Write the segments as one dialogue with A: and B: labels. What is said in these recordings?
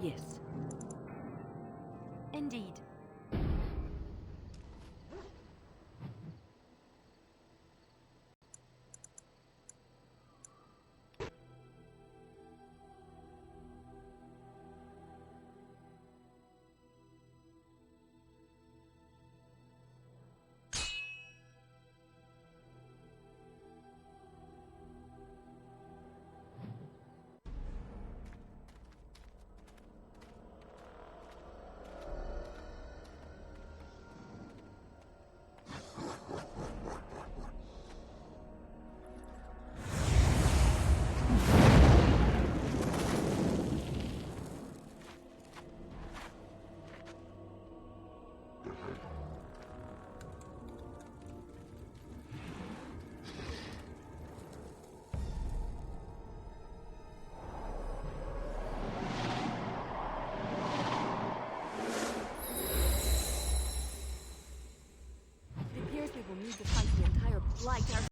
A: Yes.
B: Indeed. We will need to fight the entire blight ourselves.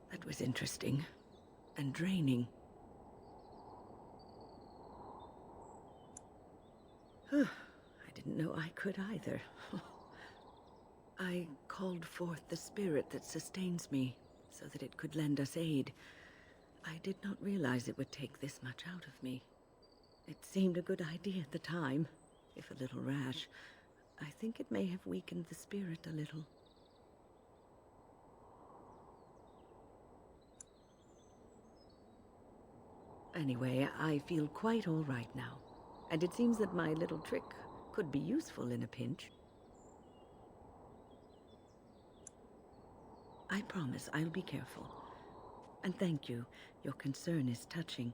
A: That was interesting and draining. I didn't know I could either. I called forth the spirit that sustains me so that it could lend us aid. I did not realize it would take this much out of me. It seemed a good idea at the time, if a little rash. I think it may have weakened the spirit a little. Anyway, I feel quite all right now, and it seems that my little trick could be useful in a pinch. I promise I'll be careful. And thank you. Your concern is touching.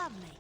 B: Lovely.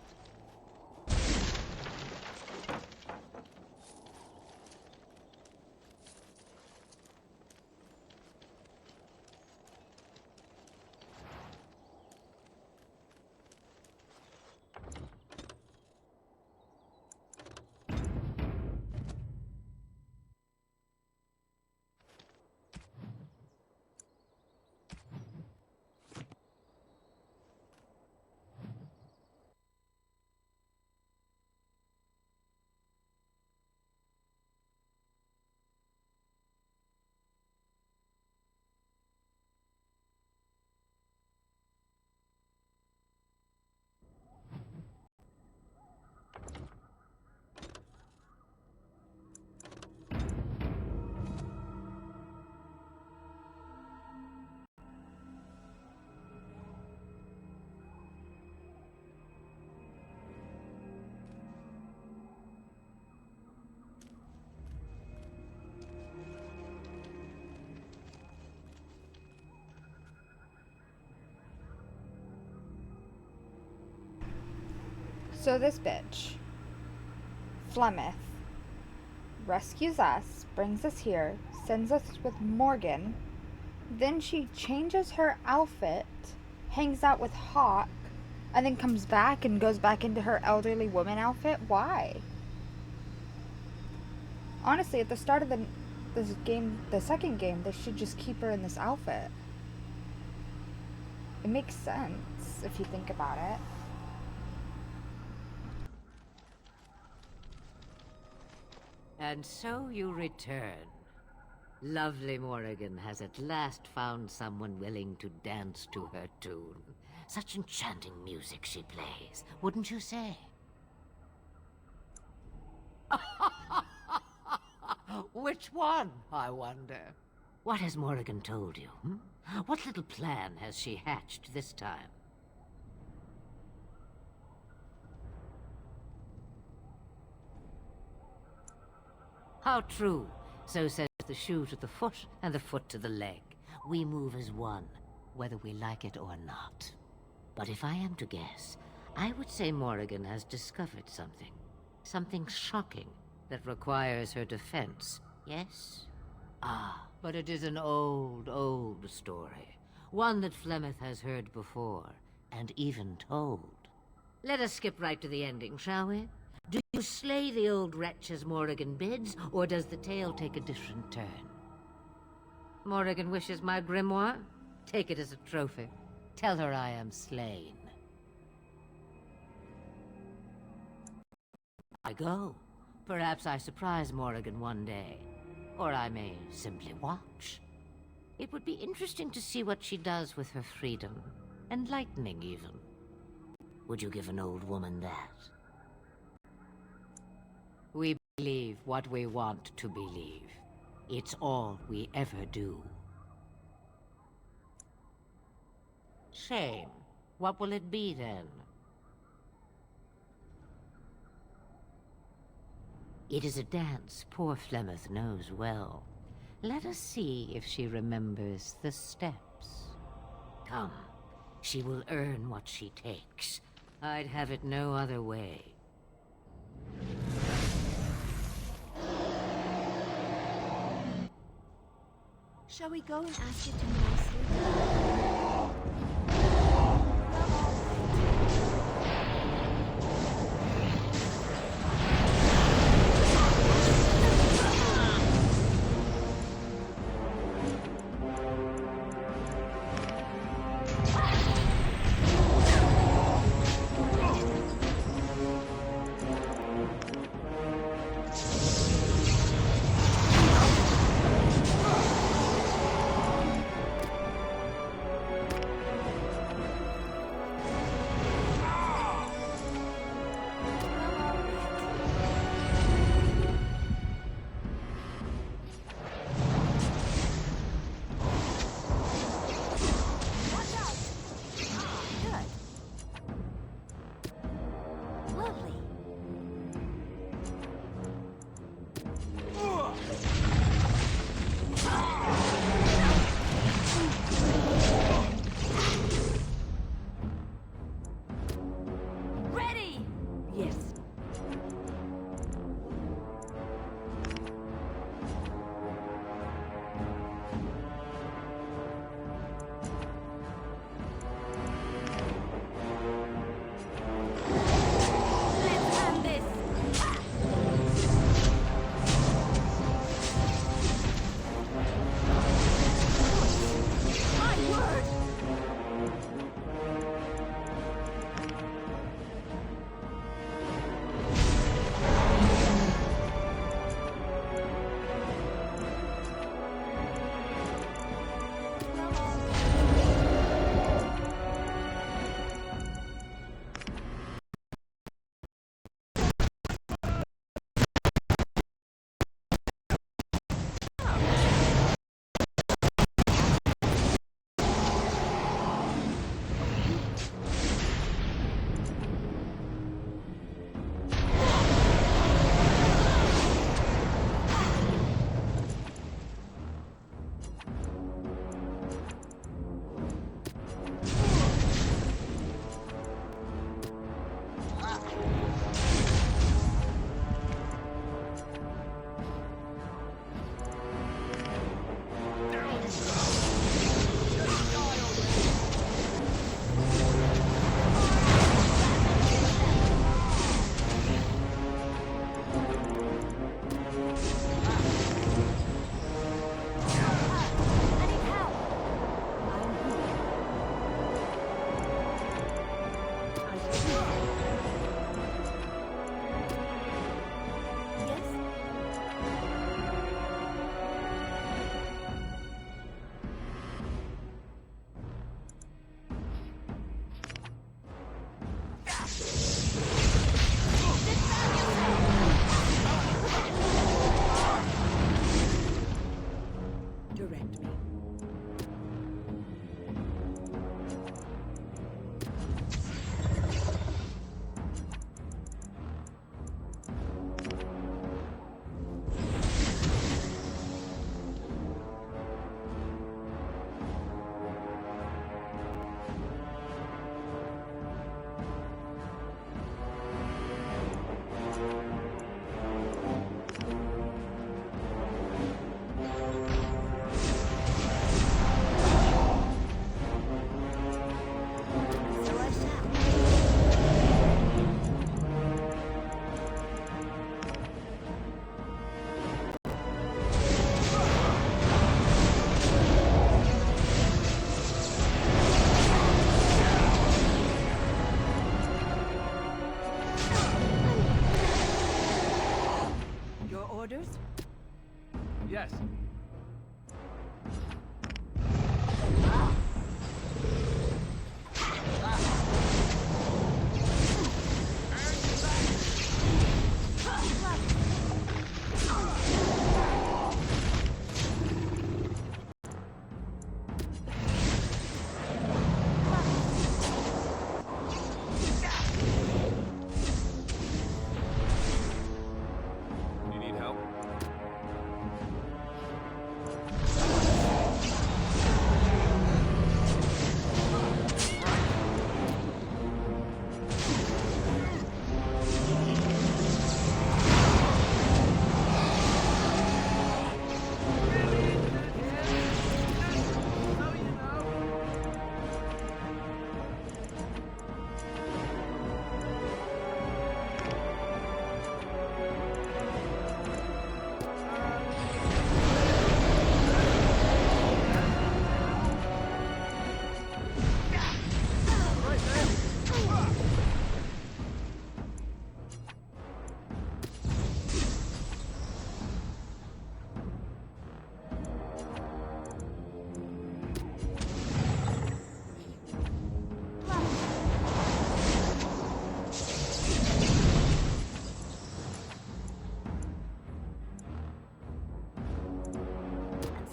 C: So this bitch, Flemeth, rescues us, brings us here, sends us with Morgan, then she changes her outfit, hangs out with Hawk, and then comes back and goes back into her elderly woman outfit? Why? Honestly, at the start of this game, the second game, they should just keep her in this outfit. It makes sense if you think about it.
D: And so you return. Lovely Morrigan has at last found someone willing to dance to her tune. Such enchanting music she plays, wouldn't you say? Which one, I wonder? What has Morrigan told you? What little plan has she hatched this time? How true. So says the shoe to the foot and the foot to the leg. We move as one, whether we like it or not. But if I am to guess, I would say Morrigan has discovered something. Something shocking that requires her defense, yes? Ah, but it is an old, old story. One that Flemeth has heard before, and even told. Let us skip right to the ending, shall we? Do you slay the old wretch as Morrigan bids, or does the tale take a different turn? Morrigan wishes my grimoire? Take it as a trophy. Tell her I am slain. I go. Perhaps I surprise Morrigan one day. Or I may simply watch. It would be interesting to see what she does with her freedom. Enlightening, even. Would you give an old woman that? We believe what we want to believe. It's all we ever do. Shame. What will it be, then? It is a dance poor Flemeth knows well. Let us see if she remembers the steps. Come, she will earn what she takes. I'd have it no other way.
B: Shall we go and ask it to nicely?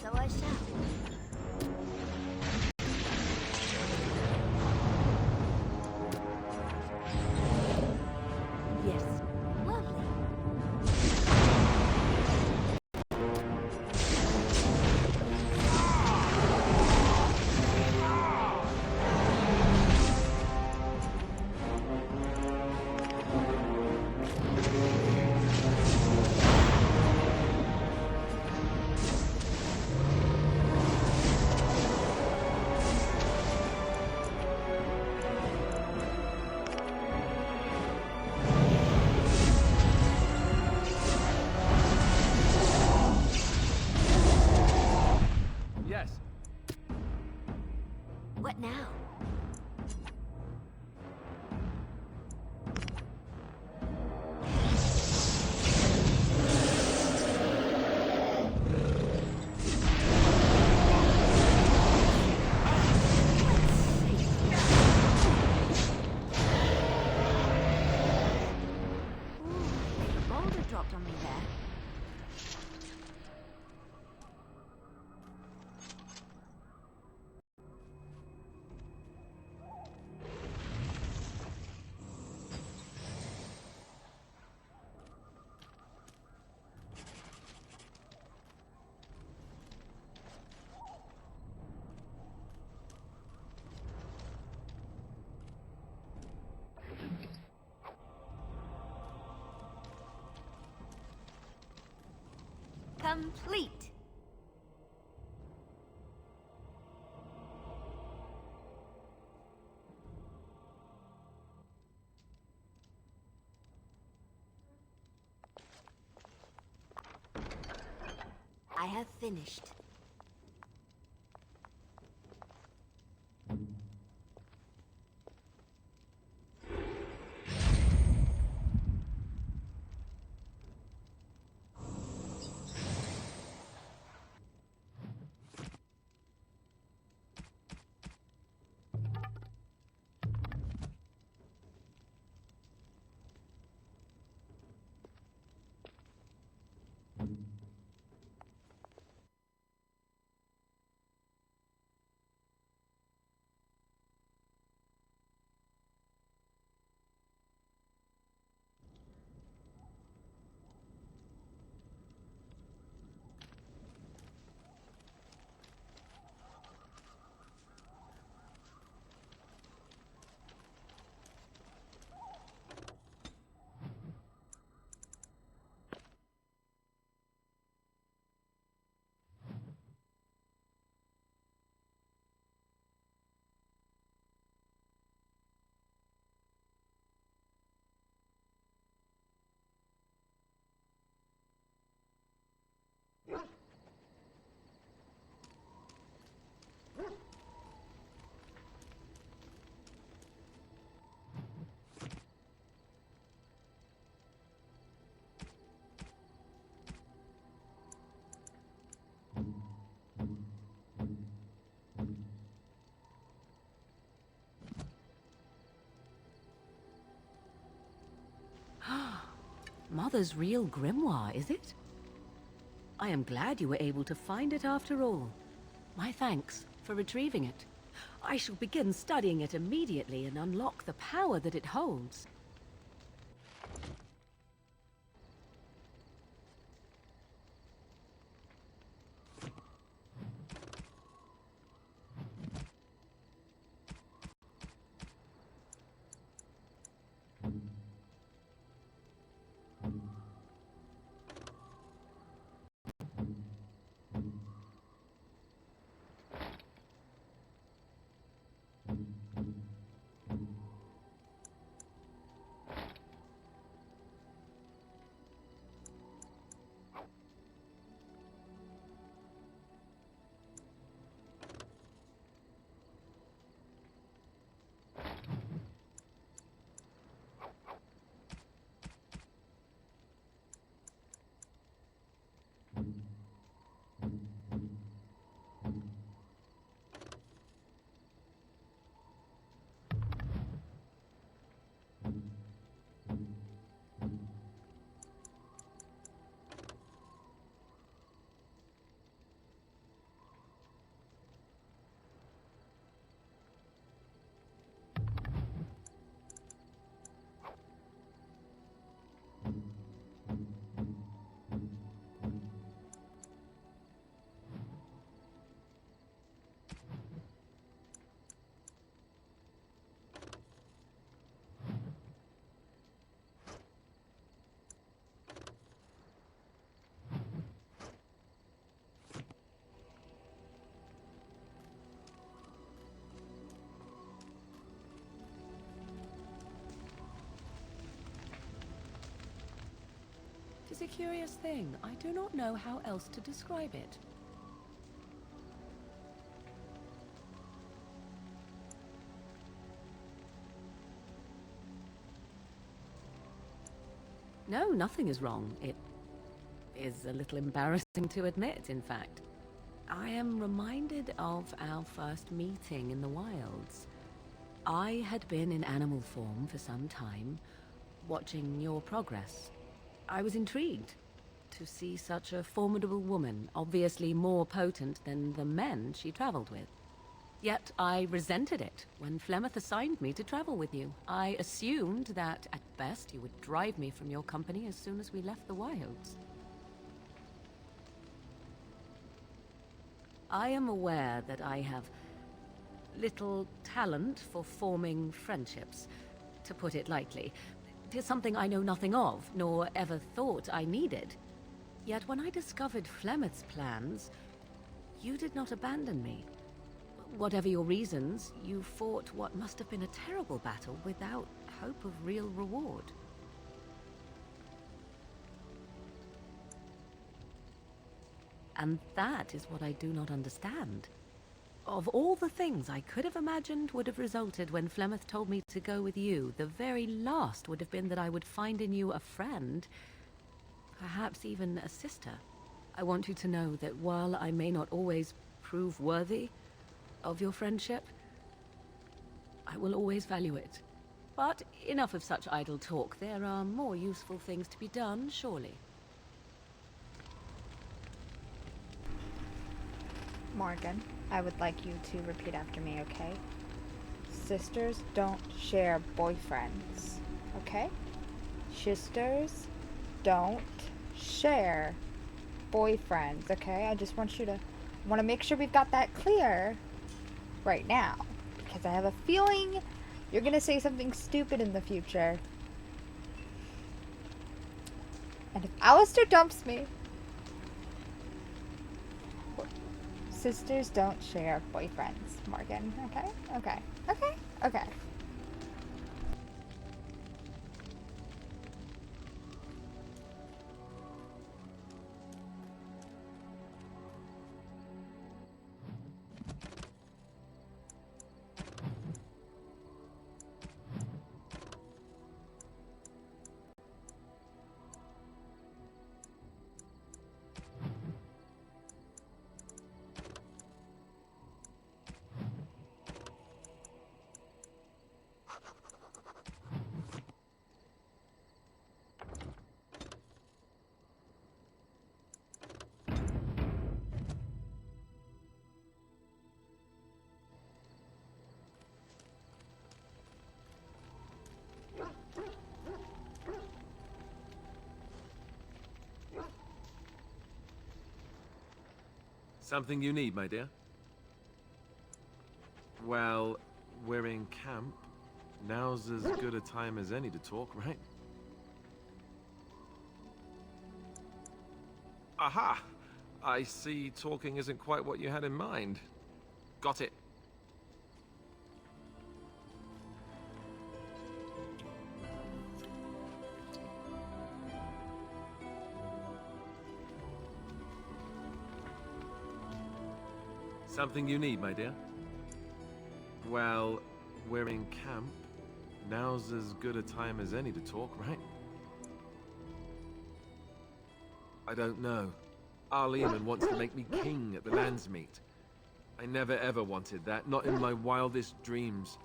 B: So I shall.
A: Yes.
B: Lovely.
E: Yes.
B: What now? Ooh, a boulder dropped on me there. Complete. I have finished.
A: Mother's real grimoire, is it? I am glad you were able to find it after all. My thanks for retrieving it. I shall begin studying it immediately and unlock the power that it holds.
F: a curious thing. I do not know how else to describe it. No, nothing is wrong. It is a little embarrassing to admit, in fact. I am reminded of our first meeting in the wilds. I had been in animal form for some time, watching your progress. I was intrigued to see such a formidable woman, obviously more potent than the men she traveled with. Yet I resented it when Flemeth assigned me to travel with you. I assumed that, at best, you would drive me from your company as soon as we left the wilds. I am aware that I have little talent for forming friendships, to put it lightly. It is something I know nothing of, nor ever thought I needed. Yet when I discovered Flemeth's plans, you did not abandon me. Whatever your reasons, you fought what must have been a terrible battle without hope of real reward. And that is what I do not understand. Of all the things I could have imagined would have resulted when Flemeth told me to go with you, the very last would have been that I would find in you a friend, perhaps even a sister. I want you to know that while I may not always prove worthy of your friendship, I will always value it. But enough of such idle talk. There are more useful things to be done, surely.
C: Morgan, I would like you to repeat after me, okay? Sisters don't share boyfriends, okay? Sisters don't share boyfriends, okay? I just want to make sure we've got that clear right now, because I have a feeling you're gonna say something stupid in the future. And if Alistair dumps me, sisters don't share boyfriends, Morgan. Okay? Okay. Okay? Okay.
E: Something you need, my dear? Well, we're in camp. Now's as good a time as any to talk, right? Aha! I see talking isn't quite what you had in mind. Got it. Something you need, my dear? Well, we're in camp. Now's as good a time as any to talk, right? I don't know. Arleman wants to make me king at the lands meet. I never ever wanted that, not in my wildest dreams.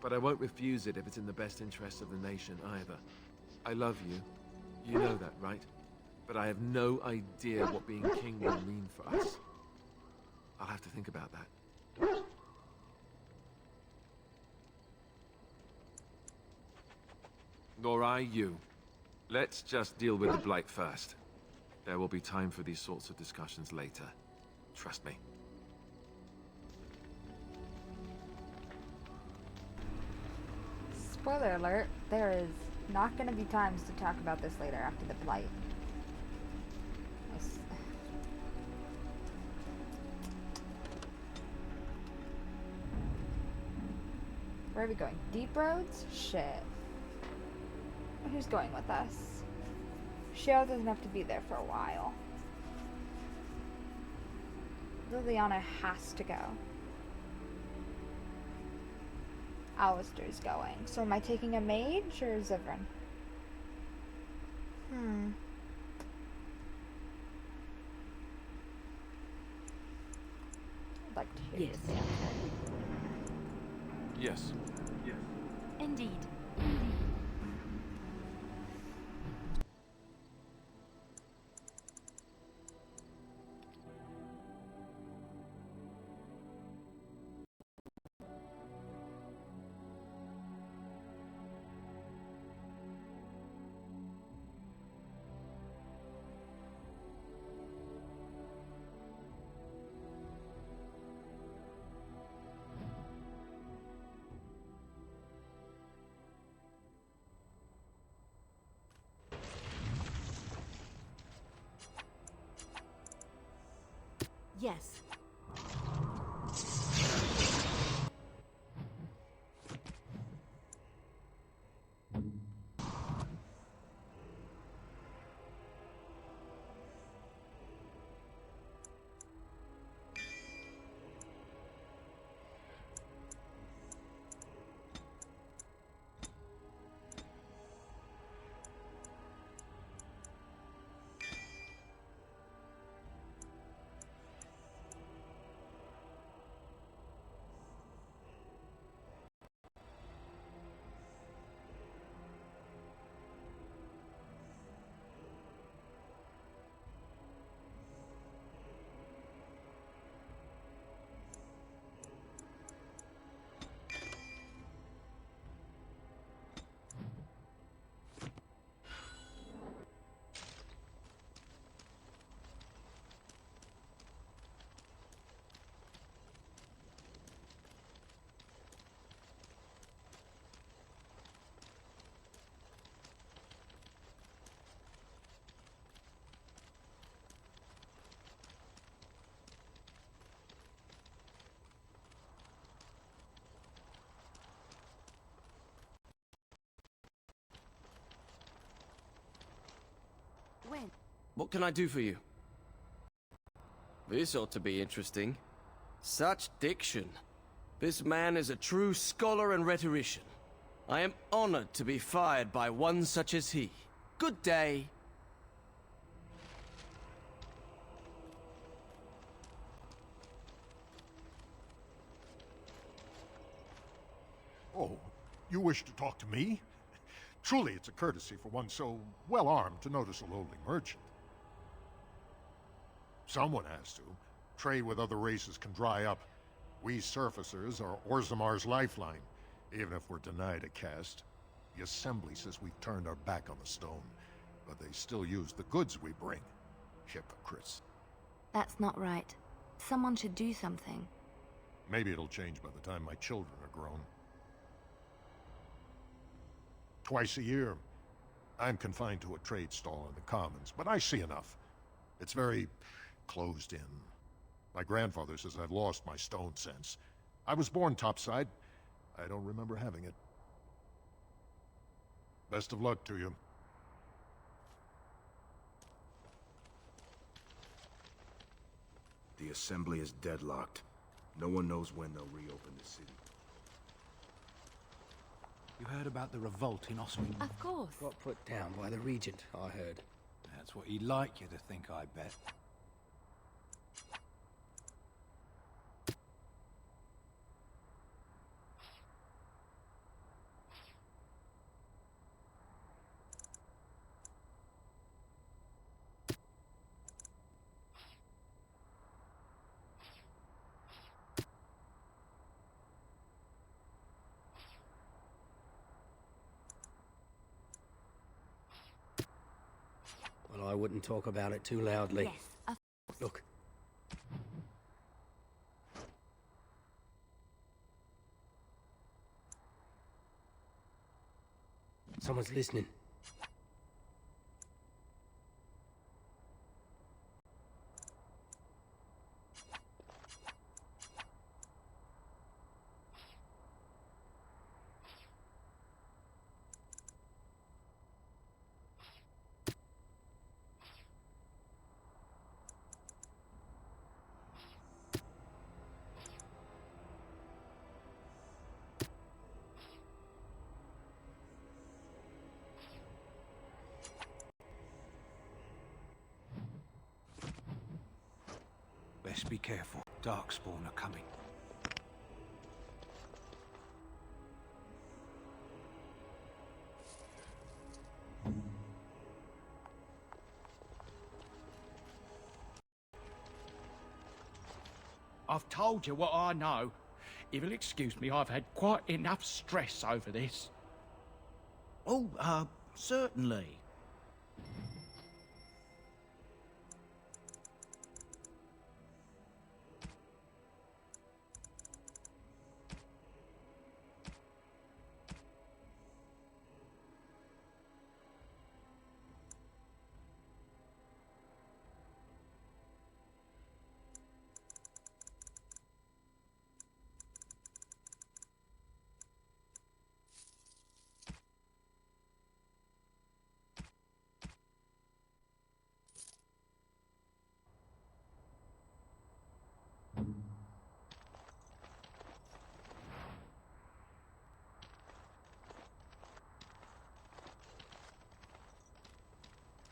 E: But I won't refuse it if it's in the best interest of the nation either. I love you. You know that, right? But I have no idea what being king will mean for us. I'll have to think about that. Nor I you. Let's just deal with the blight first. There will be time for these sorts of discussions later. Trust me.
C: Spoiler alert, there is not going to be times to talk about this later after the blight. Where are we going? Deep roads? Shit. Who's going with us? Shale doesn't have to be there for a while. Lilliana has to go. Alistair's going. So am I taking a mage or Zivran? I'd like to hear
A: Yes.
E: Yes.
B: Indeed. Yes. Wynne.
G: What can I do for you? This ought to be interesting. Such diction. This man is a true scholar and rhetorician. I am honored to be fired by one such as he. Good day.
H: Oh, you wish to talk to me? Truly, it's a courtesy for one so well-armed to notice a lowly merchant. Someone has to. Trade with other races can dry up. We surfacers are Orzammar's lifeline, even if we're denied a caste. The Assembly says we've turned our back on the stone, but they still use the goods we bring. Hypocrites.
B: That's not right. Someone should do something.
H: Maybe it'll change by the time my children are grown. Twice a year, I'm confined to a trade stall in the Commons, but I see enough. It's very closed in. My grandfather says I've lost my stone sense. I was born topside. I don't remember having it. Best of luck to you.
I: The Assembly is deadlocked. No one knows when they'll reopen the city.
J: You heard about the revolt in Oswin?
B: Of course.
K: Got put down by the Regent, I heard.
J: That's what he'd like you to think, I bet.
K: Well, I wouldn't talk about it too loudly.
B: Yes.
K: Look. Someone's listening.
J: Best be careful. Darkspawn are coming.
L: I've told you what I know. If you'll excuse me, I've had quite enough stress over this.
M: Oh, certainly.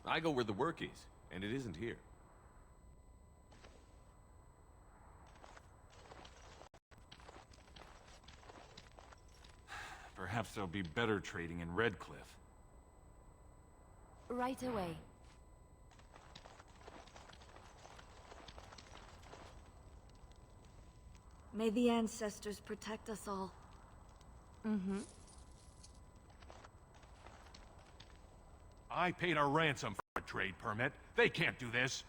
N: I go where the work is, and it isn't here. Perhaps there'll be better trading in Redcliffe.
B: Right away.
A: May the ancestors protect us all.
B: Mm-hmm.
H: I paid a ransom for a trade permit. They can't do this.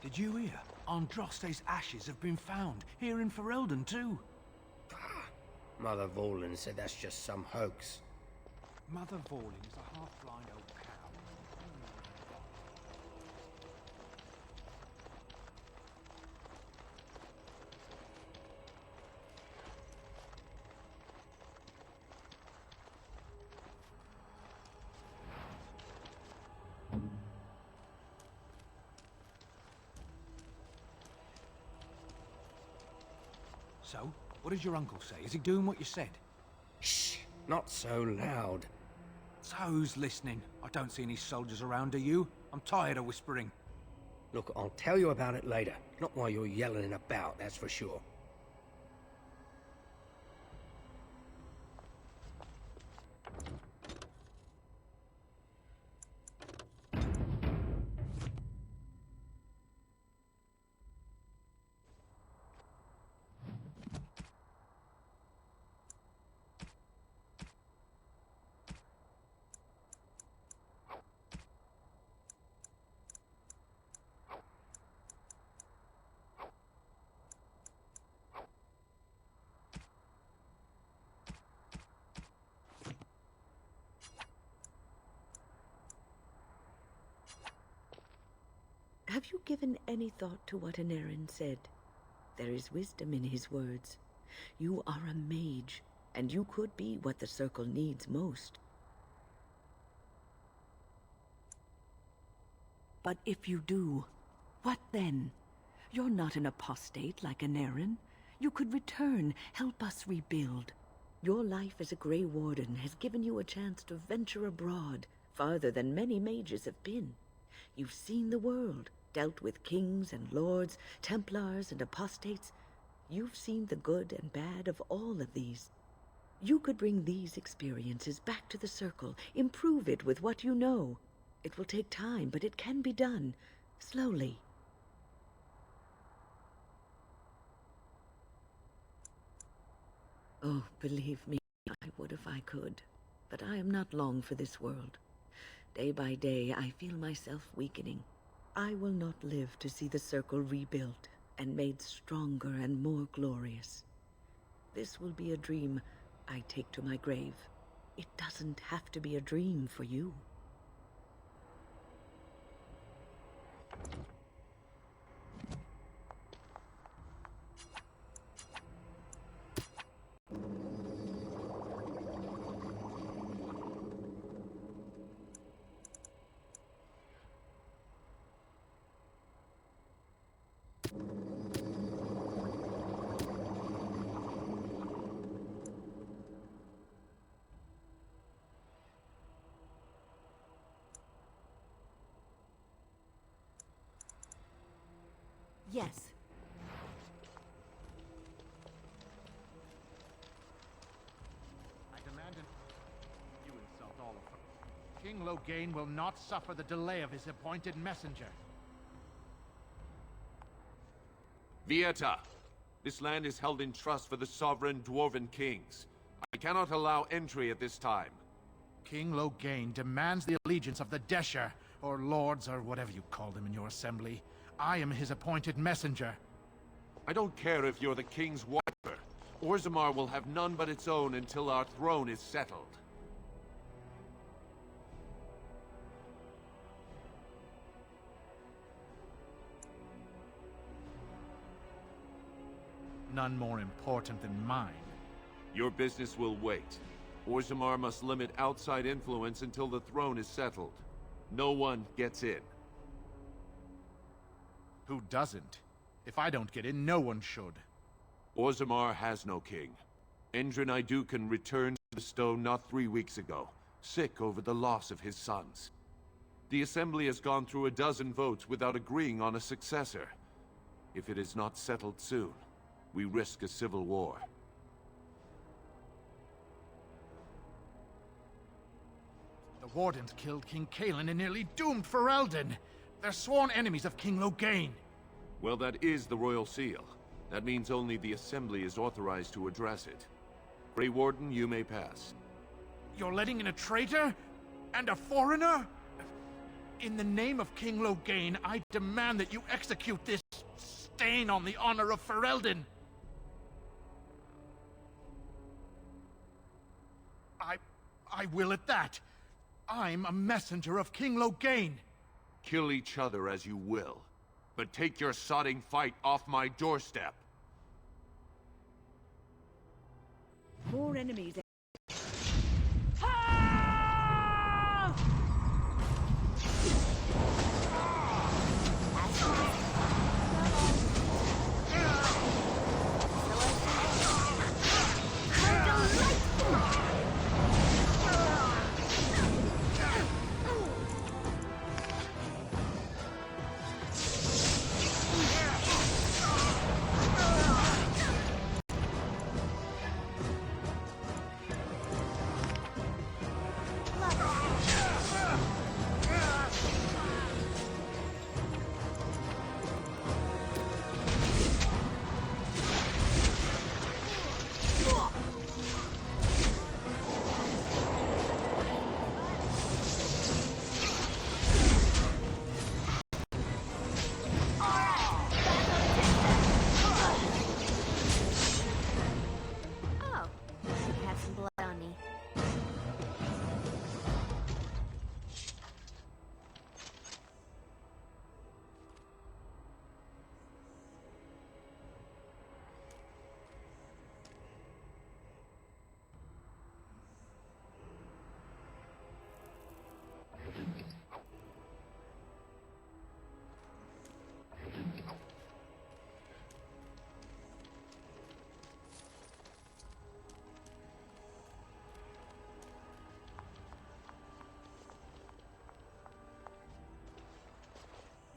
J: Did you hear? Andraste's ashes have been found, here in Ferelden too.
K: Mother Vorlin said that's just some hoax.
J: Mother Vorlin is a half-blind old cow. So, what did your uncle say? Is he doing what you said?
K: Shh! Not so loud.
J: So who's listening? I don't see any soldiers around, do you? I'm tired of whispering.
K: Look, I'll tell you about it later. Not while you're yelling about, that's for sure.
A: Have you given any thought to what Denerim said? There is wisdom in his words. You are a mage, and you could be what the Circle needs most. But if you do, what then? You're not an apostate like Denerim. You could return, help us rebuild. Your life as a Grey Warden has given you a chance to venture abroad, farther than many mages have been. You've seen the world, dealt with kings and lords, Templars and apostates. You've seen the good and bad of all of these. You could bring these experiences back to the Circle, improve it with what you know. It will take time, but it can be done, slowly. Oh, believe me, I would if I could. But I am not long for this world. Day by day, I feel myself weakening. I will not live to see the Circle rebuilt and made stronger and more glorious. This will be a dream I take to my grave. It doesn't have to be a dream for you.
B: Yes.
L: I demand an... You insult all of them. King Loghain will not suffer the delay of his appointed messenger.
E: Vieta! This land is held in trust for the sovereign dwarven kings. I cannot allow entry at this time.
L: King Loghain demands the allegiance of the Desher, or lords, or whatever you call them in your assembly. I am his appointed messenger.
E: I don't care if you're the king's wife. Orzammar will have none but its own until our throne is settled.
L: None more important than mine.
E: Your business will wait. Orzammar must limit outside influence until the throne is settled. No one gets in.
L: Who doesn't? If I don't get in, no one should.
E: Orzammar has no king. Endrin Aeducan returned to the stone not 3 weeks ago, sick over the loss of his sons. The Assembly has gone through a dozen votes without agreeing on a successor. If it is not settled soon, we risk a civil war.
L: The Wardens killed King Cailan and nearly doomed Ferelden. They're sworn enemies of King Loghain.
E: Well, that is the Royal Seal. That means only the Assembly is authorized to address it. Grey Warden, you may pass.
L: You're letting in a traitor? And a foreigner? In the name of King Loghain, I demand that you execute this stain on the honor of Ferelden. I will at that. I'm a messenger of King Loghain.
E: Kill each other as you will, but take your sodding fight off my doorstep.
A: More enemies.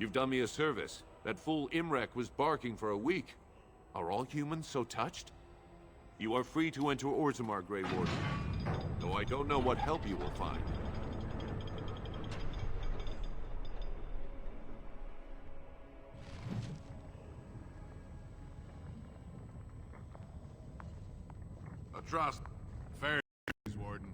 E: You've done me a service. That fool Imrek was barking for a week. Are all humans so touched? You are free to enter Orzammar, Grey Warden. Though I don't know what help you will find.
N: A trust. Fair, Warden.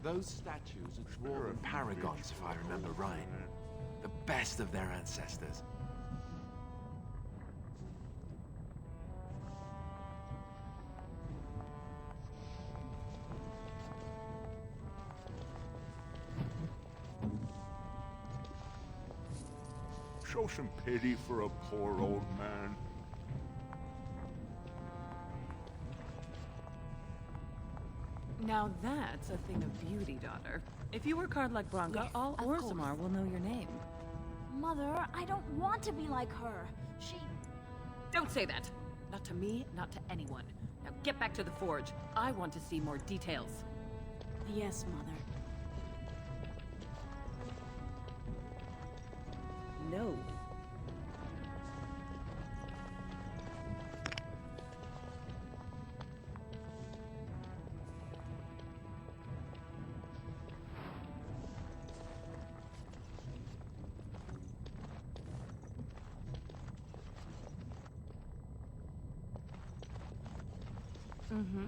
O: Those statues are dwarven paragons, if I remember right. The best of their ancestors.
N: Show some pity for a poor old man.
F: Now that's a thing of beauty, daughter. If you work hard like Branka,
B: Yes,
F: all
B: of
F: Orzammar
B: course.
F: will know your name.
B: Mother, I don't want to be like her. She...
F: Don't say that! Not to me, not to anyone. Now get back to the forge. I want to see more details.
B: Yes, Mother.
A: No.
F: Mm-hmm.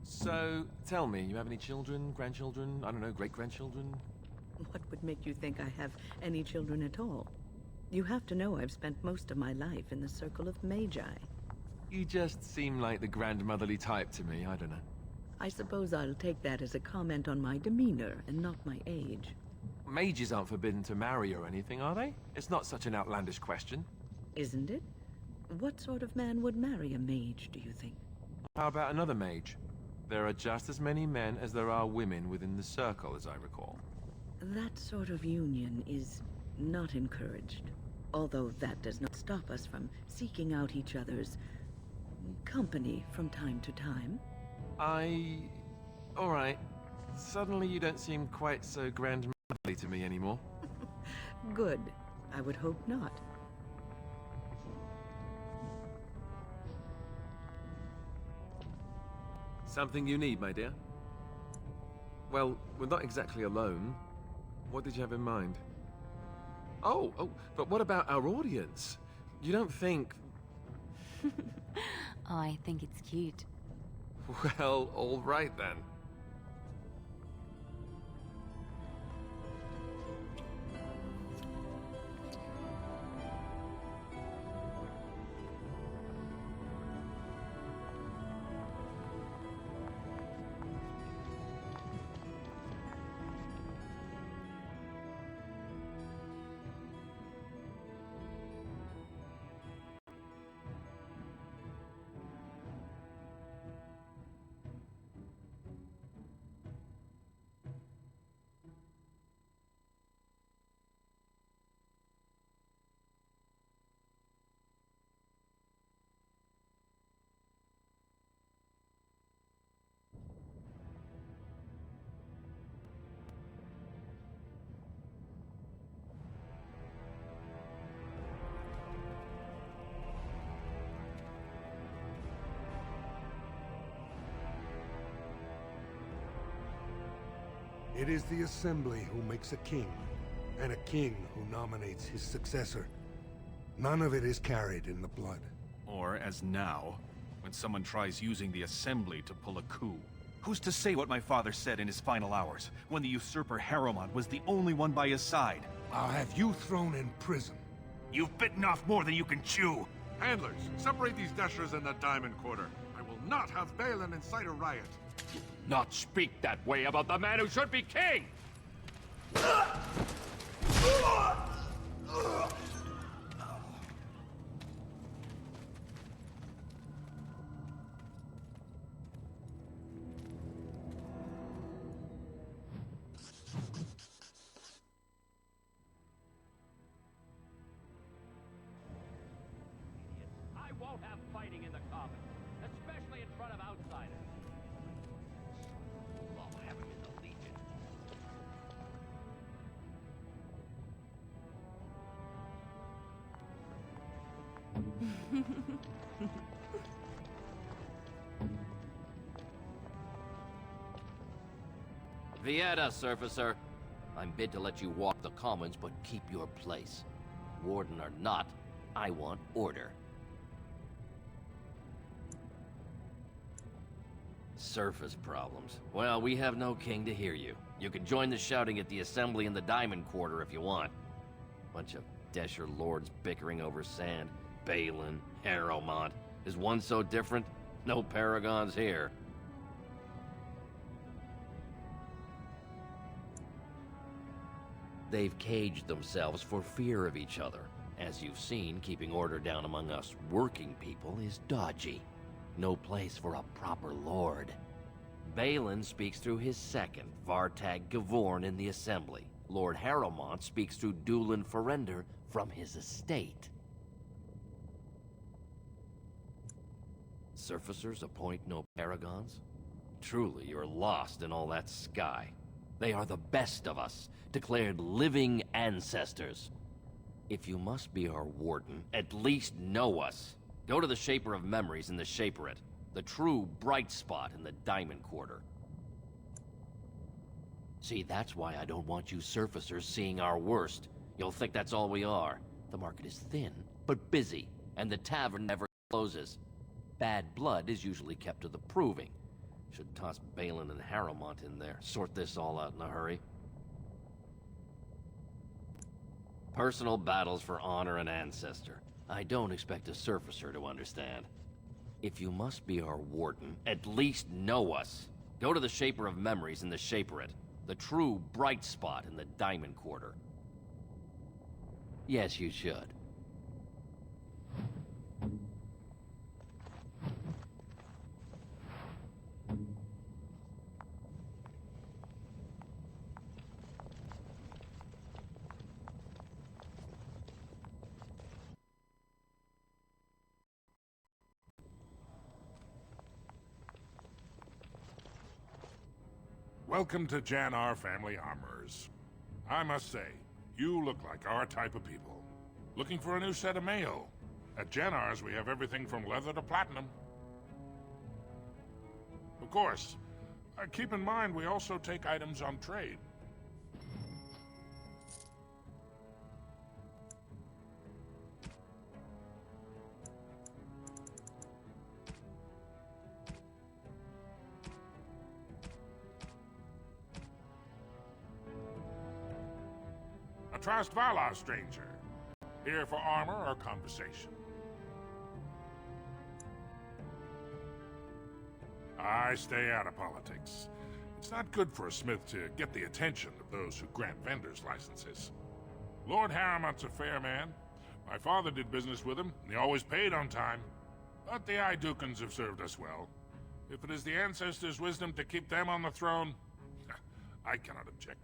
E: So, tell me, you have any children, grandchildren, I don't know, great-grandchildren?
A: What would make you think I have any children at all? You have to know I've spent most of my life in the circle of magi.
E: You just seem like the grandmotherly type to me, I don't know.
A: I suppose I'll take that as a comment on my demeanor and not my age.
E: Mages aren't forbidden to marry or anything, are they? It's not such an outlandish question.
A: Isn't it? What sort of man would marry a mage, do you think?
E: How about another mage? There are just as many men as there are women within the circle, as I recall.
A: That sort of union is not encouraged. Although that does not stop us from seeking out each other's company from time to time.
E: Alright. Suddenly you don't seem quite so grandmotherly to me anymore.
A: Good. I would hope not.
E: Something you need, my dear? Well, we're not exactly alone. What did you have in mind? Oh, but what about our audience? You don't think...
B: Oh, I think it's cute.
E: Well, all right then.
P: It is the Assembly who makes a king, and a king who nominates his successor. None of it is carried in the blood.
Q: Or, as now, when someone tries using the Assembly to pull a coup. Who's to say what my father said in his final hours, when the usurper Harromont was the only one by his side?
P: I'll have you thrown in prison.
Q: You've bitten off more than you can chew!
L: Handlers, separate these dashers in the Dimond Quarter. I will not have Balin incite a riot.
R: Not speak that way about the man who should be king! I won't have fighting in the Commons, especially in front of outsiders. Love having in the Legion. Vieta, Surfacer. I'm bid to let you walk the Commons, but keep your place. Warden or not, I want order. Surface problems. Well, we have no king to hear you. You can join the shouting at the Assembly in the Dimond Quarter if you want. Bunch of Desher lords bickering over sand. Balin, Harromont. Is one so different? No paragons here. They've caged themselves for fear of each other. As you've seen, keeping order down among us working people is dodgy. No place for a proper lord. Balin speaks through his second, Vartag Gavorn, in the Assembly. Lord Harromont speaks through Dulin Ferender from his estate. Surfacers appoint no paragons? Truly, you're lost in all that sky. They are the best of us, declared living ancestors. If you must be our warden, at least know us. Go to the Shaper of Memories in the Shaperate, the true bright spot in the Dimond Quarter. See, that's why I don't want you surfacers seeing our worst. You'll think that's all we are. The market is thin, but busy, and the tavern never closes. Bad blood is usually kept to the proving. Should toss Balin and Harromont in there, sort this all out in a hurry. Personal battles for honor and ancestor. I don't expect a surfacer to understand. If you must be our warden, at least know us. Go to the Shaper of Memories in the Shaperate, the true bright spot in the Dimond Quarter. Yes, you should.
N: Welcome to Jannar Family Armorers. I must say, you look like our type of people. Looking for a new set of mail? At Jannar's, we have everything from leather to platinum. Of course, keep in mind we also take items on trade. Trust Valar, stranger. Here for armor or conversation? I stay out of politics. It's not good for a smith to get the attention of those who grant vendors licenses. Lord Harromont's a fair man. My father did business with him, and he always paid on time. But the Aeducans have served us well. If it is the ancestors' wisdom to keep them on the throne, I cannot object.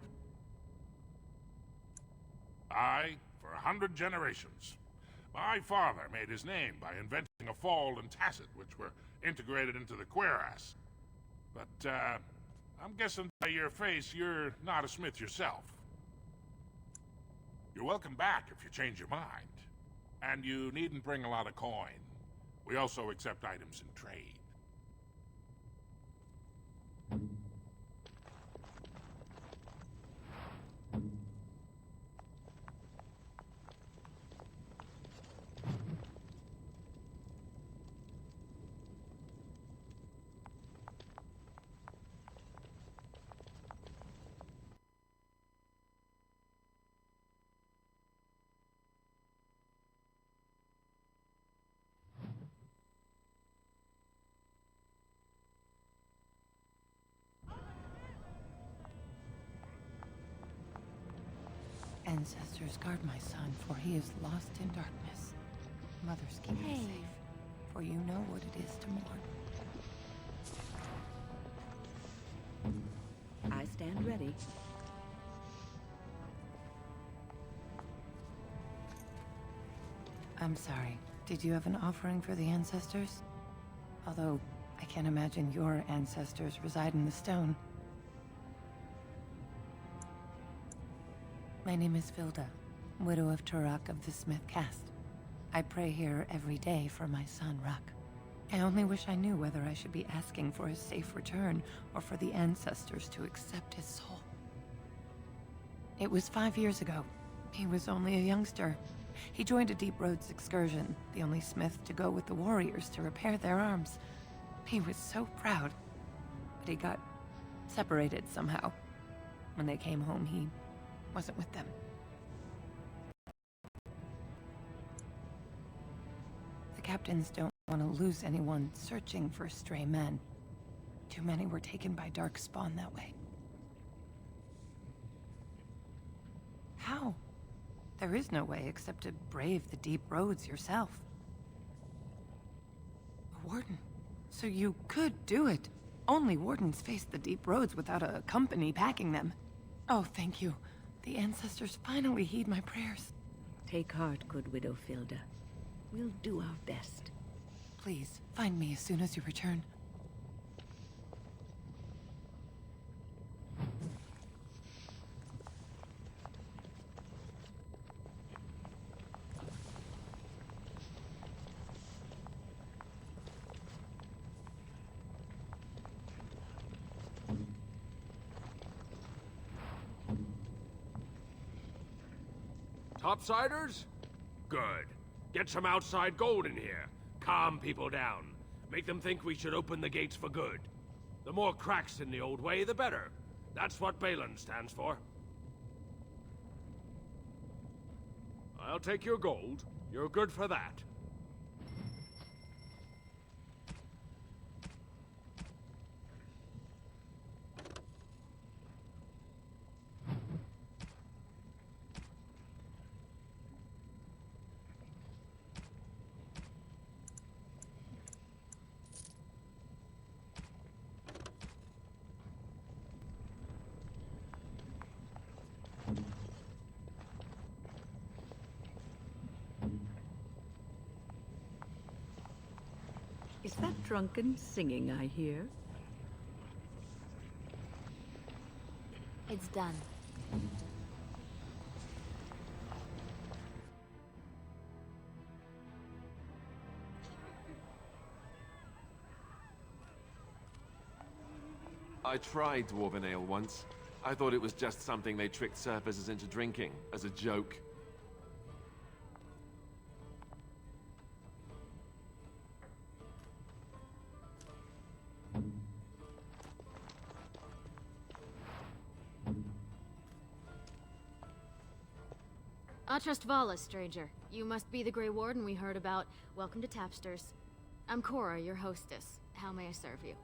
N: Aye, for 100 generations. My father made his name by inventing a fold and tacit, which were integrated into the cuirass. But, I'm guessing by your face, you're not a smith yourself. You're welcome back if you change your mind. And you needn't bring a lot of coin. We also accept items in trade.
S: Ancestors, guard my son, for he is lost in darkness. Mothers, keep him safe, for you know what it is to mourn.
A: I stand ready.
S: I'm sorry. Did you have an offering for the ancestors? Although, I can't imagine your ancestors reside in the stone. My name is Vilda, widow of Turok of the Smith caste. I pray here every day for my son, Ruck. I only wish I knew whether I should be asking for his safe return or for the ancestors to accept his soul. It was 5 years ago. He was only a youngster. He joined a Deep Roads excursion, the only smith to go with the warriors to repair their arms. He was so proud, but he got separated somehow. When they came home, he wasn't with them. The captains don't want to lose anyone searching for stray men. Too many were taken by dark spawn that way. How? There is no way except to brave the deep roads yourself. A warden? So you could do it. Only wardens face the deep roads without a company packing them. Oh, thank you. The ancestors finally heed my prayers.
A: Take heart, good widow Filda. We'll do our best.
S: Please, find me as soon as you return.
T: Topsiders? Good. Get some outside gold in here. Calm people down. Make them think we should open the gates for good. The more cracks in the old way, the better. That's what Balin stands for. I'll take your gold. You're good for that.
A: Is that drunken singing I hear?
B: It's done.
E: I tried Dwarven Ale once. I thought it was just something they tricked surfacers into drinking, as a joke.
U: Vala, stranger. You must be the Grey Warden we heard about. Welcome to Tapsters. I'm Cora, your hostess. How may I serve you?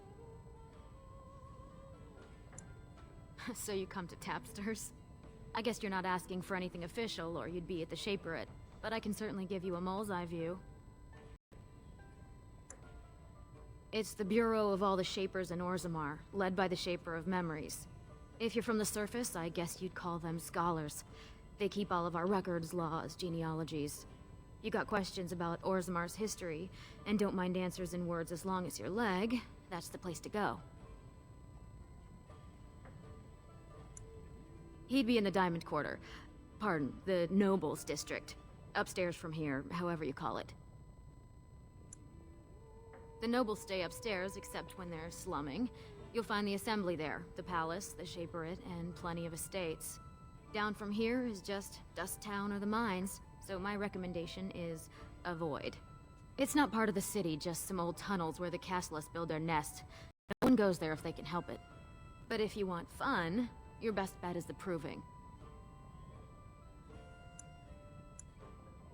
U: So you come to Tapsters? I guess you're not asking for anything official, or you'd be at the Shaperate. But I can certainly give you a mole's eye view. It's the bureau of all the Shapers in Orzammar, led by the Shaper of Memories. If you're from the surface, I guess you'd call them scholars. They keep all of our records, laws, genealogies. You got questions about Orzammar's history, and don't mind answers in words as long as your leg, that's the place to go. He'd be in the Dimond Quarter. Pardon, the Nobles District. Upstairs from here, however you call it. The Nobles stay upstairs, except when they're slumming. You'll find the Assembly there, the Palace, the Shaperate, and plenty of estates. Down from here is just Dust Town or the mines, so my recommendation is avoid. It's not part of the city, just some old tunnels where the castless build their nest. No one goes there if they can help it. But if you want fun, your best bet is the Proving.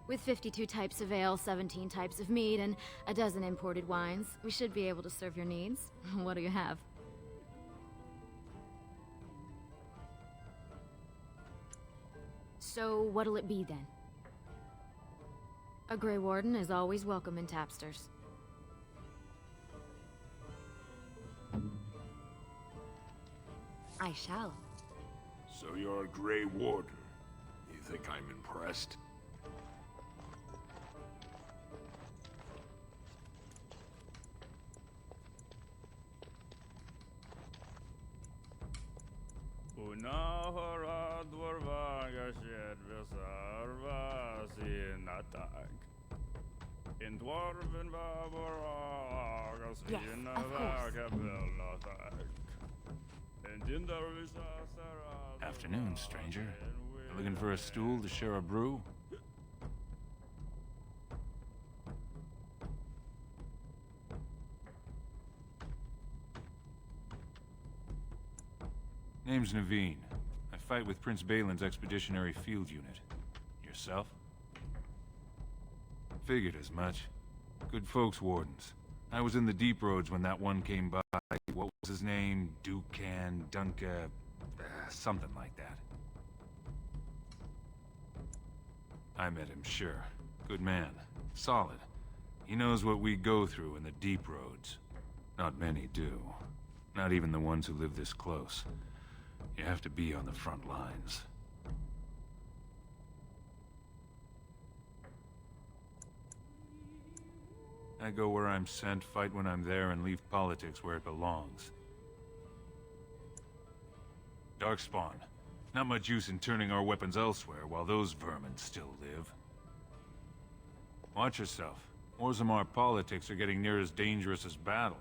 U: With 52 types of ale, 17 types of mead, and a dozen imported wines, we should be able to serve your needs. What do you have? So, what'll it be then? A Grey Warden is always welcome in Tapsters. I shall.
N: So you're a Grey Warden. You think I'm impressed?
B: Yes, of course.
Q: Afternoon, stranger. You looking for a stool to share a brew? Name's Naveen. I fight with Prince Balin's Expeditionary Field Unit. Yourself? Figured as much. Good folks, Wardens. I was in the Deep Roads when that one came by. What was his name? Aeducan, Dunca... something like that. I met him, sure. Good man. Solid. He knows what we go through in the Deep Roads. Not many do. Not even the ones who live this close. You have to be on the front lines. I go where I'm sent, fight when I'm there, and leave politics where it belongs. Darkspawn. Not much use in turning our weapons elsewhere while those vermin still live. Watch yourself. Orzammar politics are getting near as dangerous as battle.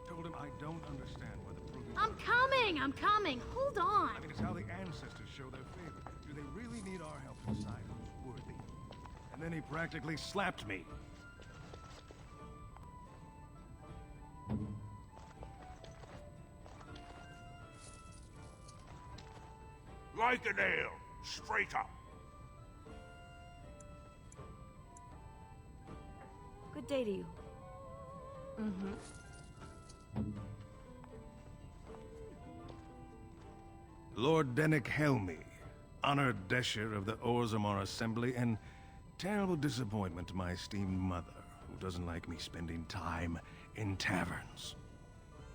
P: Told him I don't understand why the proving...
U: I'm coming! Hold on!
P: I mean, it's how the ancestors show their favor. Do they really need our help to decide who's worthy? And then he practically slapped me.
N: Like an ale, straight up.
B: Good day to you.
U: Mm-hmm.
P: Lord Helmi, honored Desher of the Orzammar Assembly, and terrible disappointment to my esteemed mother, who doesn't like me spending time in taverns.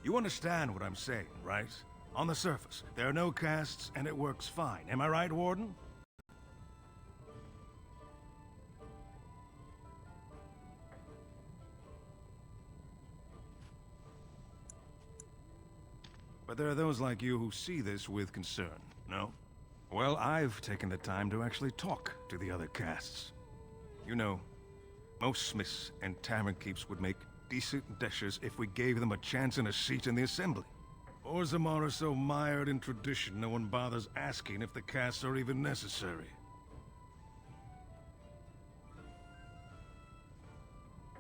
P: You understand what I'm saying, right? On the surface, there are no castes, and it works fine. Am I right, Warden? But there are those like you who see this with concern, no? Well, I've taken the time to actually talk to the other castes. You know, most smiths and tavern keeps would make decent deshers if we gave them a chance and a seat in the assembly. Orzammar are so mired in tradition, no one bothers asking if the castes are even necessary.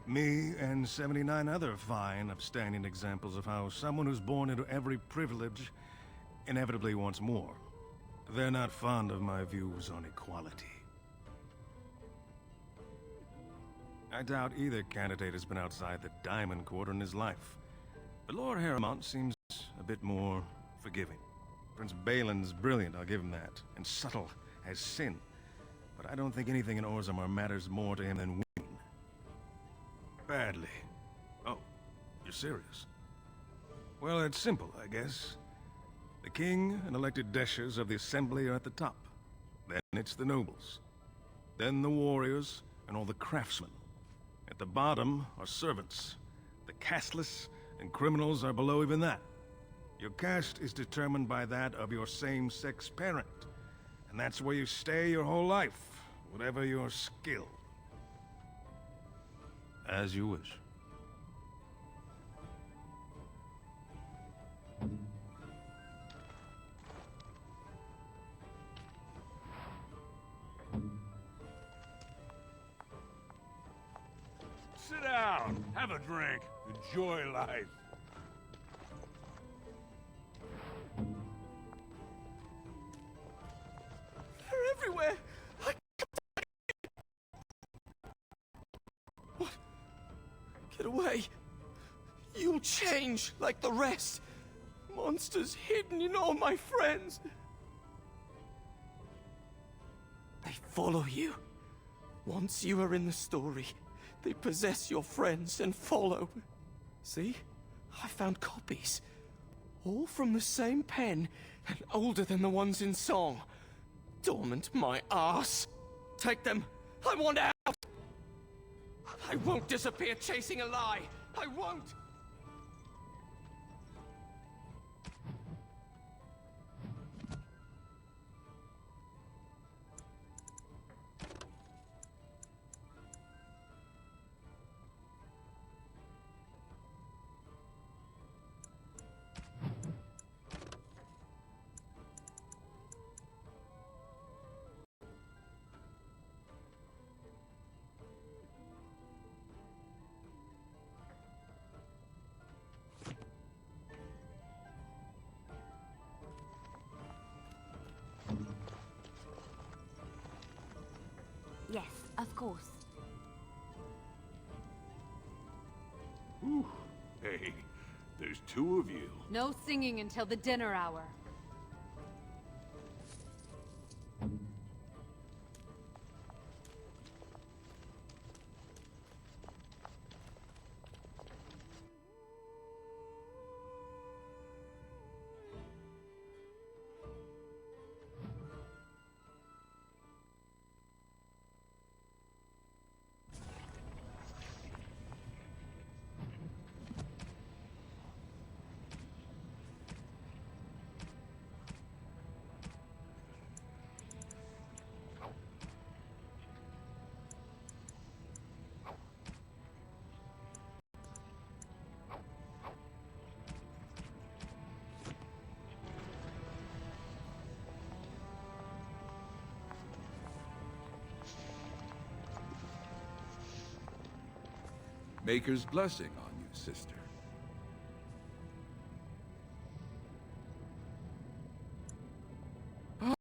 P: Me and 79 other fine, upstanding examples of how someone who's born into every privilege inevitably wants more. They're not fond of my views on equality. I doubt either candidate has been outside the Dimond Quarter in his life. But Lord Harromont seems a bit more forgiving. Prince Balin's brilliant, I'll give him that, and subtle as sin. But I don't think anything in Orzammar matters more to him than Wynne. Badly. Oh, you're serious? Well, it's simple, I guess. The king and elected deshers of the assembly are at the top. Then it's the nobles. Then the warriors and all the craftsmen. At the bottom are servants. The casteless and criminals are below even that. Your caste is determined by that of your same-sex parent. And that's where you stay your whole life, whatever your skill. As you wish.
T: Sit down, have a drink, enjoy life.
G: They're everywhere! What? Get away! You'll change like the rest! Monsters hidden in all my friends! They follow you. Once you are in the story, they possess your friends and follow. See? I found copies. All from the same pen, and older than the ones in song. Dormant my arse. Take them. I want out. I won't disappear chasing a lie. I won't.
B: Yes, of course.
N: Whew. Hey, there's two of you.
B: No singing until the dinner hour.
D: Maker's blessing on you, sister.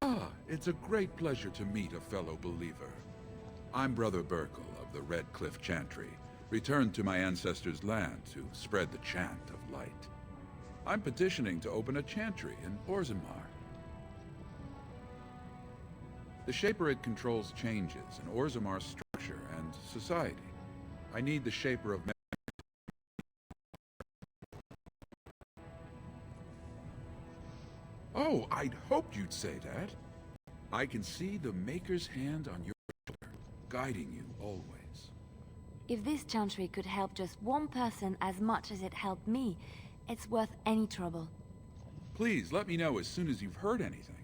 D: Ah, it's a great pleasure to meet a fellow believer. I'm Brother Burkle of the Red Cliff Chantry, returned to my ancestors' land to spread the chant of light. I'm petitioning to open a chantry in Orzammar. The Shaperate controls changes in Orzamar's structure and society. I need the Shaper of... Oh, I'd hoped you'd say that. I can see the Maker's hand on your shoulder, guiding you always.
V: If this chantry could help just one person as much as it helped me, it's worth any trouble.
D: Please, let me know as soon as you've heard anything.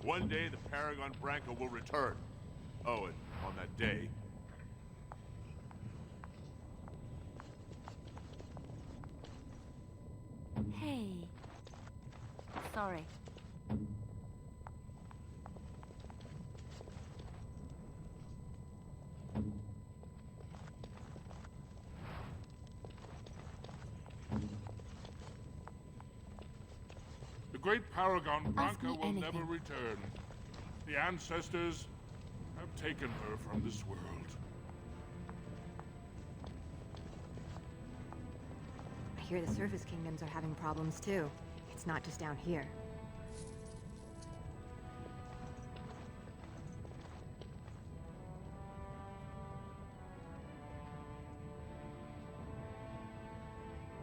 N: One day the Paragon Branca will return. Oh, and on that day...
V: Hey. Sorry.
N: The great Paragon Branca will never return. The ancestors have taken her from this world.
W: I hear the surface kingdoms are having problems too. It's not just down here.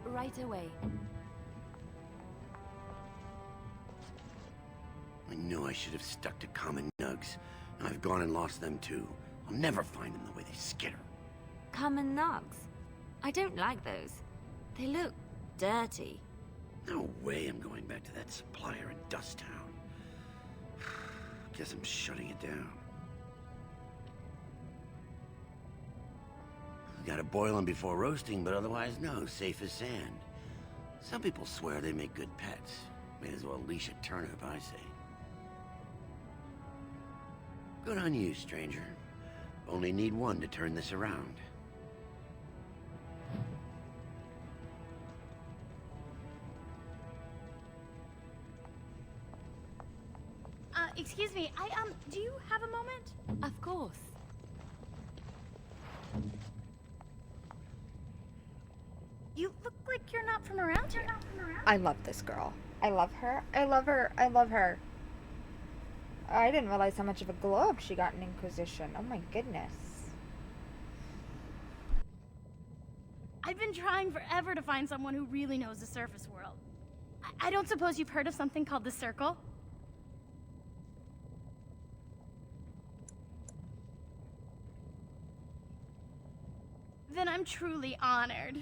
V: Right away.
X: I knew I should have stuck to common nugs. I've gone and lost them too. I'll never find them the way they skitter.
V: Common nugs. I don't like those. They look dirty.
X: No way I'm going back to that supplier in Dust Town. Guess I'm shutting it down. Gotta boil them before roasting, but otherwise no, safe as sand. Some people swear they make good pets. May as well leash a turnip, I say. Good on you, stranger. Only need one to turn this around.
V: Excuse me, do you have a moment? Of course.
B: You look like you're not from around here.
C: I love this girl. I love her. I love her. I love her. I didn't realize how much of a glow up she got in Inquisition. Oh my goodness.
H: I've been trying forever to find someone who really knows the surface world. I don't suppose you've heard of something called the Circle? Then I'm truly honored.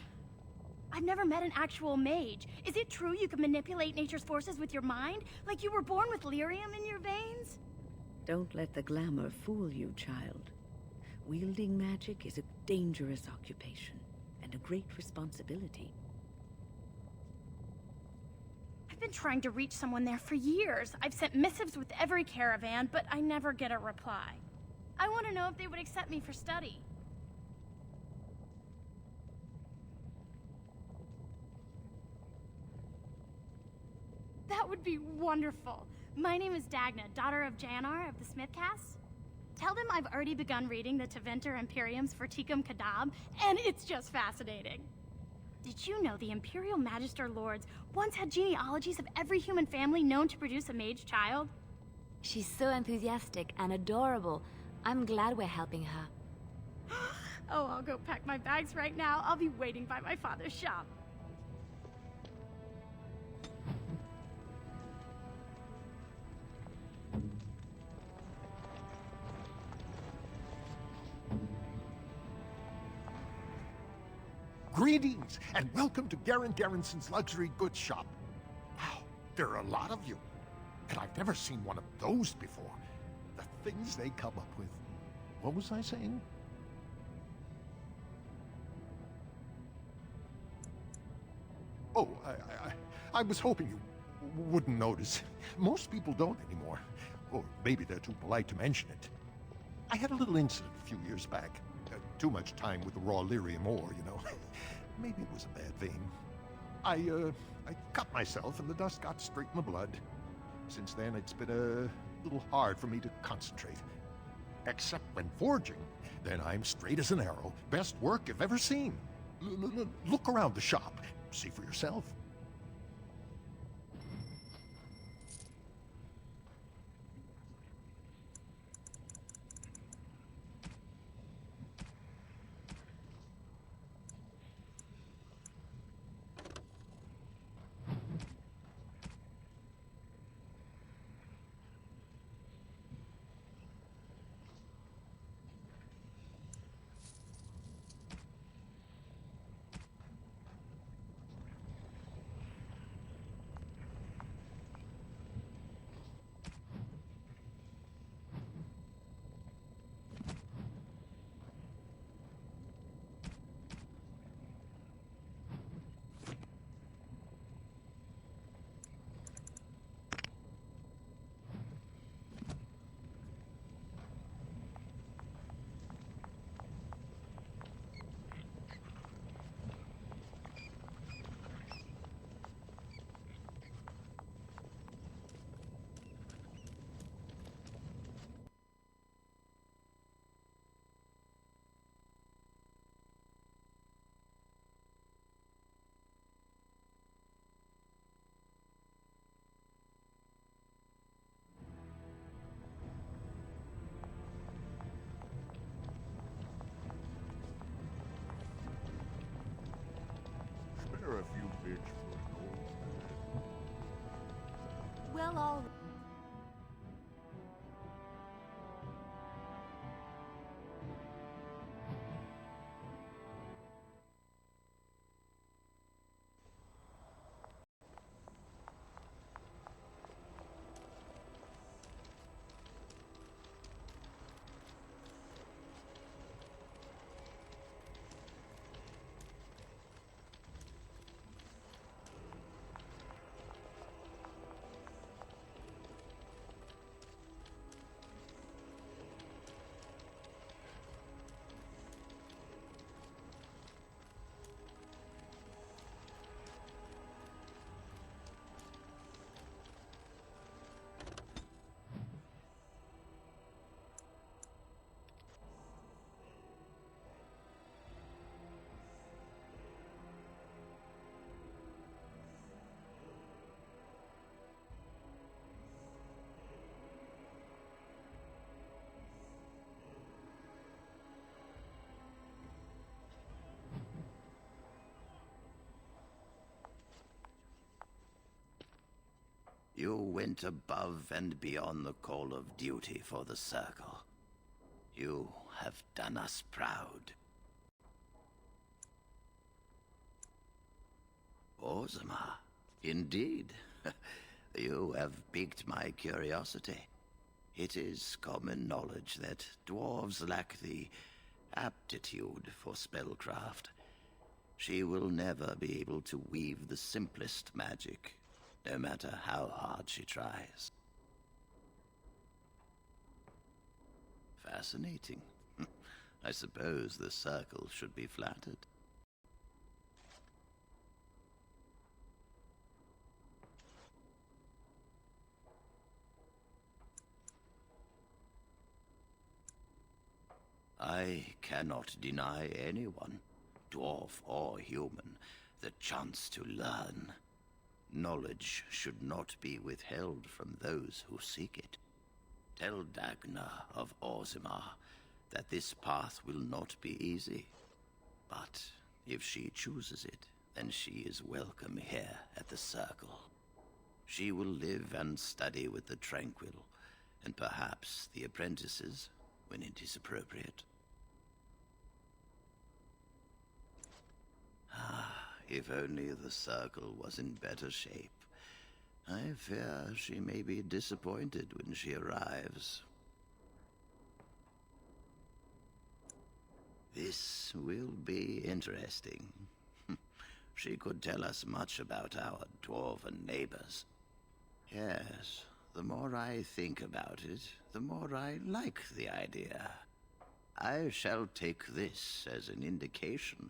H: I've never met an actual mage. Is it true you can manipulate nature's forces with your mind? Like you were born with lyrium in your veins?
A: Don't let the glamour fool you, child. Wielding magic is a dangerous occupation, and a great responsibility.
H: I've been trying to reach someone there for years. I've sent missives with every caravan, but I never get a reply. I want to know if they would accept me for study. That would be wonderful. My name is Dagna, daughter of Janar of the Smithcast. Tell them I've already begun reading the Teventer Imperiums for Tikum Kadab, and it's just fascinating. Did you know the Imperial Magister Lords once had genealogies of every human family known to produce a mage child?
V: She's so enthusiastic and adorable. I'm glad we're helping her.
H: Oh, I'll go pack my bags right now. I'll be waiting by my father's shop.
I: Greetings, and welcome to Garen Garrison's luxury goods shop. Wow, there are a lot of you. And I've never seen one of those before. The things they come up with. What was I saying? Oh, I was hoping you wouldn't notice. Most people don't anymore. Or maybe they're too polite to mention it. I had a little incident a few years back. Too much time with the raw lyrium ore, you know. Maybe it was a bad vein. I cut myself and the dust got straight in the blood. Since then, it's been a little hard for me to concentrate. Except when forging, then I'm straight as an arrow. Best work you've ever seen. Look around the shop. See for yourself.
J: Spare a few bits for an old man.
V: Well, all...
X: You went above and beyond the call of duty for the Circle. You have done us proud. Orzamar, indeed. You have piqued my curiosity. It is common knowledge that dwarves lack the aptitude for spellcraft. She will never be able to weave the simplest magic, no matter how hard she tries. Fascinating. I suppose the Circle should be flattered. I cannot deny anyone, dwarf or human, the chance to learn. Knowledge should not be withheld from those who seek it. Tell Dagna of Orzammar that this path will not be easy. But if she chooses it, then she is welcome here at the Circle. She will live and study with the Tranquil, and perhaps the apprentices, when it is appropriate. If only the Circle was in better shape. I fear she may be disappointed when she arrives. This will be interesting. She could tell us much about our dwarven neighbors. Yes, the more I think about it, the more I like the idea. I shall take this as an indication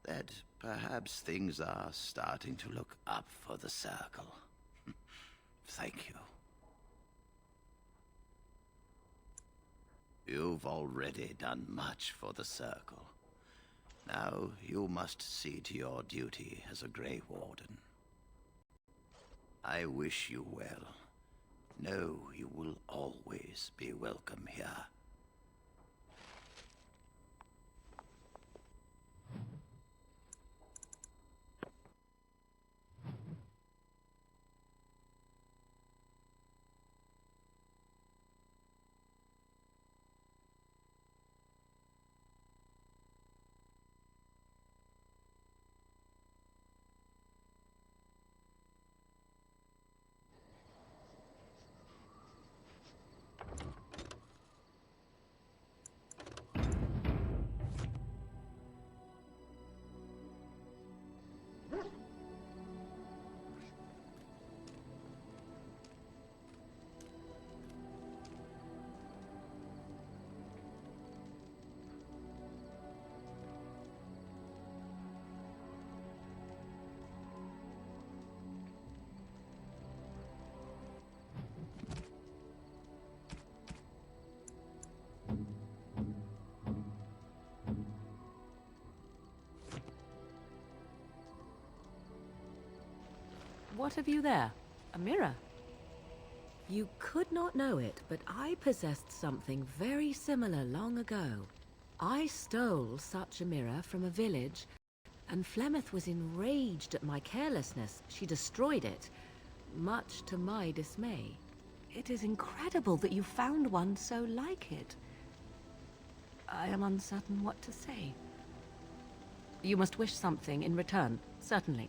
X: that perhaps things are starting to look up for the Circle. Thank you. You've already done much for the Circle. Now you must see to your duty as a Grey Warden. I wish you well. Know you will always be welcome here.
F: What have you there? A mirror?
A: You could not know it, but I possessed something very similar long ago. I stole such a mirror from a village, and Flemeth was enraged at my carelessness. She destroyed it, much to my dismay. It is incredible that you found one so like it. I am uncertain what to say.
F: You must wish something in return, certainly.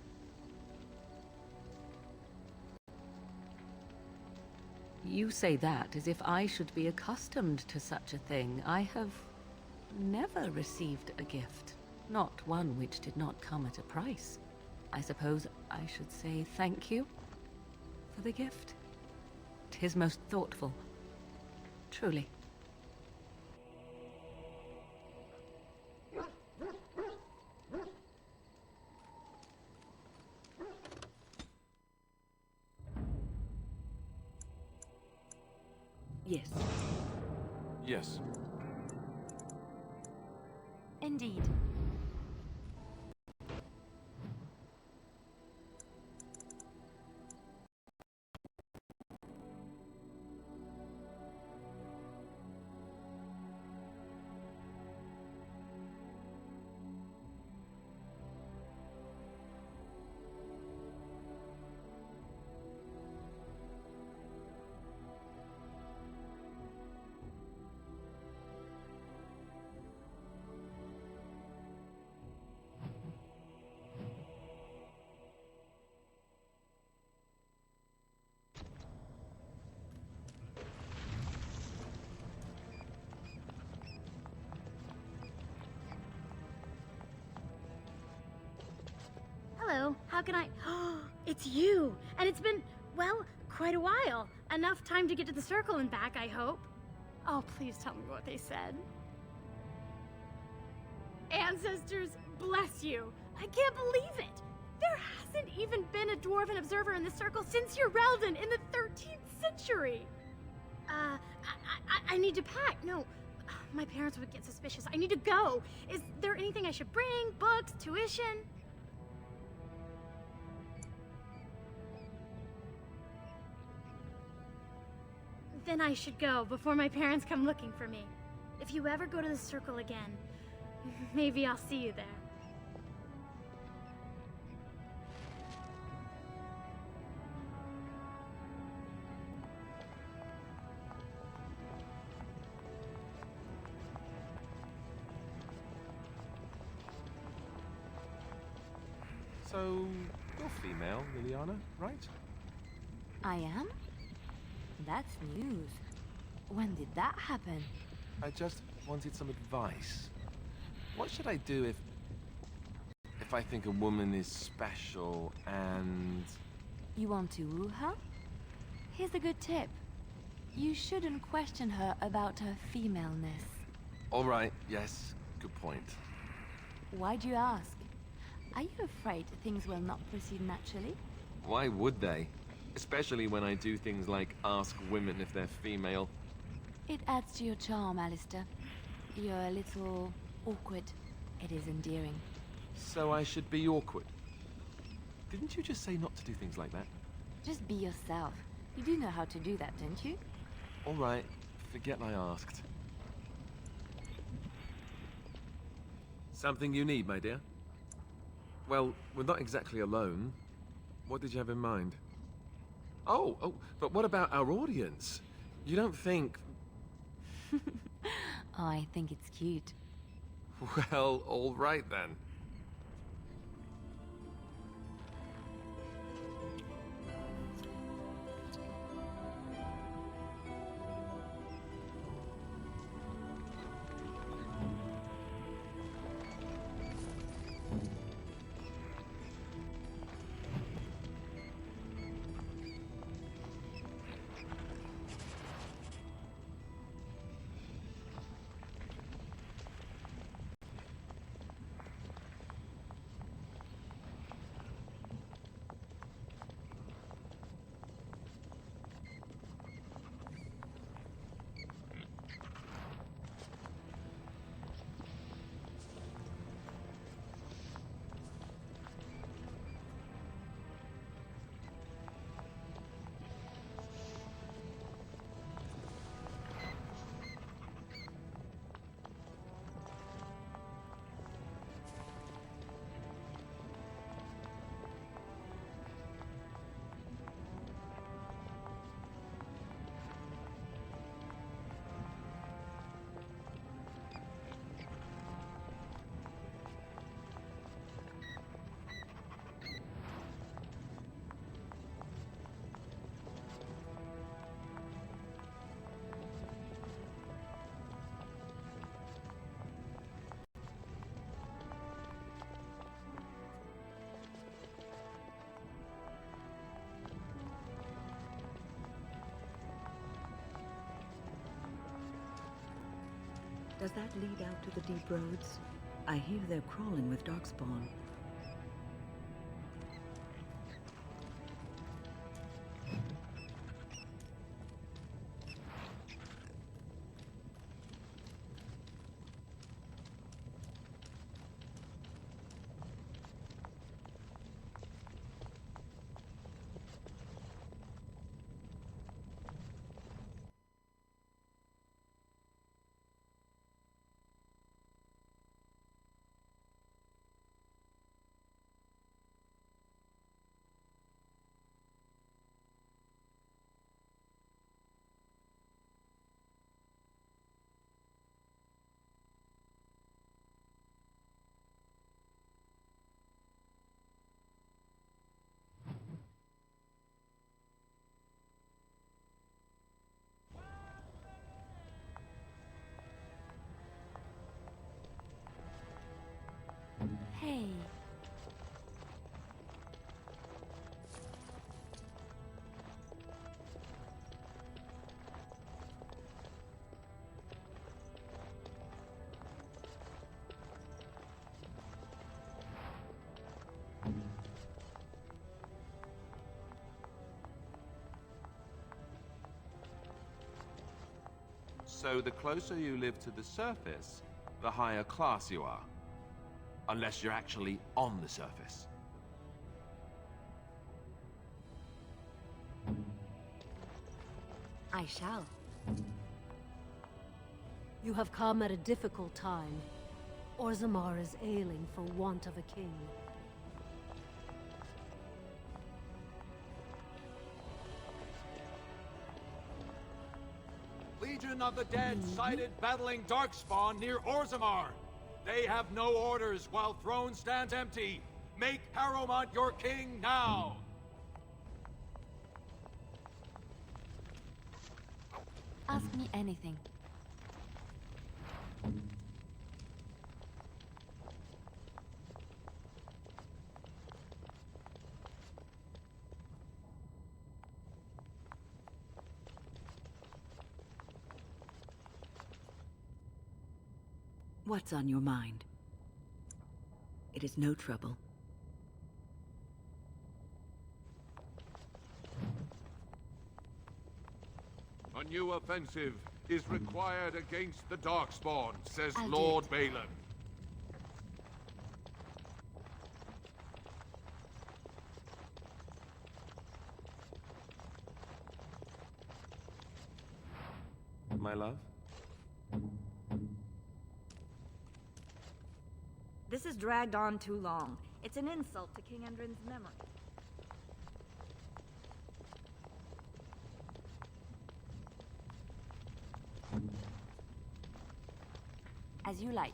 F: You say that as if I should be accustomed to such a thing. I have never received a gift, not one which did not come at a price. I suppose I should say thank you for the gift. 'Tis most thoughtful, truly.
A: Yes.
E: Yes.
V: Indeed.
H: How can I... It's you! And it's been, well, quite a while. Enough time to get to the circle and back, I hope. Oh, please tell me what they said. Ancestors, bless you. I can't believe it. There hasn't even been a dwarven observer in the circle since your Relden in the 13th century. I need to pack. No, my parents would get suspicious. I need to go. Is there anything I should bring? Books? Tuition? Then I should go before my parents come looking for me. If you ever go to the circle again, maybe I'll see you there.
E: So, you're female, Lilliana, right?
V: I am? That's news. When did that happen?
E: I just wanted some advice. What should I do if I think a woman is special and...
V: You want to woo her? Here's a good tip. You shouldn't question her about her femaleness.
E: All right, yes, good point.
V: Why'd you ask? Are you afraid things will not proceed naturally?
E: Why would they? Especially when I do things like ask women if they're female.
V: It adds to your charm, Alistair. You're a little awkward. It is endearing.
E: So I should be awkward. Didn't you just say not to do things like that?
V: Just be yourself. You do know how to do that, don't you?
E: All right, forget I asked. Something you need, my dear? Well, we're not exactly alone. What did you have in mind? Oh, but what about our audience? You don't think...
V: Oh, I think it's cute.
E: Well, all right then.
A: Does that lead out to the deep roads? I hear they're crawling with darkspawn.
V: Hey.
E: So the closer you live to the surface, the higher class you are. Unless you're actually on the surface.
K: I shall. You have come at a difficult time. Orzammar is ailing for want of a king.
L: Legion of the Dead sighted battling Darkspawn near Orzammar. They have no orders while throne stands empty. Make Harromont your king now!
V: Ask me anything.
A: What's on your mind? It is no trouble.
M: A new offensive is required against the Darkspawn, says
V: I'll
M: Lord Balin.
E: My love?
O: This has dragged on too long. It's an insult to King Endrin's memory.
V: As you like.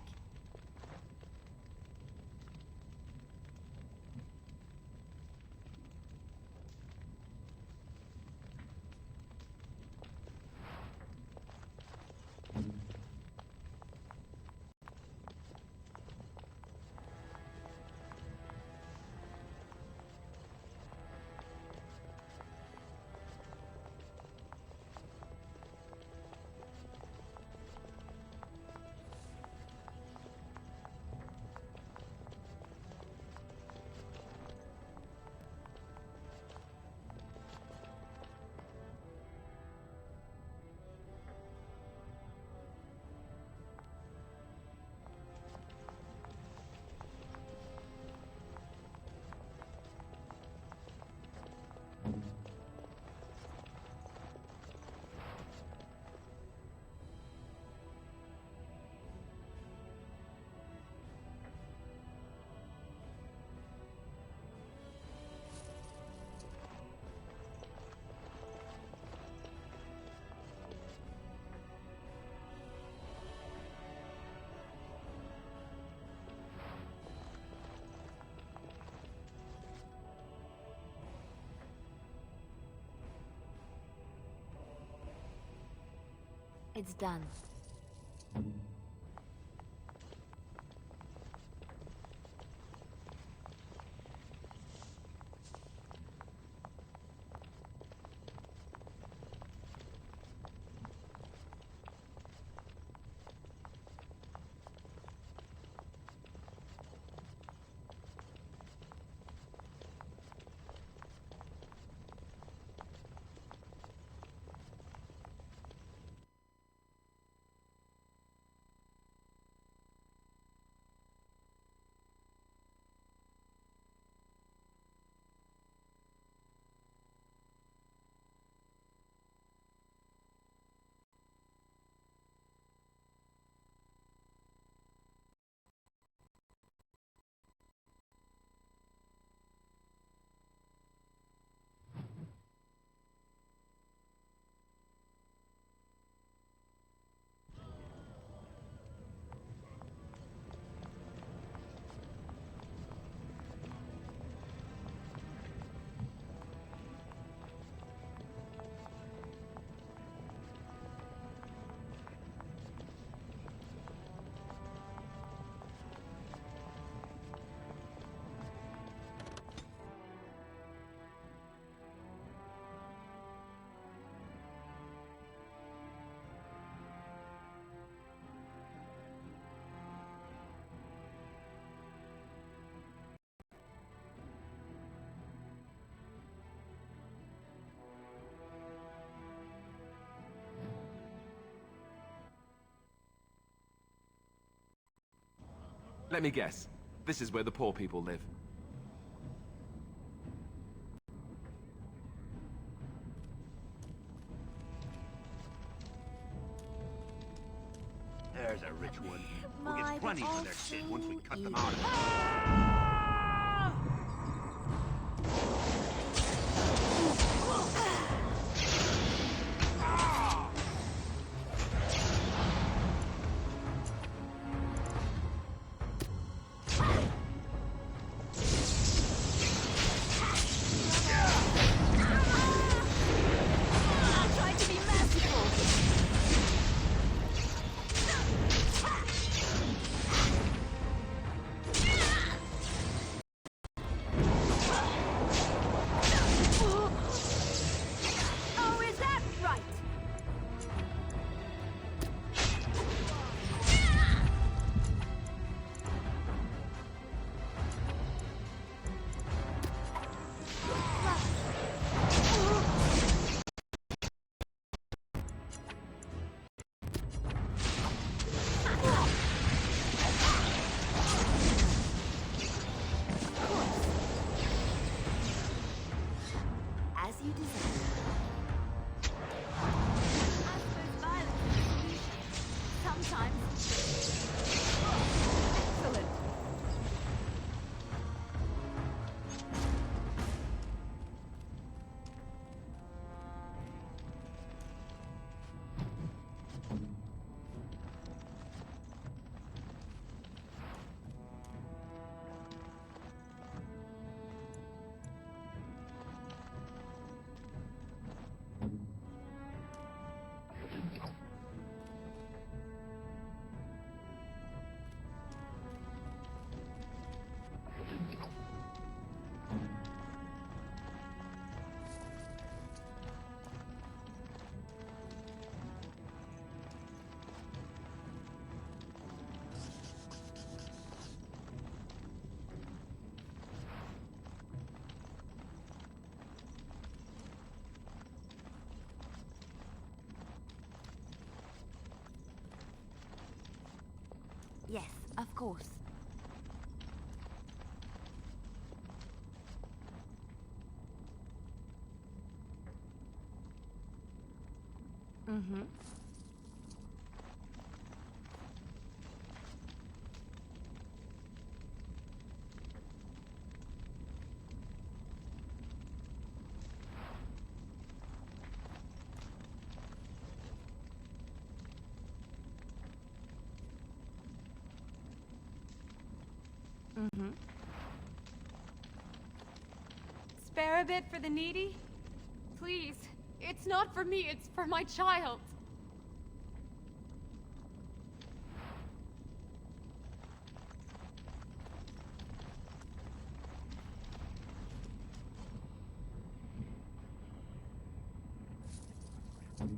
V: It's done.
E: Let me guess. This is where the poor people live.
Q: There's a rich one. Who gets plenty for their sin once we cut them out.
V: Yes, of course. Mm-hmm. Mm-hmm.
B: Spare a bit for the needy? Please. It's not for me, it's for my child.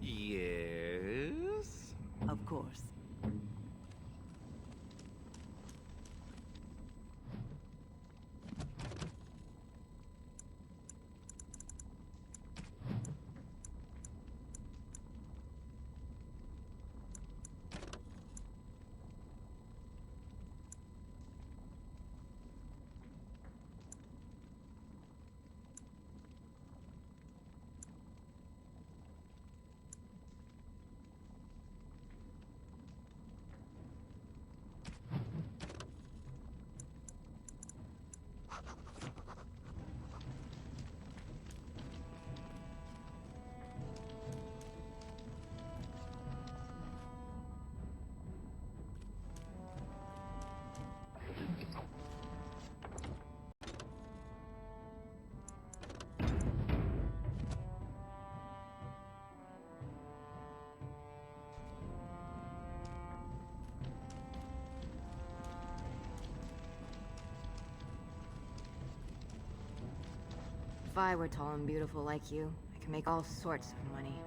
E: Yes?
A: Of course.
W: If I were tall and beautiful like you, I could make all sorts of money.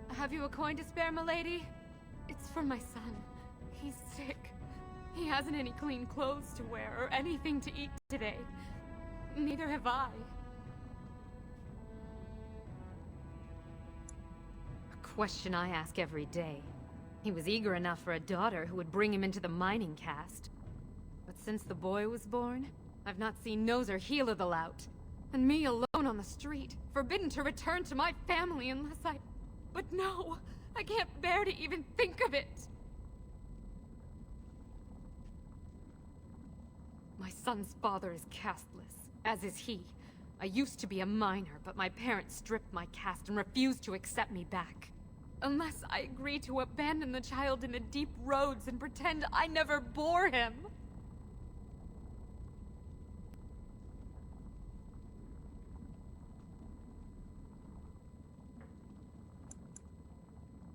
B: Have you a coin to spare, milady? It's for my son. He's sick. He hasn't any clean clothes to wear or anything to eat today. Neither have I. question I ask every day. He was eager enough for a daughter who would bring him into the mining caste. But since the boy was born, I've not seen nose or heel of the lout. And me alone on the street, forbidden to return to my family unless I... But no, I can't bear to even think of it. My son's father is casteless, as is he. I used to be a miner, but my parents stripped my caste and refused to accept me back. Unless I agree to abandon the child in the deep roads and pretend I never bore him.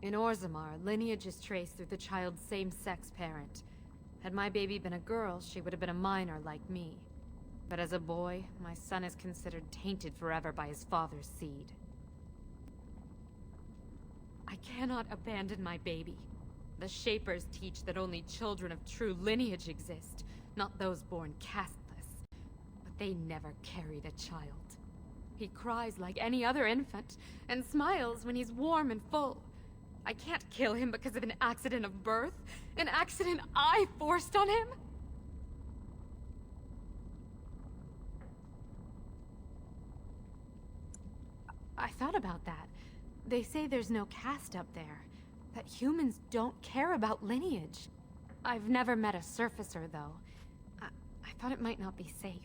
B: In Orzammar, lineage is traced through the child's same-sex parent. Had my baby been a girl, she would have been a minor like me. But as a boy, my son is considered tainted forever by his father's seed. I cannot abandon my baby. The Shapers teach that only children of true lineage exist, not those born casteless. But they never carried a child. He cries like any other infant, and smiles when he's warm and full. I can't kill him because of an accident of birth, an accident I forced on him. I thought about that. They say there's no caste up there, that humans don't care about lineage. I've never met a surfacer, though. I thought it might not be safe.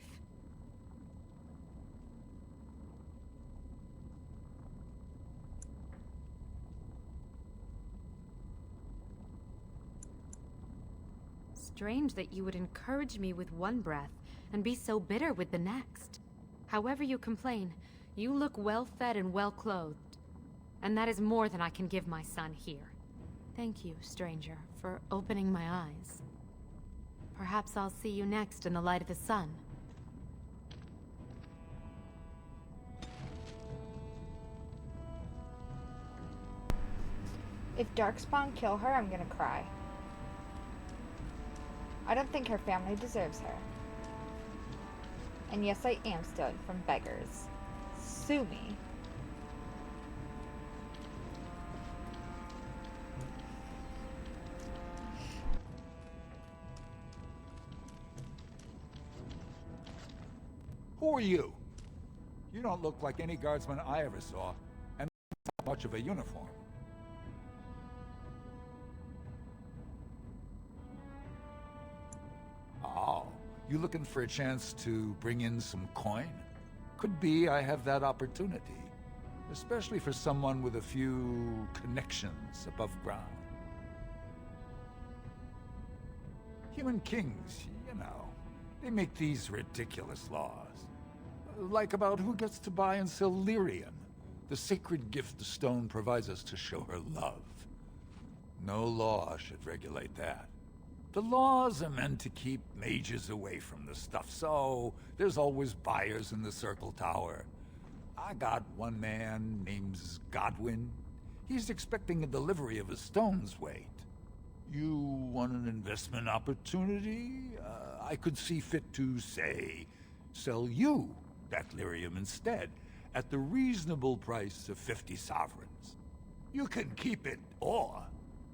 B: Strange that you would encourage me with one breath and be so bitter with the next. However you complain, you look well-fed and well-clothed. And that is more than I can give my son here. Thank you, stranger, for opening my eyes. Perhaps I'll see you next in the light of the sun.
C: If Darkspawn kill her, I'm gonna cry. I don't think her family deserves her. And yes, I am stealing from beggars. Sue me.
P: Who are you? You don't look like any guardsman I ever saw, and not much of a uniform. Oh, you looking for a chance to bring in some coin? Could be I have that opportunity, especially for someone with a few connections above ground. Human kings, you know, they make these ridiculous laws. Like about who gets to buy and sell lyrium, the sacred gift the stone provides us to show her love. No law should regulate that. The laws are meant to keep mages away from the stuff, so there's always buyers in the Circle Tower. I got one man named Godwyn. He's expecting a delivery of a stone's weight. You want an investment opportunity? I could see fit to, say, sell you that lyrium instead, at the reasonable price of 50 sovereigns. You can keep it, or,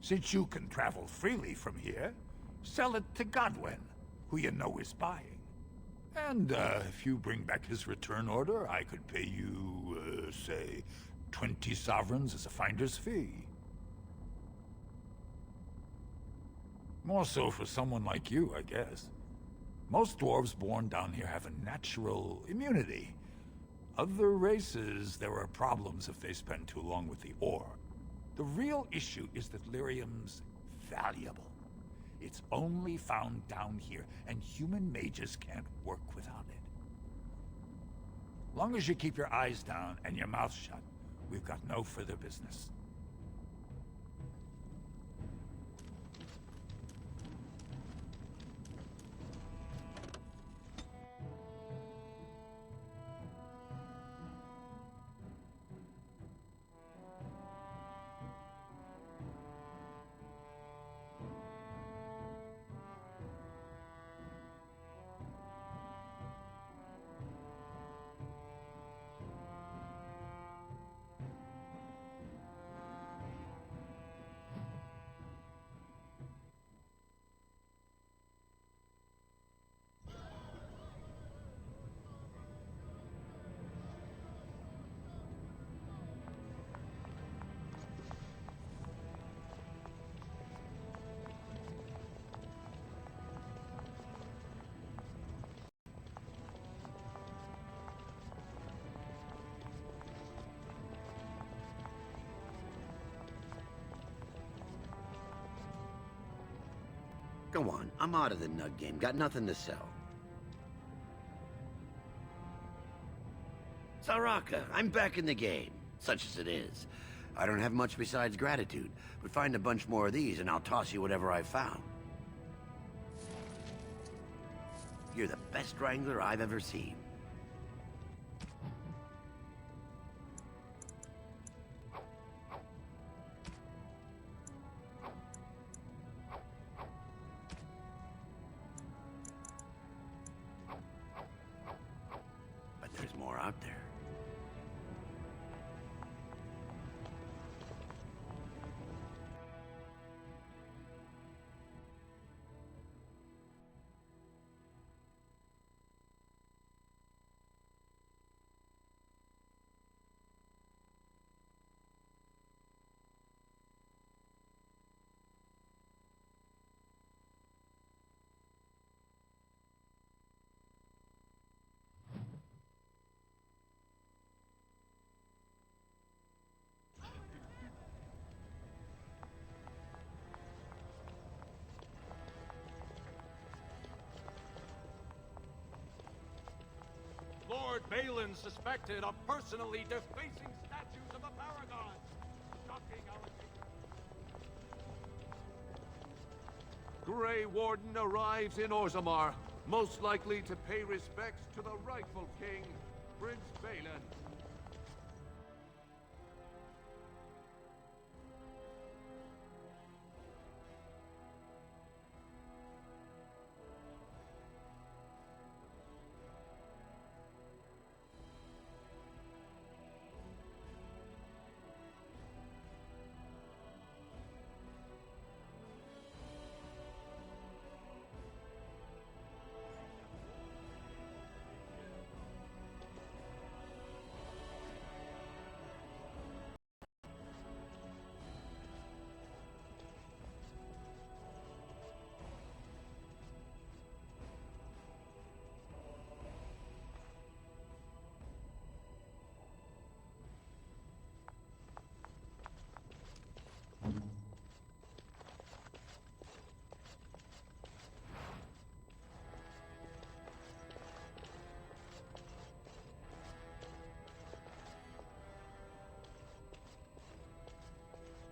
P: since you can travel freely from here, sell it to Godwyn, who you know is buying. And if you bring back his return order, I could pay you, say, 20 sovereigns as a finder's fee. More so for someone like you, I guess. Most dwarves born down here have a natural immunity. Other races, there are problems if they spend too long with the ore. The real issue is that lyrium's valuable. It's only found down here, and human mages can't work without it. Long as you keep your eyes down and your mouth shut, we've got no further business.
R: Go on, I'm out of the nug game. Got nothing to sell. Saraka, I'm back in the game, such as it is. I don't have much besides gratitude, but find a bunch more of these and I'll toss you whatever I've found. You're the best wrangler I've ever seen. But there's more out there.
L: Lord Balin suspected of personally defacing statues of the paragon. Shocking allegation.
M: Grey Warden arrives in Orzammar, most likely to pay respects to the rightful king, Prince Balin.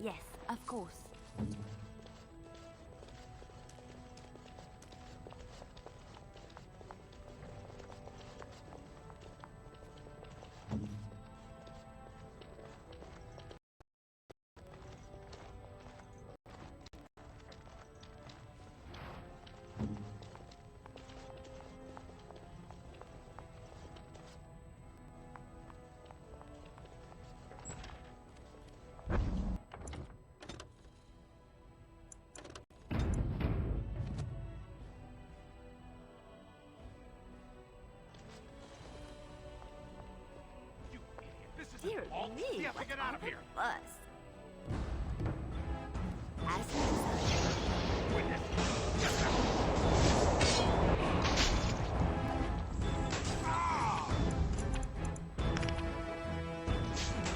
V: Yes, of course.
L: Dear me, we have to get out of here.
V: Bus.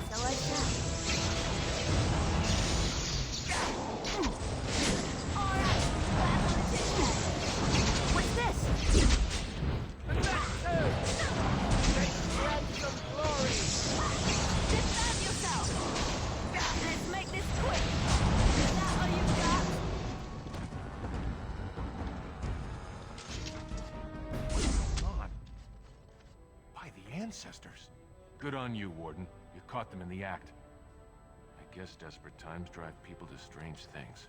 V: So what's that? What's this?
E: Ancestors. Good on you, Warden. You caught them in the act. I guess desperate times drive people to strange things.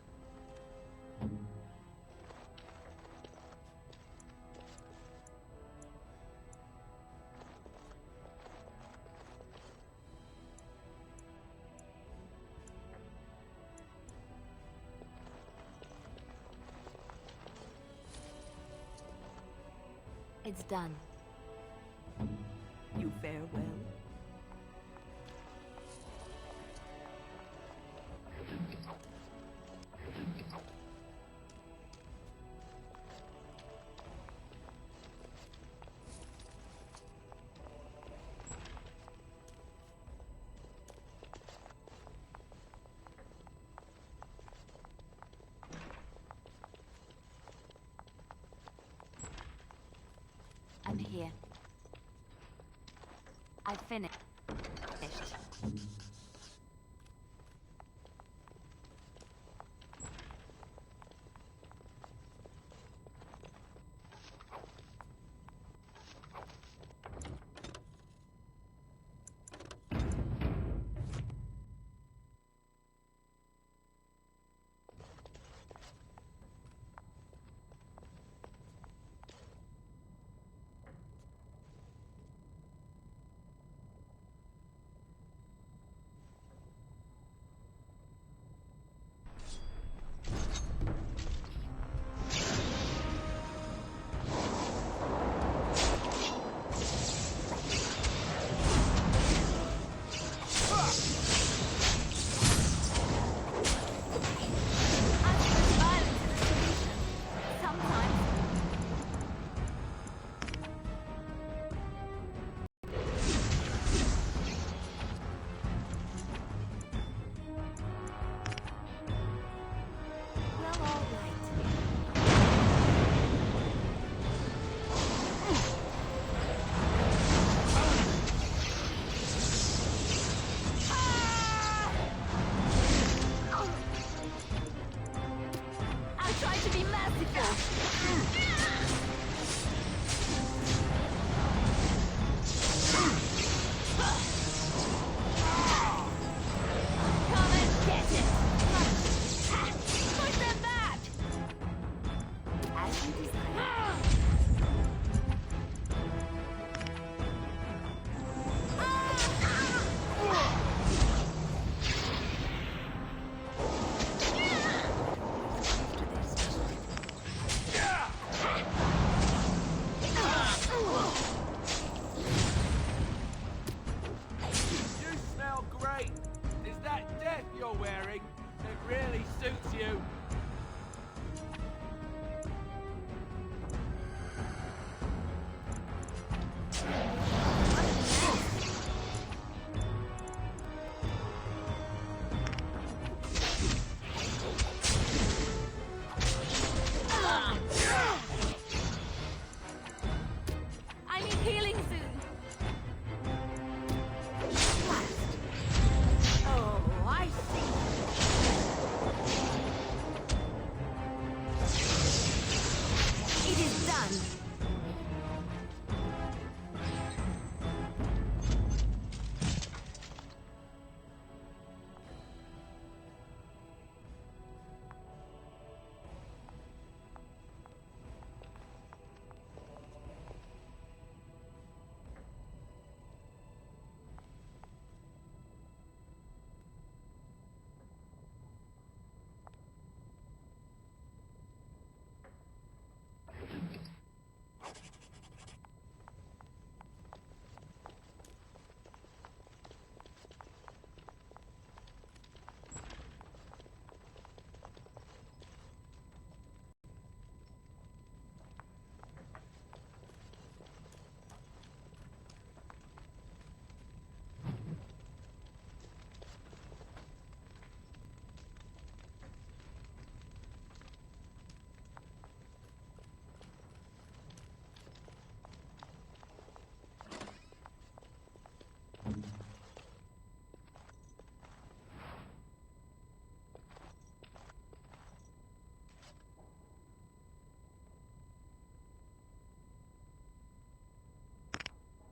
V: It's done.
A: You fare well.
V: Here. I've finished.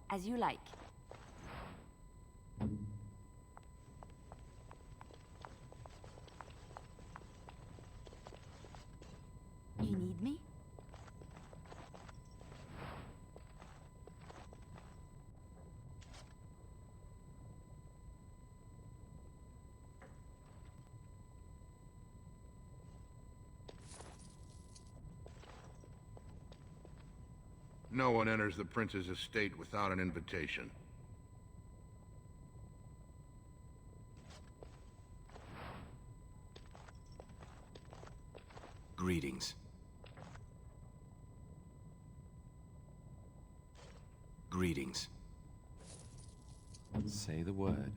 V: As you like. You need me?
G: No one enters the prince's estate without an invitation.
E: Greetings. Greetings. Say the word.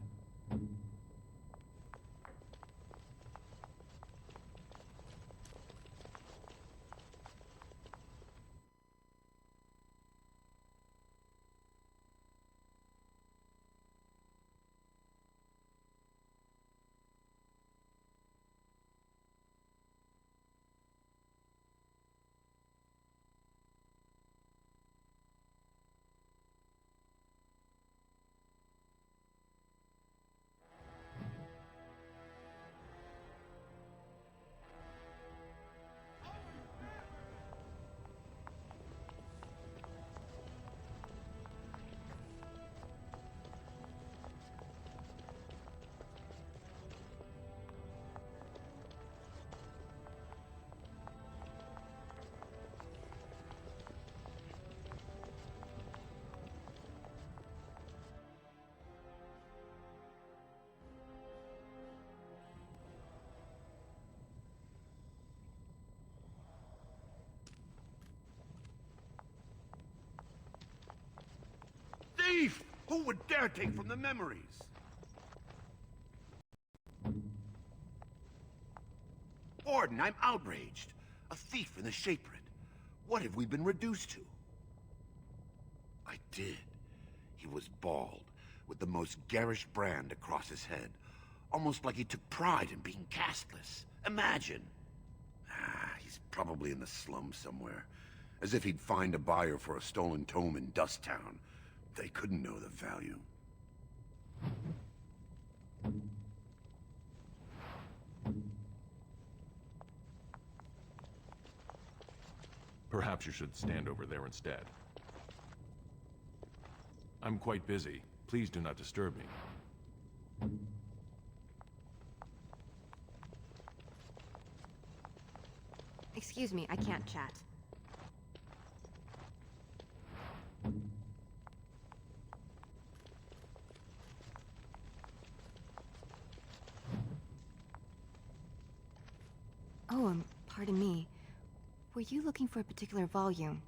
G: Who would dare take from the memories? Warden, I'm outraged. A thief in the Shaperate. What have we been reduced to? I did. He was bald, with the most garish brand across his head. Almost like he took pride in being castless. Imagine! He's probably in the slums somewhere. As if he'd find a buyer for a stolen tome in Dust Town. They couldn't know the value.
D: Perhaps you should stand over there instead. I'm quite busy. Please do not disturb me.
W: Excuse me, I can't chat. Oh, pardon me. Were you looking for a particular volume?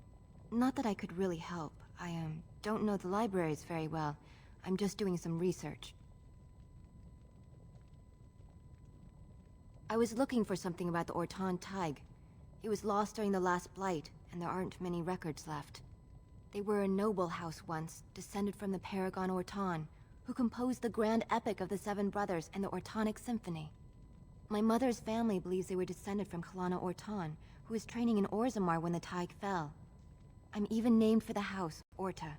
W: Not that I could really help. I, don't know the libraries very well. I'm just doing some research. I was looking for something about the Aeducan Taig. It was lost during the last Blight, and there aren't many records left. They were a noble house once, descended from the Paragon Ortan, who composed the grand epic of the Seven Brothers and the Ortonic Symphony. My mother's family believes they were descended from Kalana Ortan, who was training in Orzammar when the Taig fell. I'm even named for the house, Orta.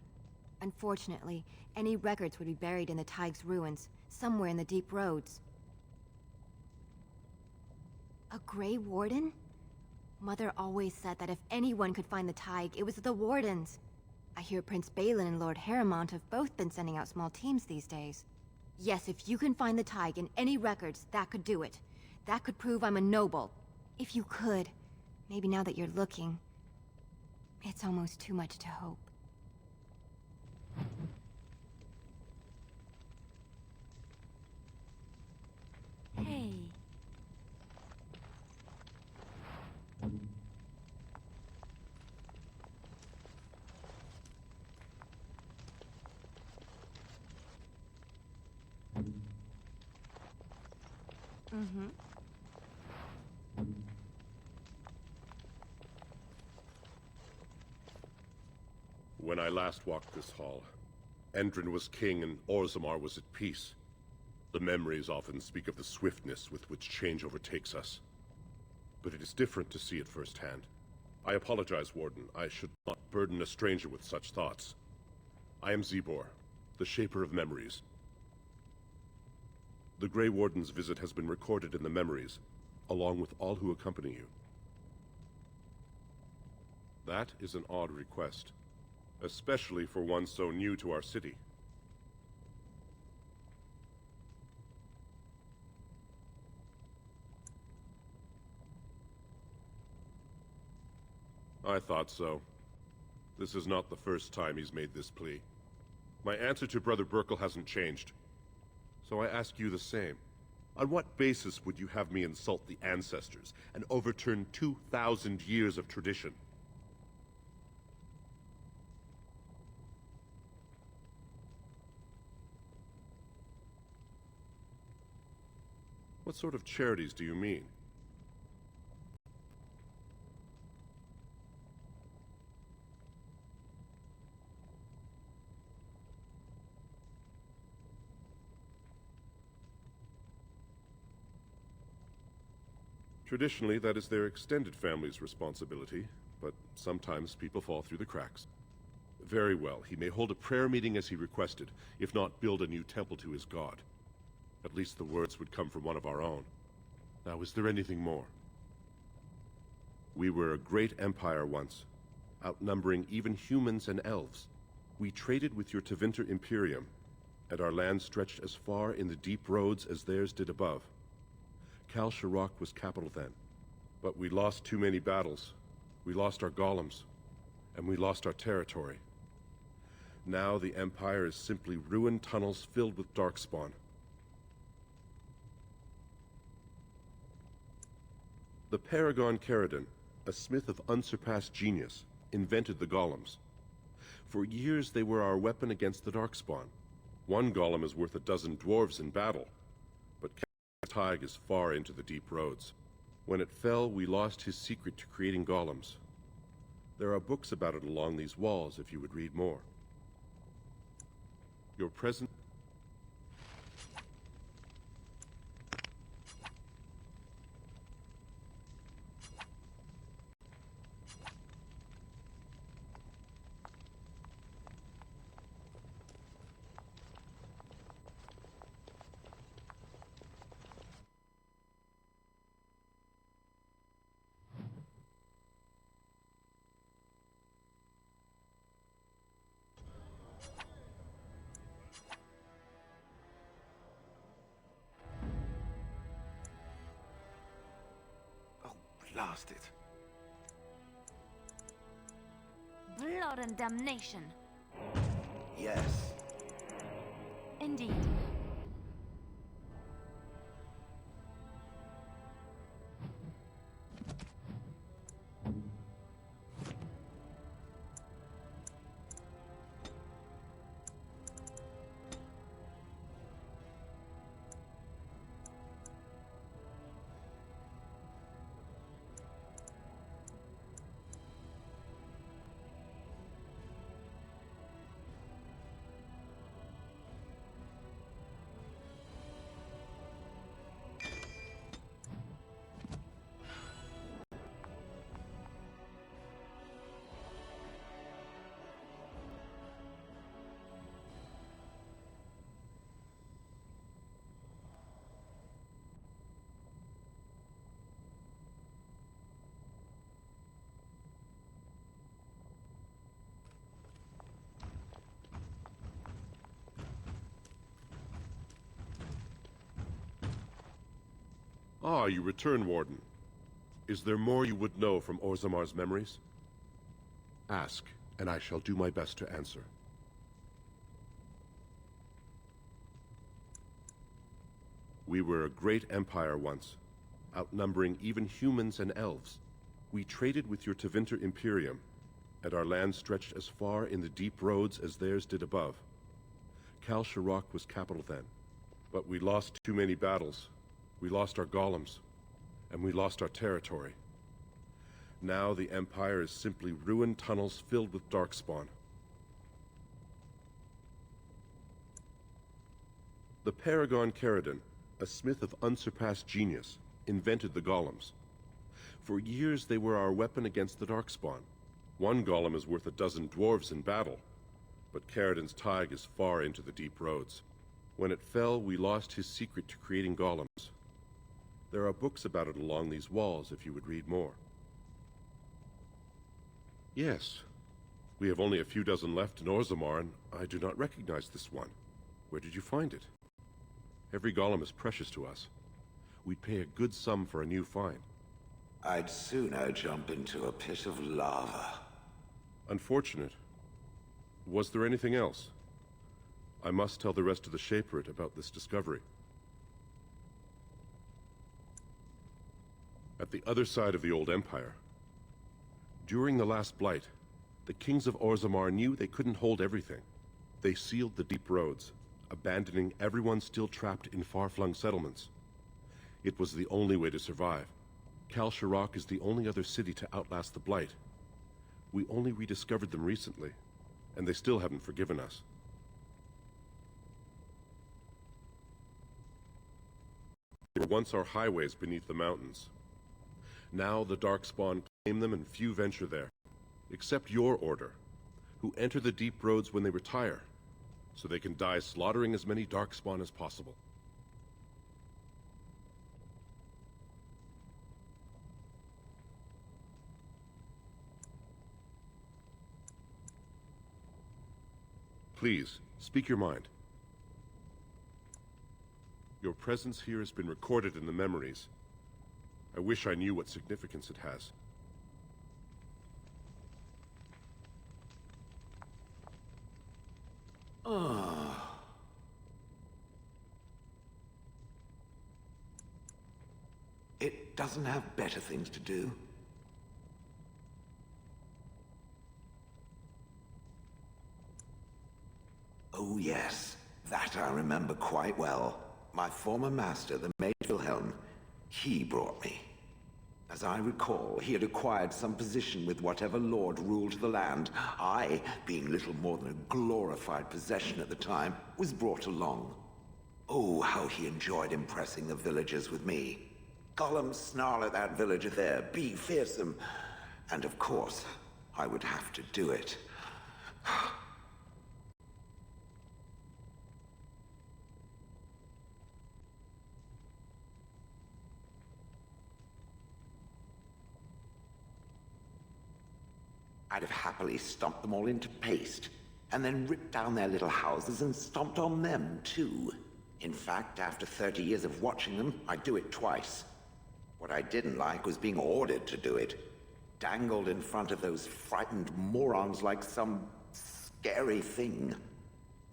W: Unfortunately, any records would be buried in the Taig's ruins, somewhere in the deep roads. A Grey Warden? Mother always said that if anyone could find the Taig, it was the Wardens. I hear Prince Balin and Lord Harromont have both been sending out small teams these days. Yes, if you can find the Taig in any records, that could do it. That could prove I'm a noble. If you could. Maybe now that you're looking. It's almost too much to hope.
V: Hey.
W: Mm-hmm.
S: When I last walked this hall, Endrin was king and Orzammar was at peace. The memories often speak of the swiftness with which change overtakes us. But it is different to see it firsthand. I apologize, Warden. I should not burden a stranger with such thoughts. I am Zebor, the Shaper of Memories. The Grey Warden's visit has been recorded in the memories, along with all who accompany you. That is an odd request, especially for one so new to our city. I thought so. This is not the first time he's made this plea. My answer to Brother Burkle hasn't changed. So I ask you the same. On what basis would you have me insult the ancestors and overturn 2,000 years of tradition? What sort of charities do you mean? Traditionally, that is their extended family's responsibility, but sometimes people fall through the cracks. Very well, he may hold a prayer meeting as he requested, if not build a new temple to his god. At least the words would come from one of our own. Now, is there anything more? We were a great empire once, outnumbering even humans and elves. We traded with your Tevinter Imperium, and our land stretched as far in the deep roads as theirs did above. Kal Sharok was capital then, but we lost too many battles. We lost our golems, and we lost our territory. Now the Empire is simply ruined tunnels filled with darkspawn. The Paragon Caradon, a smith of unsurpassed genius, invented the golems. For years they were our weapon against the Darkspawn. One golem is worth a dozen dwarves in battle, but Taig is far into the deep roads. When it fell, we lost his secret to creating golems. There are books about it along these walls if you would read more. Your present...
E: Blast it.
V: Blood and damnation.
X: Yes.
V: Indeed.
S: Ah, you return, Warden. Is there more you would know from Orzammar's memories? Ask, and I shall do my best to answer. We were a great empire once, outnumbering even humans and elves. We traded with your Tevinter Imperium, and our land stretched as far in the deep roads as theirs did above. Kal Sharok was capital then, but we lost too many battles. We lost our golems, and we lost our territory. Now the Empire is simply ruined tunnels filled with Darkspawn. The Paragon Caridon, a smith of unsurpassed genius, invented the golems. For years they were our weapon against the Darkspawn. One golem is worth a dozen dwarves in battle, but Caridon's Taig is far into the deep roads. When it fell, we lost his secret to creating golems. There are books about it along these walls if you would read more. Yes. We have only a few dozen left in Orzammar, and I do not recognize this one. Where did you find it? Every golem is precious to us. We'd pay a good sum for a new find.
I: I'd sooner jump into a pit of lava.
S: Unfortunate. Was there anything else? I must tell the rest of the Shaperate about this discovery. At the other side of the old empire, during the last blight, the kings of Orzammar knew they couldn't hold everything. They sealed the deep roads, abandoning everyone still trapped in far-flung settlements. It was the only way to survive. Kal Sharok is the only other city to outlast the blight. We only rediscovered them recently, and they still haven't forgiven us. They were once our highways beneath the mountains. Now the Darkspawn claim them and few venture there, except your order, who enter the deep roads when they retire, so they can die slaughtering as many Darkspawn as possible. Please, speak your mind. Your presence here has been recorded in the memories. I wish I knew what significance it has.
I: It doesn't have better things to do. That I remember quite well. My former master, the Mage Wilhelm, he brought me. As I recall, he had acquired some position with whatever lord ruled the land. I, being little more than a glorified possession at the time, was brought along. Oh, how he enjoyed impressing the villagers with me. Gollum, snarl at that villager there, be fearsome. And of course, I would have to do it. I'd have happily stomped them all into paste, and then ripped down their little houses and stomped on them, too. In fact, after 30 years of watching them, I'd do it twice. What I didn't like was being ordered to do it. Dangled in front of those frightened morons like some scary thing.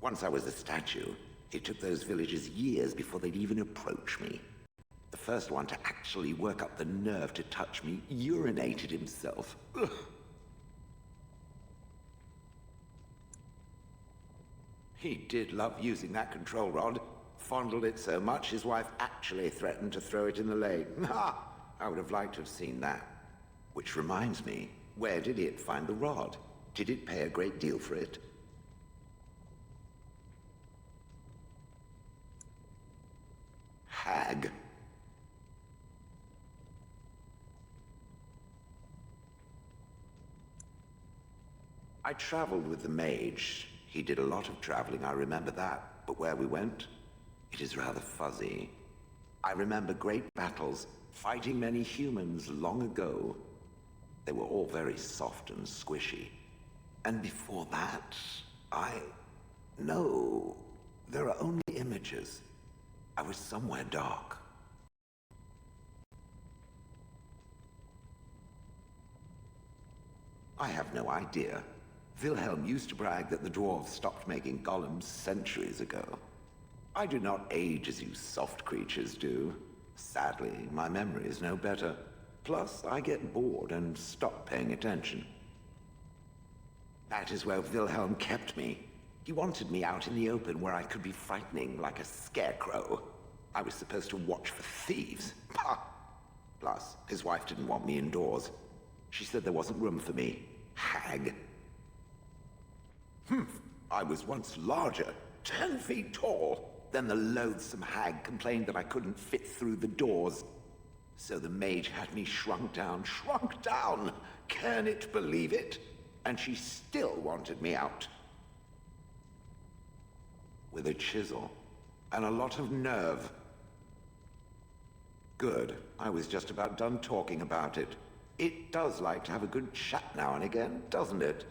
I: Once I was a statue, it took those villagers years before they'd even approach me. The first one to actually work up the nerve to touch me urinated himself. Ugh. He did love using that control rod. Fondled it so much, his wife actually threatened to throw it in the lake. Ha! I would have liked to have seen that. Which reminds me, where did it find the rod? Did it pay a great deal for it? Hag. I traveled with the mage. He did a lot of traveling, I remember that. But where we went, it is rather fuzzy. I remember great battles, fighting many humans long ago. They were all very soft and squishy. And before that, No, there are only images. I was somewhere dark. I have no idea. Wilhelm used to brag that the dwarves stopped making golems centuries ago. I do not age as you soft creatures do. Sadly, my memory is no better. Plus, I get bored and stop paying attention. That is where Wilhelm kept me. He wanted me out in the open where I could be frightening like a scarecrow. I was supposed to watch for thieves. Pah! Plus, his wife didn't want me indoors. She said there wasn't room for me. Hag. I was once larger, 10 feet tall. Then the loathsome hag complained that I couldn't fit through the doors. So the mage had me shrunk down. Can it believe it? And she still wanted me out. With a chisel and a lot of nerve. Good. I was just about done talking about it. It does like to have a good chat now and again, doesn't it?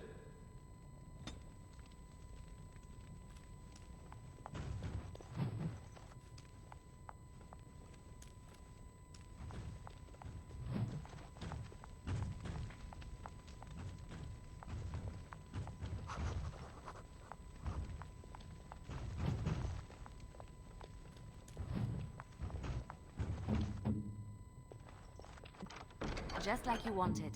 V: Just like you wanted.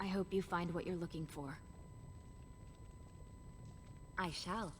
V: I hope you find what you're looking for. I shall.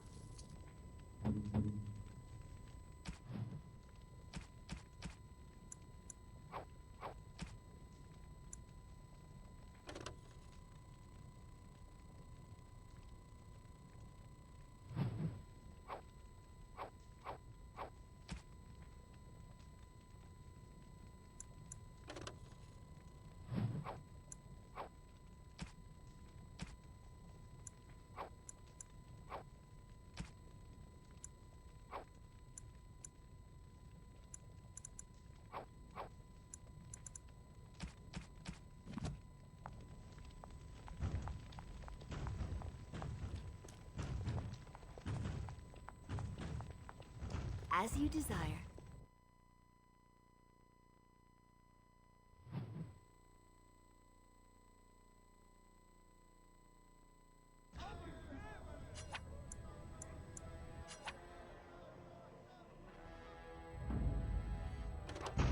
W: As you desire.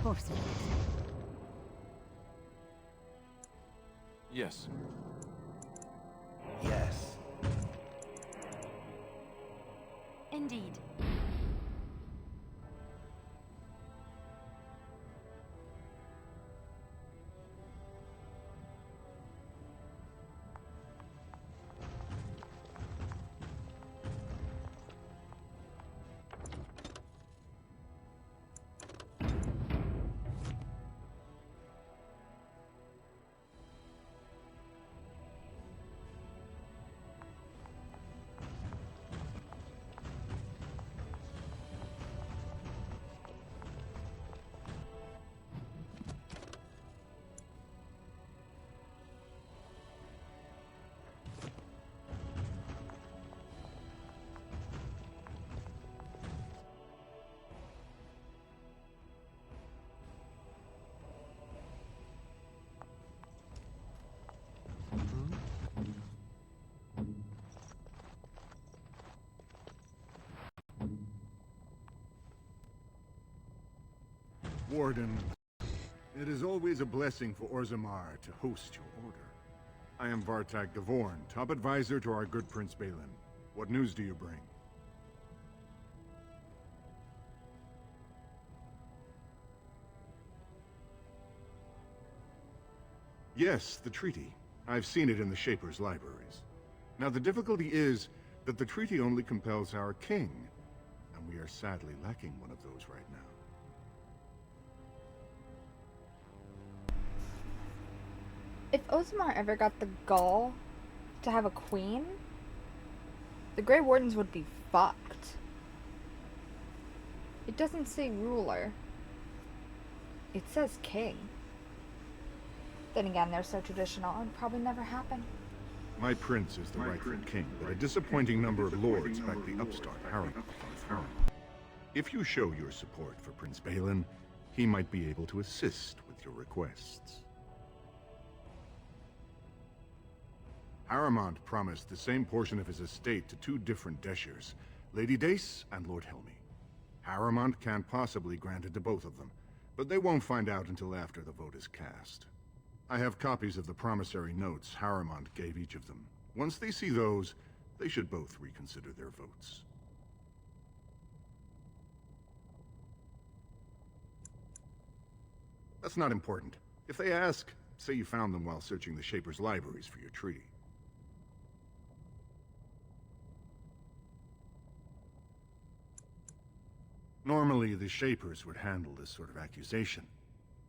A: Horses.
D: Yes.
I: Yes.
V: Indeed.
J: Warden, it is always a blessing for Orzammar to host your order. I am Vartag Gavorn, top advisor to our good Prince Balin. What news do you bring? Yes, the treaty. I've seen it in the Shaper's libraries. Now the difficulty is that the treaty only compels our king, and we are sadly lacking one of those right now.
C: If Orzamar ever got the gall to have a queen, the Grey Wardens would be fucked. It doesn't say ruler. It says king. Then again, they're so traditional, it would probably never happen.
J: My prince is the rightful king, but a disappointing number of lords back the upstart Harromont. If you show your support for Prince Balin, he might be able to assist with your requests. Harromont promised the same portion of his estate to two different Deshers, Lady Dace and Lord Helmy. Harromont can't possibly grant it to both of them, but they won't find out until after the vote is cast. I have copies of the promissory notes Harromont gave each of them. Once they see those, they should both reconsider their votes. That's not important. If they ask, say you found them while searching the Shaper's libraries for your treaty. Normally, the Shapers would handle this sort of accusation.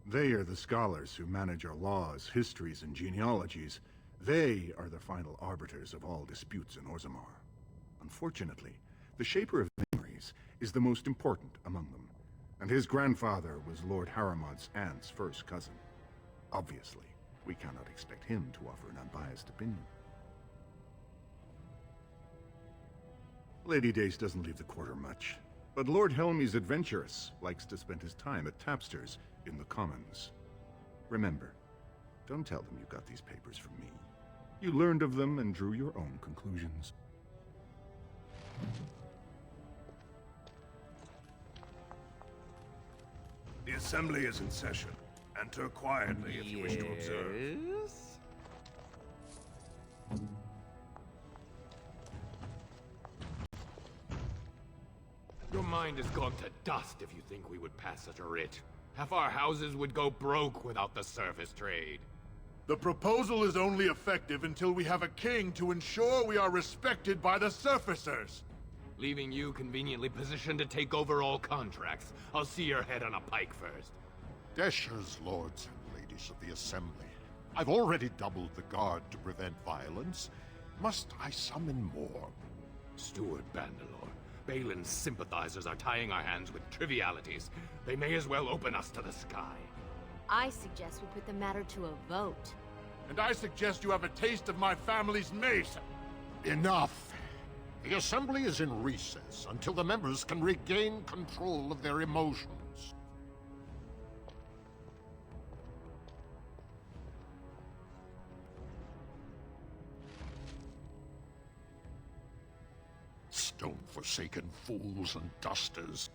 J: They are the scholars who manage our laws, histories, and genealogies. They are the final arbiters of all disputes in Orzammar. Unfortunately, the Shaper of Memories is the most important among them, and his grandfather was Lord Harromont's aunt's first cousin. Obviously, we cannot expect him to offer an unbiased opinion. Lady Dace doesn't leave the quarter much, but Lord Helmy's adventurous, likes to spend his time at tapsters in the Commons. Remember, don't tell them you got these papers from me. You learned of them and drew your own conclusions.
N: The assembly is in session. Enter quietly if you wish to observe.
L: Your mind has gone to dust if you think we would pass such a writ. Half our houses would go broke without the surface trade.
N: The proposal is only effective until we have a king to ensure we are respected by the surfacers.
L: Leaving you conveniently positioned to take over all contracts. I'll see your head on a pike first.
T: Deshers, lords and ladies of the assembly. I've already doubled the guard to prevent violence. Must I summon more?
L: Steward Bandalore, Balin's sympathizers are tying our hands with trivialities. They may as well open us to the sky.
W: I suggest we put the matter to a vote.
N: And I suggest you have a taste of my family's mace.
T: Enough! The Assembly is in recess until the members can regain control of their emotions. Stone-forsaken fools and dusters.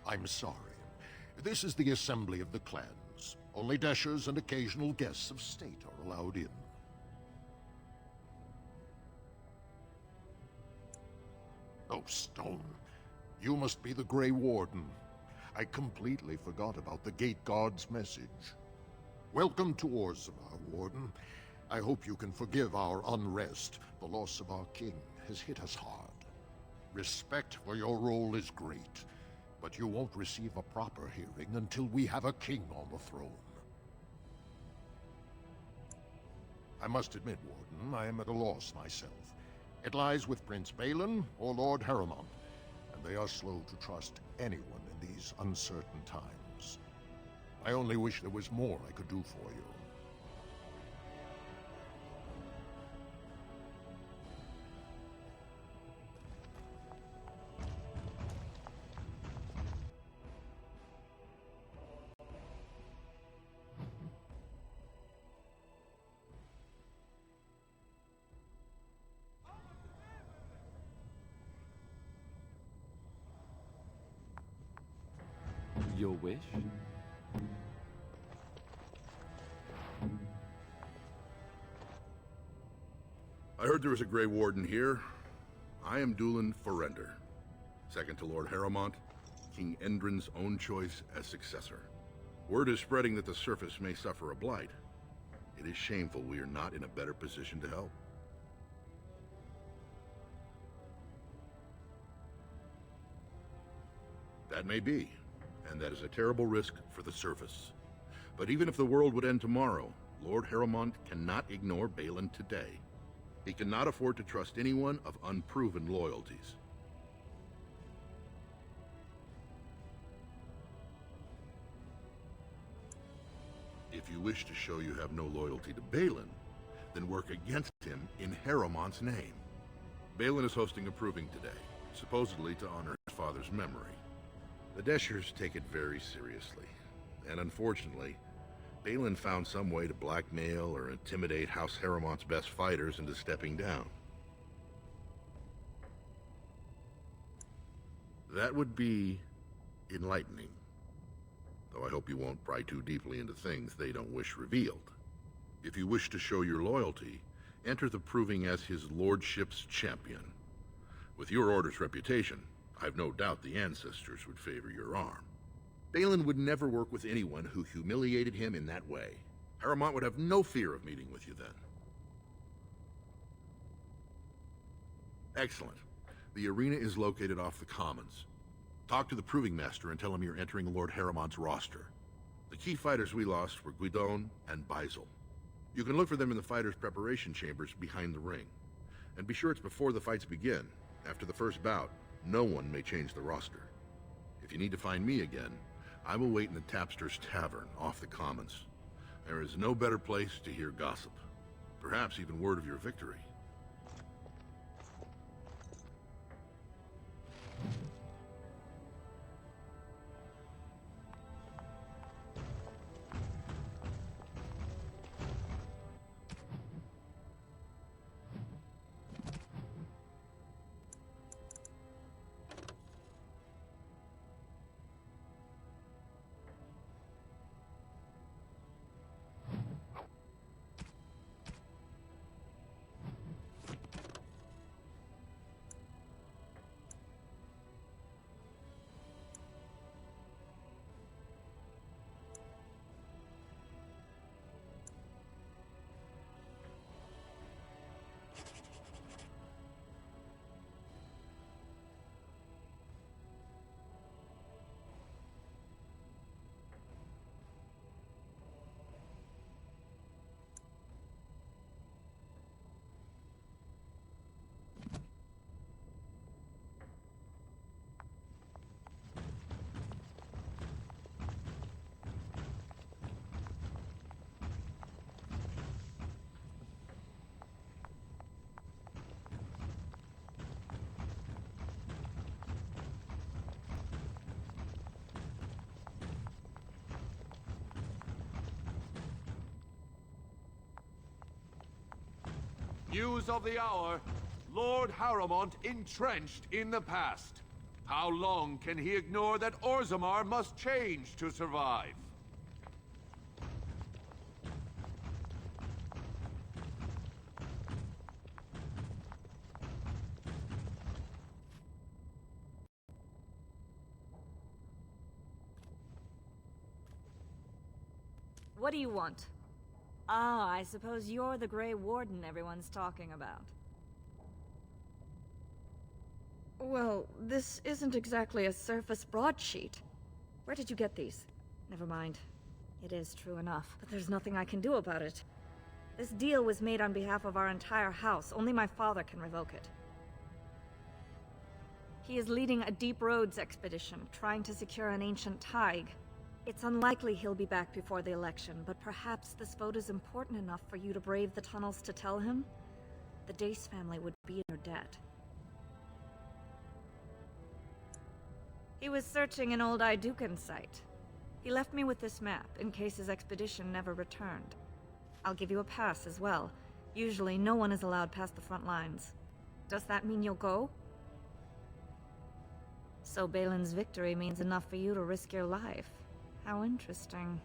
T: I'm sorry. This is the Assembly of the Clans. Only dashers and occasional guests of state are allowed in. Oh, Stone. You must be the Grey Warden. I completely forgot about the Gate Guard's message. Welcome to Orzammar, Warden. I hope you can forgive our unrest. The loss of our king has hit us hard. Respect for your role is great, but you won't receive a proper hearing until we have a king on the throne. I must admit, Warden, I am at a loss myself. It lies with Prince Balin or Lord Harromont, and they are slow to trust anyone in these uncertain times. I only wish there was more I could do for you.
E: Your wish?
F: I heard there was a Grey Warden here. I am Dulan Forrender, second to Lord Harromont, King Endrin's own choice as successor. Word is spreading that the surface may suffer a blight. It is shameful we are not in a better position to help. That may be, and that is a terrible risk for the surface. But even if the world would end tomorrow, Lord Harromont cannot ignore Balin today. He cannot afford to trust anyone of unproven loyalties. If you wish to show you have no loyalty to Balin, then work against him in Harromont's name. Balin is hosting a proving today, supposedly to honor his father's memory. The Deshers take it very seriously, and unfortunately, Balin found some way to blackmail or intimidate House Harromont's best fighters into stepping down. That would be enlightening, though I hope you won't pry too deeply into things they don't wish revealed. If you wish to show your loyalty, enter the proving as his lordship's champion. With your order's reputation, I've no doubt the ancestors would favor your arm. Balin would never work with anyone who humiliated him in that way. Harromont would have no fear of meeting with you then. Excellent. The arena is located off the Commons. Talk to the Proving Master and tell him you're entering Lord Harromont's roster. The key fighters we lost were Guidon and Baisel. You can look for them in the fighters' preparation chambers behind the ring. And be sure it's before the fights begin. After the first bout, no one may change the roster. If you need to find me again, I will wait in the Tapster's Tavern off the Commons. There is no better place to hear gossip. Perhaps even word of your victory.
M: News of the hour. Lord Harromont entrenched in the past. How long can he ignore that Orzammar must change to survive?
H: What do you want? Ah, I suppose you're the Grey Warden everyone's talking about. Well, this isn't exactly a surface broadsheet. Where did you get these? Never mind. It is true enough, but there's nothing I can do about it. This deal was made on behalf of our entire house. Only my father can revoke it. He is leading a Deep Roads expedition, trying to secure an ancient Taig. It's unlikely he'll be back before the election, but perhaps this vote is important enough for you to brave the tunnels to tell him? The Dace family would be in your debt. He was searching an old Aeducan site. He left me with this map, in case his expedition never returned. I'll give you a pass as well. Usually, no one is allowed past the front lines. Does that mean you'll go? So Balin's victory means enough for you to risk your life. How interesting.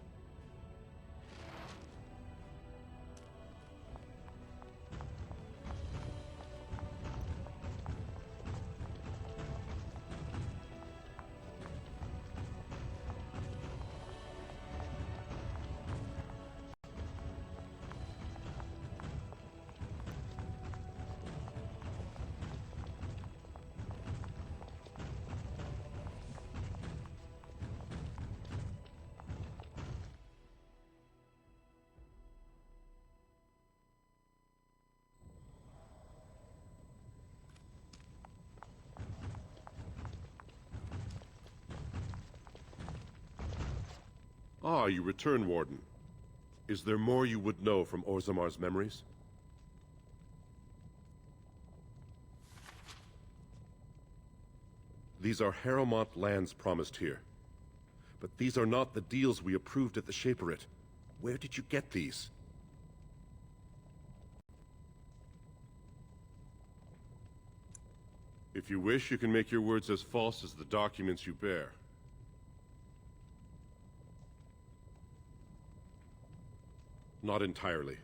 S: Ah, you return, Warden. Is there more you would know from Orzammar's memories? These are Harromont lands promised here. But these are not the deals we approved at the Shaperate. Where did you get these? If you wish, you can make your words as false as the documents you bear. Not entirely.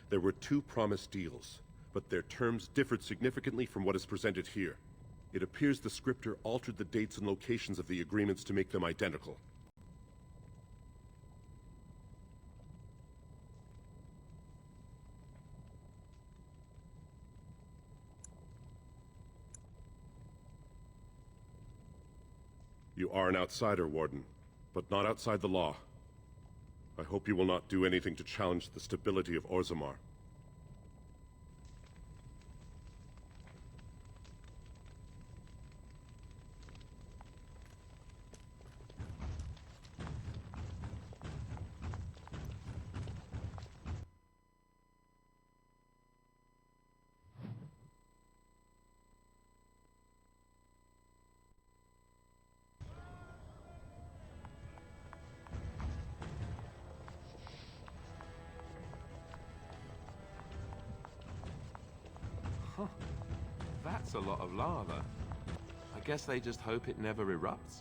S: There were 2 promised deals, but their terms differed significantly from what is presented here. It appears the scripter altered the dates and locations of the agreements to make them identical. You are an outsider, Warden, but not outside the law. I hope you will not do anything to challenge the stability of Orzammar.
E: Huh. That's a lot of lava. I guess they just hope it never erupts.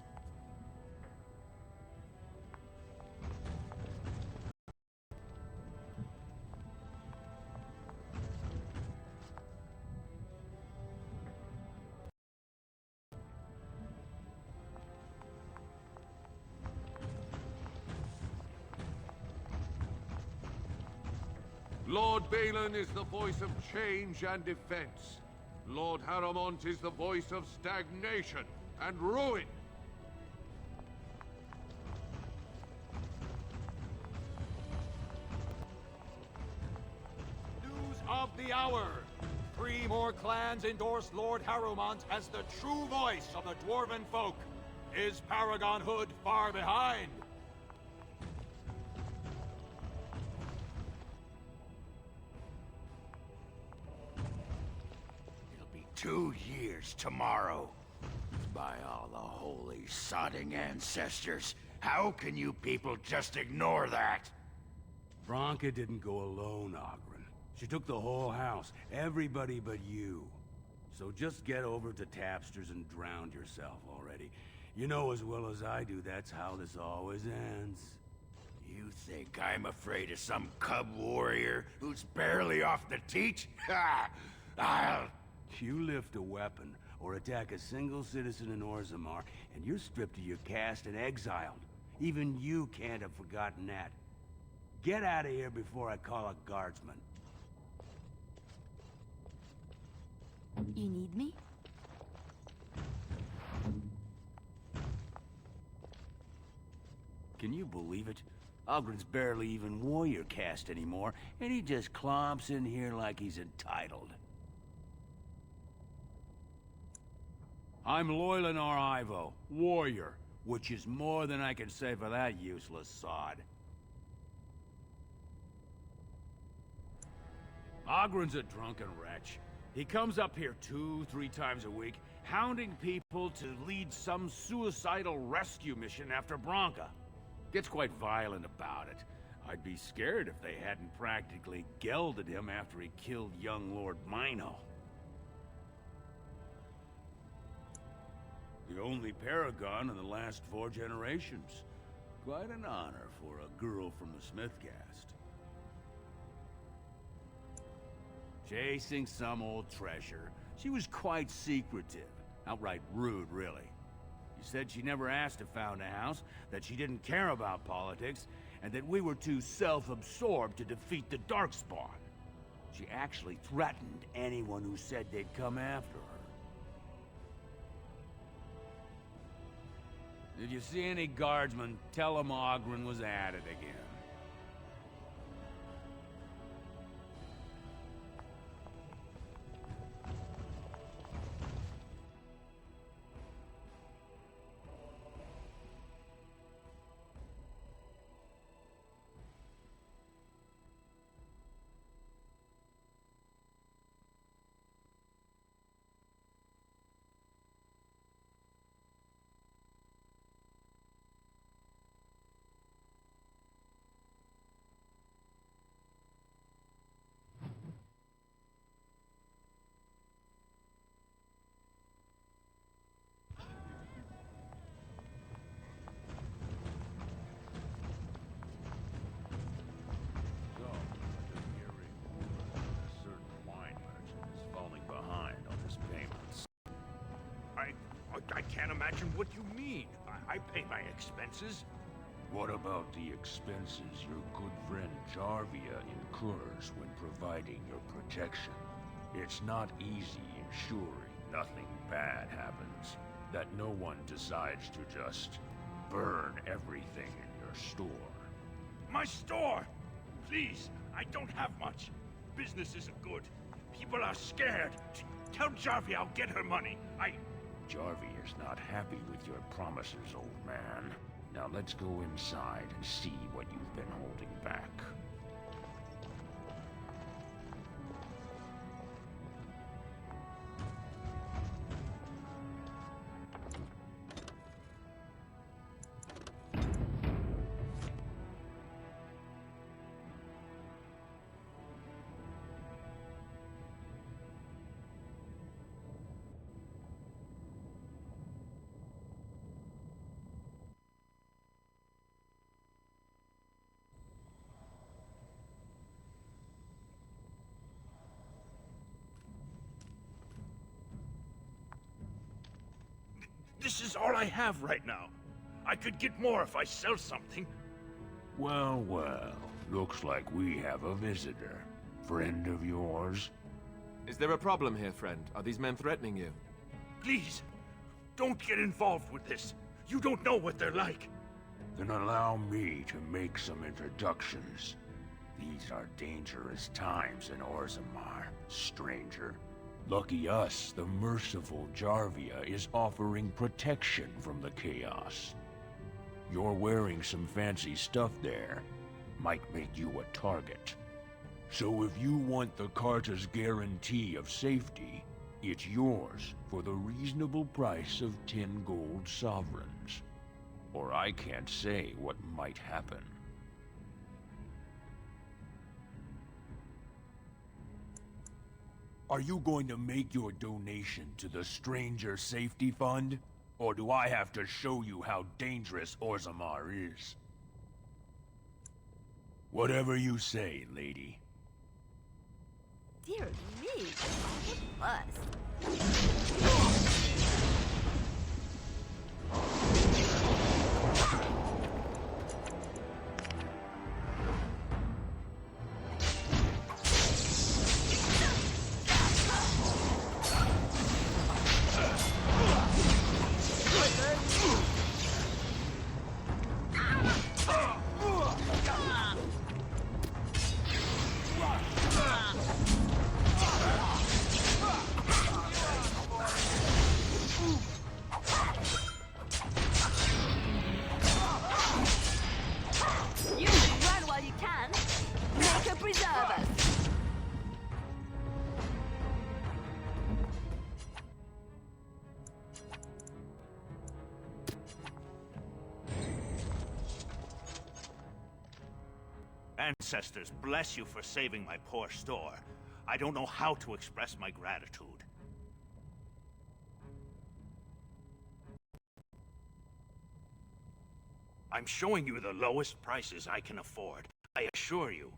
M: Lord Balin is the voice of change and defense. Lord Harromont is the voice of stagnation and ruin.
L: News of the hour. 3 more clans endorse Lord Harromont as the true voice of the Dwarven folk. Is Paragon Hood far behind?
Q: It'll be 2 years tomorrow. By all the holy sodding ancestors, how can you people just ignore that?
K: Branka didn't go alone, Ogren.
Q: She took the whole house, everybody but you. So just get over to Tapster's and drown yourself already. You know as well as I do that's how this always ends. You think I'm afraid of some cub warrior who's barely off the teat? Ha! You lift a weapon or attack a single citizen in Orzammar, and you're stripped of your caste and exiled. Even you can't have forgotten that. Get out of here before I call a guardsman.
V: You need me?
Q: Can you believe it? Ogren's barely even warrior caste anymore, and he just clomps in here like he's entitled. I'm Lilliana Ivo, warrior, which is more than I can say for that useless sod. Ogren's a drunken wretch. He comes up here 2-3 times a week, hounding people to lead some suicidal rescue mission after Branca. Gets quite violent about it. I'd be scared if they hadn't practically gelded him after he killed young Lord Mino. The only paragon in the last 4 generations. Quite an honor for a girl from the Smith caste. Chasing some old treasure. She was quite secretive. Outright rude, really. She said she never asked to found a house, that she didn't care about politics, and that we were too self-absorbed to defeat the Darkspawn. She actually threatened anyone who said they'd come after her. Did you see any guardsmen? Tell them Ogren was at it again. I can't imagine what you mean. I pay my expenses. What about the expenses your good friend Jarvia incurs when providing your protection? It's not easy ensuring nothing bad happens, that no one decides to just burn everything in your store. My store! Please, I don't have much. Business isn't good. People are scared. Tell Jarvia I'll get her money. Jarvia's not happy with your promises, old man. Now let's go inside and see what you've been holding back. This is all I have right now. I could get more if I sell something. Well, well. Looks like we have a visitor. Friend of yours?
E: Is there a problem here, friend? Are these men threatening you?
Q: Please, don't get involved with this. You don't know what they're like. Then allow me to make some introductions. These are dangerous times in Orzammar, stranger. Lucky us, the merciful Jarvia is offering protection from the chaos. You're wearing some fancy stuff there. Might make you a target. So if you want the Carta's guarantee of safety, it's yours for the reasonable price of 10 gold sovereigns. Or I can't say what might happen. Are you going to make your donation to the Stranger Safety Fund? Or do I have to show you how dangerous Orzammar is? Whatever you say, lady.
V: Dear me, what a buzz.
Q: Ancestors, bless you for saving my poor store. I don't know how to express my gratitude. I'm showing you the lowest prices I can afford, I assure you.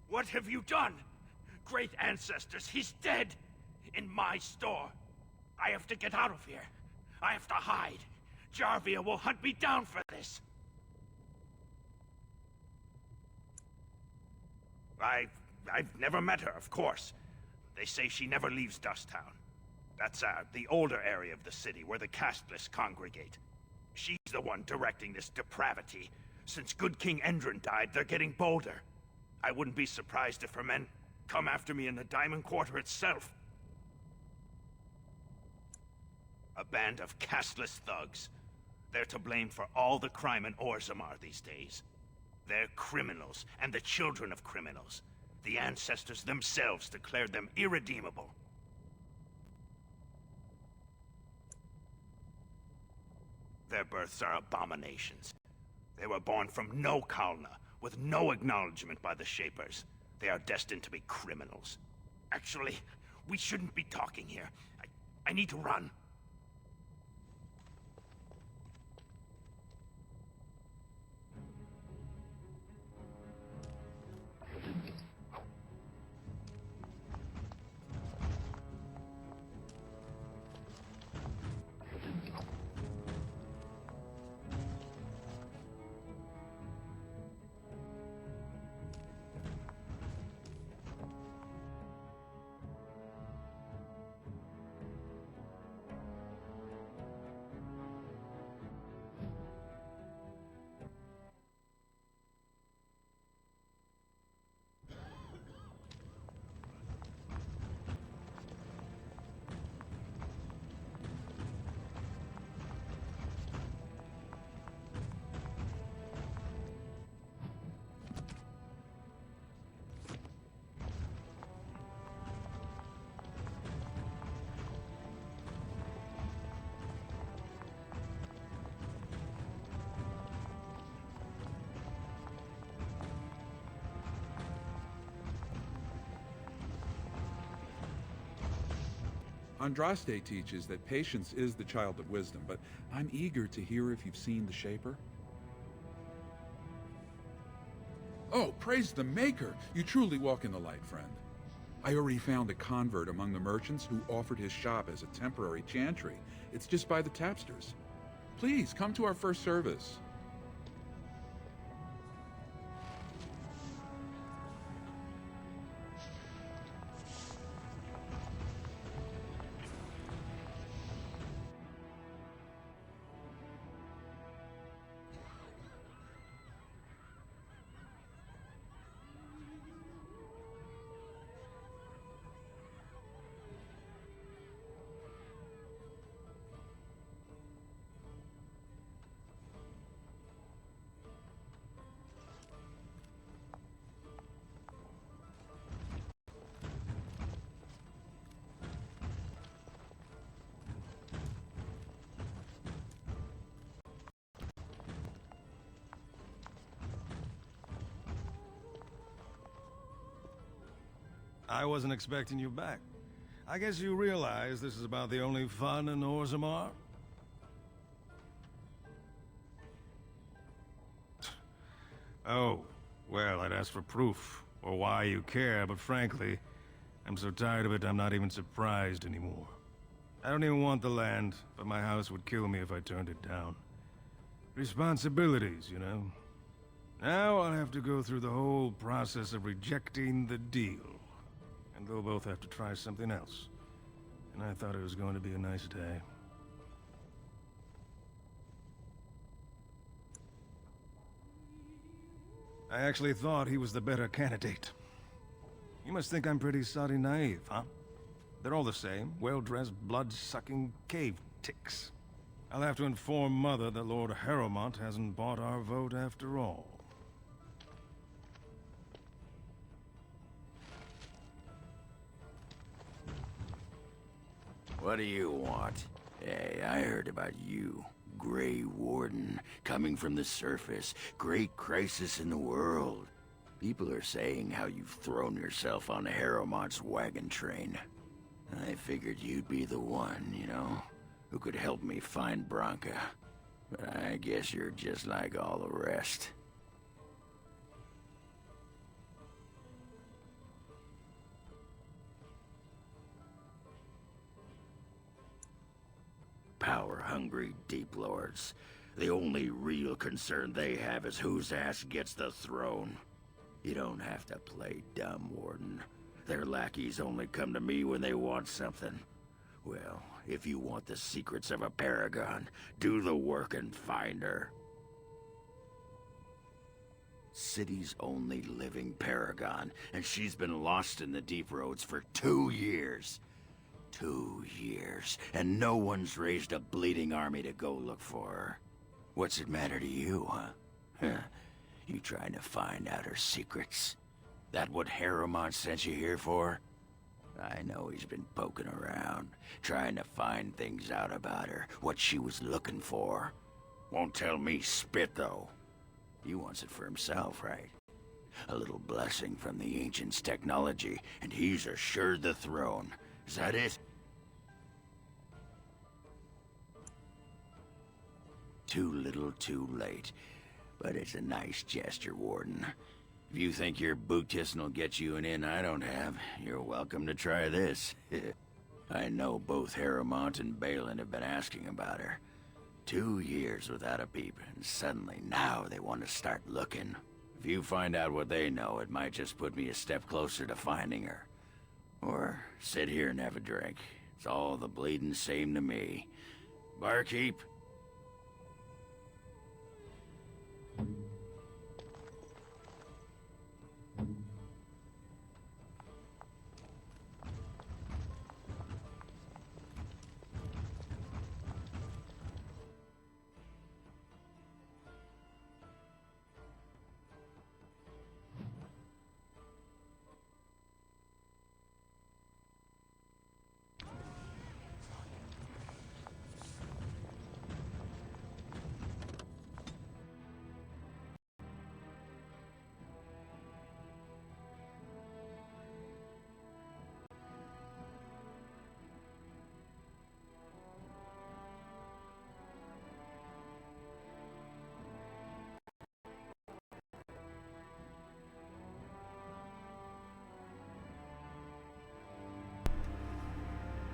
Q: What have you done? Great ancestors, he's dead! In my store. I have to get out of here. I have to hide. Jarvia will hunt me down for this. I've never met her, of course. They say she never leaves Dusttown. That's the older area of the city where the casteless congregate. She's the one directing this depravity. Since good King Endron died, they're getting bolder. I wouldn't be surprised if her men come after me in the Dimond Quarter itself. A band of casteless thugs. They're to blame for all the crime in Orzammar these days. They're criminals, and the children of criminals. The ancestors themselves declared them irredeemable. Their births are abominations. They were born from no Kalna, with no acknowledgement by the Shapers. They are destined to be criminals. Actually, we shouldn't be talking here. I need to run.
B: Andraste teaches that patience is the child of wisdom, but I'm eager to hear if you've seen the Shaper. Oh, praise the Maker! You truly walk in the light, friend. I already found a convert among the merchants who offered his shop as a temporary chantry. It's just by the tapsters. Please, come to our first service.
K: I wasn't expecting you back. I guess you realize this is about the only fun in Orzammar? Oh, well, I'd ask for proof, or why you care, but frankly, I'm so tired of it I'm not even surprised anymore. I don't even want the land, but my house would kill me if I turned it down. Responsibilities, you know. Now I'll have to go through the whole process of rejecting the deal. And they'll both have to try something else. And I thought it was going to be a nice day. I actually thought he was the better candidate. You must think I'm pretty soddy naive, huh? They're all the same, well-dressed, blood-sucking cave ticks. I'll have to inform Mother that Lord Harromont hasn't bought our vote after all.
R: What do you want? Hey, I heard about you. Grey Warden, coming from the surface. Great crisis in the world. People are saying how you've thrown yourself on Harromont's wagon train. I figured you'd be the one, you know, who could help me find Branca. But I guess you're just like all the rest. Power-hungry Deep Lords. The only real concern they have is whose ass gets the throne. You don't have to play dumb, Warden. Their lackeys only come to me when they want something. Well, if you want the secrets of a paragon, do the work and find her. City's only living paragon, and she's been lost in the deep roads for 2 years. 2 years, and no one's raised a bleeding army to go look for her. What's it matter to you, huh? You trying to find out her secrets? That what Harromont sent you here for? I know he's been poking around, trying to find things out about her, what she was looking for. Won't tell me spit, though. He wants it for himself, right? A little blessing from the Ancients' technology, and he's assured the throne. Is that it? Too little, too late. But it's a nice gesture, Warden. If you think your boot-kissing will get you an in I don't have, you're welcome to try this. I know both Harromont and Balin have been asking about her. 2 years without a peep, and suddenly now they want to start looking. If you find out what they know, it might just put me a step closer to finding her. Or sit here and have a drink. It's all the bleeding same to me. Barkeep?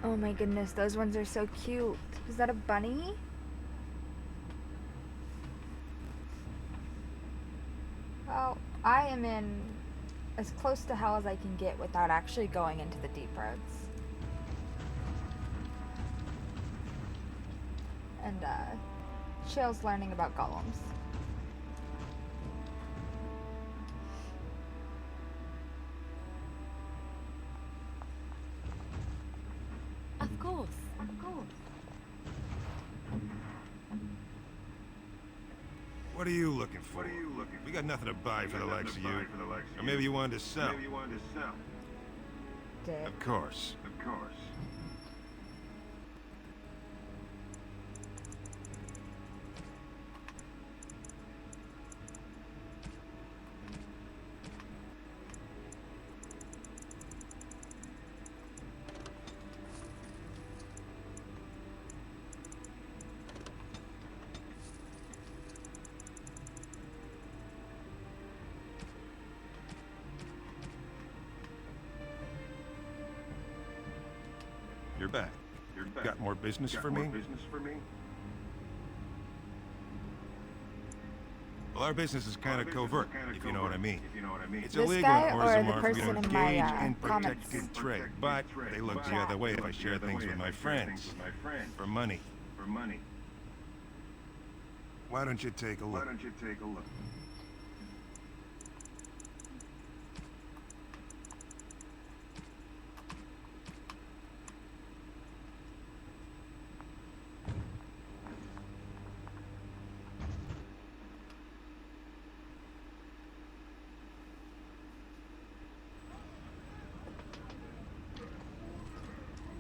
C: Oh my goodness, those ones are so cute. Is that a bunny? Well, I am in as close to hell as I can get without actually going into the deep roads. And, Shale's learning about golems.
V: Of course.
K: What are you looking for? We got nothing to buy for the likes of you. Or maybe you wanted to sell.
C: Dick.
K: Of course. You're back. Got more business for me? Well, our business is kind of covert, if you know what I mean. It's
C: This
K: illegal
C: guy
K: in
C: or the
K: Orzammar for me to
C: person in my,
K: engage in
C: comments?
K: protected trade, but they look the other way if I share things with my friends. For money. Why don't you take a look?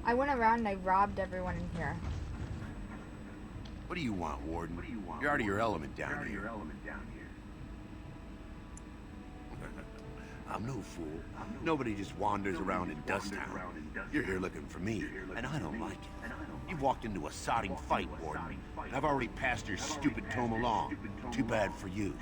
C: I went around and I robbed everyone in here.
R: What do you want, Warden? You're out of your element down here. I'm no fool. Nobody just wanders around in Dust Town. You're here looking for me, and I don't like it. You've walked into a sodding fight, Warden, and I've already passed your stupid tome along. Too bad for you.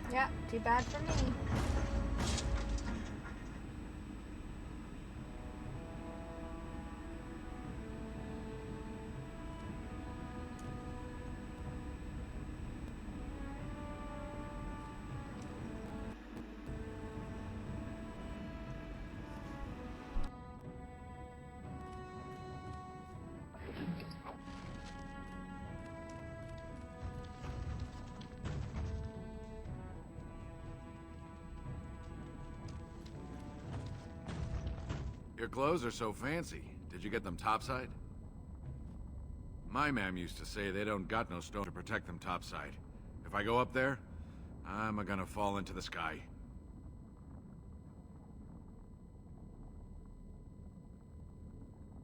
C: Yeah, too bad for me.
L: Your clothes are so fancy. Did you get them topside? My mam used to say they don't got no stone to protect them topside. If I go up there, I'm gonna fall into the sky.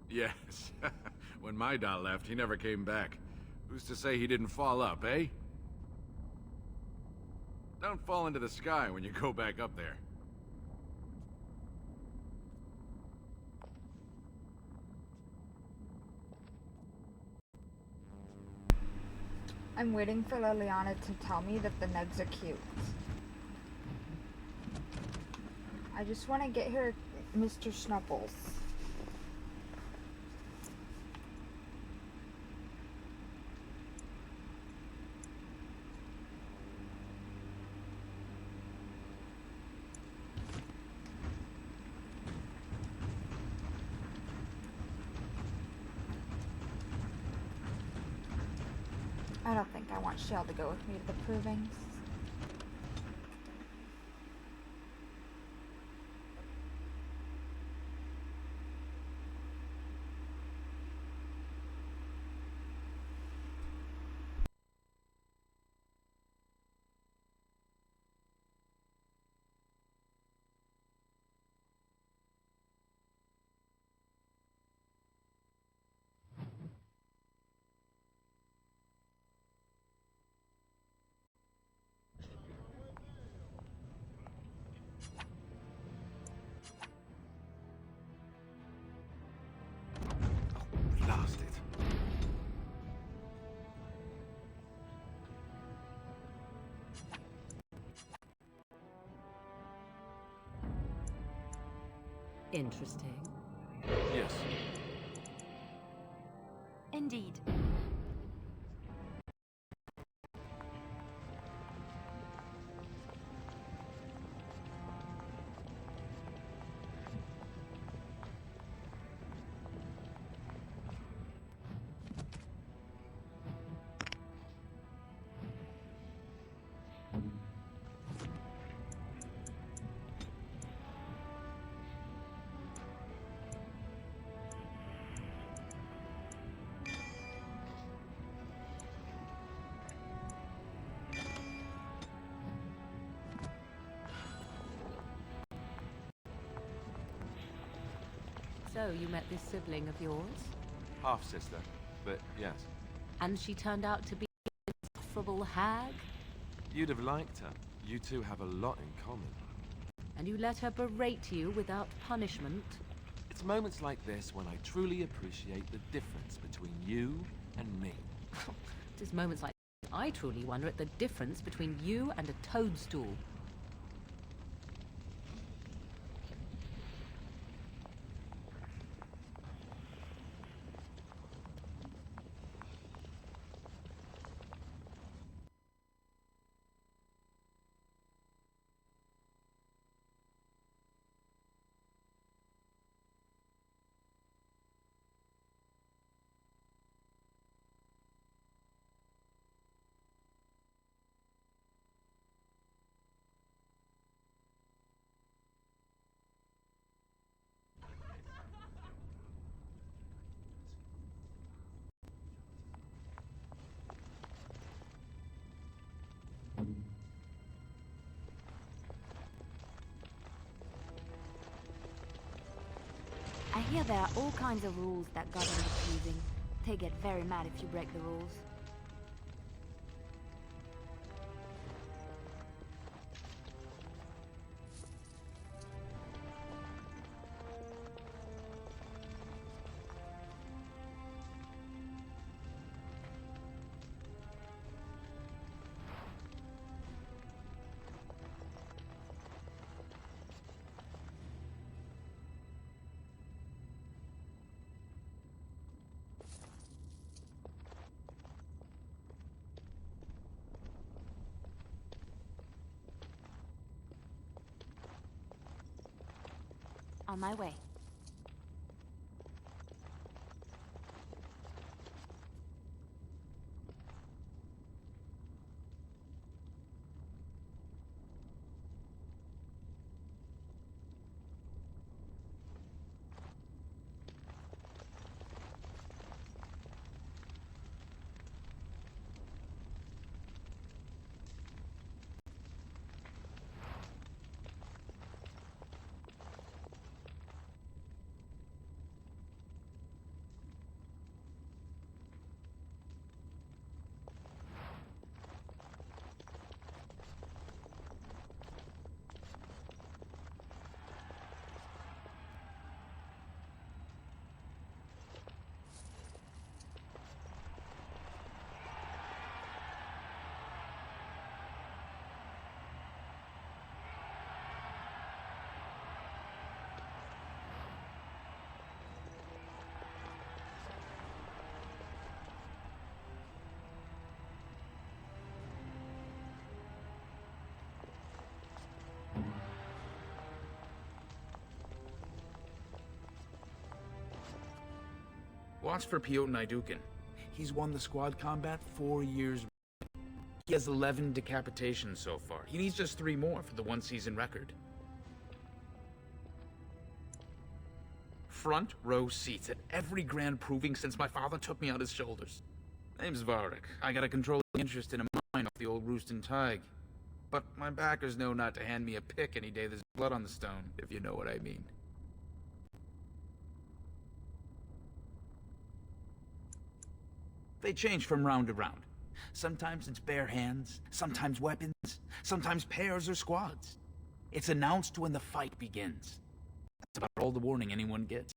L: Yes. When my dad left, he never came back. Who's to say he didn't fall up, eh? Don't fall into the sky when you go back up there.
C: I'm waiting for Lilliana to tell me that the nugs are cute. I just want to get her Mr. Snuffles. I don't think I want Shale to go with me to the provings.
G: Interesting.
E: Yes.
V: Indeed.
G: So, you met this sibling of yours?
E: Half-sister, but yes.
G: And she turned out to be an insufferable hag?
E: You'd have liked her. You two have a lot in common.
G: And you let her berate you without punishment?
E: It's moments like this when I truly appreciate the difference between you and me.
G: It is moments like this I truly wonder at the difference between you and a toadstool.
V: I hear there are all kinds of rules that govern the choosing. They get very mad if you break the rules. On my way.
O: Watch for Piotr Aeducan. He's won the squad combat 4 years. He has 11 decapitations so far. He needs just 3 more for the one-season record. Front row seats at every grand proving since my father took me on his shoulders. Name's Varric. I got a controlling interest in a mine off the old Aeducan Taig. But my backers know not to hand me a pick any day there's blood on the stone, if you know what I mean. They change from round to round. Sometimes it's bare hands, sometimes weapons, sometimes pairs or squads. It's announced when the fight begins. That's about all the warning anyone gets.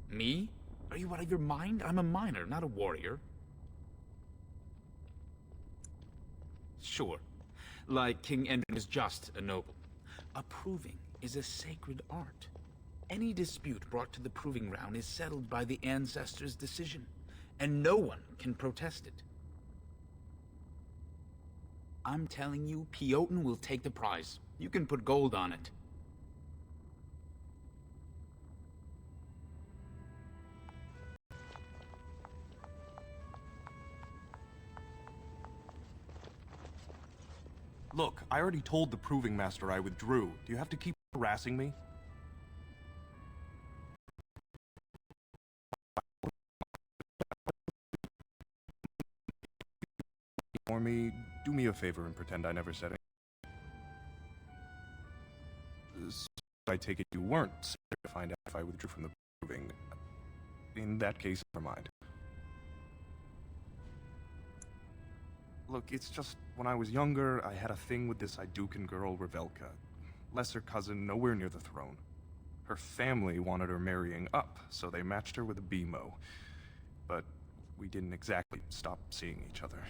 O: Me? Are you out of your mind? I'm a miner, not a warrior. Sure. Like King Endrin is just a noble. A proving is a sacred art. Any dispute brought to the proving ground is settled by the ancestors' decision, and no one can protest it. I'm telling you, Piotin will take the prize. You can put gold on it.
A: Look, I already told the Proving Master I withdrew. Do you have to keep harassing me? For me, do me a favor and pretend I never said it. So I take it you weren't scared to find out if I withdrew from the Proving. In that case, never mind. Look, it's just, when I was younger, I had a thing with this Aeducan girl, Revelka. Lesser cousin, nowhere near the throne. Her family wanted her marrying up, so they matched her with a BMO. But we didn't exactly stop seeing each other.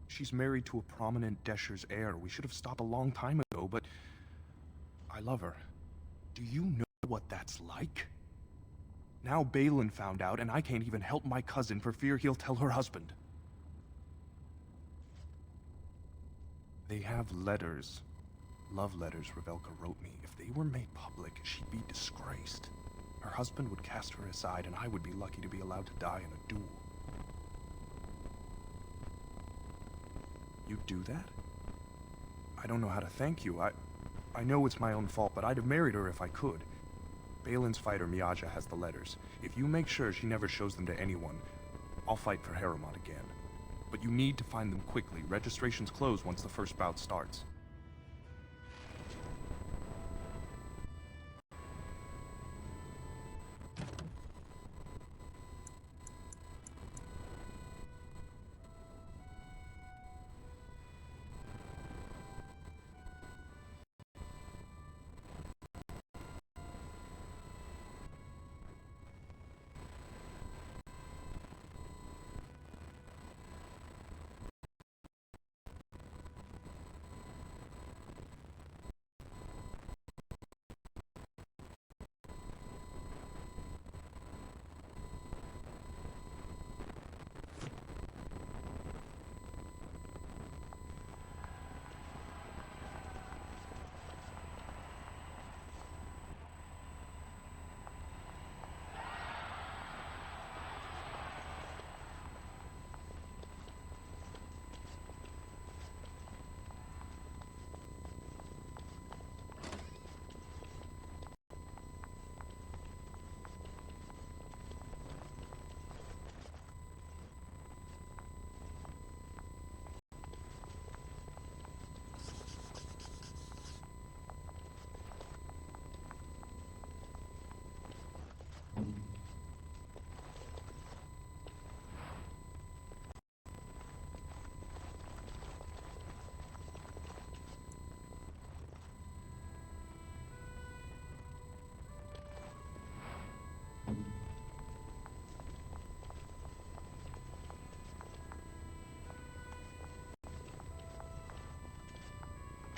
A: She's married to a prominent Desher's heir. We should have stopped a long time ago, but I love her. Do you know what that's like? Now Balin found out, and I can't even help my cousin for fear he'll tell her husband. They have letters. Love letters Revelka wrote me. If they were made public, she'd be disgraced. Her husband would cast her aside, and I would be lucky to be allowed to die in a duel. You'd do that? I don't know how to thank you. I know it's my own fault, but I'd have married her if I could. Balin's fighter Miaja has the letters. If you make sure she never shows them to anyone, I'll fight for Harromont again. But you need to find them quickly. Registrations close once the first bout starts.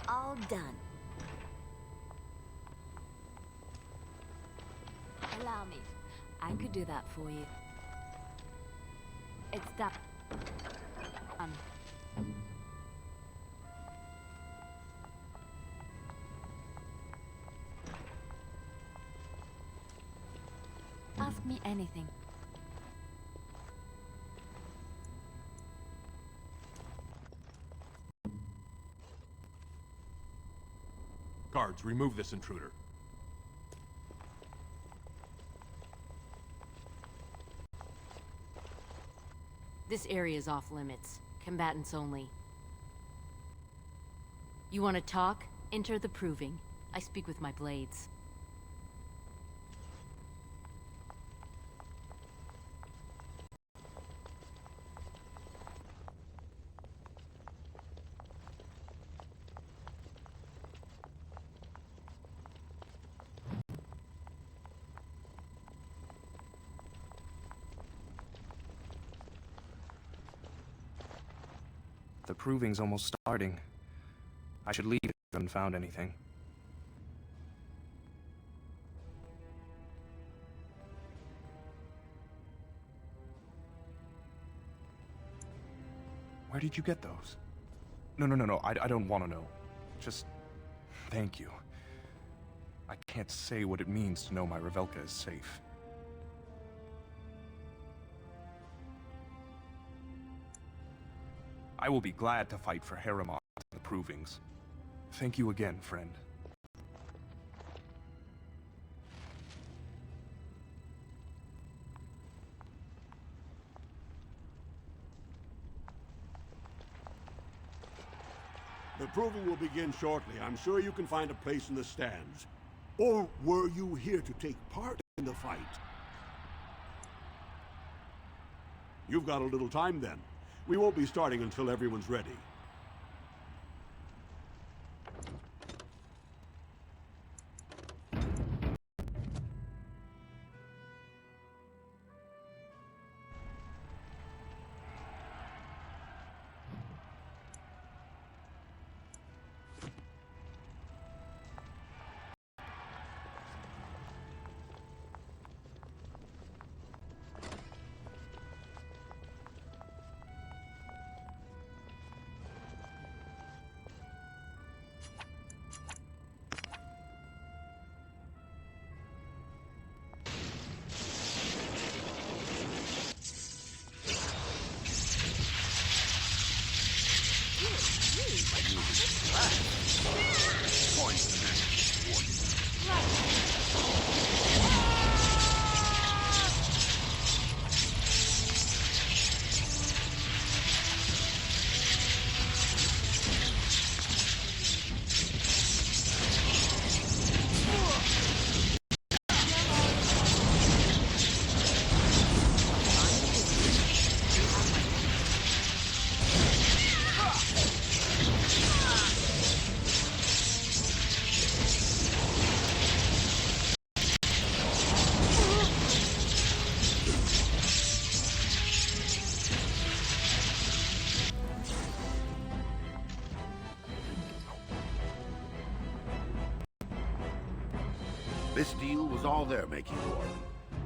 W: All done. Allow me. I could do that for you. It's done. Ask me anything.
A: Guards, remove this intruder.
G: This area is off limits. Combatants only. You want to talk? Enter the Proving. I speak with my blades.
A: The proving's almost starting. I should leave if I haven't found anything. Where did you get those? No, I don't want to know. Just thank you. I can't say what it means to know my Revelka is safe. I will be glad to fight for Harromont and the provings. Thank you again, friend.
D: The proving will begin shortly. I'm sure you can find a place in the stands. Or were you here to take part in the fight? You've got a little time then. We won't be starting until everyone's ready.
F: This deal was all their making, Warden.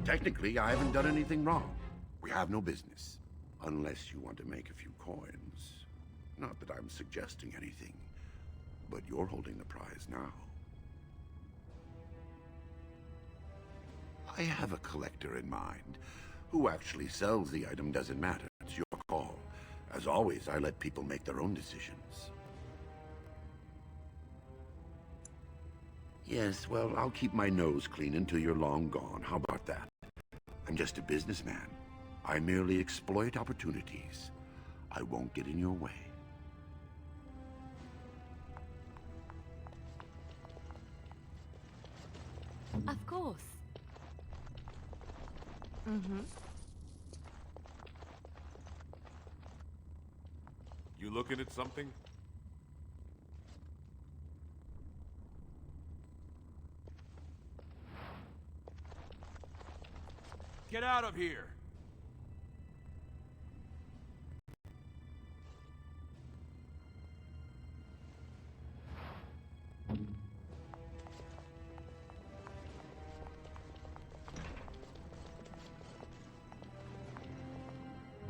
F: Technically, I haven't done anything wrong. We have no business. Unless you want to make a few coins. Not that I'm suggesting anything, but you're holding the prize now. I have a collector in mind. Who actually sells the item doesn't matter. It's your call. As always, I let people make their own decisions. Yes, well, I'll keep my nose clean until you're long gone. How about that? I'm just a businessman. I merely exploit opportunities. I won't get in your way.
V: Of course. Mm-hmm.
M: You looking at something? Get out of here!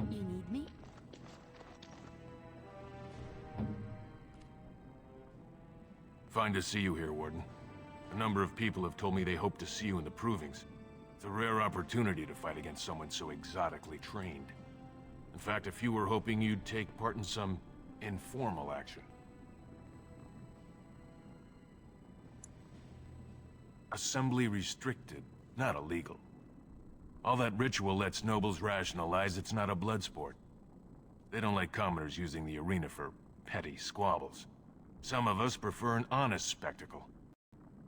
V: You need me?
Q: Fine to see you here, Warden. A number of people have told me they hope to see you in the provings. It's a rare opportunity to fight against someone so exotically trained. In fact, a few were hoping you'd take part in some informal action. Assembly restricted, not illegal. All that ritual lets nobles rationalize it's not a blood sport. They don't like commoners using the arena for petty squabbles. Some of us prefer an honest spectacle.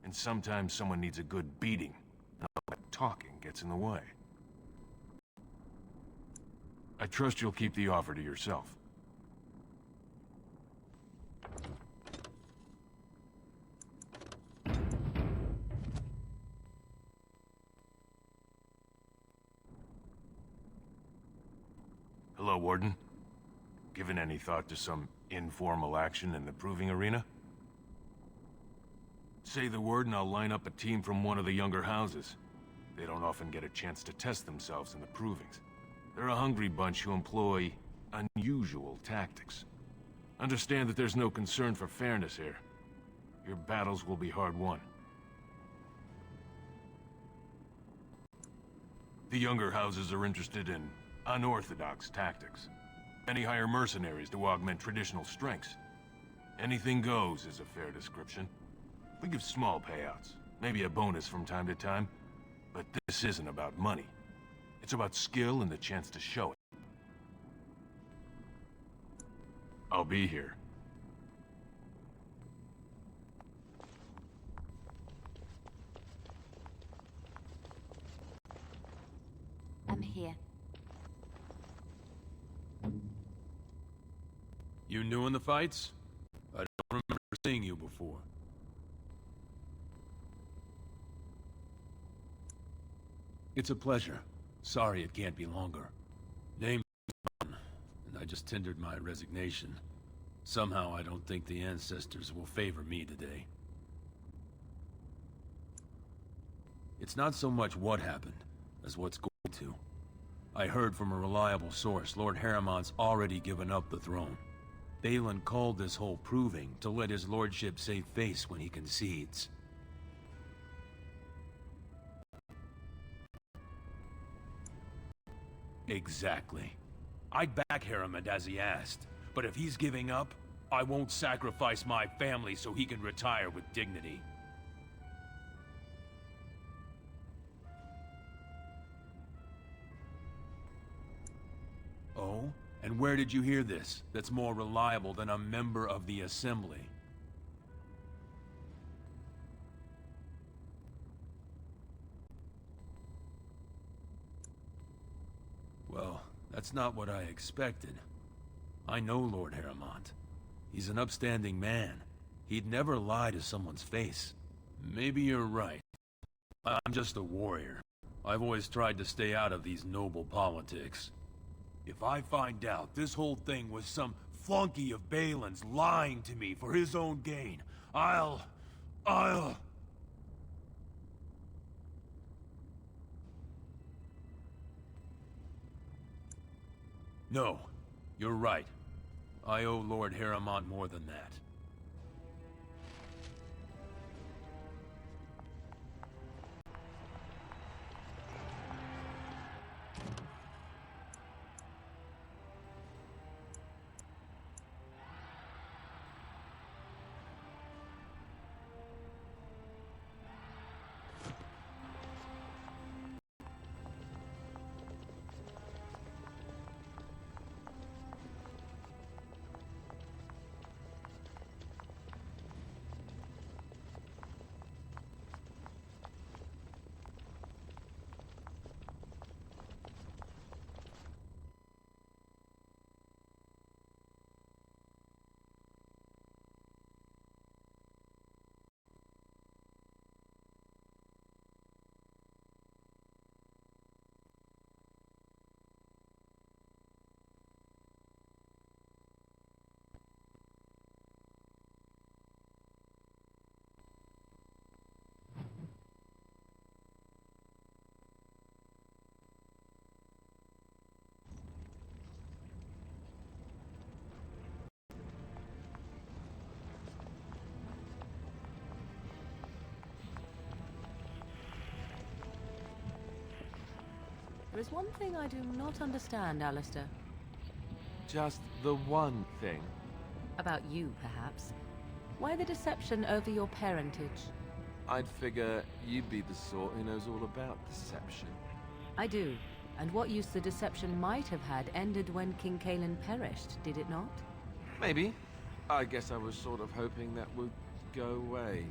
Q: And sometimes someone needs a good beating. And all that talking gets in the way. I trust you'll keep the offer to yourself. Hello, Warden. Given any thought to some informal action in the proving arena? Say the word and I'll line up a team from one of the younger houses. They don't often get a chance to test themselves in the provings. They're a hungry bunch who employ unusual tactics. Understand that there's no concern for fairness here. Your battles will be hard won. The younger houses are interested in unorthodox tactics. Many hire mercenaries to augment traditional strengths. Anything goes is a fair description. We give small payouts, maybe a bonus from time to time, but this isn't about money. It's about skill and the chance to show it. I'll be here.
V: I'm here.
Q: You new in the fights? I don't remember seeing you before. It's a pleasure. Sorry it can't be longer. Name's John, and I just tendered my resignation. Somehow I don't think the ancestors will favor me today. It's not so much what happened, as what's going to. I heard from a reliable source Lord Harromont's already given up the throne. Balin called this whole proving to let his lordship save face when he concedes. Exactly. I'd back Harromont as he asked, but if he's giving up, I won't sacrifice my family so he can retire with dignity. Oh? And where did you hear this that's more reliable than a member of the Assembly? Well, that's not what I expected. I know Lord Harromont. He's an upstanding man. He'd never lie to someone's face. Maybe you're right. I'm just a warrior. I've always tried to stay out of these noble politics. If I find out this whole thing was some flunky of Balin's lying to me for his own gain, I'll... No, you're right. I owe Lord Harromont more than that.
G: There is one thing I do not understand, Alistair.
E: Just the one thing.
G: About you, perhaps. Why the deception over your parentage?
E: I'd figure you'd be the sort who knows all about deception.
G: I do. And what use the deception might have had ended when King Cailan perished, did it not?
E: Maybe. I guess I was sort of hoping that would go away.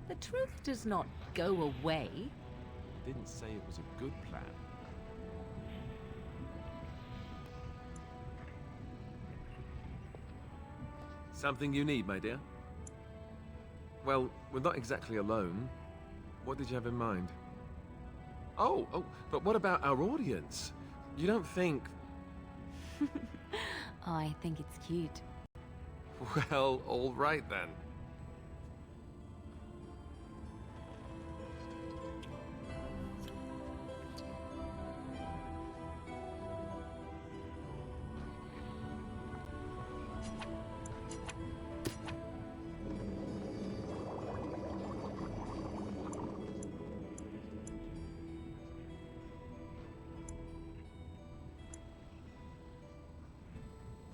G: The truth does not go away.
E: I didn't say it was a good plan. Something you need, my dear? Well, we're not exactly alone. What did you have in mind? Oh, but what about our audience? You don't think...
V: I think it's cute.
E: Well, all right then.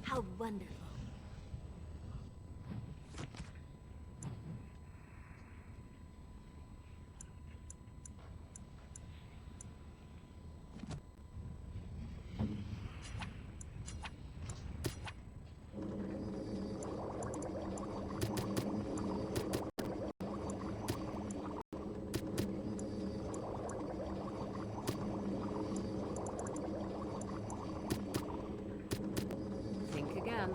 V: How wonderful.
G: Think again.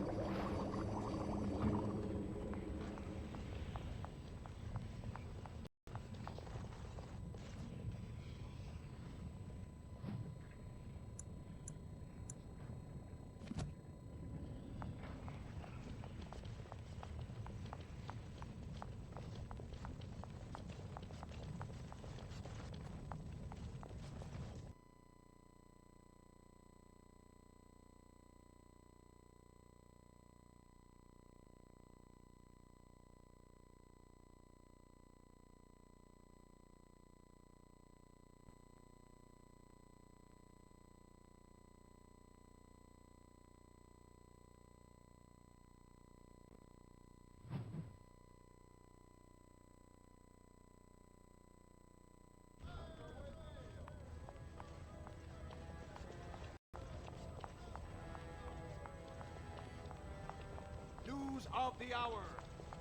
M: News of the hour.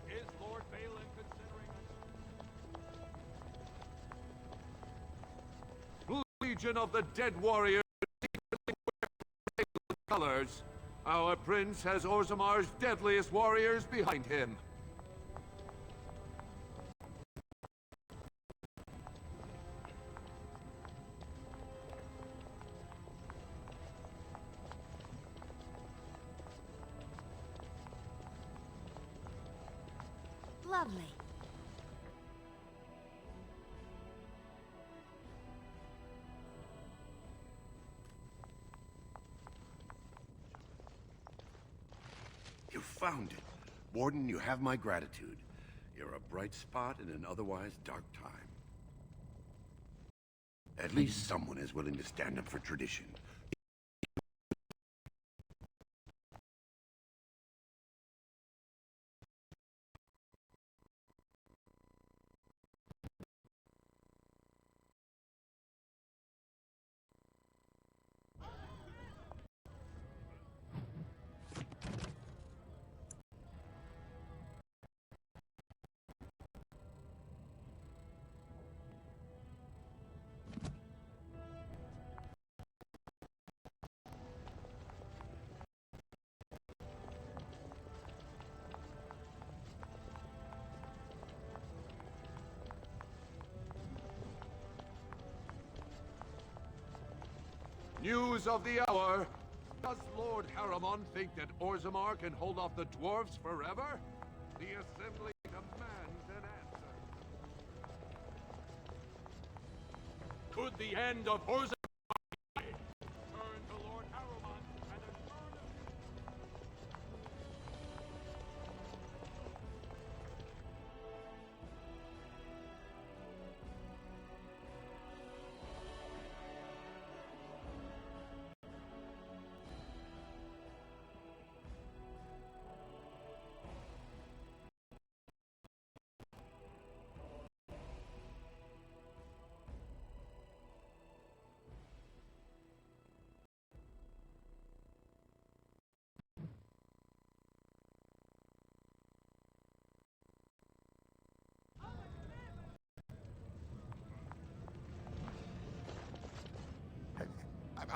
M: Is Lord Balin considering a Legion of the Dead Warriors secretly wear Balin's colors? Our prince has Orzammar's deadliest warriors behind him.
V: Lovely.
D: You found it. Warden, you have my gratitude. You're a bright spot in an otherwise dark time. At least someone is willing to stand up for tradition.
M: News of the hour. Does Lord Harromont think that Orzammar can hold off the dwarves forever? The Assembly demands an answer. Could the end of Orzammar turn to Lord Harromont and assure them?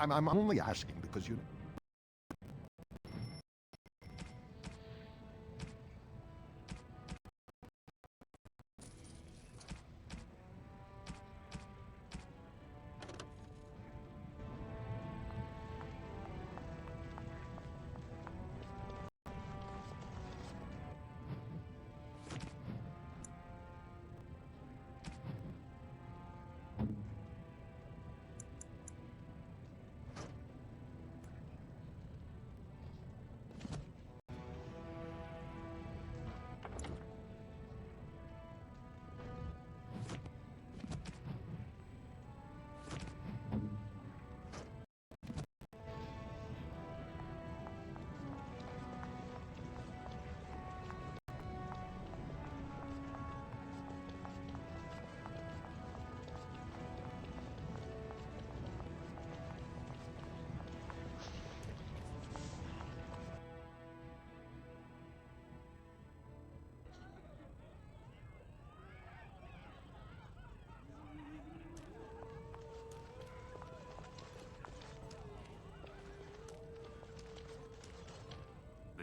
T: I'm only asking because you...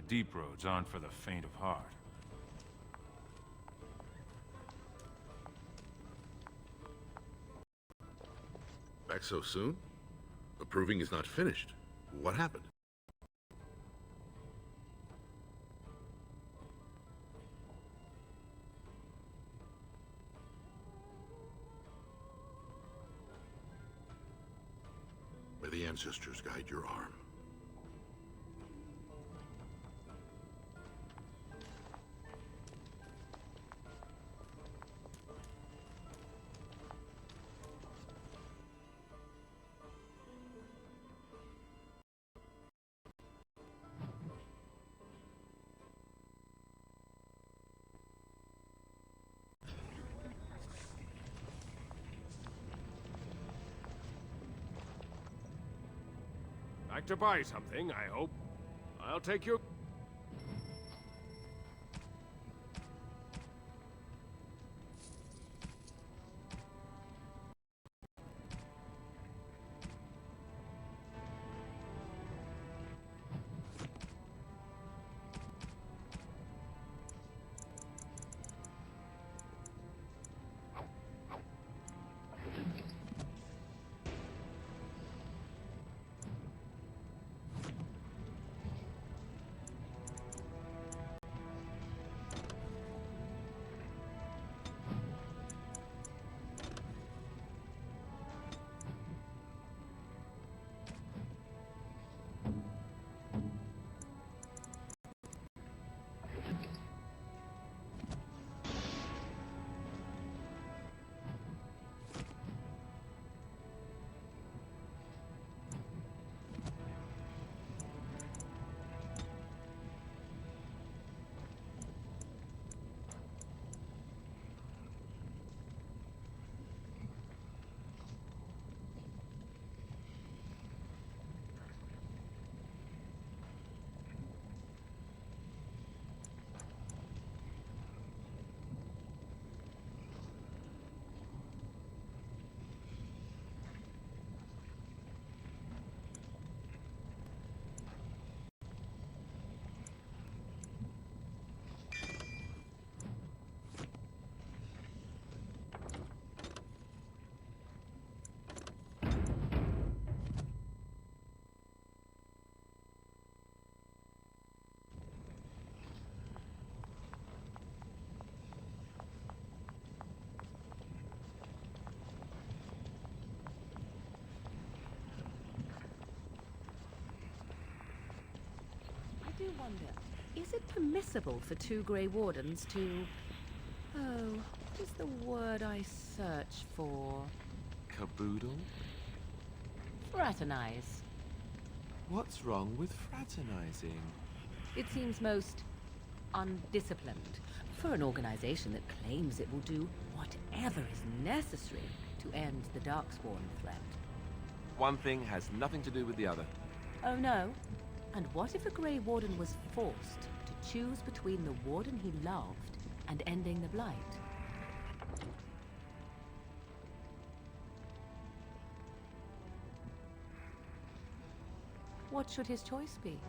Q: deep roads aren't for the faint of heart.
F: Back so soon? The proving is not finished. What happened? May the ancestors guide your arm.
Q: Like to buy something, I hope. I'll take your...
G: I do wonder, is it permissible for two Grey Wardens to... oh, what is the word I search for?
E: Caboodle?
G: Fraternize.
E: What's wrong with fraternizing?
G: It seems most undisciplined for an organization that claims it will do whatever is necessary to end the Darkspawn threat.
E: One thing has nothing to do with the other.
G: Oh no? And what if a Grey Warden was forced to choose between the Warden he loved and ending the Blight? What should his choice be?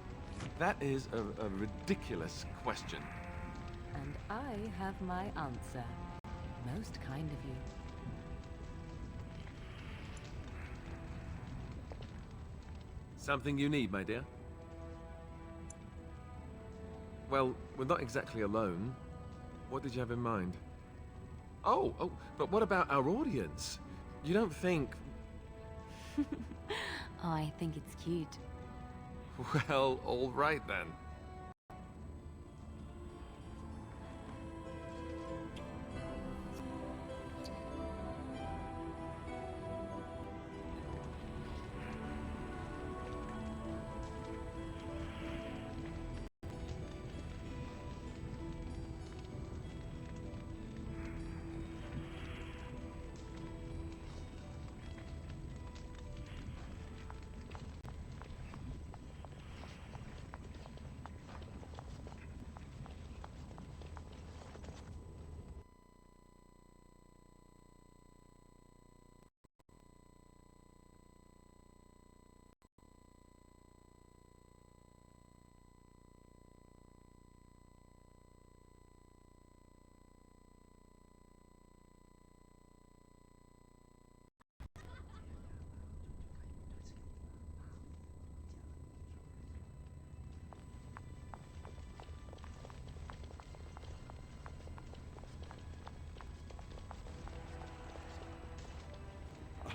E: That is a ridiculous question.
G: And I have my answer. Most kind of you.
E: Something you need, my dear? Well, we're not exactly alone. What did you have in mind? Oh, but what about our audience? You don't think...
V: Oh, I think it's cute.
E: Well, all right then.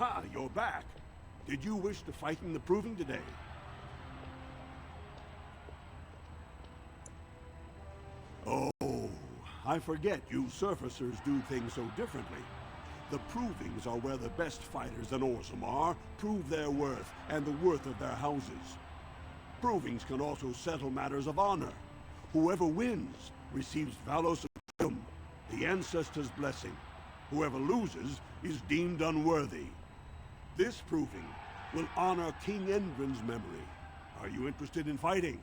D: Aha, you're back. Did you wish to fight in the proving today? Oh, I forget you surfacers do things so differently. The provings are where the best fighters in Orzammar prove their worth and the worth of their houses. Provings can also settle matters of honor. Whoever wins receives Valos of the ancestors' blessing. Whoever loses is deemed unworthy. This proving will honor King Endrin's memory. Are you interested in fighting?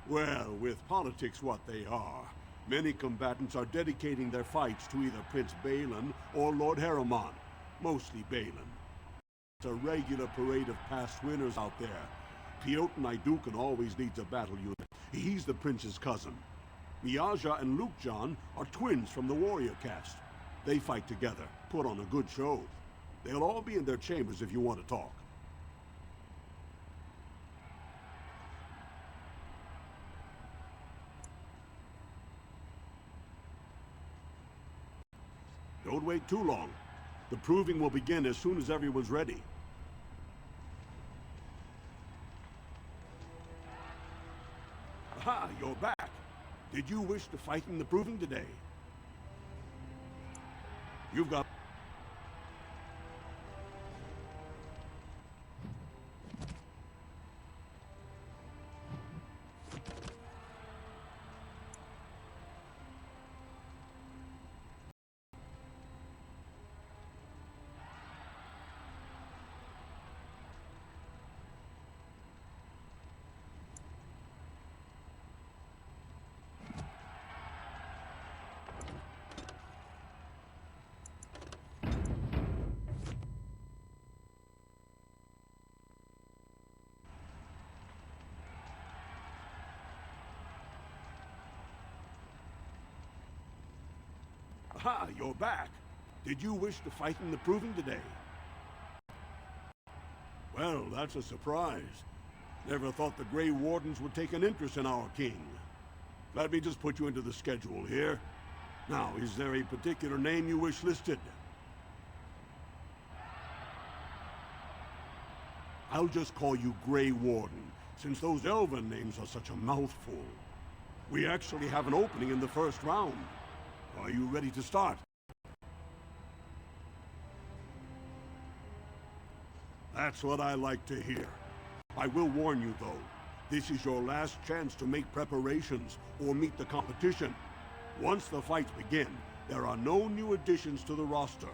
D: Well, with politics what they are, many combatants are dedicating their fights to either Prince Balin or Lord Harromont, mostly Balin. It's a regular parade of past winners out there. Piotr Aeducan always leads a battle unit. He's the prince's cousin. Miaja and Lukejan are twins from the warrior caste. They fight together, put on a good show. They'll all be in their chambers if you want to talk. Don't wait too long. The proving will begin as soon as everyone's ready. Aha, you're back. Did you wish to fight in the proving today? You've got... Aha, you're back. Did you wish to fight in the proving today? Well, that's a surprise. Never thought the Grey Wardens would take an interest in our king. Let me just put you into the schedule here. Now, is there a particular name you wish listed? I'll just call you Grey Warden, since those elven names are such a mouthful. We actually have an opening in the first round. Are you ready to start? That's what I like to hear. I will warn you, though. This is your last chance to make preparations or meet the competition. Once the fights begin, there are no new additions to the roster.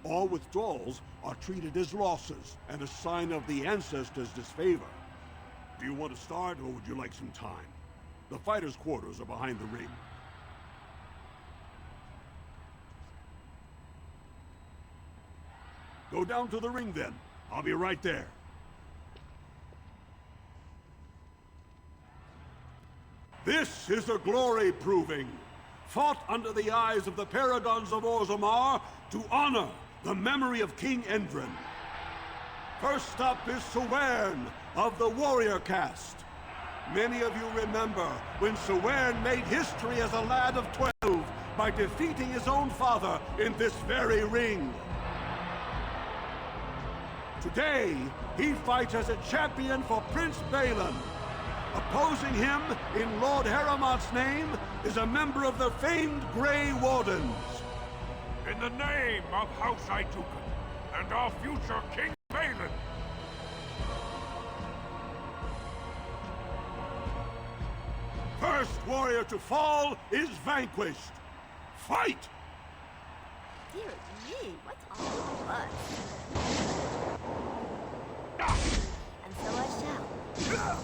D: All withdrawals are treated as losses and a sign of the ancestors' disfavor. Do you want to start, or would you like some time? The fighters' quarters are behind the ring. Go down to the ring, then. I'll be right there. This is a glory proving, fought under the eyes of the paragons of Orzammar to honor the memory of King Endrin. First up is Sewern of the warrior caste. Many of you remember when Sewern made history as a lad of 12 by defeating his own father in this very ring. Today, he fights as a champion for Prince Balin. Opposing him, in Lord Harromont's name, is a member of the famed Grey Wardens.
Q: In the name of House Aeducan and our future King Balin.
D: First warrior to fall is vanquished. Fight!
V: Dear me, what's all the fuss? And so I shall.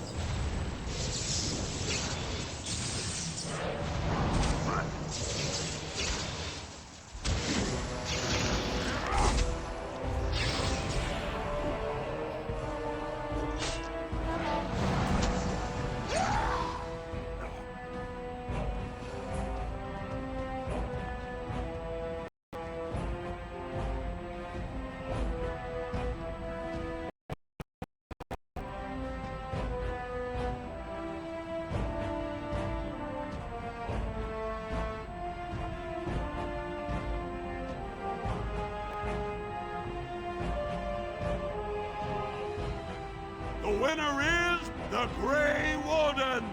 D: winner is the Grey Warden!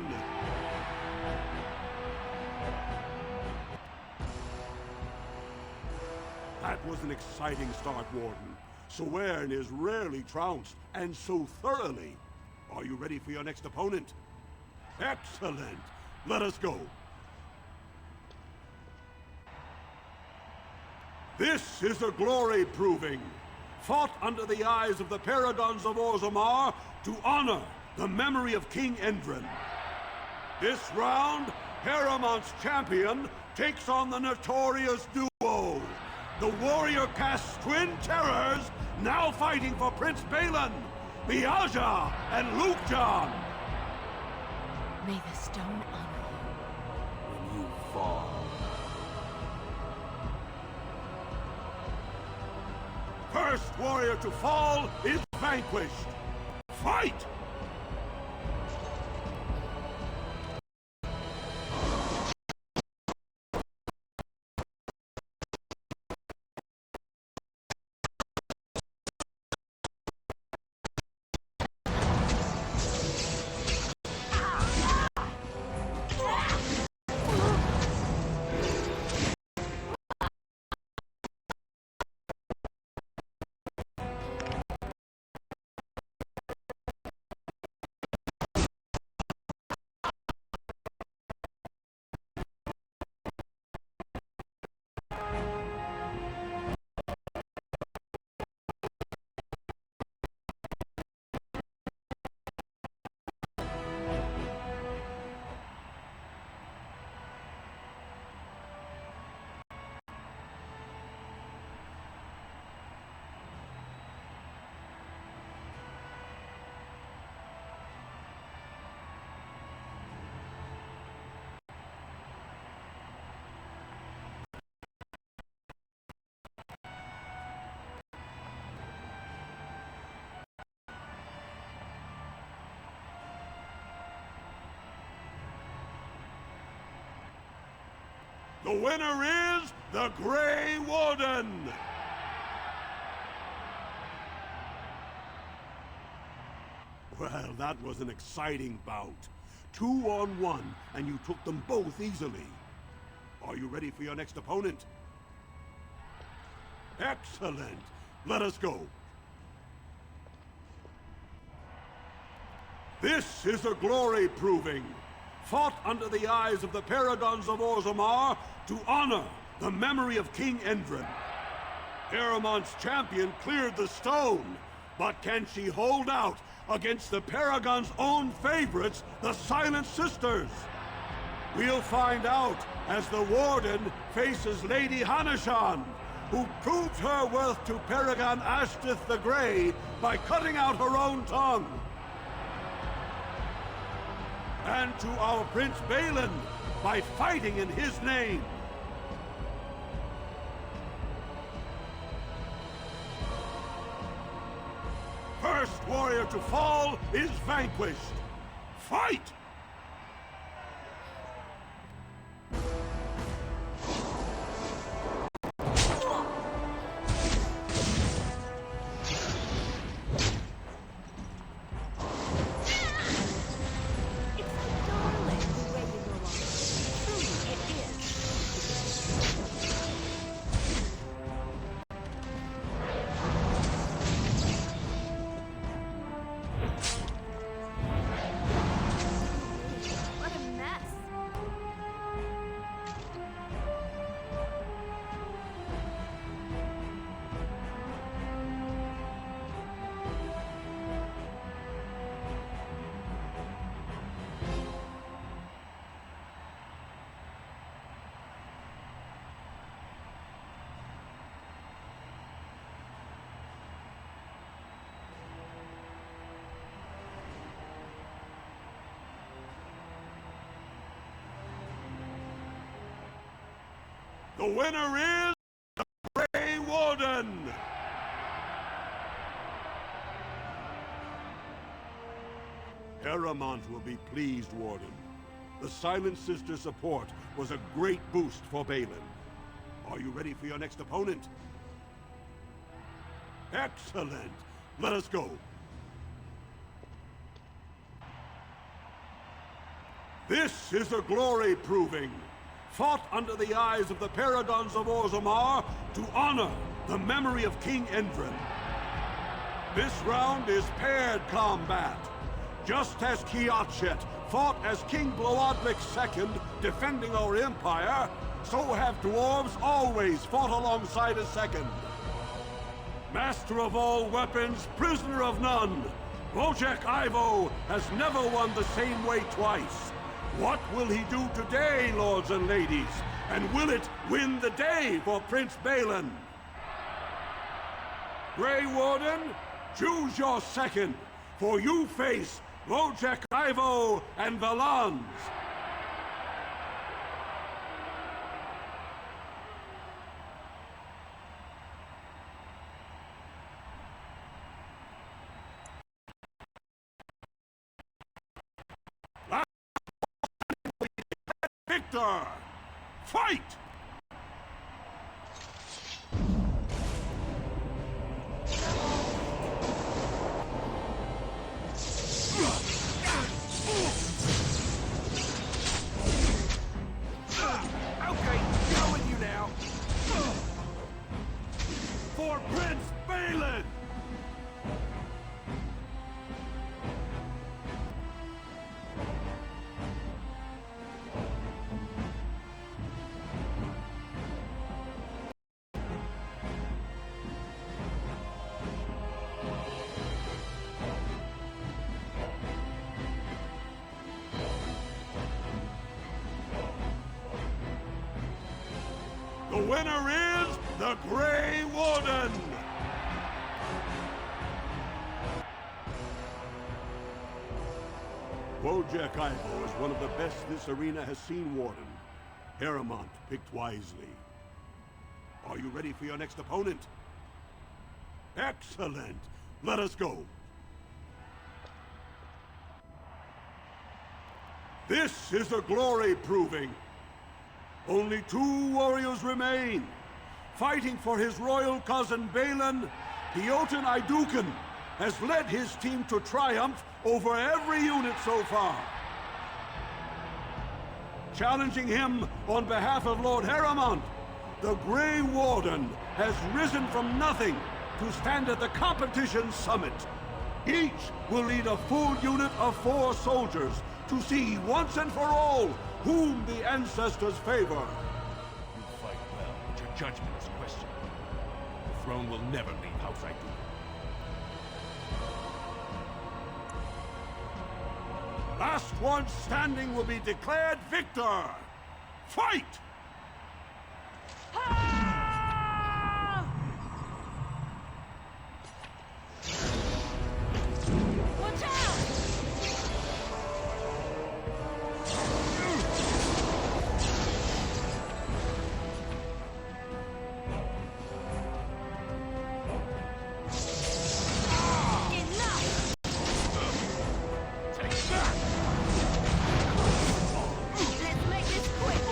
D: That was an exciting start, Warden. Wynne is rarely trounced, and so thoroughly. Are you ready for your next opponent? Excellent! Let us go. This is a glory proving, fought under the eyes of the Paragons of Orzammar to honor the memory of King Endrin. This round, Harromont's champion takes on the notorious duo, the warrior-cast twin terrors now fighting for Prince Balin, Miaja and Lukejon.
W: May the stone honor you.
D: When you fall. First warrior to fall is vanquished. Fight! The winner is the Grey Warden! Well, that was an exciting bout. 2-on-1, and you took them both easily. Are you ready for your next opponent? Excellent! Let us go. This is a glory proving, fought under the eyes of the Paragons of Orzammar to honor the memory of King Endrin. Harromont's champion cleared the stone, but can she hold out against the Paragon's own favorites, the Silent Sisters? We'll find out as the Warden faces Lady Hanashan, who proved her worth to Paragon Ashtith the Grey by cutting out her own tongue. And to our Prince Balin by fighting in his name. First warrior to fall is vanquished. Fight! The winner is the Grey Warden! Harromont will be pleased, Warden. The Silent Sister support was a great boost for Balin. Are you ready for your next opponent? Excellent! Let us go. This is a glory proving, fought under the eyes of the paragons of Orzammar to honor the memory of King Endrin. This round is paired combat. Just as Kiatchet fought as King Bloadlik II defending our empire, so have dwarves always fought alongside a second. Master of all weapons, prisoner of none, Wojek Ivo has never won the same way twice. What will he do today, lords and ladies? And will it win the day for Prince Balin? Grey Warden, choose your second, for you face Wojek Ivo and Valans. Victor! Fight!
M: Okay, go with you now. For Prince Balin! The winner is the Grey Warden!
D: Wojek Ivo is one of the best this arena has seen, Warden. Harromont picked wisely. Are you ready for your next opponent? Excellent! Let us go. This is a glory proving. Only 2 warriors remain. Fighting for his royal cousin Balin, Aeducan Taig has led his team to triumph over every unit so far. Challenging him on behalf of Lord Harromont, the Grey Warden has risen from nothing to stand at the competition summit. Each will lead a full unit of 4 soldiers to see once and for all whom the ancestors favor.
Q: You fight well, but your judgment is questionable. The throne will never leave House Aeducan.
D: Last one standing will be declared victor. Fight!
V: Watch out!
M: Let's make this quick!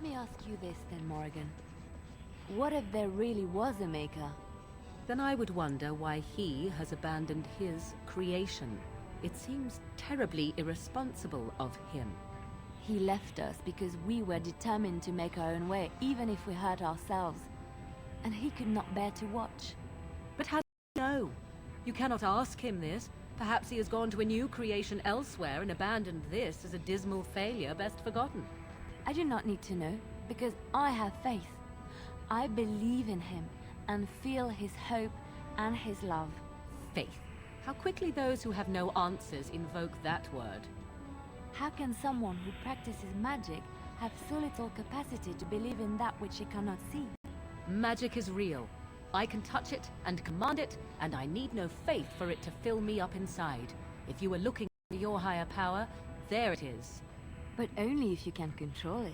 V: Let me ask you this then, Morrigan. What if there really was a maker?
G: Then I would wonder why he has abandoned his creation. It seems terribly irresponsible of him.
V: He left us because we were determined to make our own way, even if we hurt ourselves. And he could not bear to watch.
G: But how do you know? You cannot ask him this. Perhaps he has gone to a new creation elsewhere and abandoned this as a dismal failure best forgotten.
V: I do not need to know, because I have faith. I believe in him, and feel his hope and his love.
G: Faith. How quickly those who have no answers invoke that word.
V: How can someone who practices magic have so little capacity to believe in that which he cannot see?
G: Magic is real. I can touch it and command it, and I need no faith for it to fill me up inside. If you were looking for your higher power, there it is.
V: But only if you can control it.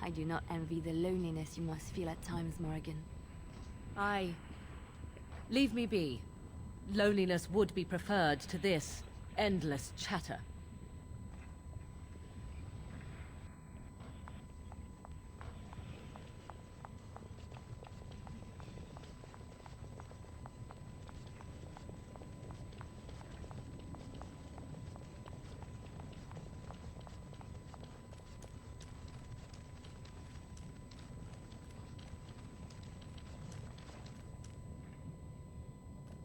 V: I do not envy the loneliness you must feel at times, Morrigan.
G: Leave me be. Loneliness would be preferred to this endless chatter.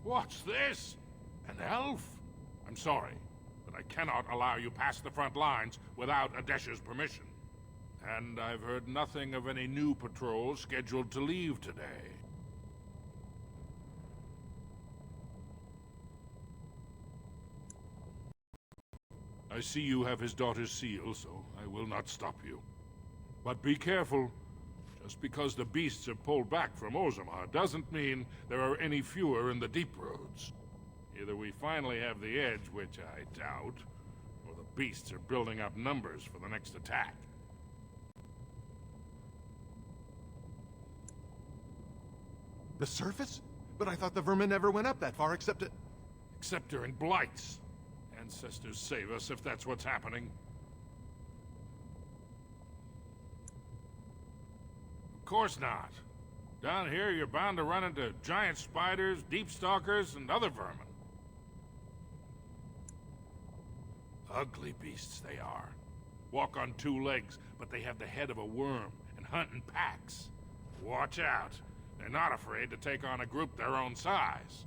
Q: What's this? An elf? I'm sorry, but I cannot allow you past the front lines without Adesha's permission. And I've heard nothing of any new patrols scheduled to leave today. I see you have his daughter's seal, so I will not stop you. But be careful. Just because the beasts have pulled back from Orzammar doesn't mean there are any fewer in the deep roads. Either we finally have the edge, which I doubt, or the beasts are building up numbers for the next attack.
I: The surface? But I thought the vermin never went up that far except
Q: during blights. Ancestors save us if that's what's happening. Of course not. Down here, you're bound to run into giant spiders, deep stalkers, and other vermin. Ugly beasts they are. Walk on two legs, but they have the head of a worm and hunt in packs. Watch out. They're not afraid to take on a group their own size.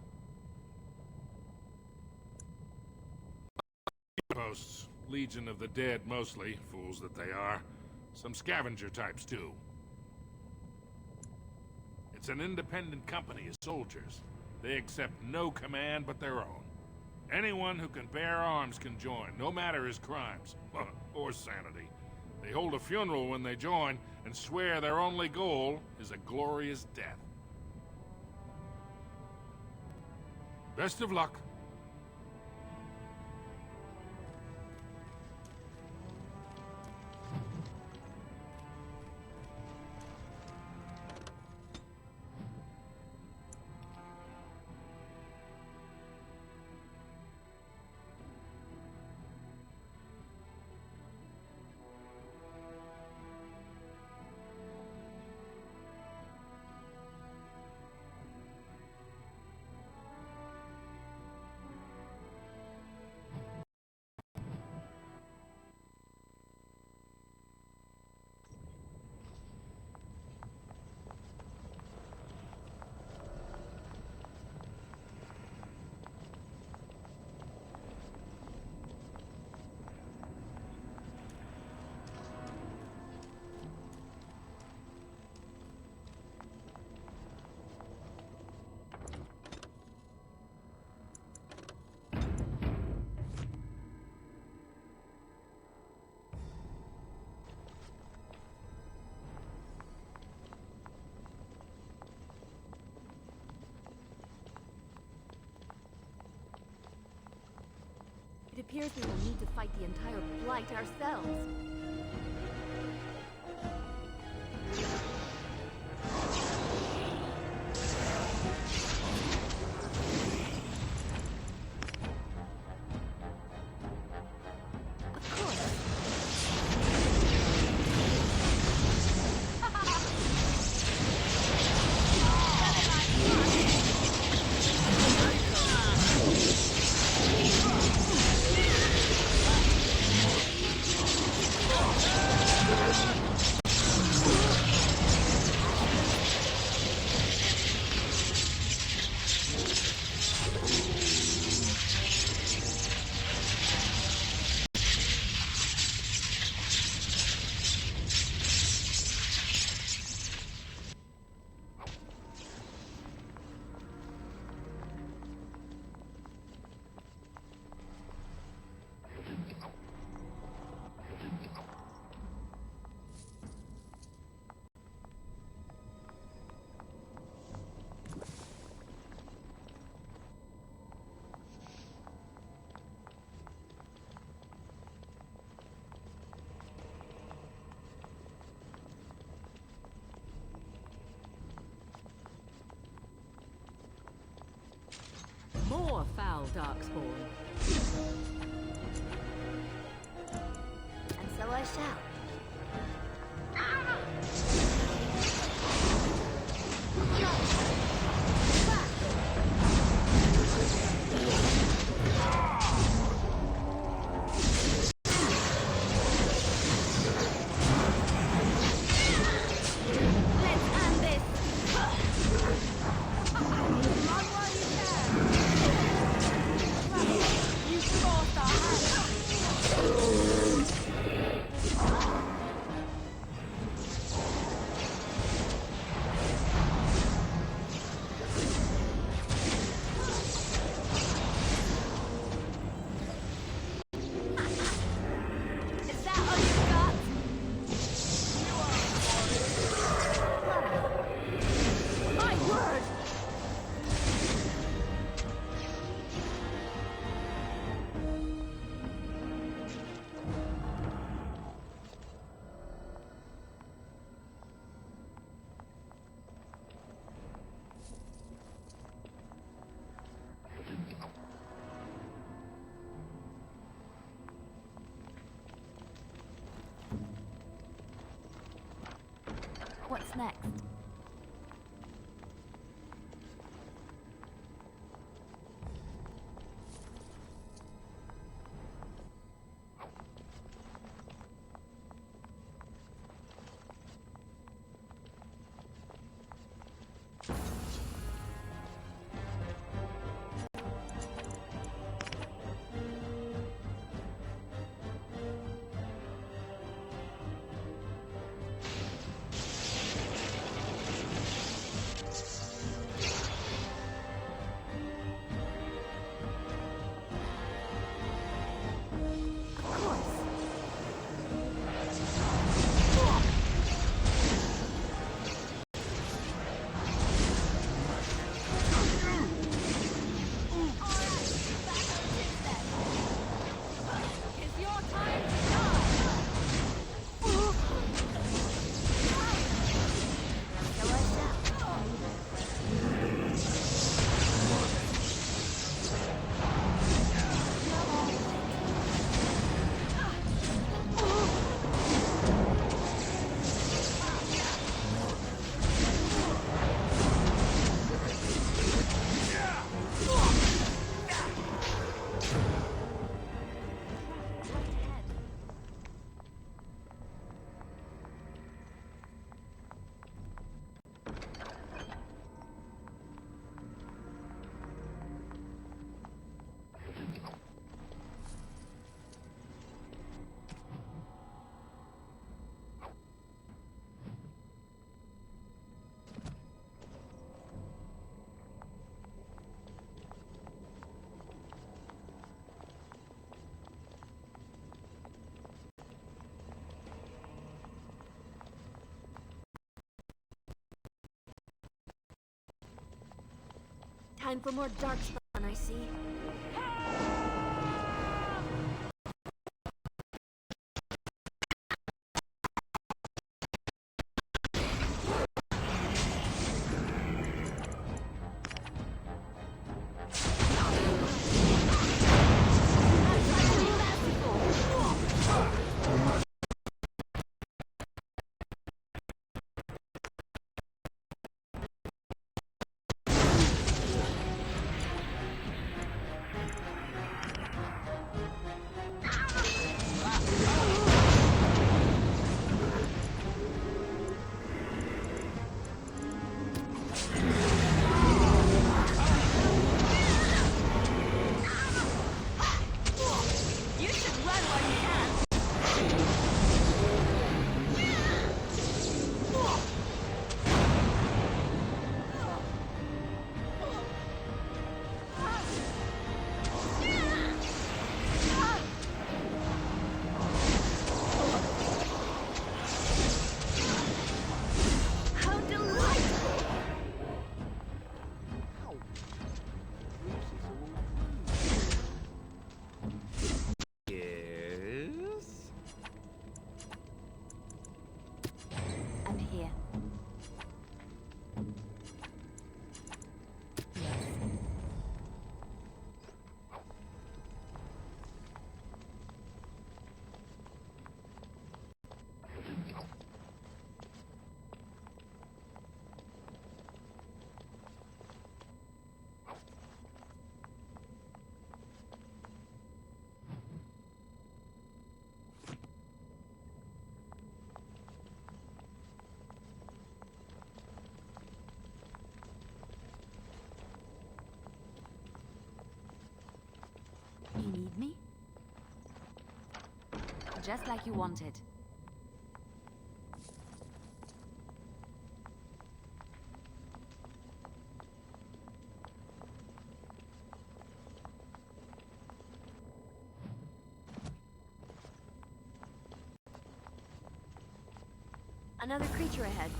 Q: Posts. Legion of the Dead, mostly. Fools that they are. Some scavenger types, too. It's an independent company of soldiers. They accept no command but their own. Anyone who can bear arms can join, no matter his crimes, or sanity. They hold a funeral when they join, and swear their only goal is a glorious death. Best of luck.
V: It appears we will need to fight the entire Blight ourselves. Of course.
G: Darkspawn.
W: And so I shall. What's next? Time for more darkspawn, I see.
V: need me? Just like you wanted. Another creature ahead.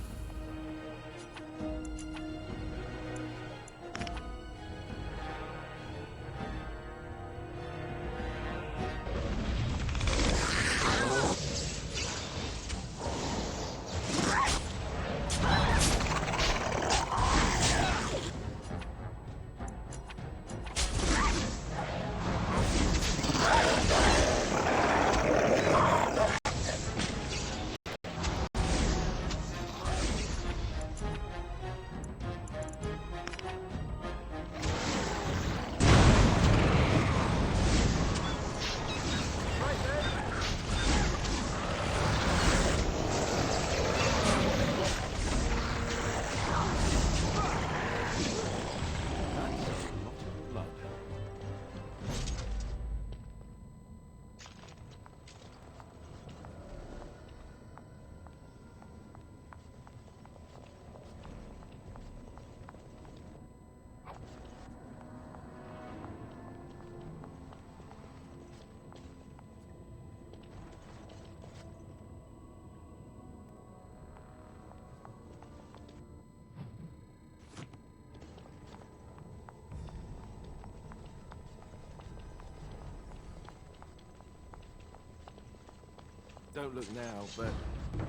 E: Don't look now, but...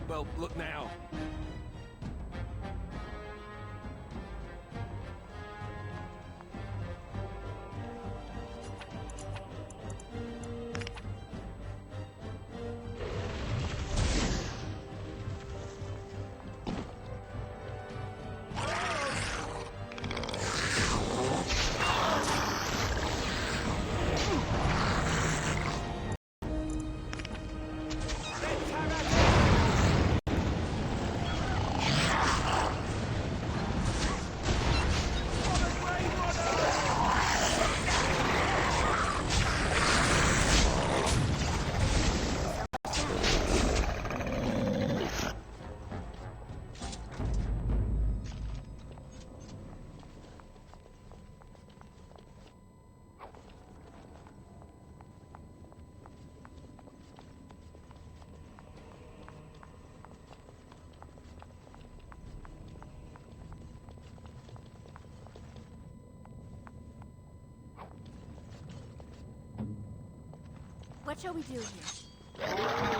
E: well, look now!
V: What shall we do here?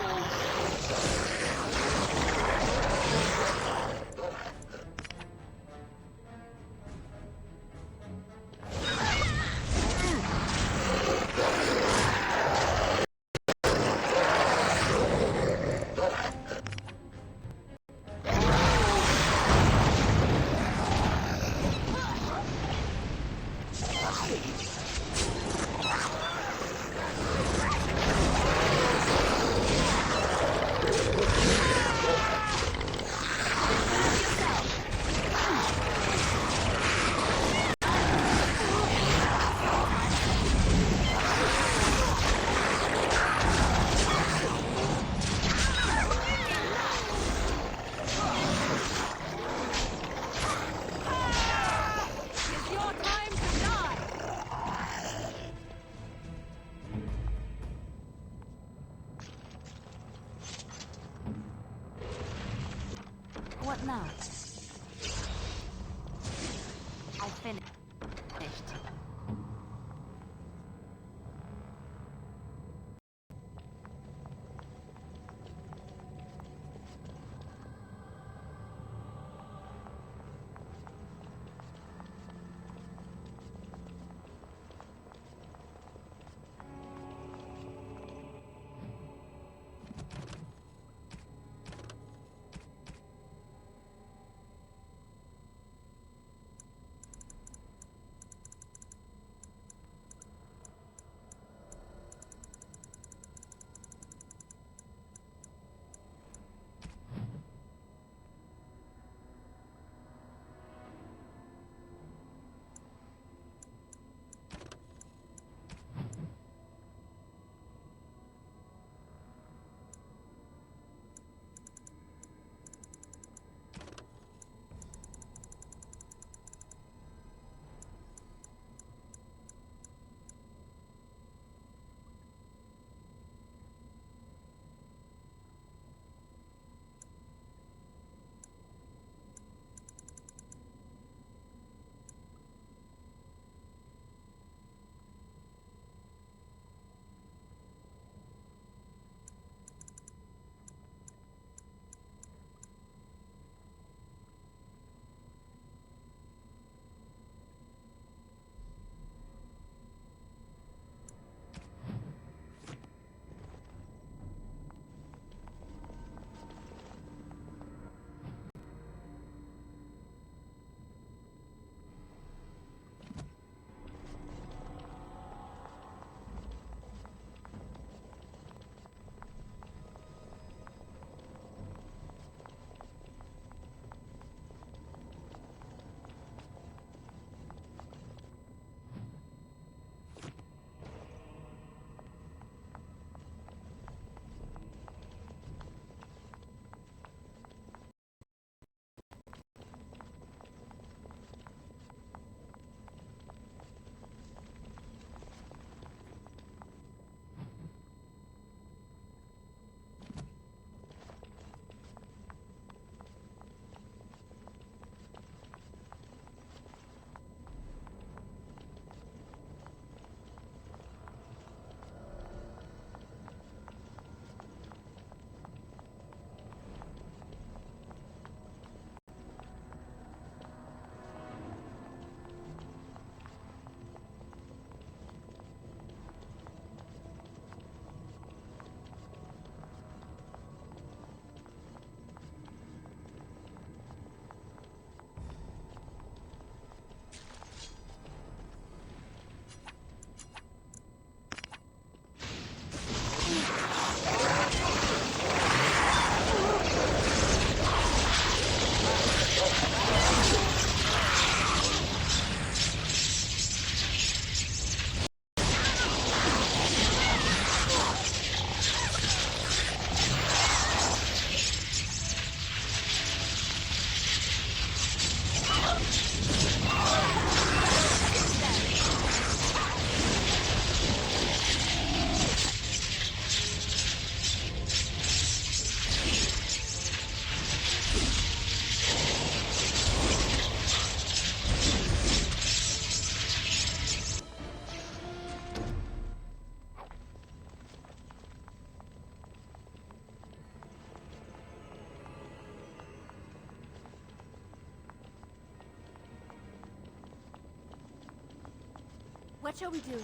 V: What now? I finished. What shall we do here?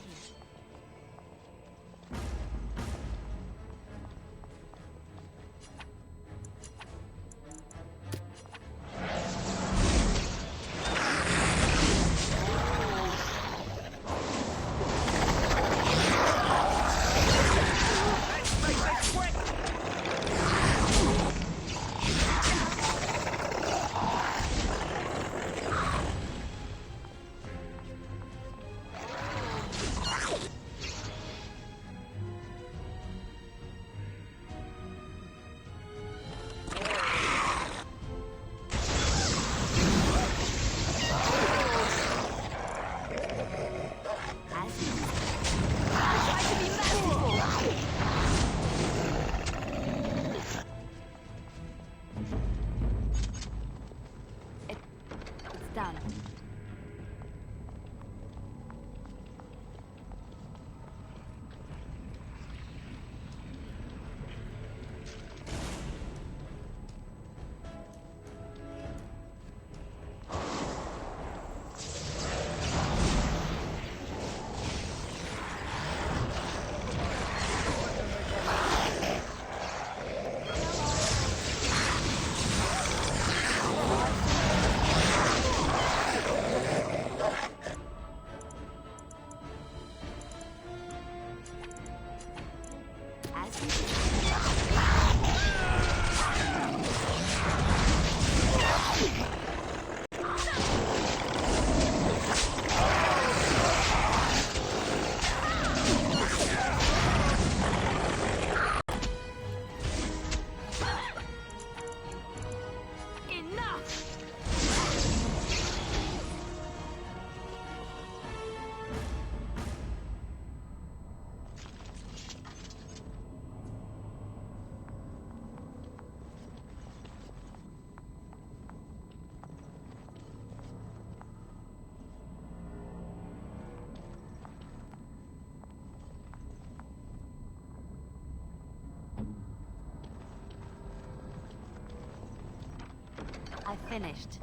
V: I finished.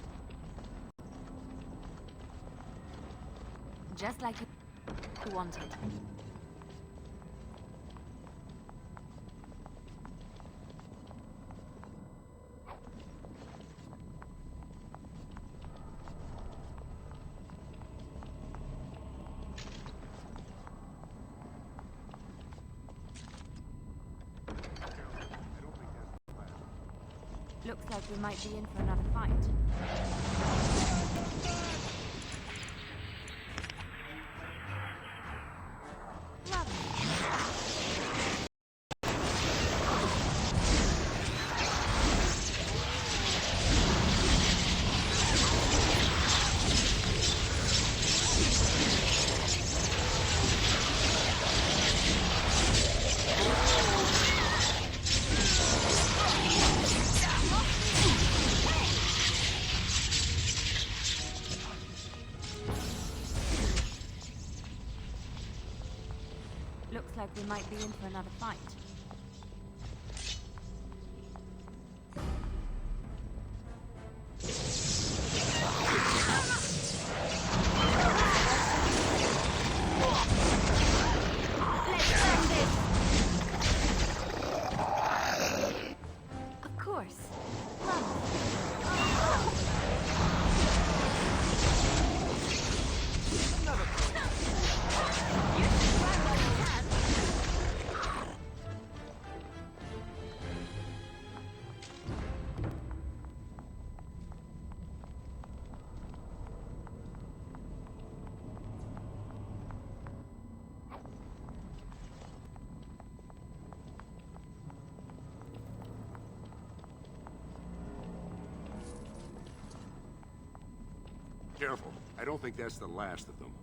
V: Just like you wanted. Looks like we might be in for another fight. Looks like we might be in for another fight.
J: Careful. I don't think that's the last of them.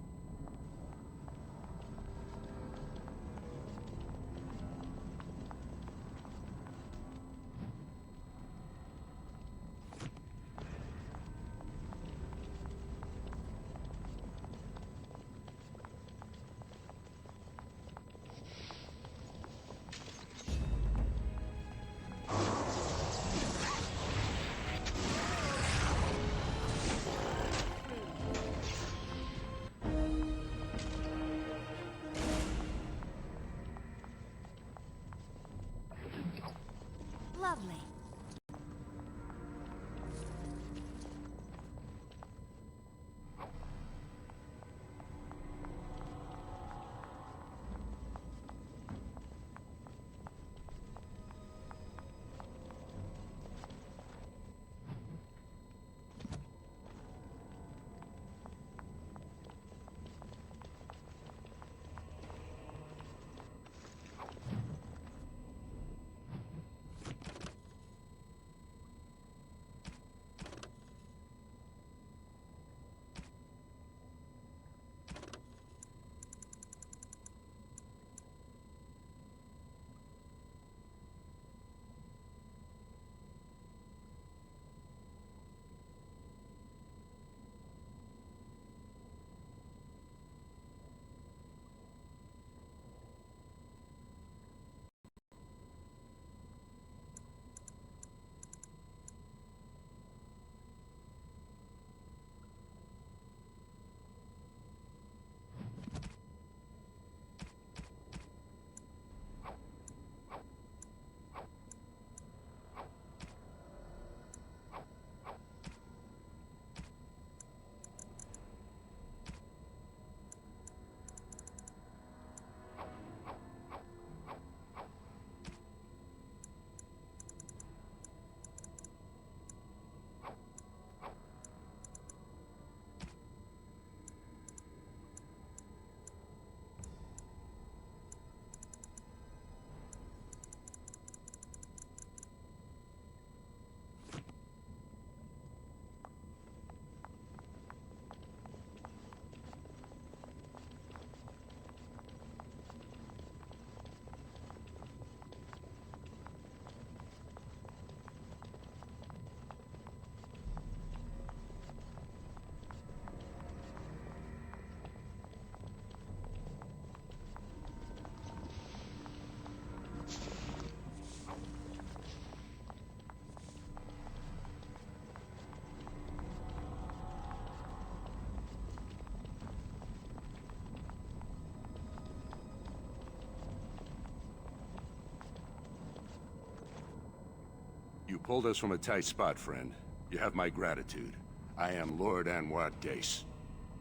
J: You pulled us from a tight spot, friend. You have my gratitude. I am Lord Anwar Dace.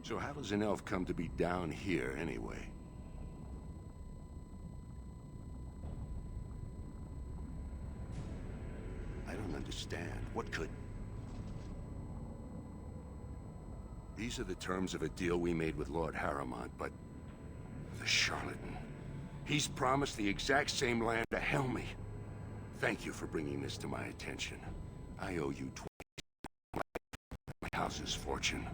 J: So how does an elf come to be down here, anyway? I don't understand. What could... These are the terms of a deal we made with Lord Harromont, but... the charlatan. He's promised the exact same land to Helmy. Thank you for bringing this to my attention. I owe you twice my house's fortune.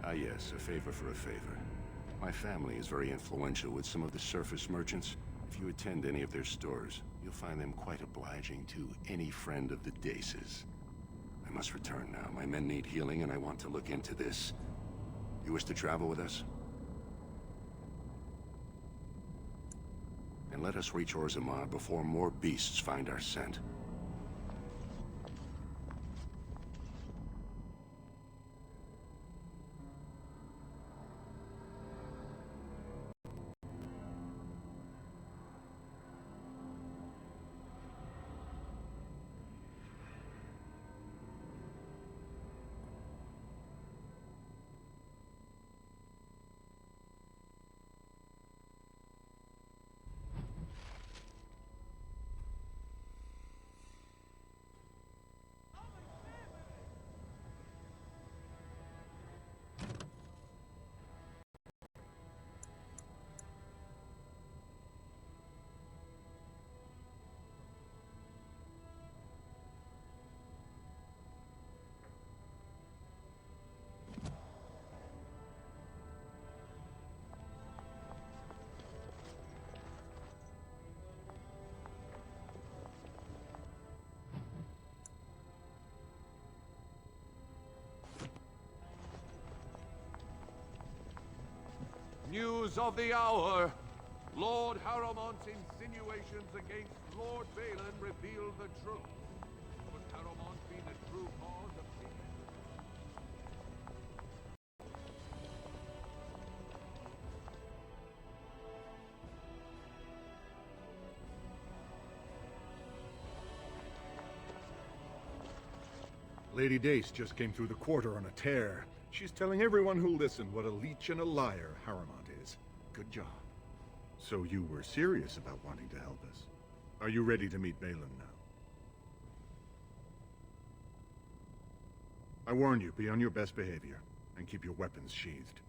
J: Ah yes, a favor for a favor. My family is very influential with some of the surface merchants. If you attend any of their stores, you'll find them quite obliging to any friend of the Daces. I must return now. My men need healing, and I want to look into this. You wish to travel with us? And let us reach Orzammar before more beasts find our scent.
M: News of the hour! Lord Harromont's insinuations against Lord Balin reveal the truth. Would Harromont be the true cause of the...
I: Lady Dace just came through the quarter on a tear. She's telling everyone who'll listen what a leech and a liar Harromont is. Good job. So you were serious about wanting to help us. Are you ready to meet Balin now? I warn you, be on your best behavior, and keep your weapons sheathed.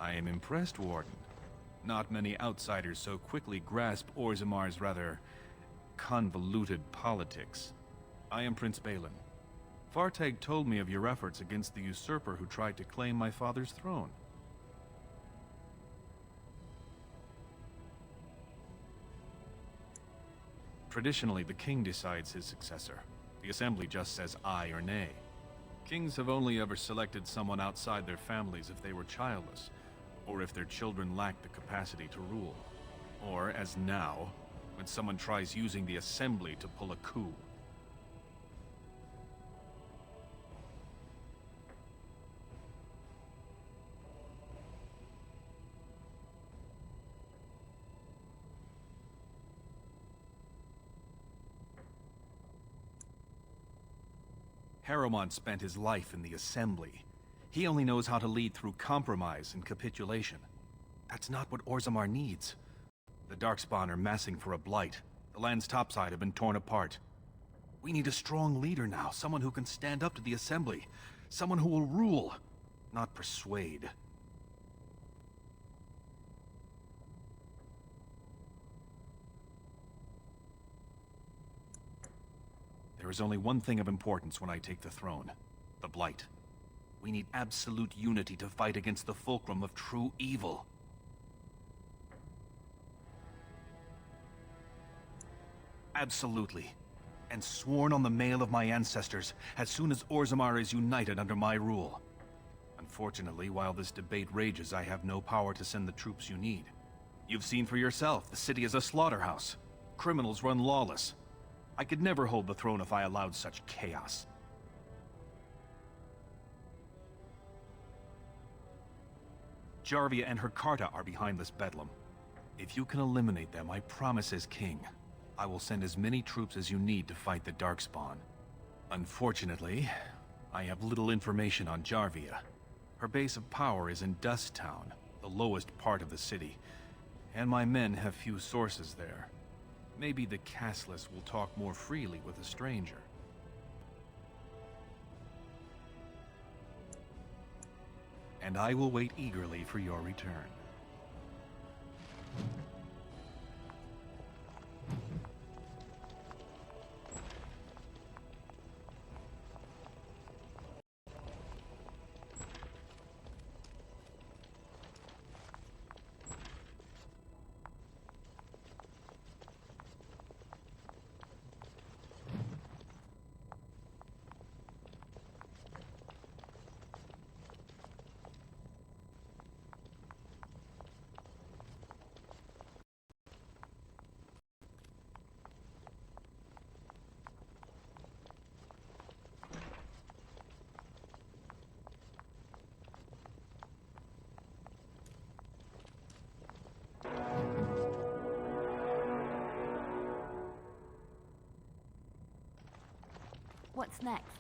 K: I am impressed, Warden. Not many outsiders so quickly grasp Orzammar's rather convoluted politics. I am Prince Balin. Fartag told me of your efforts against the usurper who tried to claim my father's throne. Traditionally, the king decides his successor. The assembly just says aye or nay. Kings have only ever selected someone outside their families if they were childless, or if their children lacked the capacity to rule. Or, as now, when someone tries using the assembly to pull a coup. Harromont spent his life in the assembly. He only knows how to lead through compromise and capitulation. That's not what Orzammar needs. The Darkspawn are massing for a blight. The land's topside have been torn apart. We need a strong leader now, someone who can stand up to the assembly. Someone who will rule, not persuade. There is only one thing of importance when I take the throne. The blight. We need absolute unity to fight against the fulcrum of true evil. Absolutely. And sworn on the mail of my ancestors, as soon as Orzammar is united under my rule. Unfortunately, while this debate rages, I have no power to send the troops you need. You've seen for yourself, the city is a slaughterhouse. Criminals run lawless. I could never hold the throne if I allowed such chaos. Jarvia and her Carta are behind this bedlam. If you can eliminate them, I promise as king, I will send as many troops as you need to fight the Darkspawn. Unfortunately, I have little information on Jarvia. Her base of power is in Dust Town, the lowest part of the city, and my men have few sources there. Maybe the castless will talk more freely with a stranger. And I will wait eagerly for your return.
V: What's next?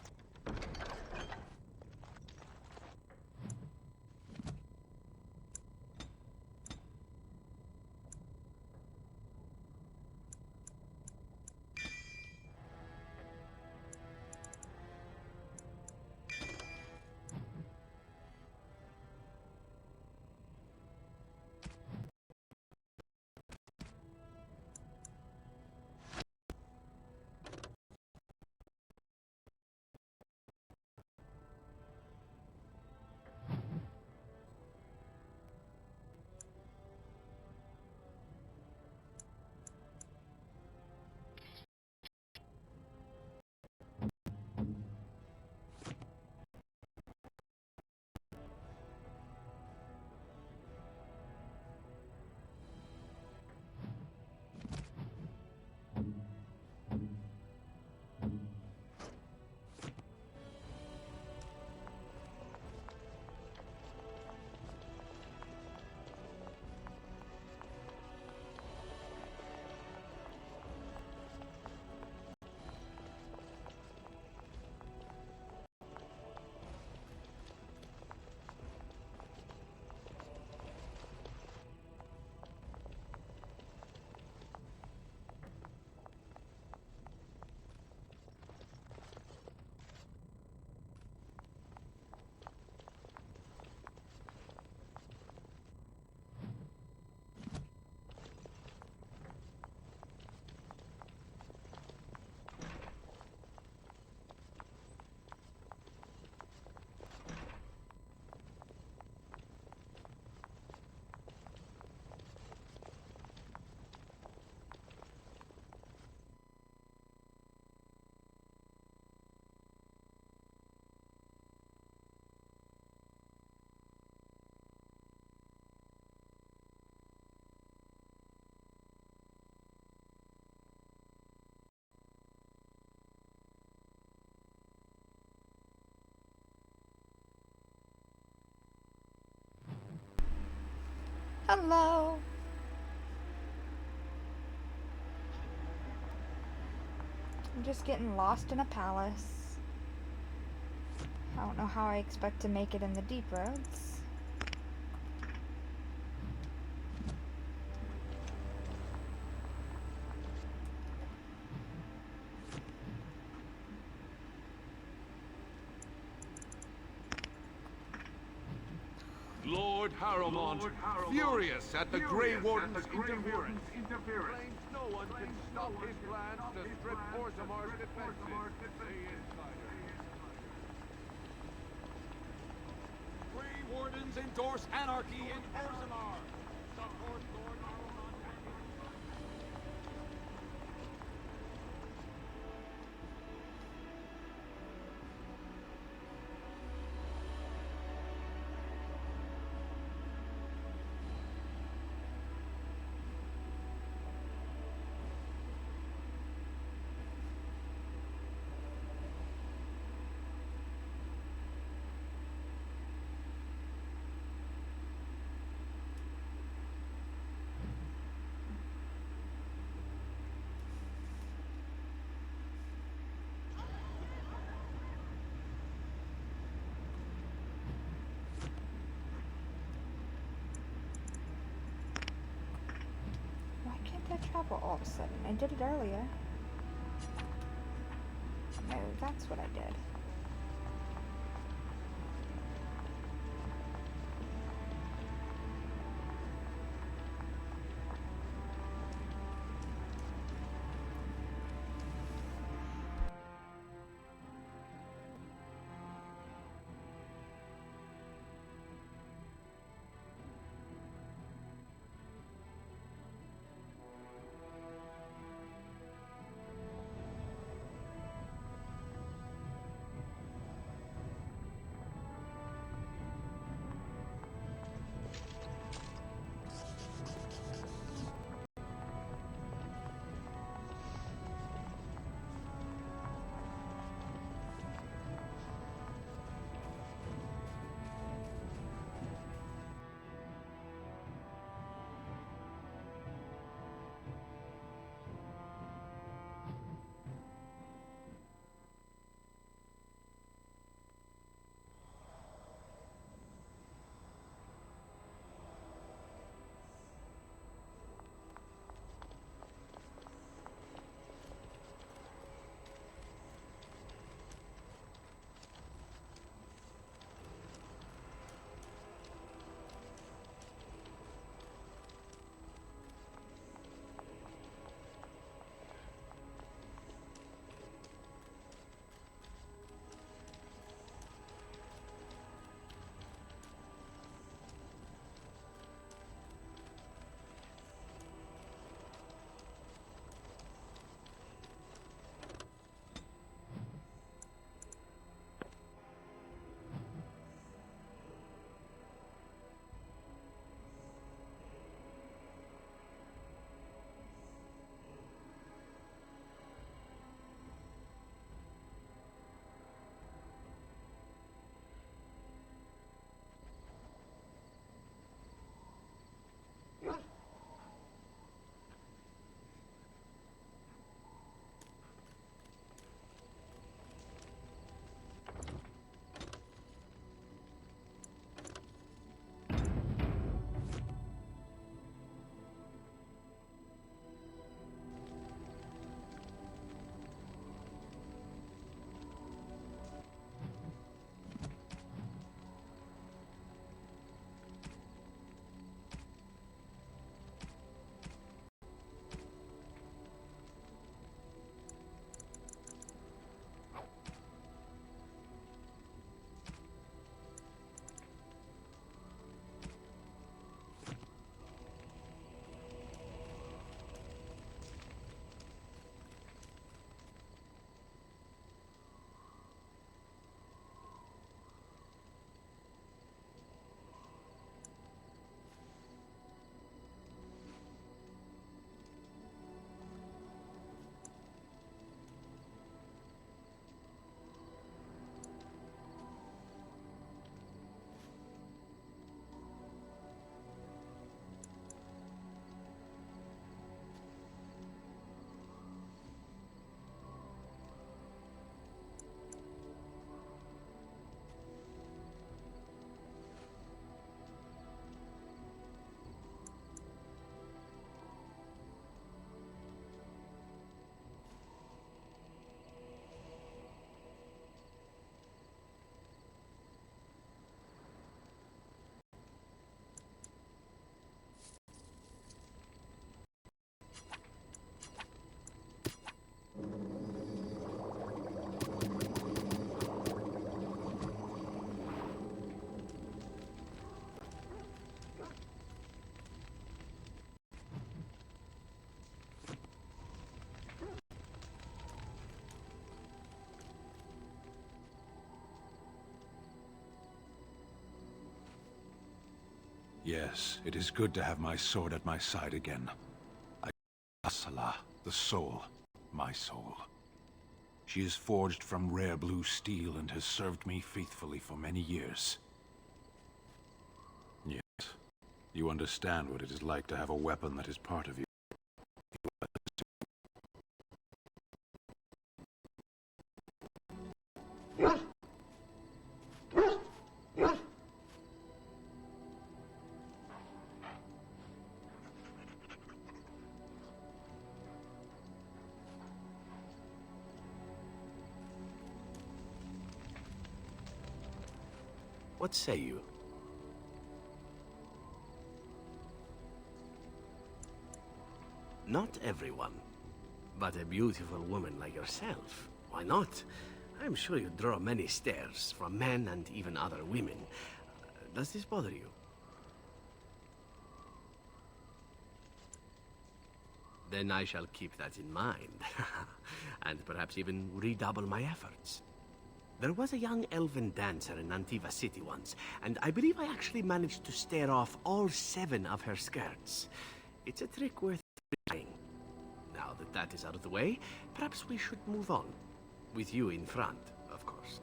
C: Hello. I'm just getting lost in a palace. I don't know how I expect to make it in the deep roads.
M: Lord Harromont, furious at the Grey Warden's interference, claims no one can stop his plans to strip Orzamar's defenses. Say insider.
N: Grey Wardens endorse anarchy in Orzammar. Support Lord Harromont.
C: did I travel all of a sudden? I did it earlier. No, that's what I did.
Q: Yes, it is good to have my sword at my side again. Issabella, the soul, my soul. She is forged from rare blue steel and has served me faithfully for many years. Yes, you understand what it is like to have a weapon that is part of you.
H: What say you? Not everyone, but a beautiful woman like yourself. Why not? I'm sure you draw many stares from men and even other women. Does this bother you? Then I shall keep that in mind, and perhaps even redouble my efforts. There was a young elven dancer in Antiva City once, and I believe I actually managed to stare off all 7 of her skirts. It's a trick worth trying. Now that that is out of the way, perhaps we should move on. With you in front, of course.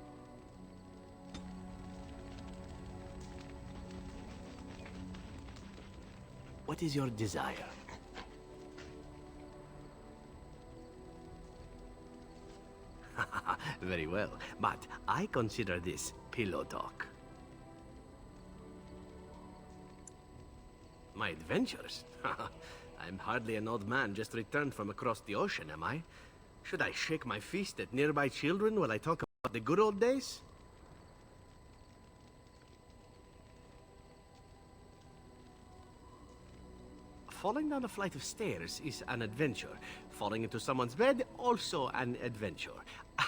H: What is your desire? Very well, but I consider this pillow talk. My adventures? I'm hardly an old man just returned from across the ocean, am I? Should I shake my fist at nearby children while I talk about the good old days? Falling down a flight of stairs is an adventure. Falling into someone's bed, also an adventure.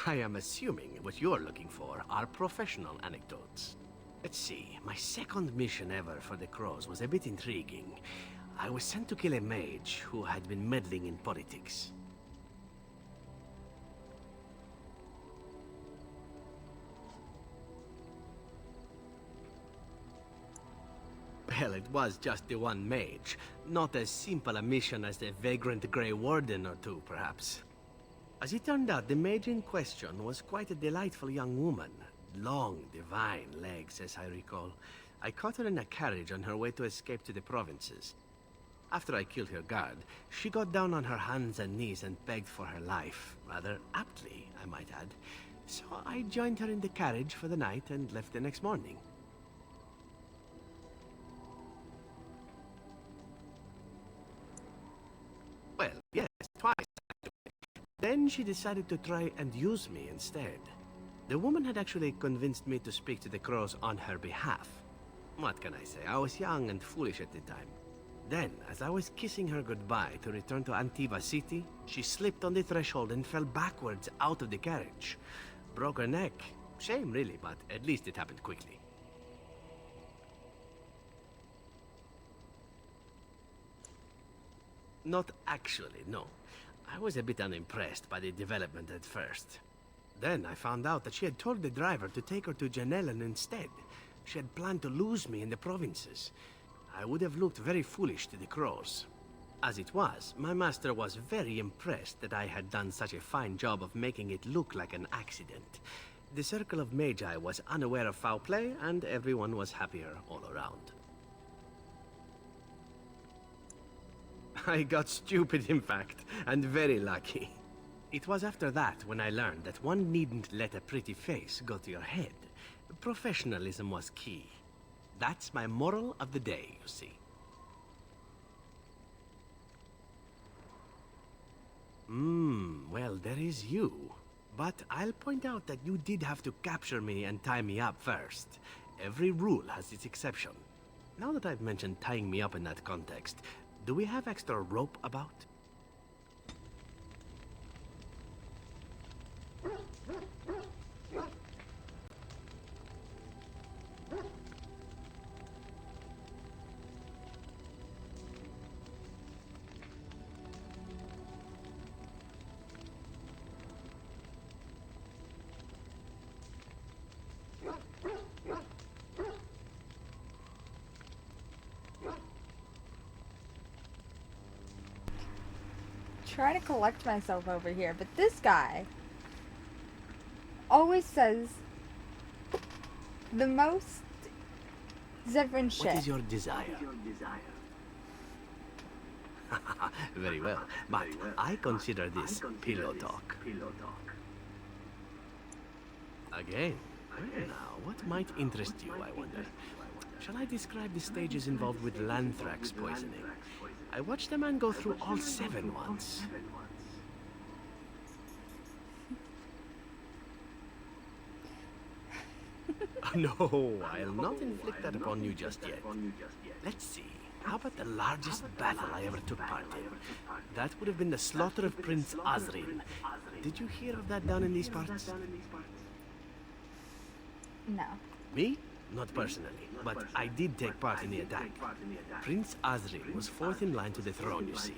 H: I am assuming what you're looking for are professional anecdotes. Let's see, my second mission ever for the Crows was a bit intriguing. I was sent to kill a mage who had been meddling in politics. Well, it was just the one mage. Not as simple a mission as the vagrant Grey Warden or two, perhaps. As it turned out, the mage in question was quite a delightful young woman. Long, divine legs, as I recall. I caught her in a carriage on her way to escape to the provinces. After I killed her guard, she got down on her hands and knees and begged for her life. Rather aptly, I might add. So I joined her in the carriage for the night and left the next morning. Well, yes, twice. Then she decided to try and use me instead. The woman had actually convinced me to speak to the Crows on her behalf. What can I say? I was young and foolish at the time. Then, as I was kissing her goodbye to return to Antiva City, she slipped on the threshold and fell backwards out of the carriage. Broke her neck. Shame, really, but at least it happened quickly. Not actually, no. I was a bit unimpressed by the development at first. Then I found out that she had told the driver to take her to Janellen instead. She had planned to lose me in the provinces. I would have looked very foolish to the Crows. As it was, my master was very impressed that I had done such a fine job of making it look like an accident. The Circle of Magi was unaware of foul play, and everyone was happier all around. I got stupid, in fact, and very lucky. It was after that when I learned that one needn't let a pretty face go to your head. Professionalism was key. That's my moral of the day, you see. Well, there is you. But I'll point out that you did have to capture me and tie me up first. Every rule has its exception. Now that I've mentioned tying me up in that context, do we have extra rope about?
C: Trying to collect myself over here, but this guy always says the most different shit.
H: What is your desire? Very well, but I consider this pillow talk. Again, well now, what might interest you, I wonder? Shall I describe the stages involved with Lanthrax poisoning? I watched a man go through all 7 once. No, I'll not inflict that upon you just yet. Let's see. How about the largest battle I ever took part in? That would have been the slaughter of Prince Osrin. Did you hear of that down in these parts?
C: No.
H: Me? Not personally, but I did take part in the attack. Prince Osrin was fourth in line to the throne, you see.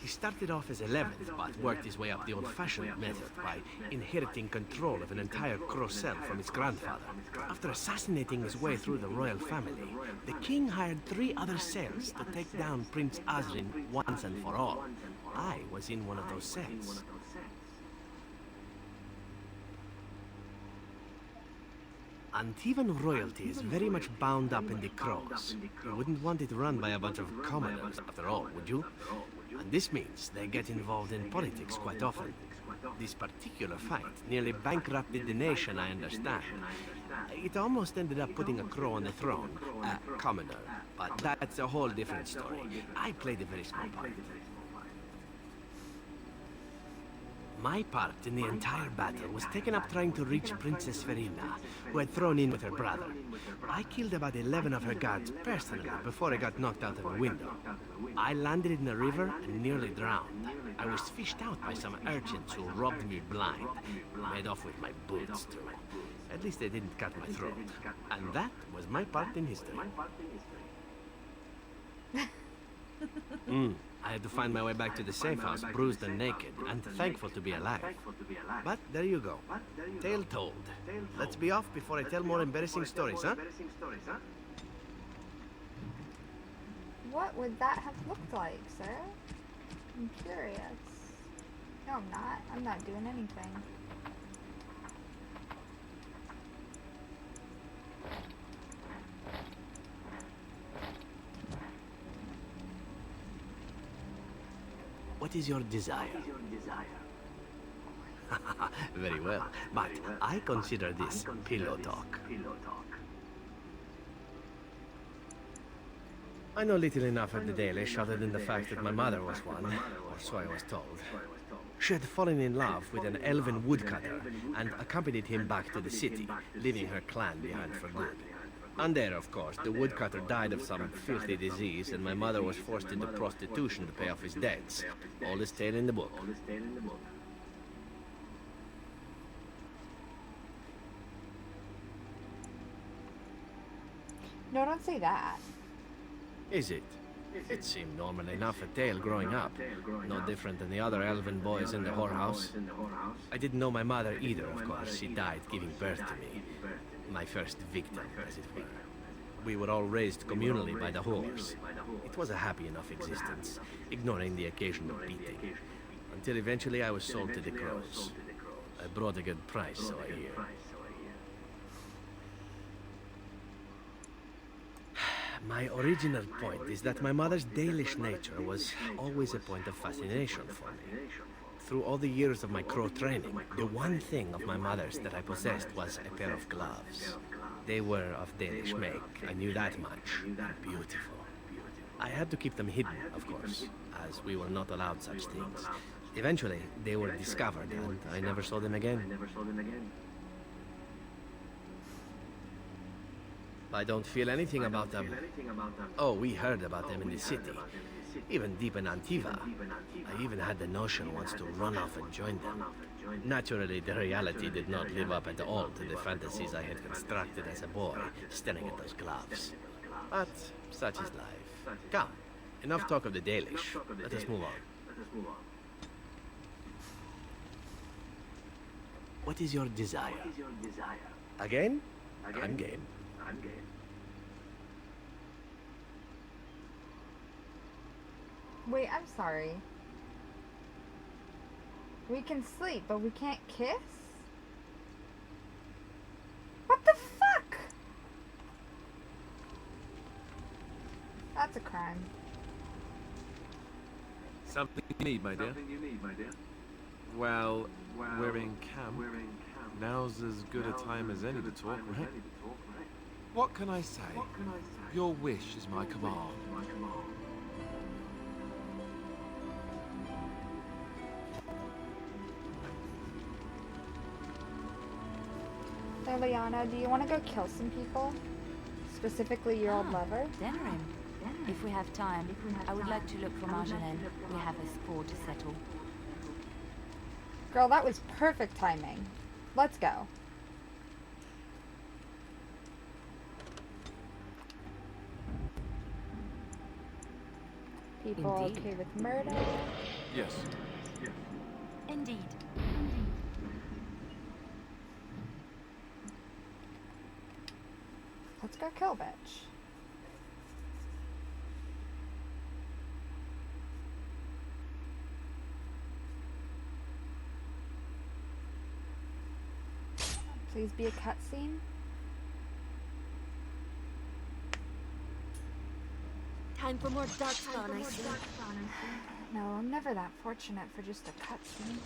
H: He started off as 11th, but worked his way up the old-fashioned method by inheriting control of an entire Crocell from his grandfather. After assassinating his way through the royal family, the king hired 3 other cells to take down Prince Osrin once and for all. I was in one of those cells. Antivan royalty is very much bound up in the Crows. You wouldn't want it run by a bunch of commoners, after all, would you? And this means they get involved in politics quite often. This particular fight nearly bankrupted the nation, I understand. It almost ended up putting a Crow on the throne, a commoner. But that's a whole different story. I played a very small part. My part in the entire battle was taken up trying to reach Princess Verina, who had thrown in with her brother. I killed about 11 of her guards personally before I got knocked out of a window. I landed in a river and nearly drowned. I was fished out by some urchins who robbed me blind. Made off with my boots, too. At least they didn't cut my throat. And that was my part in history. I had to find my way back to the safe house, bruised and naked, and thankful to be alive. But there you go. Tale told. Let's be off before I tell more embarrassing stories, huh?
C: What would that have looked like, sir? I'm curious. No, I'm not. I'm not doing anything.
H: What is your desire? Very well, but I consider this pillow talk. I know little enough of the Dalish other than the fact that my mother was one, or so I was told. She had fallen in love with an elven woodcutter and accompanied him back to the city, leaving her clan behind for good. And there, of course, the woodcutter died of some filthy disease, and my mother was forced into prostitution to pay off his debts. Oldest tale in the book.
C: No, don't say that.
H: Is it? It seemed normal enough a tale growing up. No different than the other elven boys in the whorehouse. I didn't know my mother either, of course. She died giving birth to me. My first victim, as it were. We were all raised communally by the whores. It was a happy enough existence, ignoring the occasional beating. Until eventually I was sold to the Crows. I brought a good price, so I hear. My original point is that my mother's Dalish nature was always a point of fascination for me. Through all the years of my Crow training, the one thing of my mother's that I possessed was a pair of gloves. They were of Danish make, I knew that much. Beautiful. I had to keep them hidden, of course, as we were not allowed such things. Eventually, they were discovered, and I never saw them again. I don't feel anything about them. Oh, we heard about them in the city. Even deep in Antiva. I even had the notion once to run off and join them. Naturally, the reality did not live up at all to the fantasies I had constructed as a boy, staring at those gloves. But such is life. Come, enough talk of the Dalish. Let us move on. What is your desire? Again? I'm game.
C: Wait, I'm sorry. We can sleep, but we can't kiss? What the fuck? That's a crime.
E: Something you need, my dear? Well, we're in camp. Now's as good a time as any to talk, right? What can I say? Your wish is my command.
C: Lilliana, do you want to go kill some people? Specifically your old lover?
V: Denerim. If we have time, I would like to look for Marjolaine. We have a score to settle.
C: Girl, that was perfect timing. Let's go. People
V: Indeed.
C: okay with murder?
E: Yes.
V: Indeed.
C: Let's go kill bitch. Please be a cutscene.
W: Time for more darkspawn, I see.
C: No, I'm never that fortunate for just a cutscene.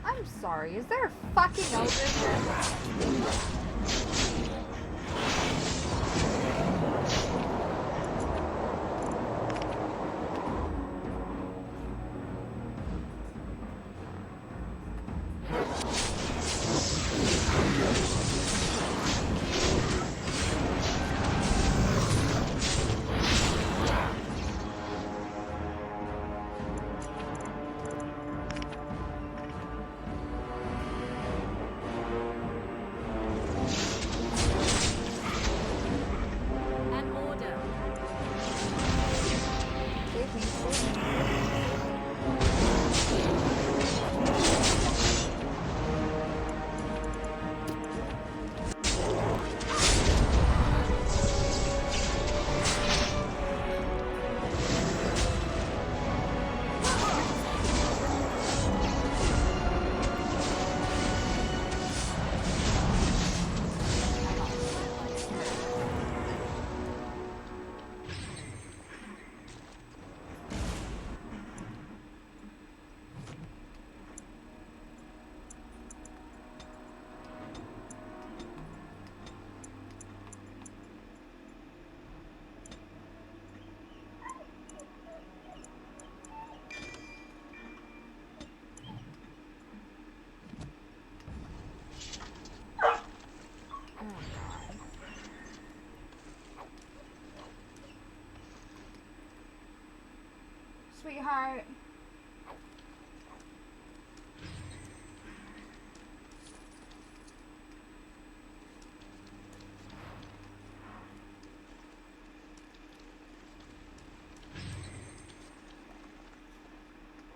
C: I'm sorry. Is there a fucking elder here? Sweetheart.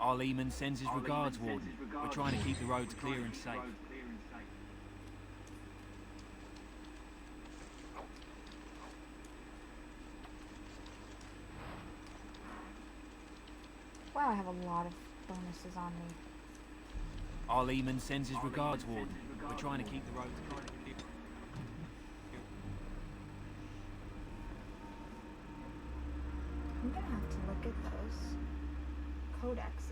P: Harromont sends his regards, Warden. We're trying to keep the roads clear and safe.
C: Wow, I have a lot of bonuses on me.
P: Harromont sends his regards, Warden. We're trying to keep the roads clear.
C: I'm gonna have to look at those codexes.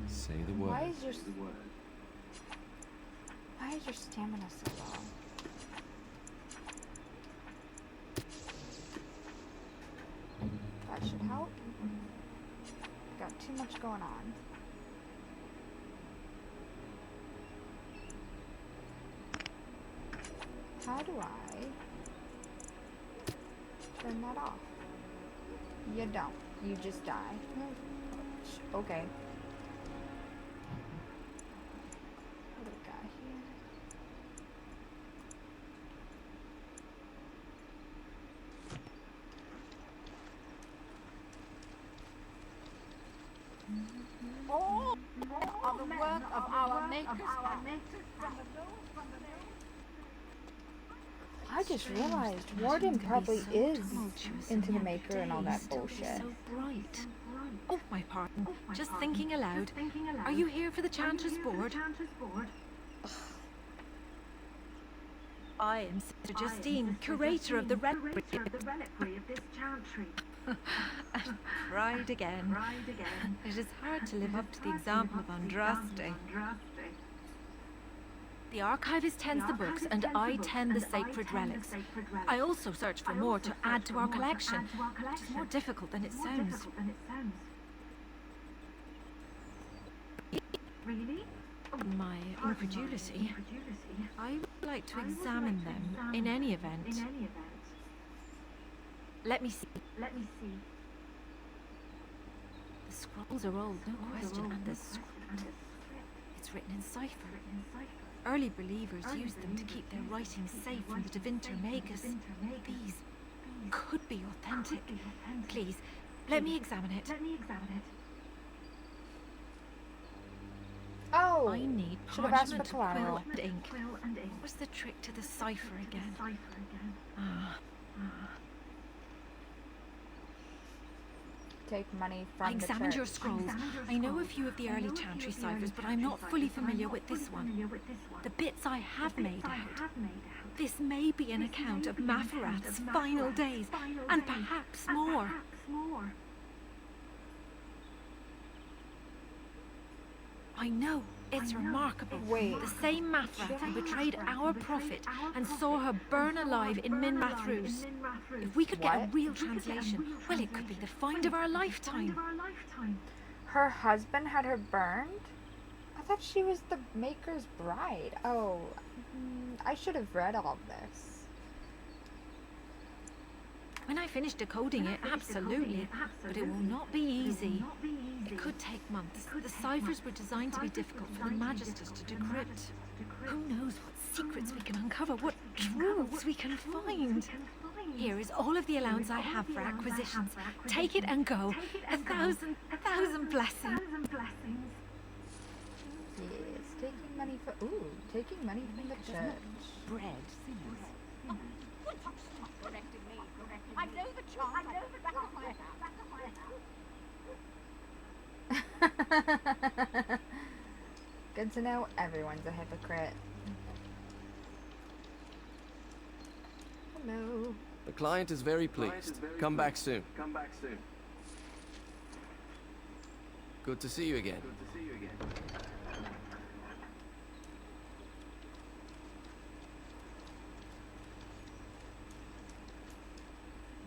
E: Say the word.
C: Why is your stamina so low? That should help. Got too much going on. How do I turn that off? You don't. You just die. Okay. What do we got here?
S: All of the work of our makers.
C: I just realized Warden probably is into the maker and all that bullshit.
U: So bright. Oh, my pardon. Just thinking aloud. Are you here for the Chanter's Board? I am Sister Justine, curator of the reliquary
S: of this chantry.
U: and pride again. It is hard to live up to the example of Andraste. The archivist tends the books, and I tend the sacred relics. I also search for more to add to our collection, which is more difficult than it sounds.
S: Really?
U: My incredulity. I would like to examine them in any event. Let me see. The scrolls are old, no question, and the script. It's written in cipher. Early believers used them to keep their writings safe from the Divinter Magus. These could be authentic. Please, let me examine it.
C: Oh,
U: I need
C: should have asked for
U: parchment,
C: collateral.
U: quill, and ink. What's the trick to the cipher again?
C: Take money from
U: I examined
C: the
U: your
C: church.
U: scrolls. I know a few of the early chantry ciphers, but I'm not fully familiar with this one. The bits I have made out. This may be an account of Maforath's final days, and perhaps more. I know. It's remarkable.
C: Wait.
U: The same Maforath who betrayed our prophet and saw her burn alive in Minrathrus. If we could get a real translation, well, it could be the find of our lifetime.
C: Her husband had her burned? I thought she was the Maker's bride. Oh, I should have read all of this.
U: When I finish decoding it, absolutely. But it will not be easy. It could take months. The ciphers were designed to be difficult for the Magisters to decrypt. Who knows what secrets we can uncover, what truths we can find. Here is all of the allowance I have for acquisitions. Take it and go. A thousand blessings.
C: Yes, taking money from the church.
U: Bread.
S: I know the charm. I know the back.
C: Good to know everyone's a hypocrite. Hello.
B: The client is very pleased. Come back soon. Good to see you again.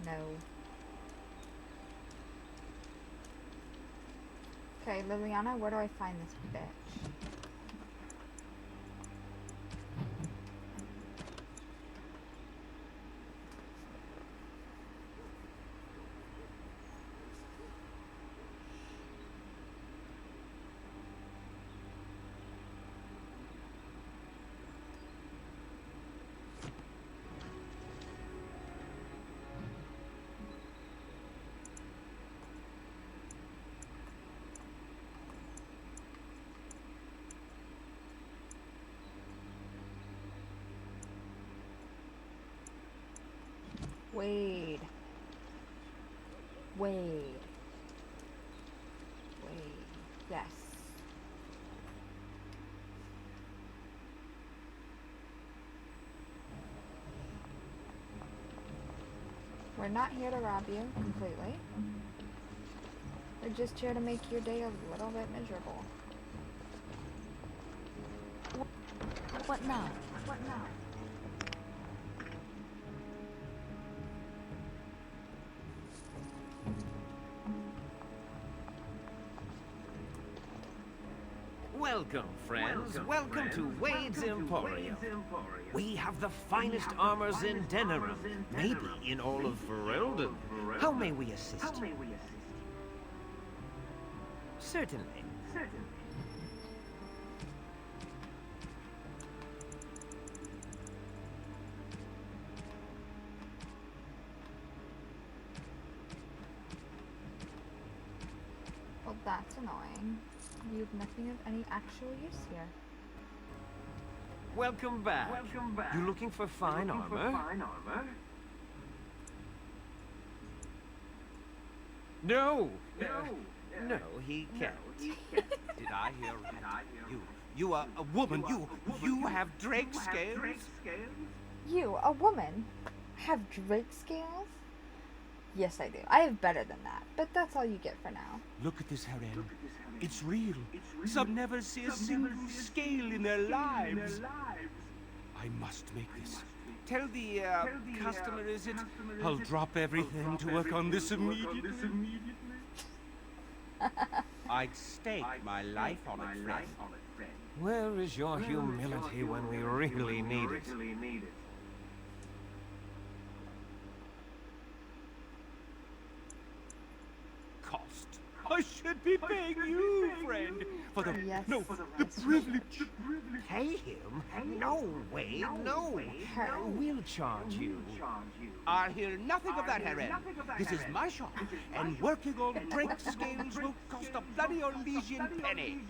C: No. Okay, Lilliana, where do I find this bitch? Wade. Yes. We're not here to rob you completely. We're just here to make your day a little bit miserable.
V: What now?
L: Welcome, friends. Welcome to Wade's Emporium. We have the finest armors in Denerim, maybe in all of Ferelden. How may we assist you? Certainly.
C: Well, that's annoying. You have nothing of any actual use here.
L: Welcome back. You looking for fine armor? No, he can't. Did I hear right? You are a woman. You have drake scales?
C: You, a woman, have drake scales? Yes, I do. I have better than that, but that's all you get for now.
L: Look at this harem. It's real. Some never see a single scale in their lives. I must make this. Tell the customer, is it? I'll drop everything to work on this immediately. I'd stake my life on it, friend. Where is your humility when we really need it? Cost. I should be paying you, friend, for the the privilege. Pay him? No way, no. We'll charge you. I'll hear nothing of that, harem. This is my shop, and working on drake scales will cost a bloody Orlesian penny.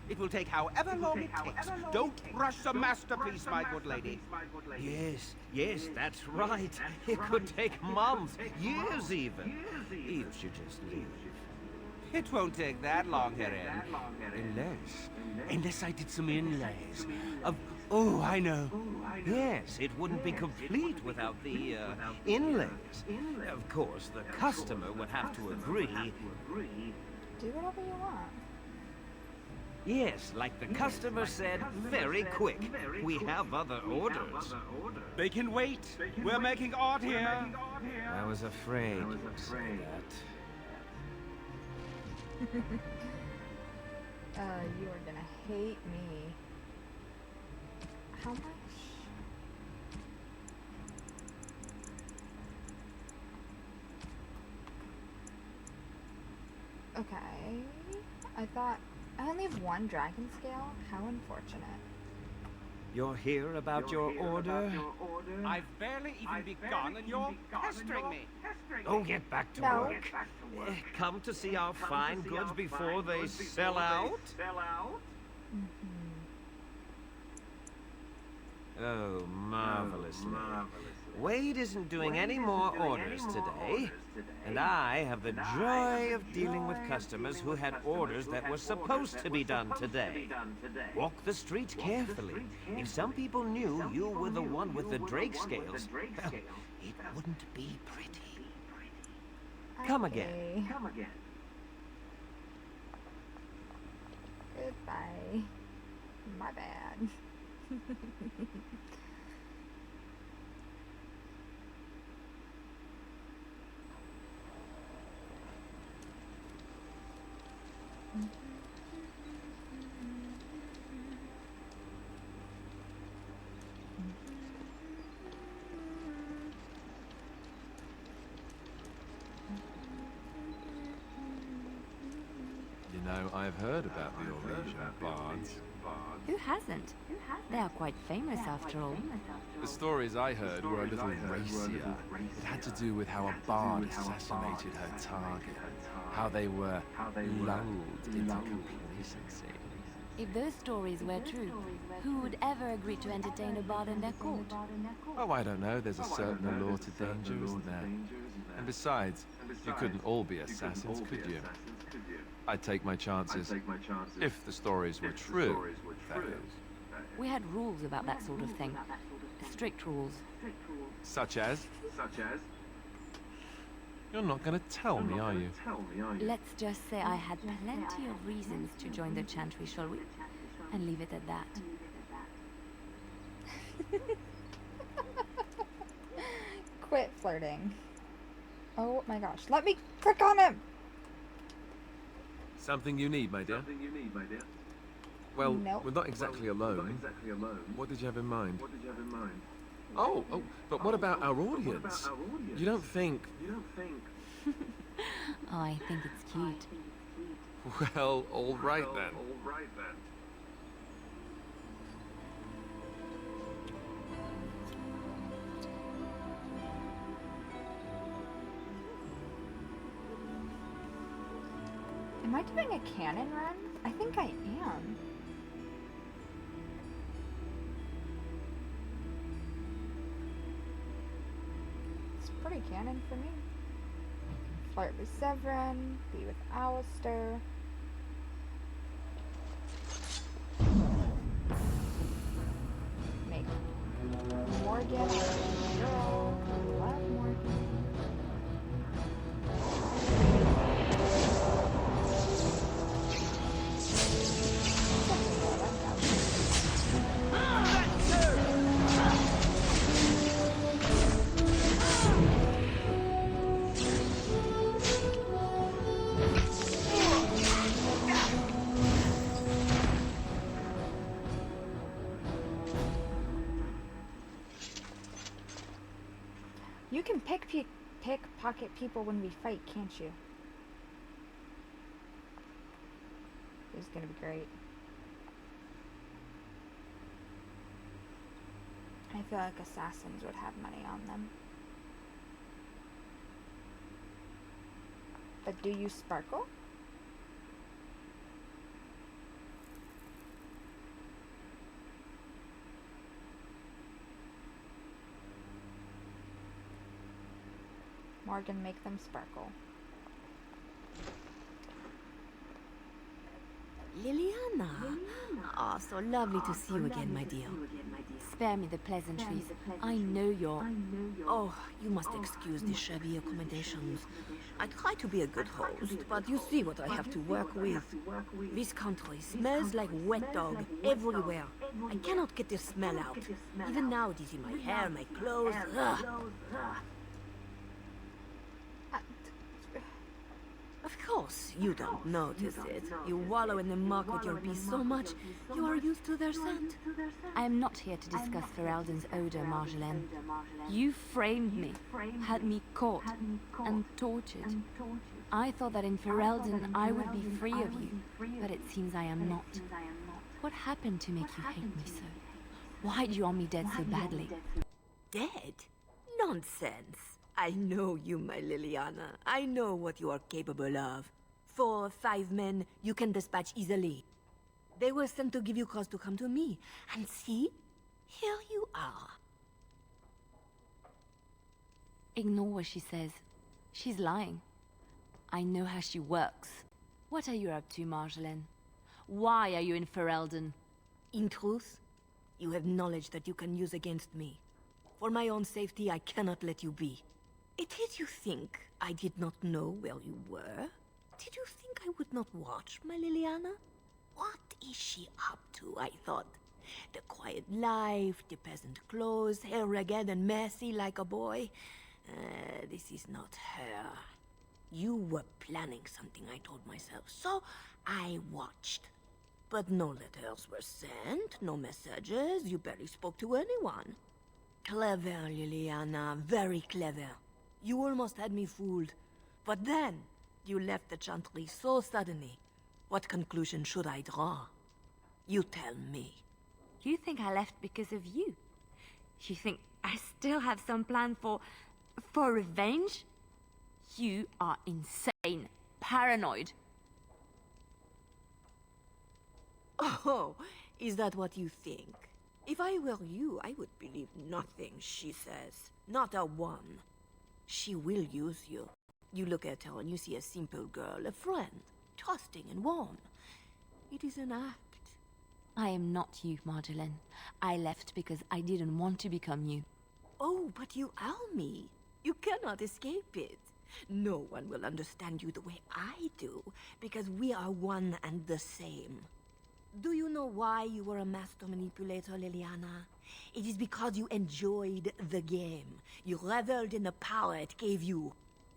L: It will take however long it takes. Don't rush the masterpiece, my good lady. Yes, that's right. It could take months, years even. You should just leave. It won't take that long, harem. Unless I did some inlays. Oh, I know. Yes, it wouldn't be complete without the inlays. Of course, the customer would have to agree.
C: Do whatever you want.
L: Yes, like the customer said, very quick. We have other orders. They can wait. We're making art here. I was afraid you would say that.
C: You are gonna hate me. How much? Okay. I thought I only have one dragon scale? How unfortunate.
L: You're here about your order? I've barely even begun and you're pestering me. Oh, get back to work. Come to see our fine goods before they sell out? Oh, marvelously. Wade isn't doing any more orders today, and I have the joy of dealing with customers who had orders that were supposed to be done today. Walk the streets carefully. If some people knew you were the one with the drake scales, well, it wouldn't be pretty. Come again.
C: Goodbye. My bad.
E: You know, I've heard about the Orlesian bards.
V: Who hasn't? They are quite famous after all.
E: The stories I heard were a little racier. It had to do with how a bard assassinated her target, how they were lulled into complacency.
V: If those stories were true, who would ever agree to entertain a bard in their court?
E: Oh, I don't know. There's a certain allure to danger, isn't there? And besides, you couldn't all be assassins, could you? I'd take my chances. If the stories were true, that is.
V: We had rules about that sort of thing. Strict rules.
E: Such as? You're not going to tell me, are you?
V: Let's just say I had plenty of reasons to join the chantry, shall we? And leave it at that.
C: Quit flirting. Oh my gosh. Let me click on him!
E: Something you need, my dear? Well,
C: nope.
E: We're not exactly alone. What did you have in mind? Oh, but what about our audience? You don't think...
V: Oh, I think it's cute.
E: Well, all right then.
C: Am I doing a cannon run? I think I am. It's pretty canon for me. Flirt with Severin, be with Alistair. Morgan, girl. Love Morgan. You can pickpocket people when we fight, can't you? This is gonna be great. I feel like assassins would have money on them. But do you sparkle? Morgan, make them sparkle.
V: Lilliana! Ah, so lovely to see you again, my dear. Spare me the pleasantries. I know you're... Oh, you must excuse the shabby accommodations. I try to be a good host, but you see what I have to work with. This country smells like wet dog everywhere. I cannot get the smell out. Even now it is in my hair, my clothes. Ugh. Of course, you don't notice it. You wallow in the muck with your bees so much, you are used to their scent.
W: I am not here to discuss Ferelden's odor, Marjolaine. You framed me, had me caught, and tortured. I thought that in Ferelden I would be free of you, but it seems I am not. What happened to make you hate me so? Why do you want me dead so badly?
V: Dead? Nonsense. I know you, my Lilliana. I know what you are capable of. 4 or 5 men you can dispatch easily. They were sent to give you cause to come to me. And see? Here you are.
W: Ignore what she says. She's lying. I know how she works. What are you up to, Marjolaine? Why are you in Ferelden?
V: In truth, you have knowledge that you can use against me. For my own safety, I cannot let you be. Did you think I did not know where you were? Did you think I would not watch, my Lilliana? What is she up to, I thought? The quiet life, the peasant clothes, hair ragged and messy like a boy. This is not her. You were planning something, I told myself, so I watched. But no letters were sent, no messages, you barely spoke to anyone. Clever, Lilliana, very clever. You almost had me fooled. But then, you left the Chantry so suddenly. What conclusion should I draw? You tell me.
W: You think I left because of you? You think I still have some plan for revenge? You are insane, paranoid.
V: Oh, is that what you think? If I were you, I would believe nothing she says. Not a one. She will use you. You look at her and you see a simple girl, a friend, trusting and warm. It is an act.
W: I am not you, Marjolaine. I left because I didn't want to become you.
V: Oh, but you are me. You cannot escape it. No one will understand you the way I do, because we are one and the same. Do you know why you were a master manipulator, Lilliana? It is because you enjoyed the game. You reveled in the power it gave you.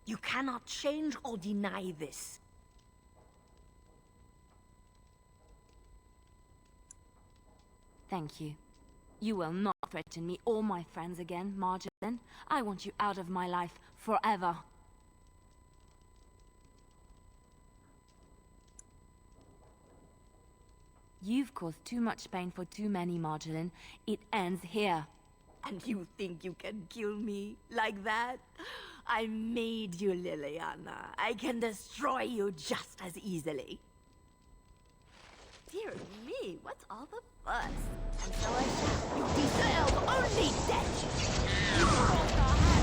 V: You cannot change or deny this.
W: Thank you. You will not threaten me or my friends again, Marjolaine. I want you out of my life forever. You've caused too much pain for too many, Marjolaine. It ends here.
V: And you think you can kill me like that? I made you, Lilliana. I can destroy you just as easily. Dear me, what's all the fuss? And so I shall. You deserve only death! You crossed our hands!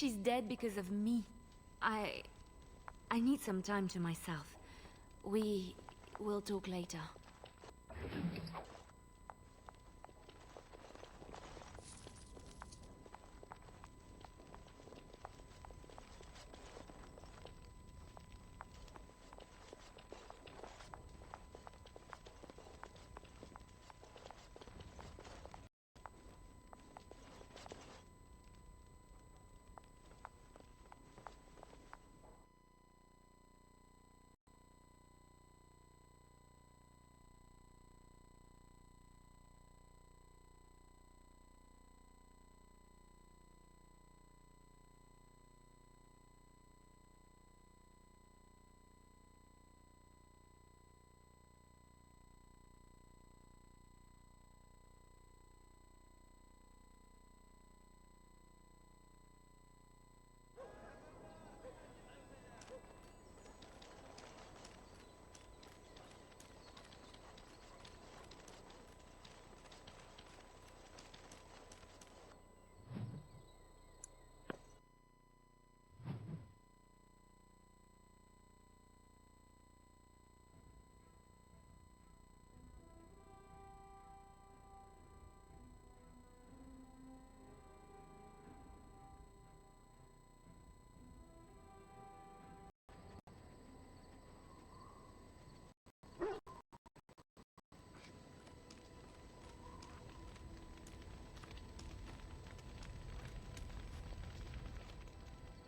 V: She's dead because of me. I need some time to myself. We will talk later.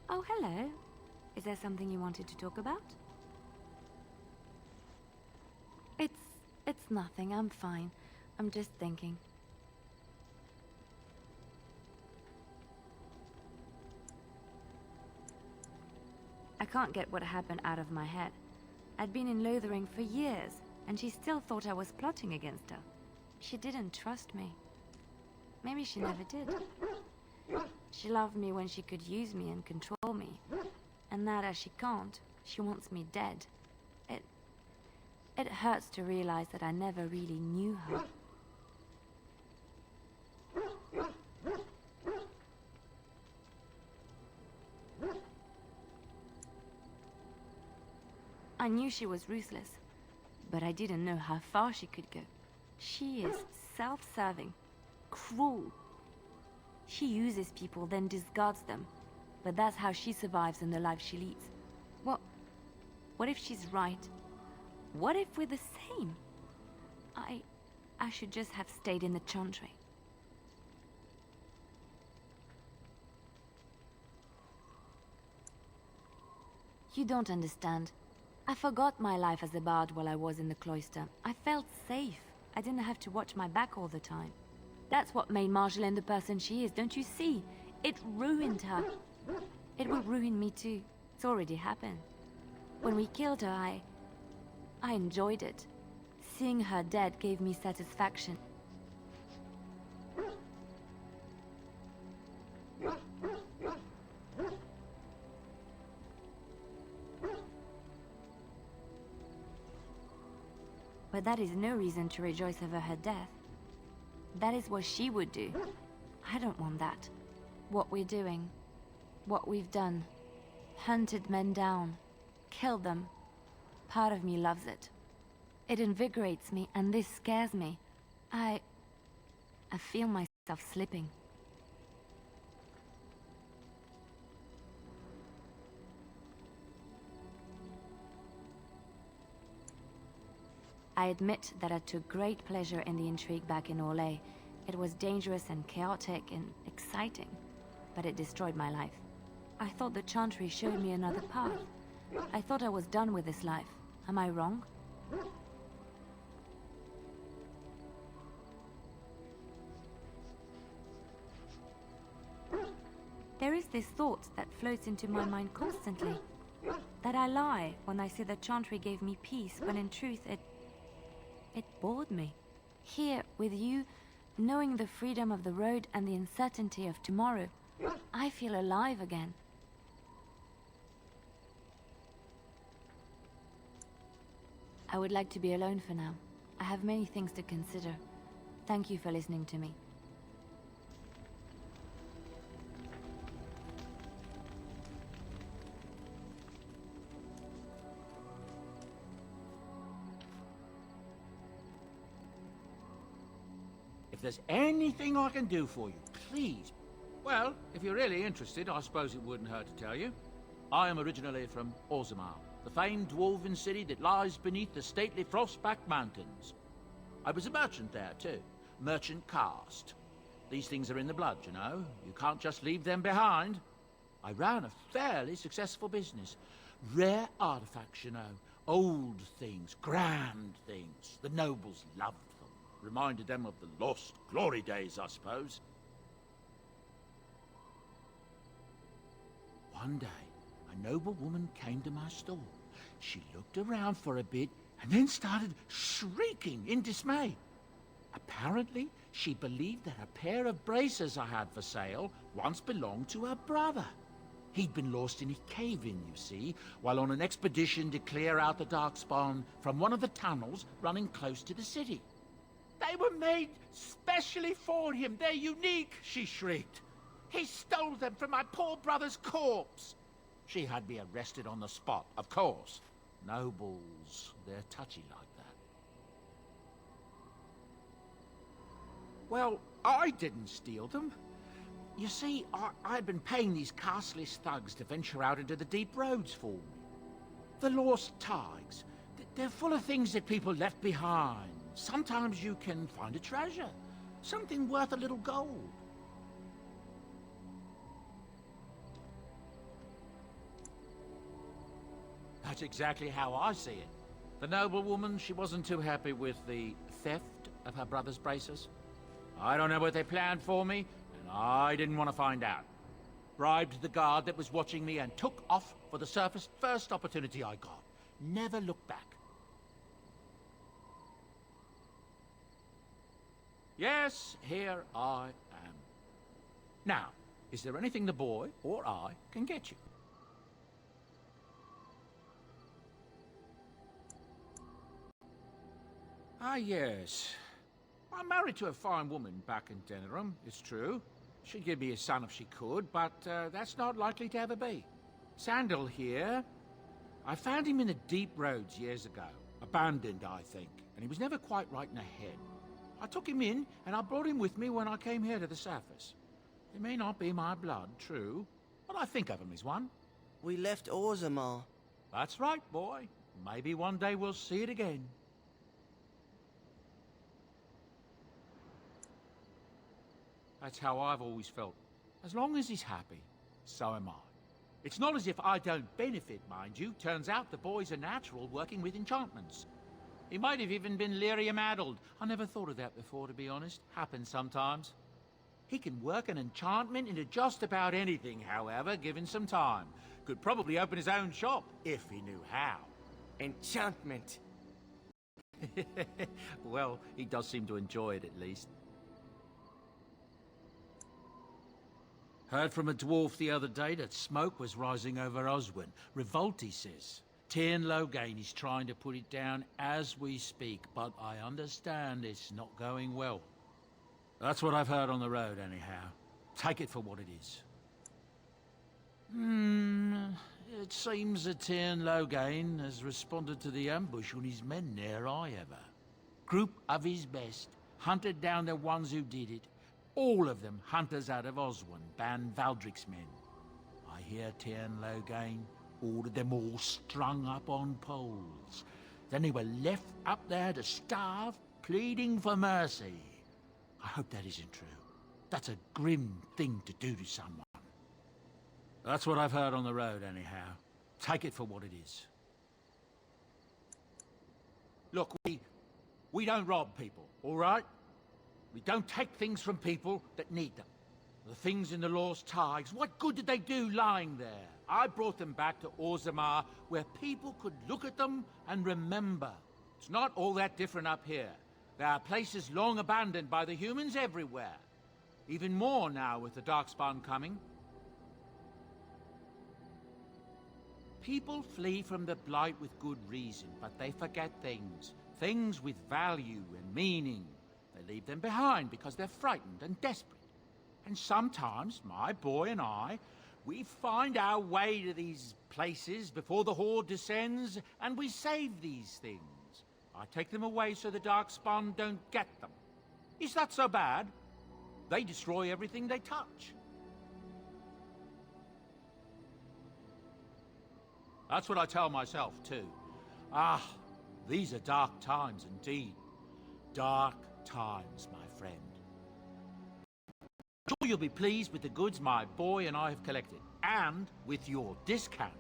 V: Oh, hello. Is there something you wanted to talk about? It's nothing. I'm fine. I'm just thinking. I can't get what happened out of my head. I'd been in Lothering for years, and she still thought I was plotting against her. She didn't trust me. Maybe she never did. She loved me when she could use me and control me. And now that she can't, she wants me dead. It hurts to realize that I never really knew her. I knew she was ruthless, but I didn't know how far she could go. She is self-serving, cruel. She uses people, then discards them. But that's how she survives in the life she leads. What if she's right? What if we're the same? I should just have stayed in the Chantry. You don't understand. I forgot my life as a bard while I was in the cloister. I felt safe. I didn't have to watch my back all the time. That's what made Marjolaine the person she is, don't you see? It ruined her. It will ruin me too. It's already happened. When we killed her, I enjoyed it. Seeing her dead gave me satisfaction. But that is no reason to rejoice over her death. That is what she would do. I don't want that. What we're doing, what we've done, hunted men down, killed them. Part of me loves it. It invigorates me, and this scares me. I feel myself slipping. I admit that I took great pleasure in the intrigue back in Orlais. It was dangerous and chaotic and exciting, but it destroyed my life. I thought the Chantry showed me another path. I thought I was done with this life. Am I wrong? There is this thought that floats into my mind constantly. That I lie when I say the Chantry gave me peace, when in truth it bored me. Here, with you, knowing the freedom of the road and the uncertainty of tomorrow, I feel alive again. I would like to be alone for now. I have many things to consider. Thank you for listening to me.
N: there's anything I can do for you, please. Well, if you're really interested, I suppose it wouldn't hurt to tell you. I am originally from Orzammar, the famed dwarven city that lies beneath the stately Frostback Mountains. I was a merchant there, too. Merchant caste. These things are in the blood, you know. You can't just leave them behind. I ran a fairly successful business. Rare artifacts, you know. Old things, grand things. The nobles loved them. Reminded them of the lost glory days, I suppose. One day, a noble woman came to my stall. She looked around for a bit and then started shrieking in dismay. Apparently, she believed that a pair of bracers I had for sale once belonged to her brother. He'd been lost in a cave-in, you see, while on an expedition to clear out the Darkspawn from one of the tunnels running close to the city. They were made specially for him. They're unique, she shrieked. He stole them from my poor brother's corpse. She had me arrested on the spot, of course. Nobles, they're touchy like that. Well, I didn't steal them. You see, I'd been paying these castless thugs to venture out into the deep roads for me. The lost Taigs. They're full of things that people left behind. Sometimes you can find a treasure. Something worth a little gold. That's exactly how I see it. The noblewoman, she wasn't too happy with the theft of her brother's bracers. I don't know what they planned for me, and I didn't want to find out. Bribed the guard that was watching me and took off for the surface first opportunity I got. Never looked back. Yes, here I am. Now, is there anything the boy or I can get you? Ah, yes. I'm married to a fine woman back in Denerim, it's true. She'd give me a son if she could, but that's not likely to ever be. Sandal here. I found him in the deep roads years ago. Abandoned, I think, and he was never quite right in the head. I took him in, and I brought him with me when I came here to the surface. He may not be my blood, true, but I think of him as one.
A: We left Orzammar.
N: That's right, boy. Maybe one day we'll see it again. That's how I've always felt. As long as he's happy, so am I. It's not as if I don't benefit, mind you. Turns out the boy's a natural working with enchantments. He might have even been lyrium-addled. I never thought of that before, to be honest. Happens sometimes. He can work an enchantment into just about anything, however, given some time. Could probably open his own shop, if he knew how.
A: Enchantment.
N: Well, he does seem to enjoy it, at least. Heard from a dwarf the other day that smoke was rising over Oswin. Revolt, he says. Tyrn Loghain is trying to put it down as we speak, but I understand it's not going well. That's what I've heard on the road, anyhow. Take it for what it is. It seems that Tyrn Loghain has responded to the ambush on his men near I ever. Group of his best, hunted down the ones who did it. All of them hunters out of Oswin, Ban Valdric's men. I hear Tyrn Loghain ordered them all strung up on poles. Then they were left up there to starve, pleading for mercy. I hope that isn't true. That's a grim thing to do to someone. That's what I've heard on the road, anyhow. Take it for what it is. Look, we don't rob people, all right? We don't take things from people that need them. The things in the lost Taigs, what good did they do lying there? I brought them back to Orzammar, where people could look at them and remember. It's not all that different up here. There are places long abandoned by the humans everywhere. Even more now with the Darkspawn coming. People flee from the Blight with good reason, but they forget things. Things with value and meaning. They leave them behind because they're frightened and desperate. And sometimes, my boy and I, we find our way to these places before the Horde descends, and we save these things. I take them away so the Darkspawn don't get them. Is that so bad? They destroy everything they touch. That's what I tell myself, too. Ah, these are dark times indeed. Dark times, my friend. Sure you'll be pleased with the goods my boy and I have collected, and with your discount.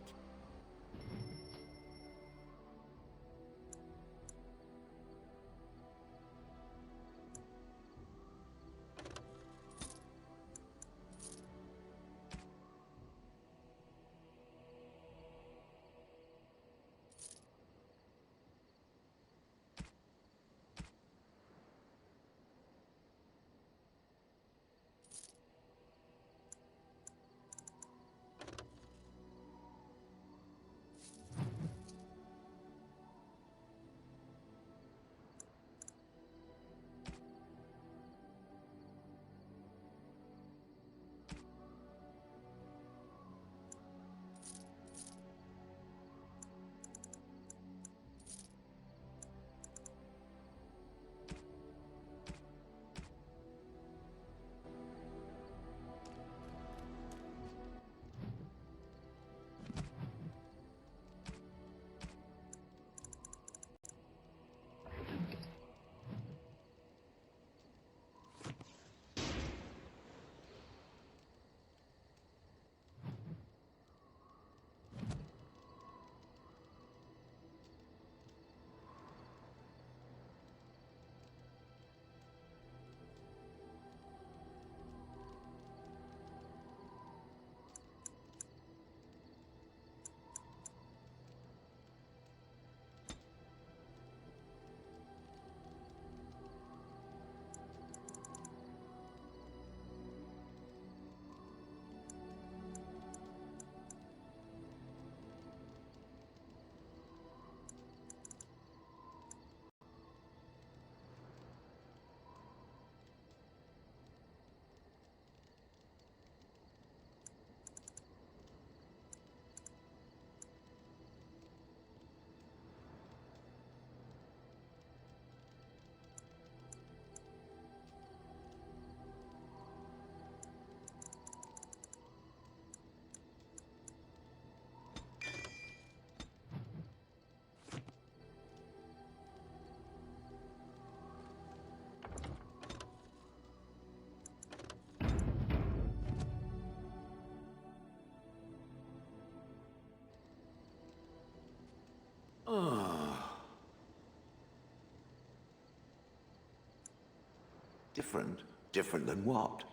O: Different? Different than what?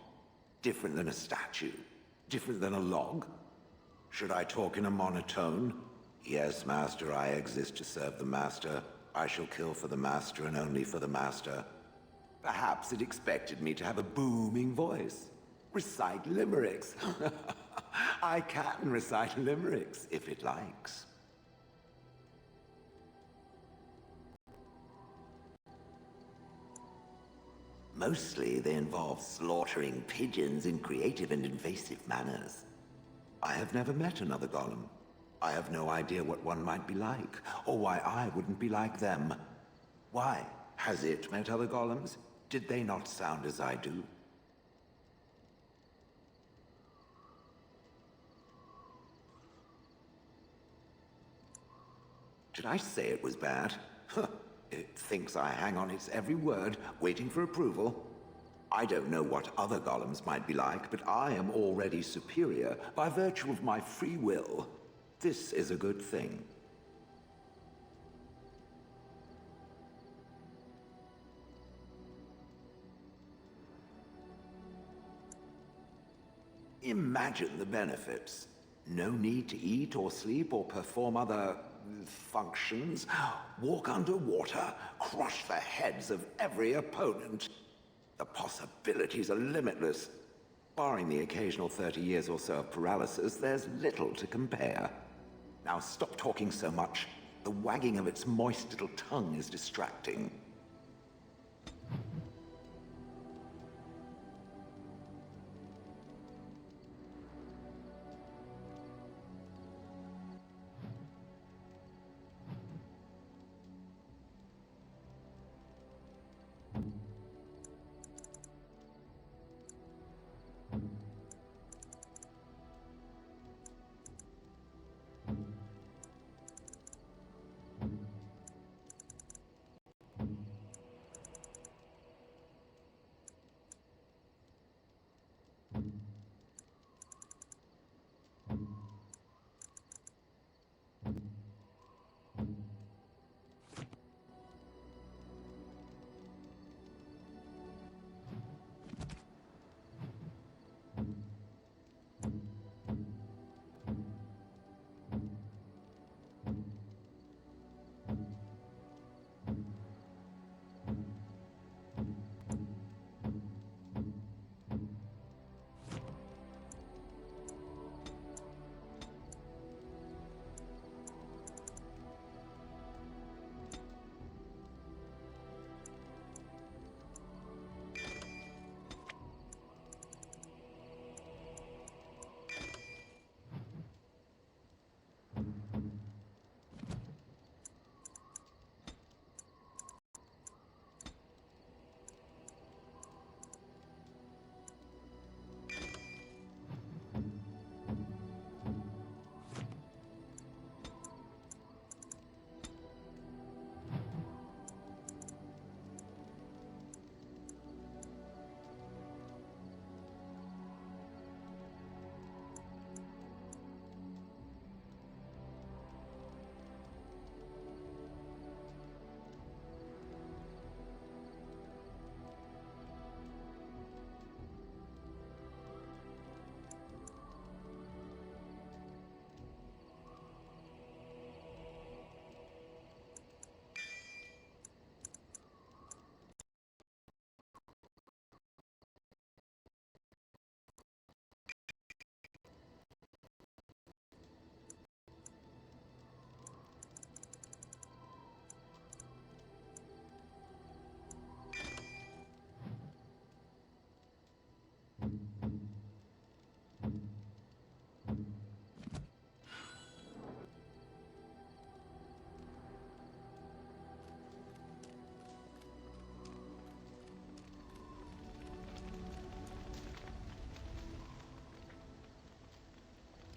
O: Different than a statue? Different than a log? Should I talk in a monotone? Yes, Master, I exist to serve the Master. I shall kill for the Master and only for the Master. Perhaps it expected me to have a booming voice. Recite limericks. I can recite limericks, if it likes. Mostly, they involve slaughtering pigeons in creative and invasive manners. I have never met another golem. I have no idea what one might be like, or why I wouldn't be like them. Why? Has it met other golems? Did they not sound as I do? Did I say it was bad? It thinks I hang on its every word, waiting for approval. I don't know what other golems might be like, but I am already superior by virtue of my free will. This is a good thing. Imagine the benefits. No need to eat or sleep or perform other functions. Walk underwater, crush the heads of every opponent. The possibilities are limitless. Barring the occasional 30 years or so of paralysis, there's little to compare. Now stop talking so much. The wagging of its moist little tongue is distracting.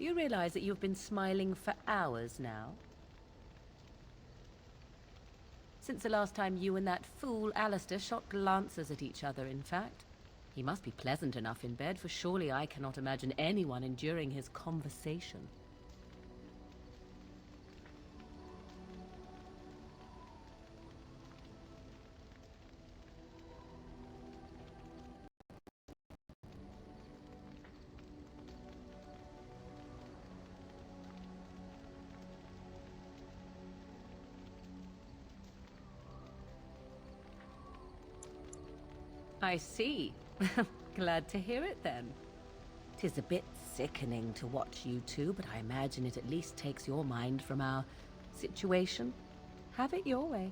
G: you realize that you've been smiling for hours now? Since the last time you and that fool Alistair shot glances at each other, in fact. He must be pleasant enough in bed, for surely I cannot imagine anyone enduring his conversation. I see. Glad to hear it then. 'Tis a bit sickening to watch you two, but I imagine it at least takes your mind from our situation. Have it your way.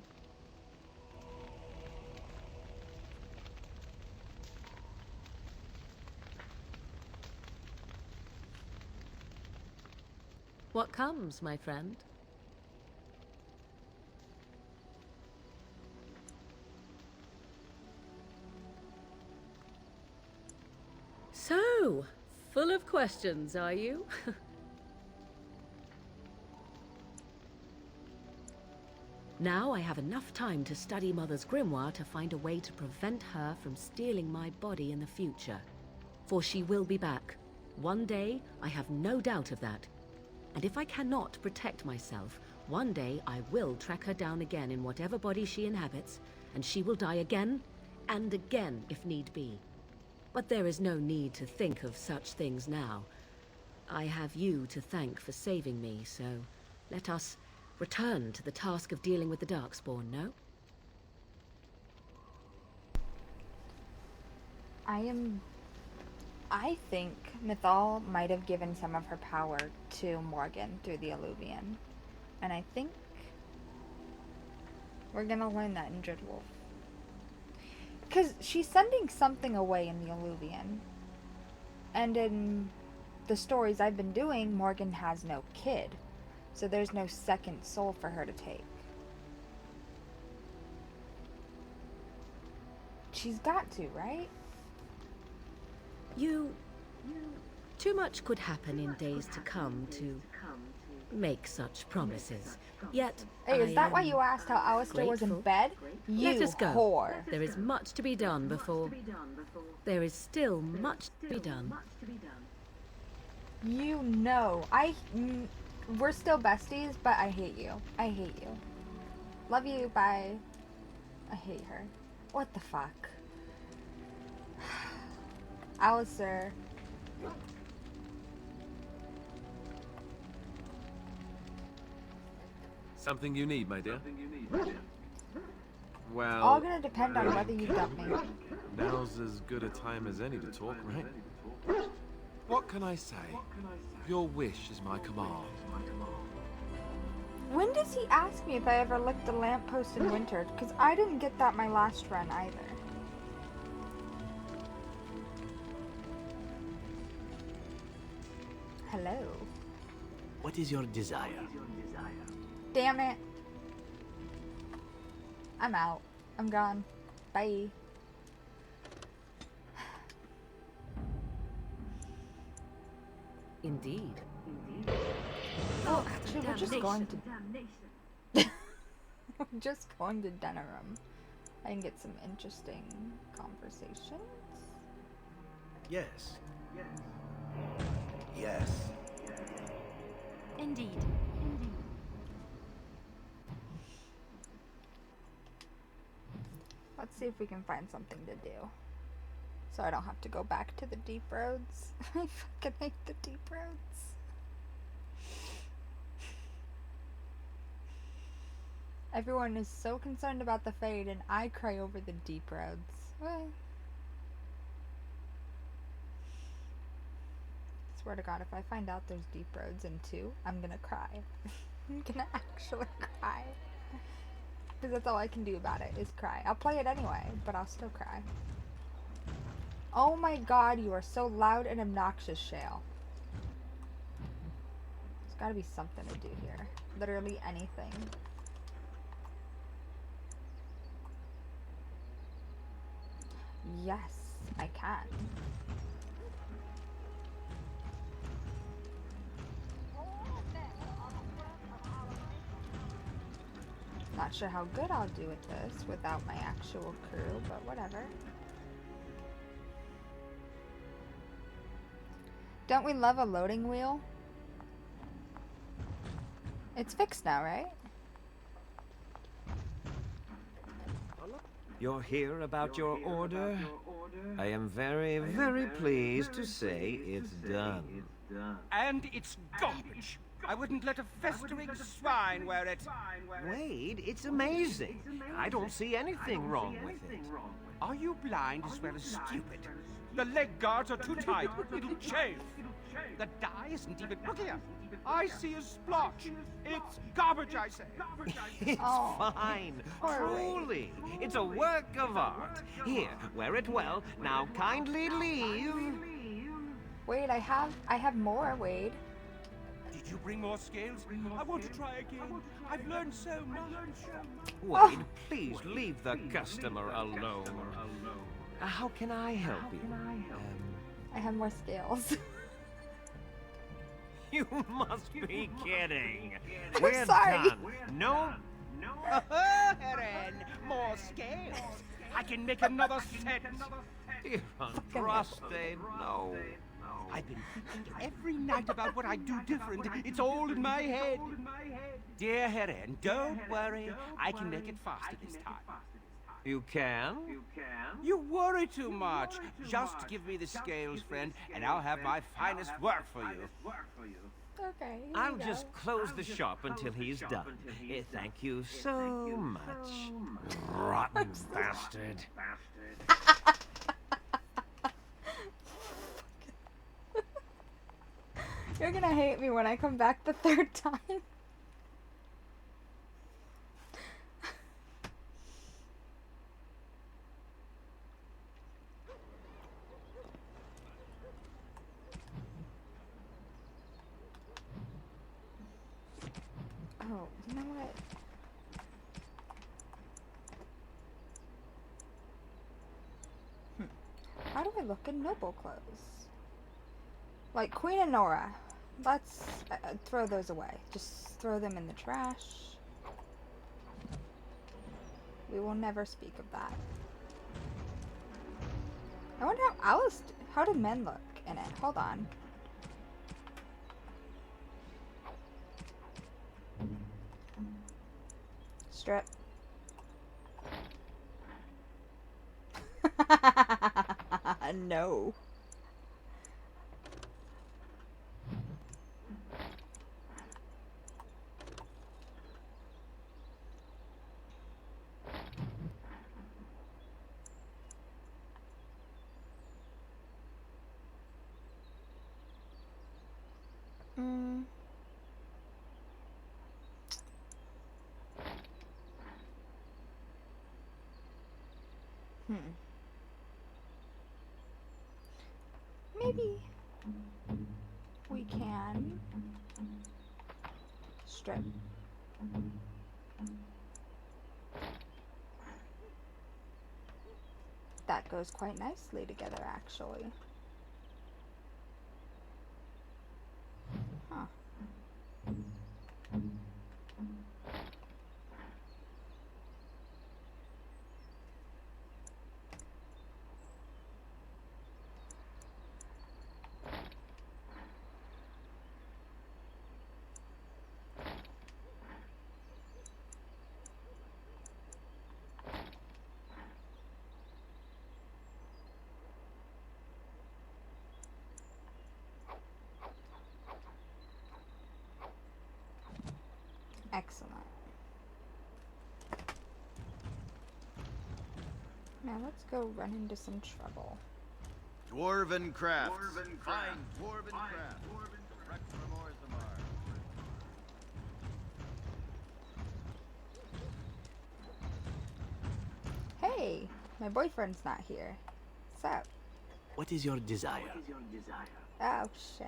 G: What comes, my friend? So, full of questions, are you? Now I have enough time to study Mother's grimoire to find a way to prevent her from stealing my body in the future. For she will be back. One day, I have no doubt of that. And if I cannot protect myself, one day I will track her down again in whatever body she inhabits, and she will die again and again if need be. But there is no need to think of such things now. I have you to thank for saving me, so let us return to the task of dealing with the Darkspawn, no?
C: I think Mythal might have given some of her power to Morgan through the Alluvian. And I think we're gonna learn that in Dreadwolf. Because she's sending something away in the Alluvian. And in the stories I've been doing, Morgan has no kid. So there's no second soul for her to take. She's got to, right?
G: Too much could happen in days to come to make such promises. Yet,
C: hey, is that why you asked how Alistair was in bed? You
G: Let us go.
C: whore.
G: There is much to be done before... There is still much to be done.
C: You know, we're still besties, but I hate you. I hate you. Love you, bye. I hate her. What the fuck? Alistair.
E: Something you need, my dear? Well...
C: All gonna depend on whether you dump me.
E: Now's as good a time as any to talk, right? What can I say? Your wish is my command.
C: When does he ask me if I ever licked a lamppost in winter? Because I didn't get that my last run either. Hello.
H: What is your desire?
C: Damn it. I'm out. I'm gone. Bye.
G: Indeed.
C: Oh, actually, we're just going to... we're just going to Denerim. I can get some interesting conversations.
H: Yes.
O: Yes.
U: Indeed.
C: Let's see if we can find something to do. So I don't have to go back to the deep roads. I fucking hate the deep roads. Everyone is so concerned about the Fade and I cry over the deep roads. Swear to God, if I find out there's deep roads in 2, I'm gonna cry. I'm gonna actually cry. Because that's all I can do about it, is cry. I'll play it anyway, but I'll still cry. Oh my God, you are so loud and obnoxious, Shale. There's gotta be something to do here. Literally anything. Yes, I can. Not sure how good I'll do with this without my actual crew, but whatever. Don't we love a loading wheel? It's fixed now, right?
F: You're here about your order? I am very, very pleased to say it's done.
L: And it's garbage. I wouldn't let a festering swine wear it.
F: Wade, it's amazing. I don't see anything wrong with it.
L: Are you blind as well as stupid? The leg guards are too tight. It'll chafe. The dye isn't even... Look here. I see a splotch. It's garbage, I say.
F: It's fine. Truly. It's a work of art. Here, wear it well. Now kindly leave.
C: Wait, I have more, Wade.
L: Did you bring more scales? I want to try again. I've learned so much.
F: Wade, please leave the customer alone. How can I help you?
C: I have more scales.
F: You must be kidding.
C: I'm
F: We're
C: sorry.
F: done. No.
L: Heren, more scales. I can make another set.
F: You're untrusted. No.
L: I've been thinking every night about what I do different. It's all in my head. Dear Heren, don't worry. I can make it faster this time.
F: You can?
L: You worry too much. Just give me the scales, friend, and I'll have my finest work for you.
C: Okay.
F: I'll just close the shop until he's done. Thank you so much. Rotten bastard.
C: You're gonna hate me when I come back the third time. Oh, you know what? How do I look in noble clothes? Like Queen and Nora. Let's throw those away. Just throw them in the trash. We will never speak of that. I wonder how do men look in it? Hold on. Strip. No. Maybe we can strip. That goes quite nicely together, actually. Huh. Excellent. Now let's go run into some trouble.
R: Dwarven crafts. Find dwarven crafts. Direct from Orzamar.
C: Hey, my boyfriend's not here. What's up?
H: What is your desire?
C: Oh, shit.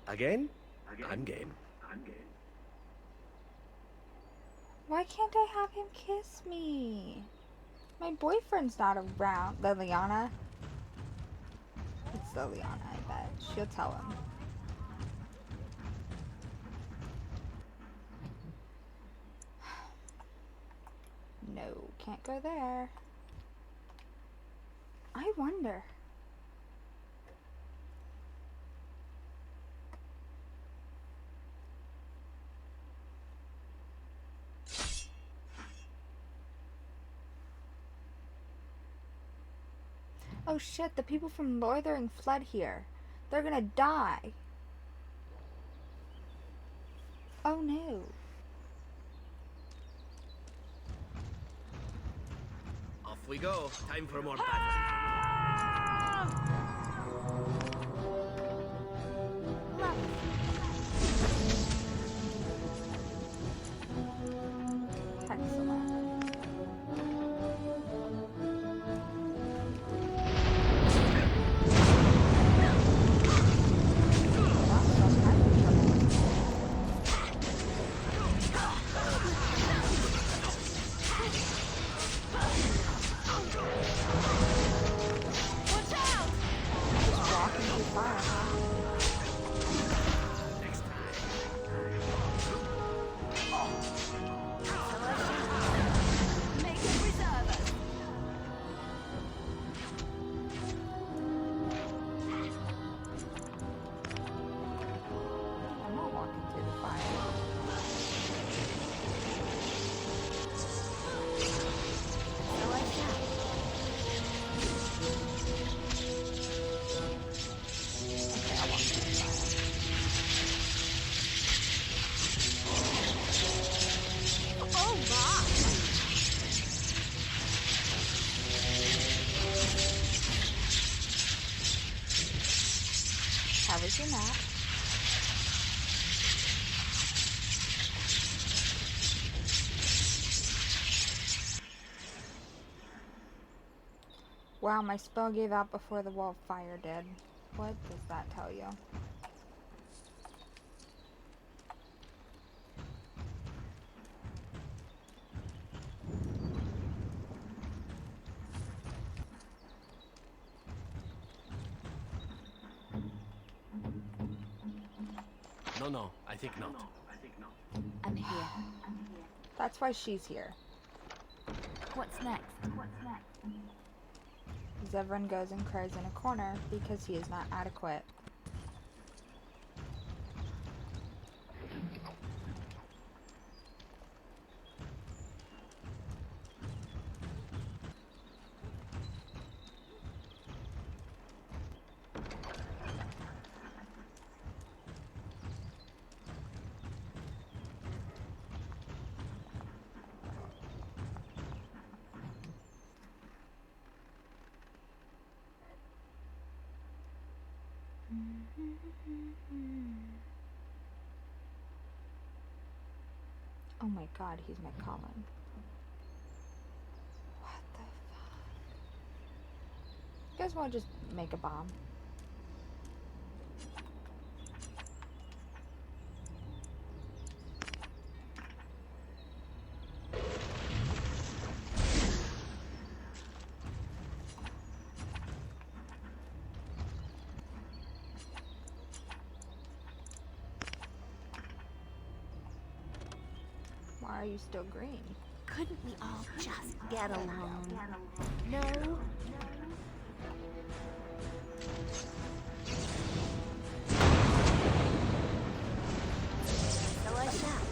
H: Again? I'm game.
C: Why can't I have him kiss me? My boyfriend's not around. Lilliana? It's Lilliana, I bet. She'll tell him. No, can't go there. I wonder. Oh shit, the people from Northern fled here. They're gonna die. Oh no.
H: Off we go. Time for more battle.
C: Excellent. How was your nap? Wow, my spell gave out before the wall of fire did. What does that tell you?
H: No, I think not.
W: I'm here.
C: That's why she's here.
W: What's next?
C: Zevran goes and cries in a corner because he is not adequate. Oh my god, he's my Colin. What the fuck? You guys want to just make a bomb? Why are you still green?
W: Couldn't we all just get along? No? So I shall.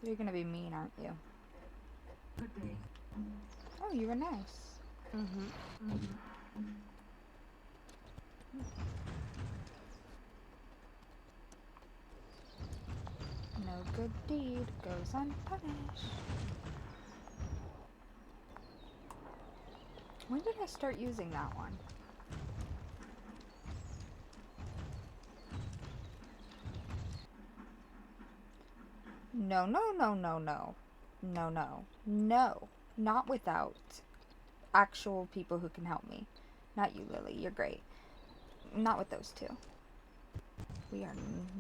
C: You're gonna be mean, aren't you? Oh, you were nice. No good deed goes unpunished. When did I start using that one? No, no, no, no, no. No, no. No. Not without actual people who can help me. Not you, Lily. You're great. Not with those two. We are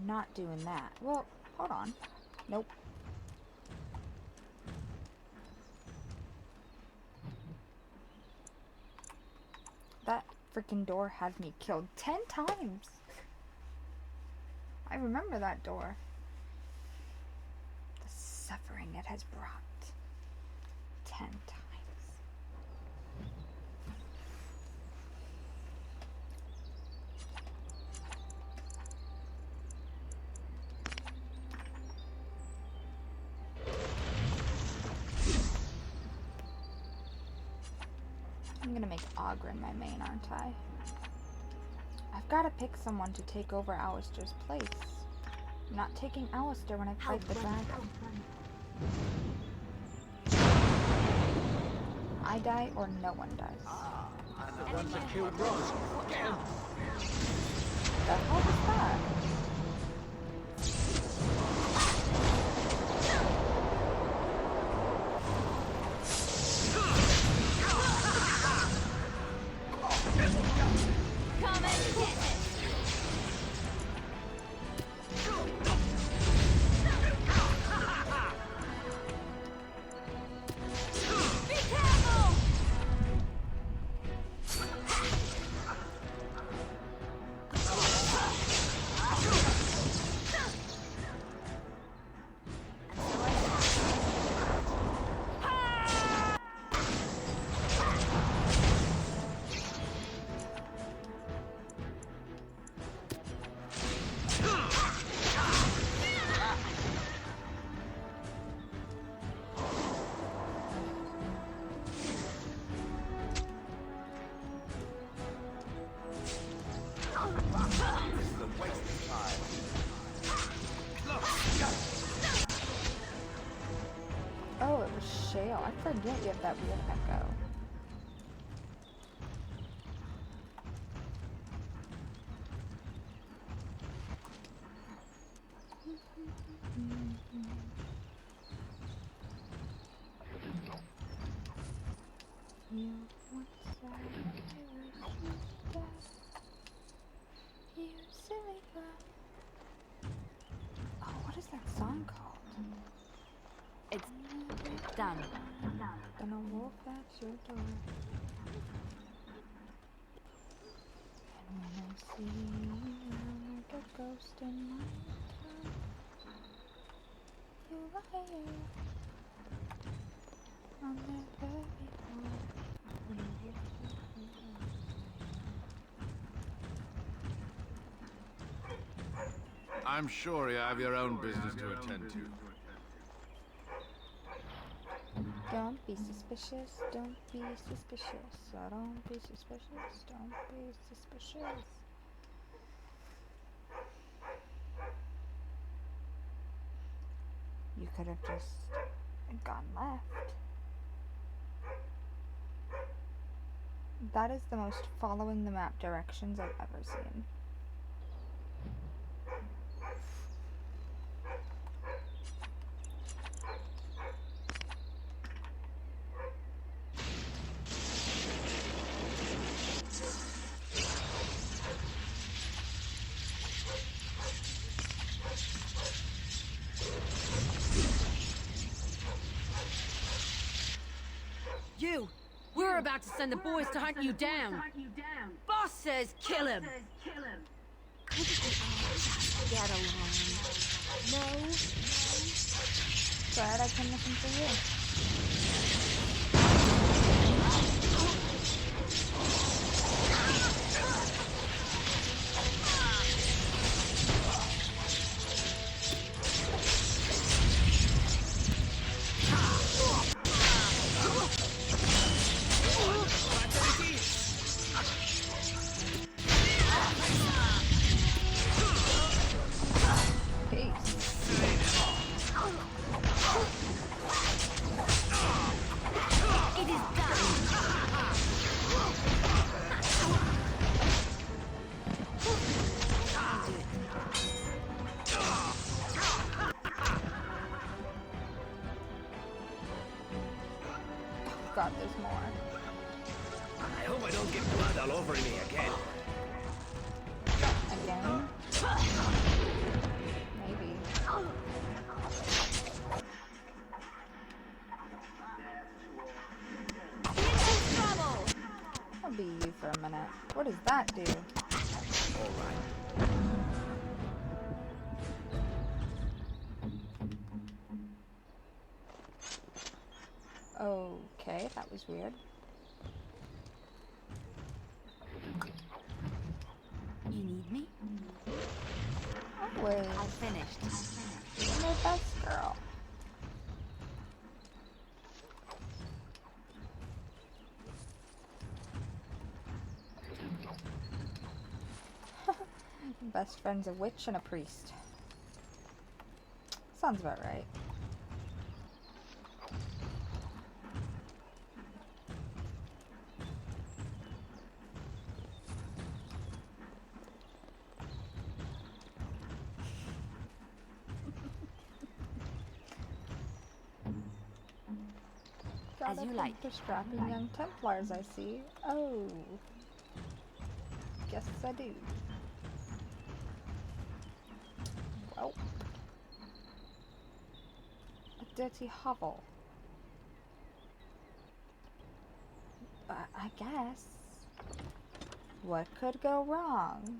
C: not doing that. Well, hold on. Nope. That freaking door had me killed 10 times. I remember that door. The suffering it has brought. 10 times. I'm gonna make Ogren my main, aren't I? I've gotta pick someone to take over Alistair's place. I'm not taking Alistair when I fight the dragon. I die or no one dies.
N: The ones that killed Roz. Get 'em.
C: The hell was that?
S: Come and get it! Be careful! Oh, it was Shale. I forget you have that weird echo. Oh, what is that song called?
V: It's done.
C: Gonna wolf at your door. And when I see you like a ghost in my town, you lie here on that very floor.
M: I'm sure you have your own business to attend to.
C: Don't be suspicious, don't be suspicious. Don't be suspicious, don't be suspicious. You could have just gone left. That is the most following the map directions I've ever seen.
U: You! We're about to send the boys to hunt you down! Boss says kill him!
W: Couldn't we all just get along? No?
C: Glad I can listen for you. God, there's more.
F: I hope I don't get blood all over me again.
C: Again? Maybe. I'll be you for a minute. What does that do?
F: Alright.
C: Okay, that was weird.
W: You need me?
C: Always.
W: I finished.
C: You're my best girl. Best friend's a witch and a priest. Sounds about right.
W: As you like.
C: For strapping young Templars, I see. Oh. Guess I do. Well. A dirty hovel. I guess. What could go wrong?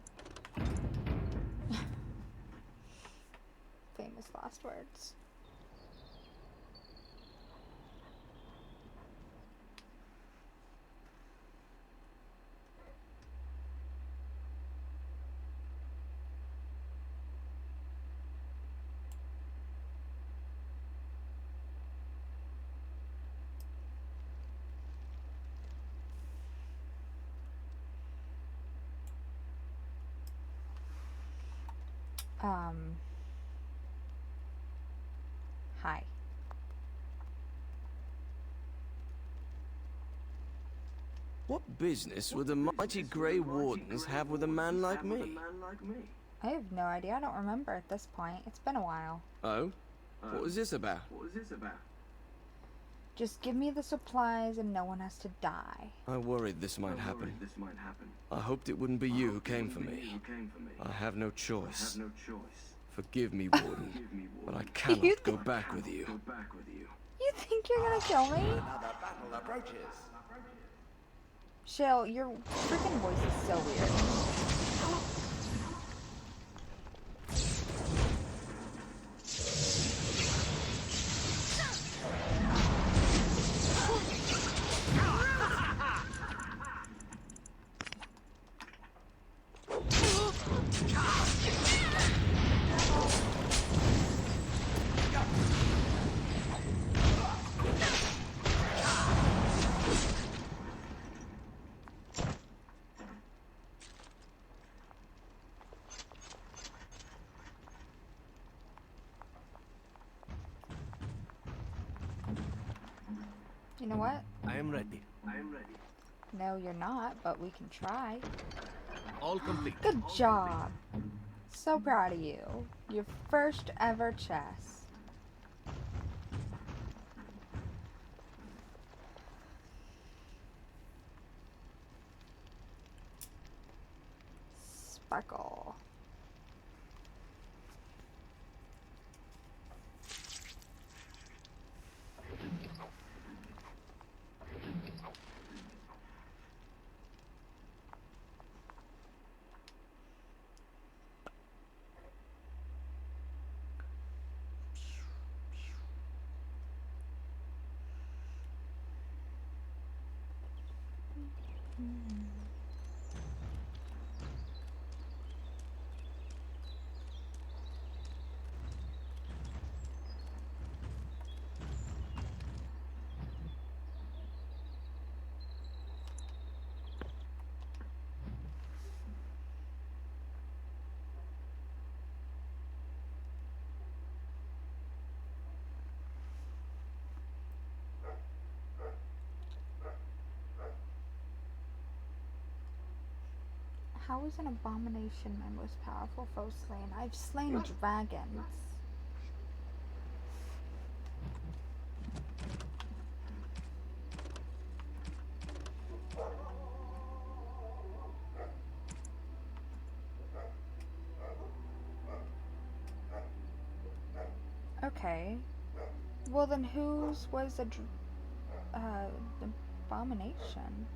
C: Famous last words. Hi.
B: What business would the mighty Grey Wardens have with a man like me?
C: I have no idea. I don't remember at this point. It's been a while.
B: Oh? What was this about?
C: Just give me the supplies and no one has to die.
B: I worried this might happen. I hoped it wouldn't be you who came for me. I have no choice. Forgive me, Warden, but I cannot go back with you.
C: You think you're gonna kill me?
O: Another battle approaches.
C: Shale, your freaking voice is so weird. You know what?
H: I am ready.
C: No, you're not, but we can try.
H: All complete.
C: Good job. So proud of you. Your first ever chest. Sparkle. How is an abomination my most powerful foe slain? I've slain dragons. Okay. Well, then whose was the abomination?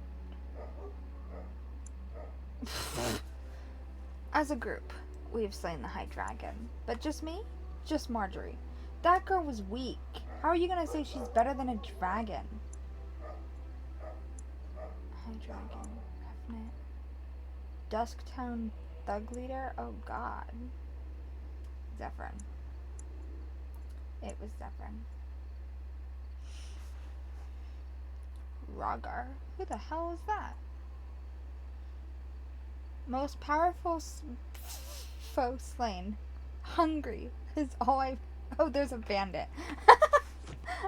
C: As a group, we've slain the High Dragon. But just me? Just Marjorie. That girl was weak. How are you gonna say she's better than a dragon? High Dragon. Definite. Dusktown Thug Leader? Oh god. Zephyrin. It was Zephyrin. Rogar. Who the hell is that? Most powerful foe slain. Hungry is all I've... Oh, there's a bandit.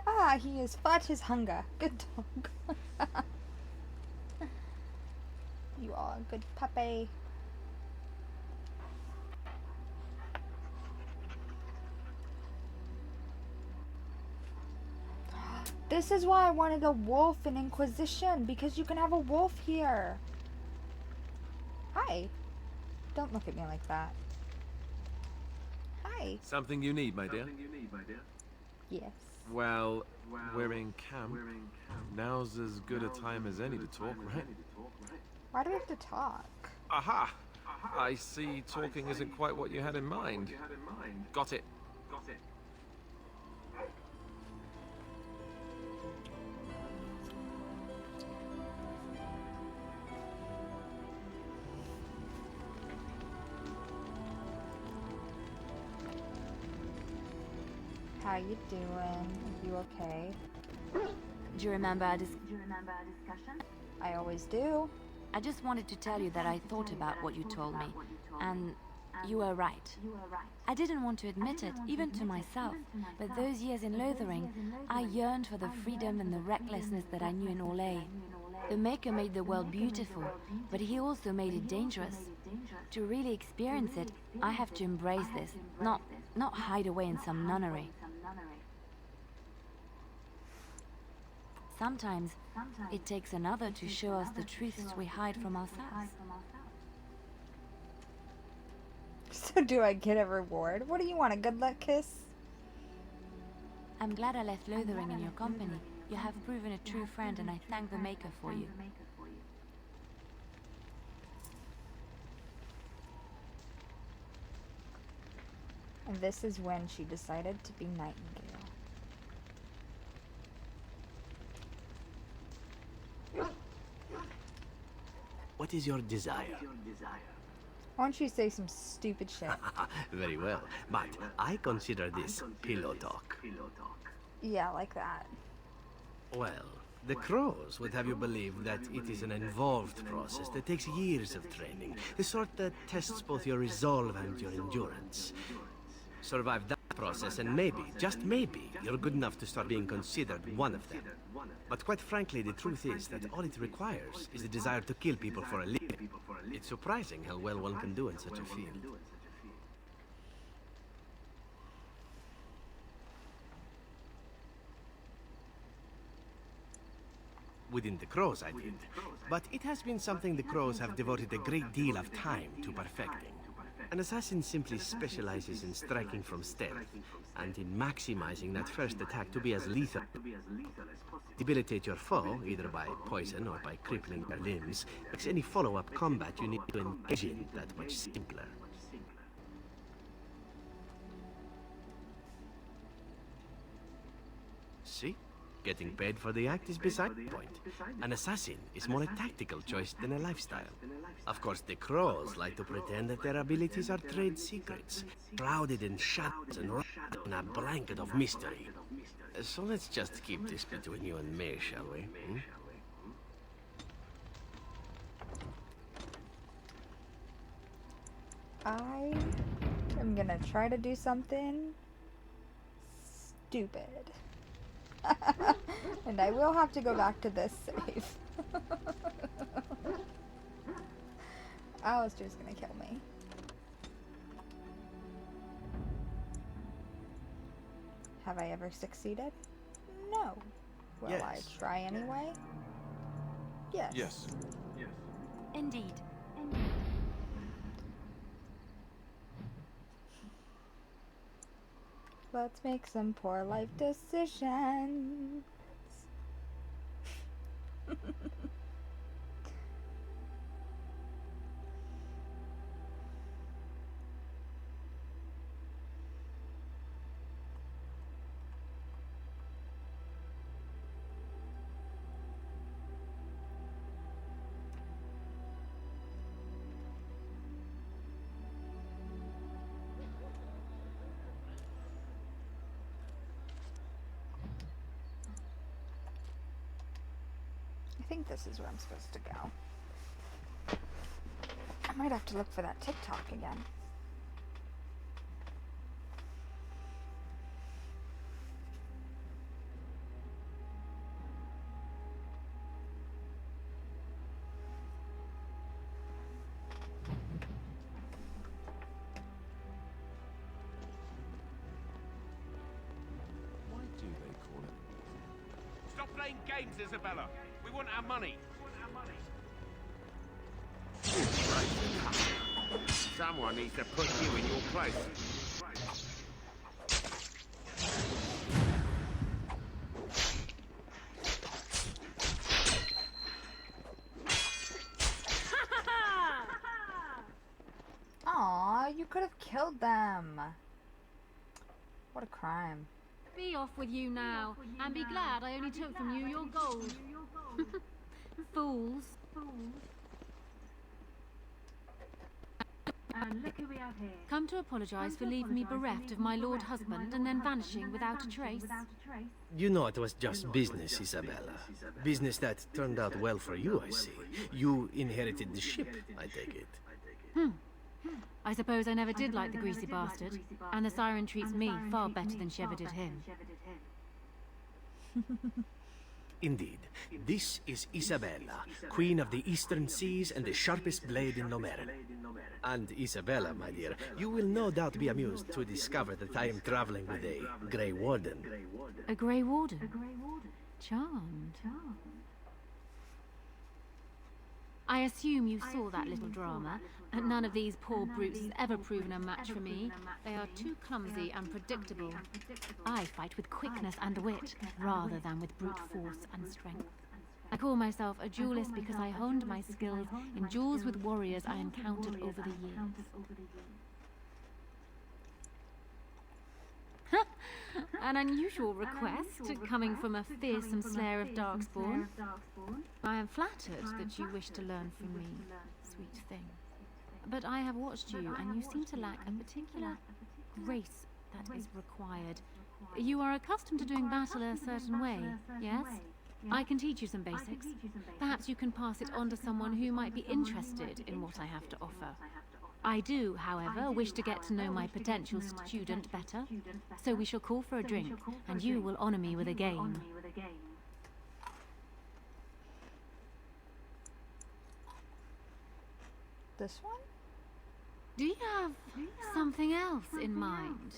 C: Ah, he has fought his hunger. Good dog. You are a good puppy. This is why I wanted a wolf in Inquisition, because you can have a wolf here. Hi. Don't look at me like that. Hi.
E: Something you need, my dear?
C: Yes.
E: Well, we're in camp. Now's as good a time as any to talk, right?
C: Why do we have to talk?
E: Aha! I see talking isn't quite what you had in mind. Got it.
C: How you doing? Are you okay?
W: Do you remember our discussion?
C: I always do.
W: I just wanted to tell you that I thought about what you told me, and you were right. I didn't want to admit it, even to myself, but those years in Lothering, I yearned for the freedom and the recklessness that I knew in Orlais. The Maker made the world beautiful, but he also made it dangerous. To really experience it, I have to embrace this, not hide away in some nunnery. Sometimes it takes another to show us the truths we hide from ourselves.
C: So do I get a reward? What do you want, a good luck kiss?
W: I'm glad I left Lothering in your company. You have proven a true friend, and I thank the Maker for you.
C: And this is when she decided to be Nightingale.
H: What is your desire?
C: Why don't you say some stupid shit?
H: Very well, but I consider this pillow talk.
C: Yeah, like that.
H: Well, the crows would have you believe that it is an involved process that takes years of training, the sort that tests both your resolve and your endurance. Survive that process and maybe, just maybe, you're good enough to start being considered one of them. But quite frankly, the truth is that all it requires is the desire to kill people for a living. It's surprising how well one can do in such a field. Within the crows, I did. But it has been something the crows have devoted a great deal of time to perfecting. An assassin simply specializes in striking from stealth, and in maximizing that first attack to be as lethal. Debilitate your foe, either by poison or by crippling their limbs, makes any follow-up combat you need to engage in that much simpler. See? Getting paid for the act is beside the point. An assassin is more a tactical choice than a lifestyle. Of course, the crows like to pretend that their abilities are trade secrets, shrouded in shadows and wrapped in a blanket of mystery. So let's just keep this between you and me, shall we? Hmm?
C: I am gonna try to do something stupid. And I will have to go back to this save. Alistair's gonna kill me. Have I ever succeeded? No. Will
H: Yes.
C: I try anyway? Yes.
E: Yes.
W: Indeed.
C: Let's make some poor life decisions. I think this is where I'm supposed to go. I might have to look for that TikTok again.
E: Why do they call it?
L: Stop playing games, Isabella. We want our money. Someone needs to put you in your place.
C: Aw, you could have killed them. What a crime.
U: Be off with you now, and be glad I only took from you your gold. Fools.
D: And look who we have here.
U: Come to apologise for leaving me bereft of my lord husband and then vanishing without a trace.
H: You know it was just business, Isabella. Business that turned out well for you, I see. You inherited the ship, I take it.
U: I suppose I never did like the greasy bastard, and the siren treats me far better than she ever did him.
H: Indeed. This is Isabella, Queen of the Eastern Seas and the sharpest blade in Nomerin. And Isabella, my dear, you will no doubt be amused to discover that I am traveling with a Grey Warden.
U: A Grey Warden? Charmed. I assume you saw that little drama, and none of these poor brutes has ever proven a match for me. They are too clumsy and predictable. I fight with quickness and wit, rather than with brute force and strength. I call myself a duelist because I honed my skills in duels with warriors I encountered over the years. An unusual request, coming from a fearsome slayer of Darkspawn. I am flattered that you wish to learn from me, sweet thing. But I have watched you, and you seem to lack a particular grace that is required. You are accustomed to doing battle a certain way, yes? I can teach you some basics. Perhaps you can pass it on to someone who might be interested in what I have to offer. I do, however, wish to get to know my potential student better, so we shall call for a drink, and you will honor me with a game.
C: This one?
U: Do you have something else in mind?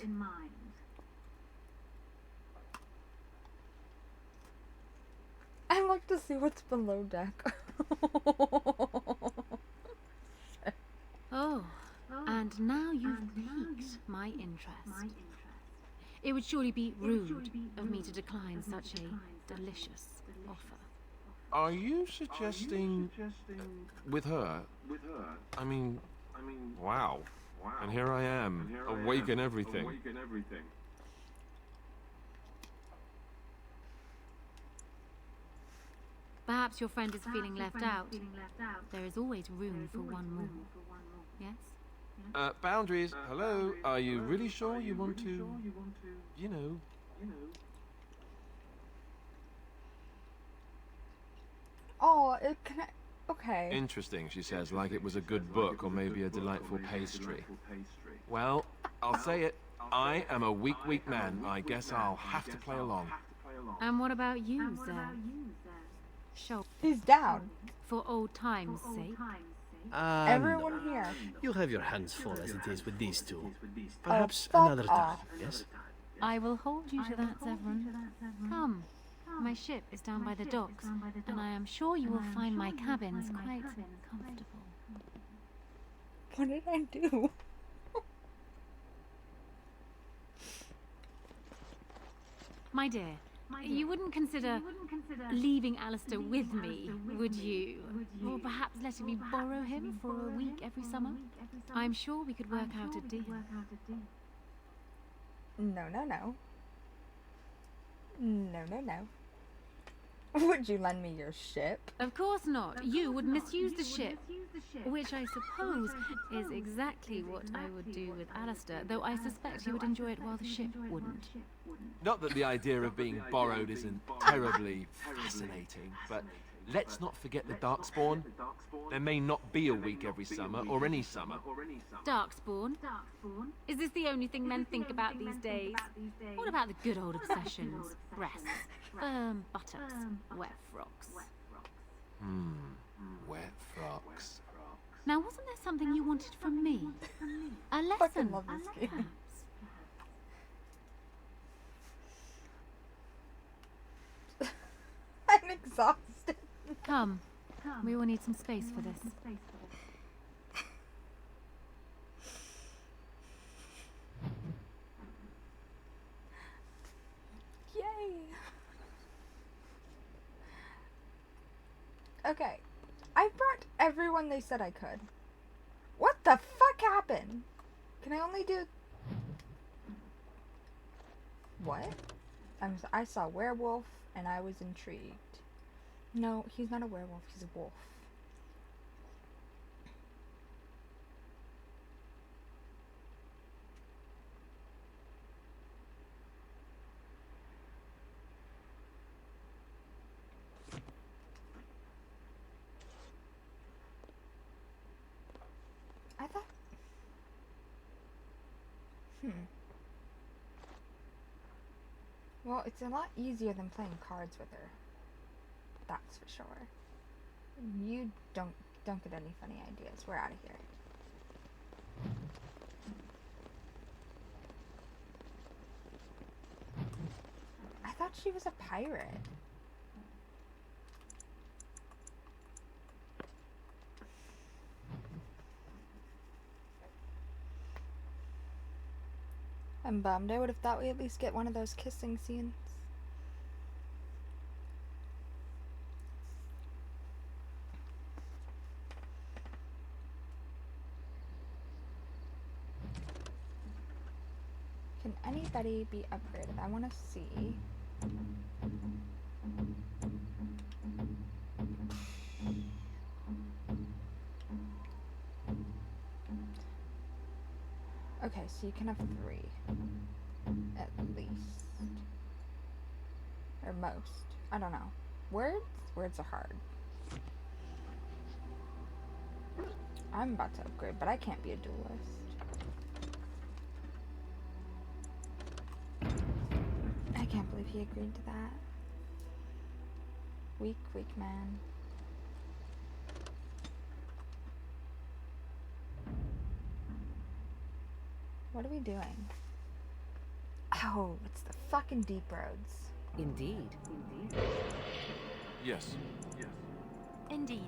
C: I like to see what's below deck.
U: Oh, and now you've piqued my interest. It would surely be rude of me to decline such a delicious offer.
E: Are you suggesting with her? I mean, wow. And here I am, awake and everything.
U: Perhaps your friend is feeling left out. There is always room for one more. Yes?
E: Boundaries, hello? Are you really sure you want to, you know?
C: Oh, it can okay.
E: Interesting, she says, like it was a good book or maybe a delightful pastry. Well, I'll say it. I am a weak man. I guess I'll have to play along.
U: And what about you, sir? Show.
C: He's down.
U: For old times' sake.
C: Everyone here.
H: You have your hands full as it is with these two. Perhaps another time, yes?
U: I will hold you to that, Severin. Come. My ship is down by the docks, and I am sure you will find my cabins quite comfortable.
C: What did I do?
D: My dear, you wouldn't consider leaving Alistair with me, would you? Or perhaps letting me borrow him for a week every summer? I'm sure we could work out a deal.
C: No, no, no. No, no, no. Would you lend me your ship?
D: Of course not. You would misuse the ship. Which I suppose is exactly what I would do with Alistair, though I suspect you would enjoy it while the ship wouldn't.
E: Not that the idea of being borrowed isn't terribly fascinating, but let's not forget the Darkspawn. There may not be a week every summer, or any summer.
D: Darkspawn? Is this the only thing men think about these days? What about the good old obsessions? Breasts, firm buttocks, wet frocks.
E: Wet frocks.
D: Now, wasn't there something you wanted from me? A lesson,
C: fucking love this game.
D: perhaps?
C: I'm exhausted.
D: Come. We will need some space for this.
C: Yay. Okay. I brought everyone they said I could. What the fuck happened? Can I only do... What? I saw werewolf and I was intrigued. No, he's not a werewolf, he's a wolf. I thought... Well, it's a lot easier than playing cards with her. That's for sure. You don't get any funny ideas. We're out of here. I thought she was a pirate. I'm bummed. I would have thought we'd at least get one of those kissing scenes. Can anybody be upgraded? I want to see. Okay, so you can have 3. At least. Or most. I don't know. Words? Words are hard. I'm about to upgrade, but I can't be a duelist. I can't believe he agreed to that. Weak, weak man. What are we doing? Oh, it's the fucking deep roads.
G: Indeed.
E: Yes. Yes.
D: Indeed.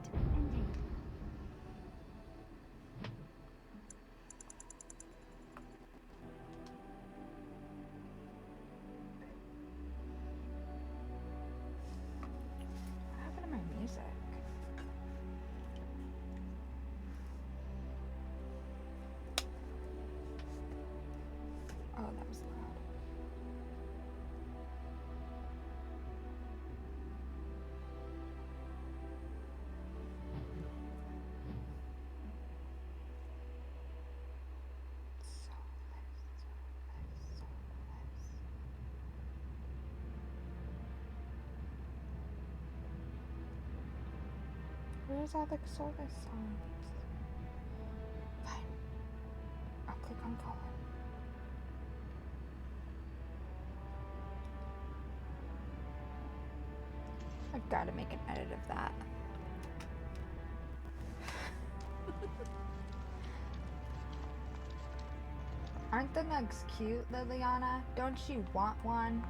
C: What happened to my music? Oh, that was loud. Where's all the Soulless songs? Fine. I'll click on Colin. I've got to make an edit of that. Aren't the nugs cute, Lilliana? Don't you want one?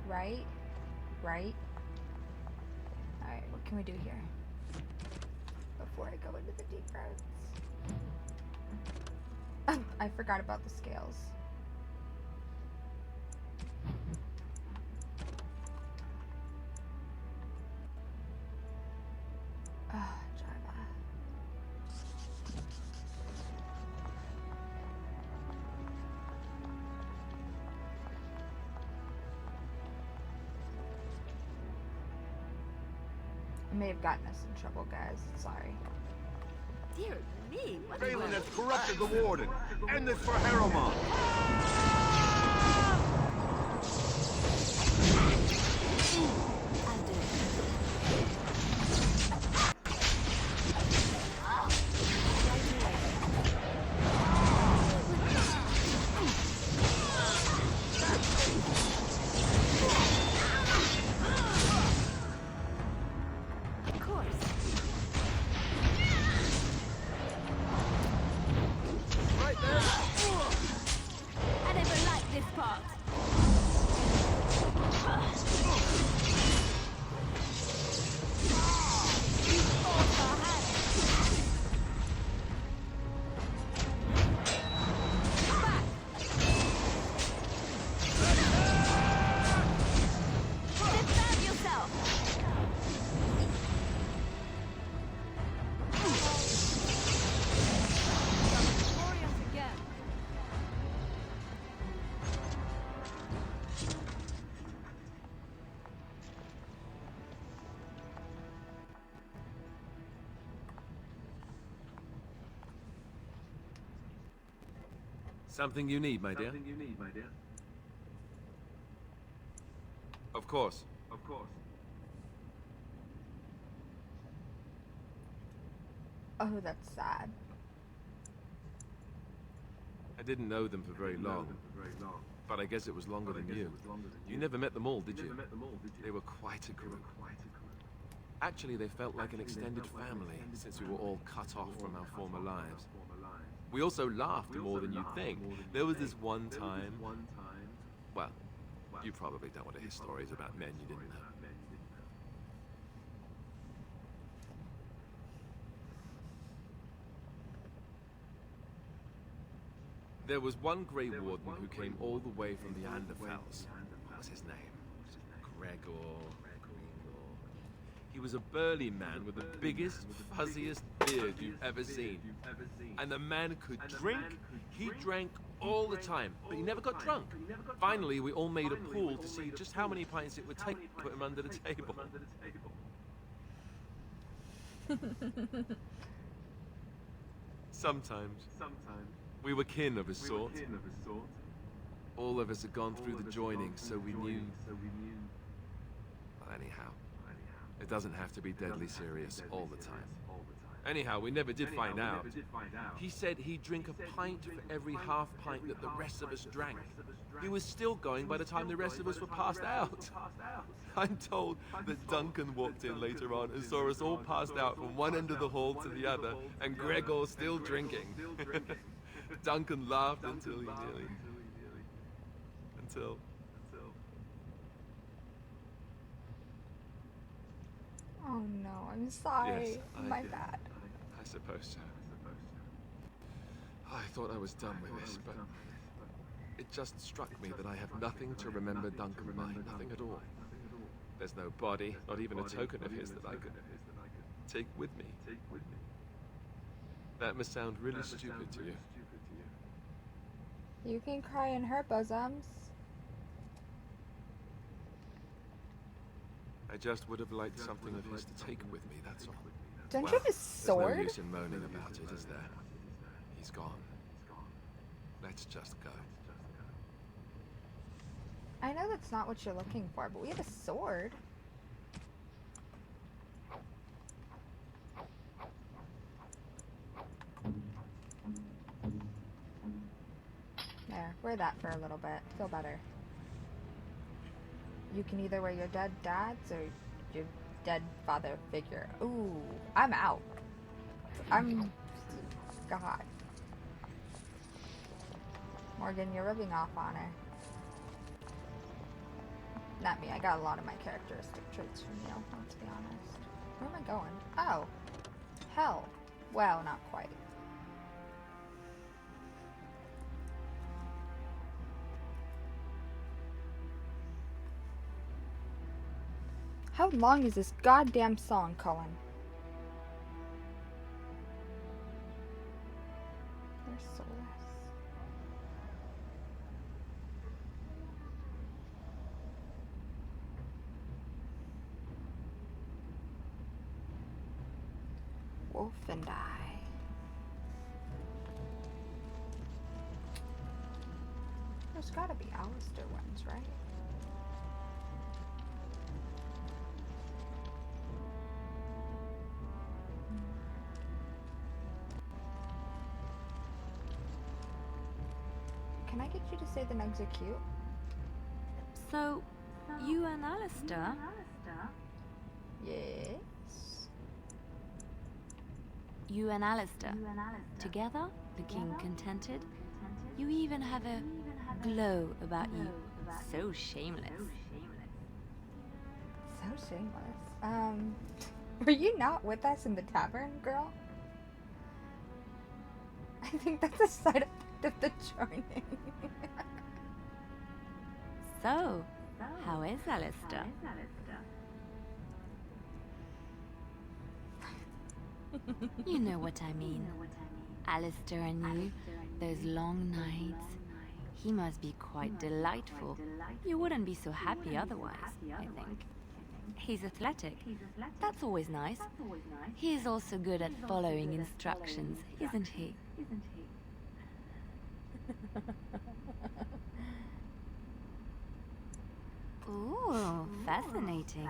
C: Right? Right? Alright, what can we do here? Before I go into the deep roads. I forgot about the scales. I may have gotten us in trouble, guys. Sorry.
V: Dear me, what
M: Phelan has corrupted the warden. End this for Harromont.
E: Something you need, my dear? Of course. Of course.
C: Oh, that's sad.
E: I didn't know them for very long, but I guess it was longer than you. You never met them all, did you? They were quite a group. Actually, they felt like an extended family, since we were all cut off from our former lives. We also laughed more than you'd think. There was this one time... Well, you probably don't want to hear stories about men you didn't know. There was one Grey Warden who came all the way from the Anderfells. What was his name? Gregor... He was a burly man with the biggest, fuzziest beard you've ever seen. And the man could drink. He drank all the time, but he never got drunk. Finally, we all made a pool to see just how many pints it would take to put him under the table. Sometimes. We were kin of a sort. All of us had gone through the joining, so we knew. Well, anyhow. It doesn't have to be deadly serious all the time. Anyhow, we never did find out. He said he'd drink a pint for every half pint that the rest of us drank. He was still going by the time the rest of us were passed out. I'm told that Duncan walked in later on and saw us all passed out from one end of the hall to the other, and Gregor still drinking. Duncan laughed until he nearly... Until...
C: Oh no, I'm sorry.
E: Yes,
C: My bad.
E: I suppose so. I thought I was done with this, but it just struck me that I have nothing to remember Duncan by, nothing at all. There's no body, not even a token of his that I could take with me. That must sound really stupid to you.
C: You can cry in her bosoms.
E: I just would have liked something of his to take with me, that's all.
C: Don't you have a sword?
E: There's no use in moaning about it, is there? He's gone. Let's just go.
C: I know that's not what you're looking for, but we have a sword. There, wear that for a little bit. Feel better. You can either wear your dead dad's or your dead father figure. Ooh, I'm out. God. Morgan, you're rubbing off on her. Not me, I got a lot of my characteristic traits from you, let's be honest. Where am I going? Oh. Hell. Well, not quite. How long is this goddamn song, Cullen? They're soulless. Wolf and I. There's gotta be Alistair ones, right? Can I get you to say the nugs are cute?
U: So, you and Alistair?
C: Yes.
U: You and Alistair. Together, looking contented. You even have a glow about you. So shameless.
C: So shameless. Were you not with us in the tavern, girl? I think that's a side effect of the joining.
U: So, how is Alistair? You know what I mean. Alistair and you, those long nights. He must be quite delightful. You wouldn't be so happy otherwise, I think. He's athletic. That's always nice. He is also good at following instructions, isn't he? Ooh, fascinating.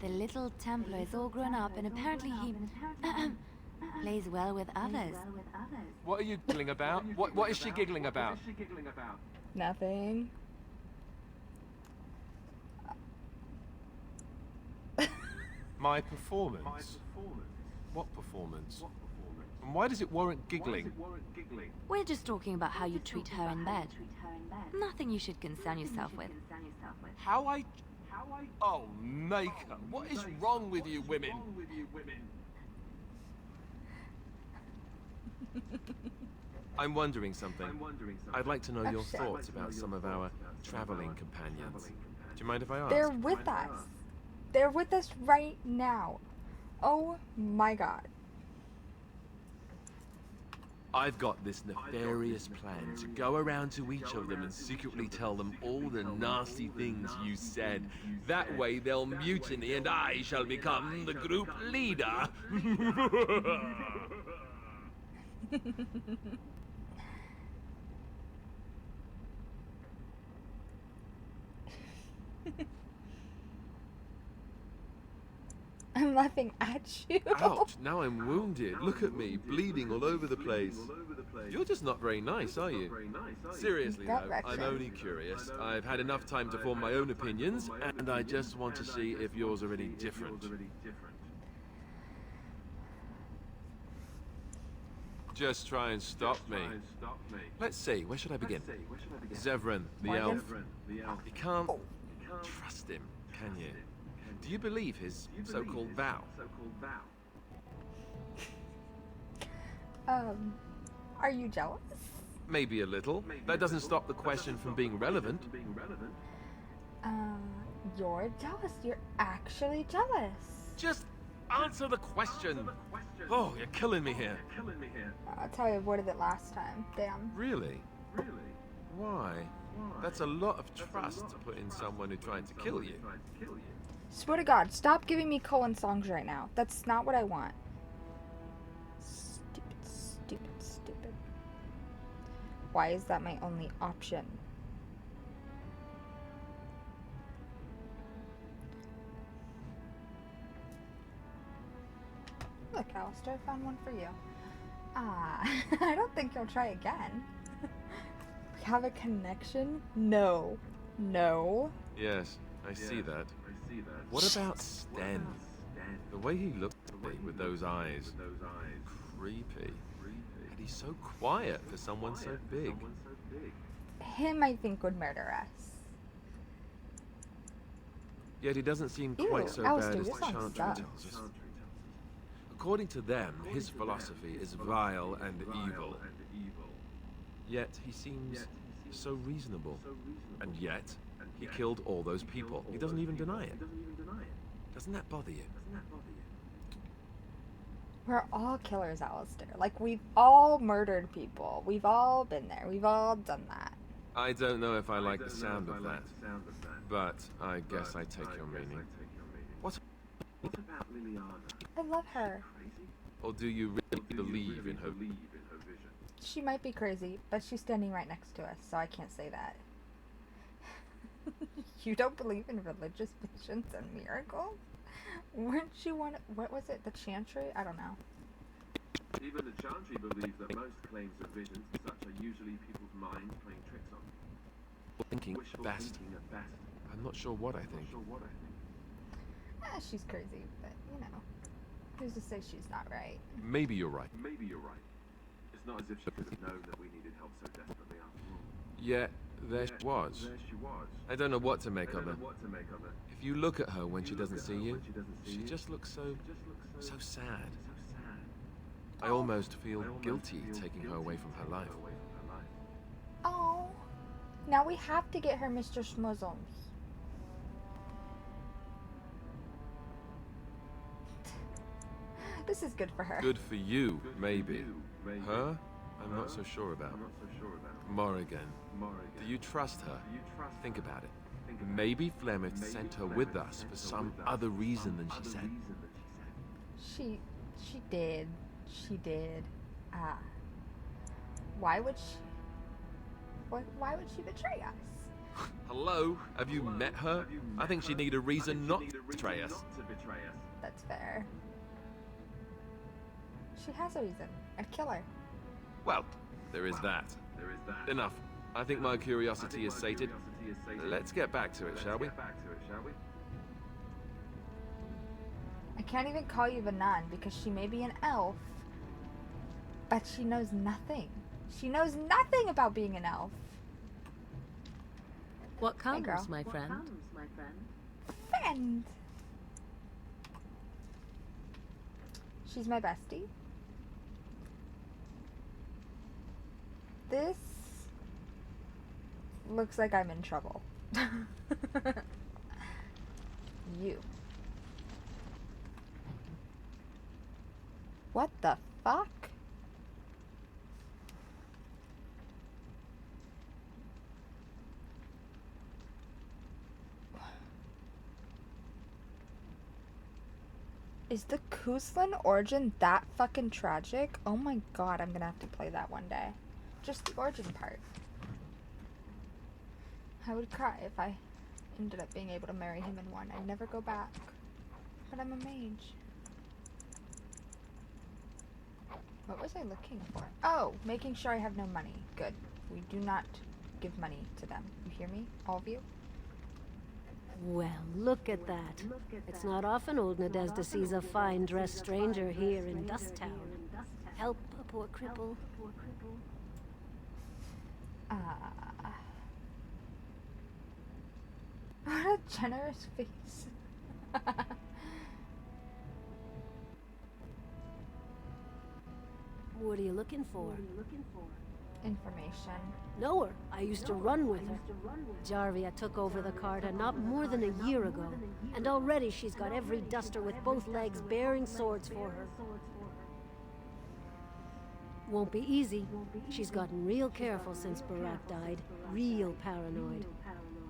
U: The little Templar is all grown up and apparently he plays well with others.
E: What are you giggling about? What is she giggling about?
C: Nothing.
E: My performance? What performance? And why does it warrant giggling?
U: We're just talking about how you treat her in bed. Nothing you should concern yourself with.
E: How I... Oh, Maker, what is wrong with you women? I'm wondering something. I'd like to know your thoughts about some of our traveling companions. Do you mind if I ask?
C: They're with us. They're with us right now. Oh my god.
E: I've got this nefarious plan to go around to each of them and secretly tell them all the nasty things you said. That way they'll mutiny and I shall become the group leader.
C: I'm laughing at you.
E: Ouch, now I'm wounded. Look at me, bleeding all over the place. You're just not very nice, are you? Seriously though, I'm only curious. I've had enough time to form my own opinions, and I just want to see if yours are any different. Just try and stop me. Let's see, where should I begin? Zevran, the elf. You can't trust him, can you? Do you believe his so-called vow?
C: Are you jealous?
E: Maybe a little. That doesn't stop the question from being relevant.
C: You're jealous. You're actually jealous.
E: Just answer the question. Oh, you're killing me here.
C: That's how I avoided it last time. Damn.
E: Really? Why? That's a lot of trust to put in someone who tried to kill you.
C: Swear to God, stop giving me Cohen songs right now. That's not what I want. Stupid, stupid, stupid. Why is that my only option? Look, Alistair, I found one for you. I don't think you'll try again. We have a connection? No. No.
E: Yes, I see that. What about Sten? The way he looked at me with those eyes. Creepy. And he's so quiet for someone so big.
C: Him, I think, would murder us.
E: Yet he doesn't seem quite so
C: Alistair,
E: bad as
C: your
E: the
C: song
E: Chantry
C: sucks.
E: tells us. According to them, his philosophy is vile and evil. Yet he seems so reasonable. And yet, he killed all those people. He doesn't even deny it. Doesn't that bother you?
C: We're all killers, Alistair. Like, we've all murdered people. We've all been there. We've all done that.
E: I don't know if I like the sound of that, but I guess I take your meaning. What about Lilliana?
C: I love her.
E: Or do you really believe in her?
C: She might be crazy, but she's standing right next to us, so I can't say that. You don't believe in religious visions and miracles? Weren't you one? What was it? The Chantry? I don't know.
E: Even the Chantry believes that most claims of visions and such are usually people's minds playing tricks on them. Thinking at best. I'm not sure what I think.
C: She's crazy, but you know, who's to say she's not right?
E: Maybe you're right. It's not as if she could have known that we needed help so desperately after all. Yeah, there she was. I don't know what to make of her. If you look at her when she doesn't see you, she just looks so sad. I almost feel guilty taking her away from her life.
C: Oh, now we have to get her Mr. Schmuzzles. This is good for her.
E: Good for you, maybe. Her? I'm not so sure about. Morrigan. Do you trust her? Think about it. Maybe Flemeth sent her with us for some other reason than she said.
C: She did. She did. Why would she? Why would she betray us?
E: Hello? Have you met her? I think she'd need a reason not to betray us.
C: That's fair. She has a reason. I'd kill her.
E: Well, there is that. Enough. I think my curiosity is sated. Let's get back to it, shall we?
C: I can't even call you Vanan because she may be an elf, but she knows nothing. She knows nothing about being an elf.
G: What comes, my friend?
C: Friend. She's my bestie. This looks like I'm in trouble. You. What the fuck? Is the Kuslan origin that fucking tragic? Oh my god, I'm gonna have to play that one day. Just the origin part. I would cry if I ended up being able to marry him in one. I'd never go back. But I'm a mage. What was I looking for? Oh, making sure I have no money. Good. We do not give money to them. You hear me? All of you?
I: Well, look at that. It's not often old Nadezda sees a fine-dressed stranger here in Dust Town. Help a poor cripple.
C: What a generous face.
I: What are you looking for?
C: Information.
I: Know her. I used to run with her. Jarva took over the Carta not more than a year ago, and already she's got every duster with both legs bearing swords for her. Won't be easy. She's gotten real careful since Barak died. Real paranoid.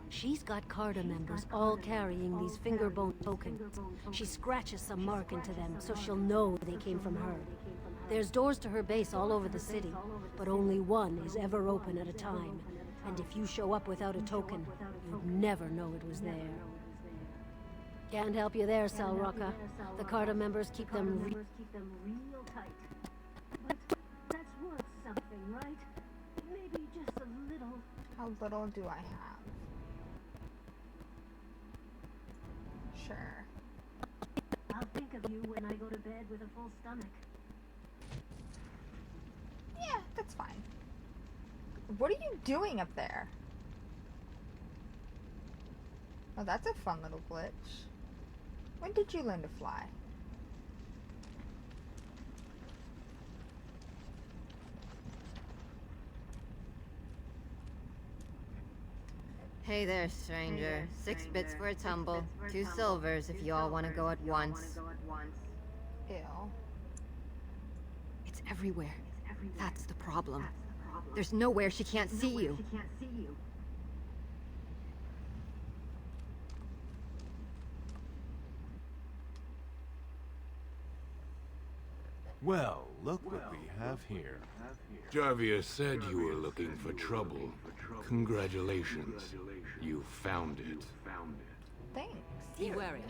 I: She's got Carta members all carrying these fingerbone tokens. She scratches some mark into them so she'll know they came from her. There's doors to her base all over the city, but only one is ever open at a time. And if you show up without a token, you'd never know it was there. Can't help you there, Salrocka. The Carta members keep them real tight.
U: But that's worth something, right? Maybe just a little.
C: How little do I have? Sure.
U: I'll think of you when I go to bed with a full stomach.
C: Yeah, that's fine. What are you doing up there? Oh, that's a fun little glitch. When did you learn to fly?
W: Hey there, stranger. 6 bits for a tumble, 2 silvers if you all want to go at once.
C: Ew.
W: It's everywhere. That's the problem. There's nowhere she can't see you.
J: Well, look what we have here.
Q: Jarvia said you were looking for trouble. Congratulations. You found it.
C: Thanks.
V: You wear it.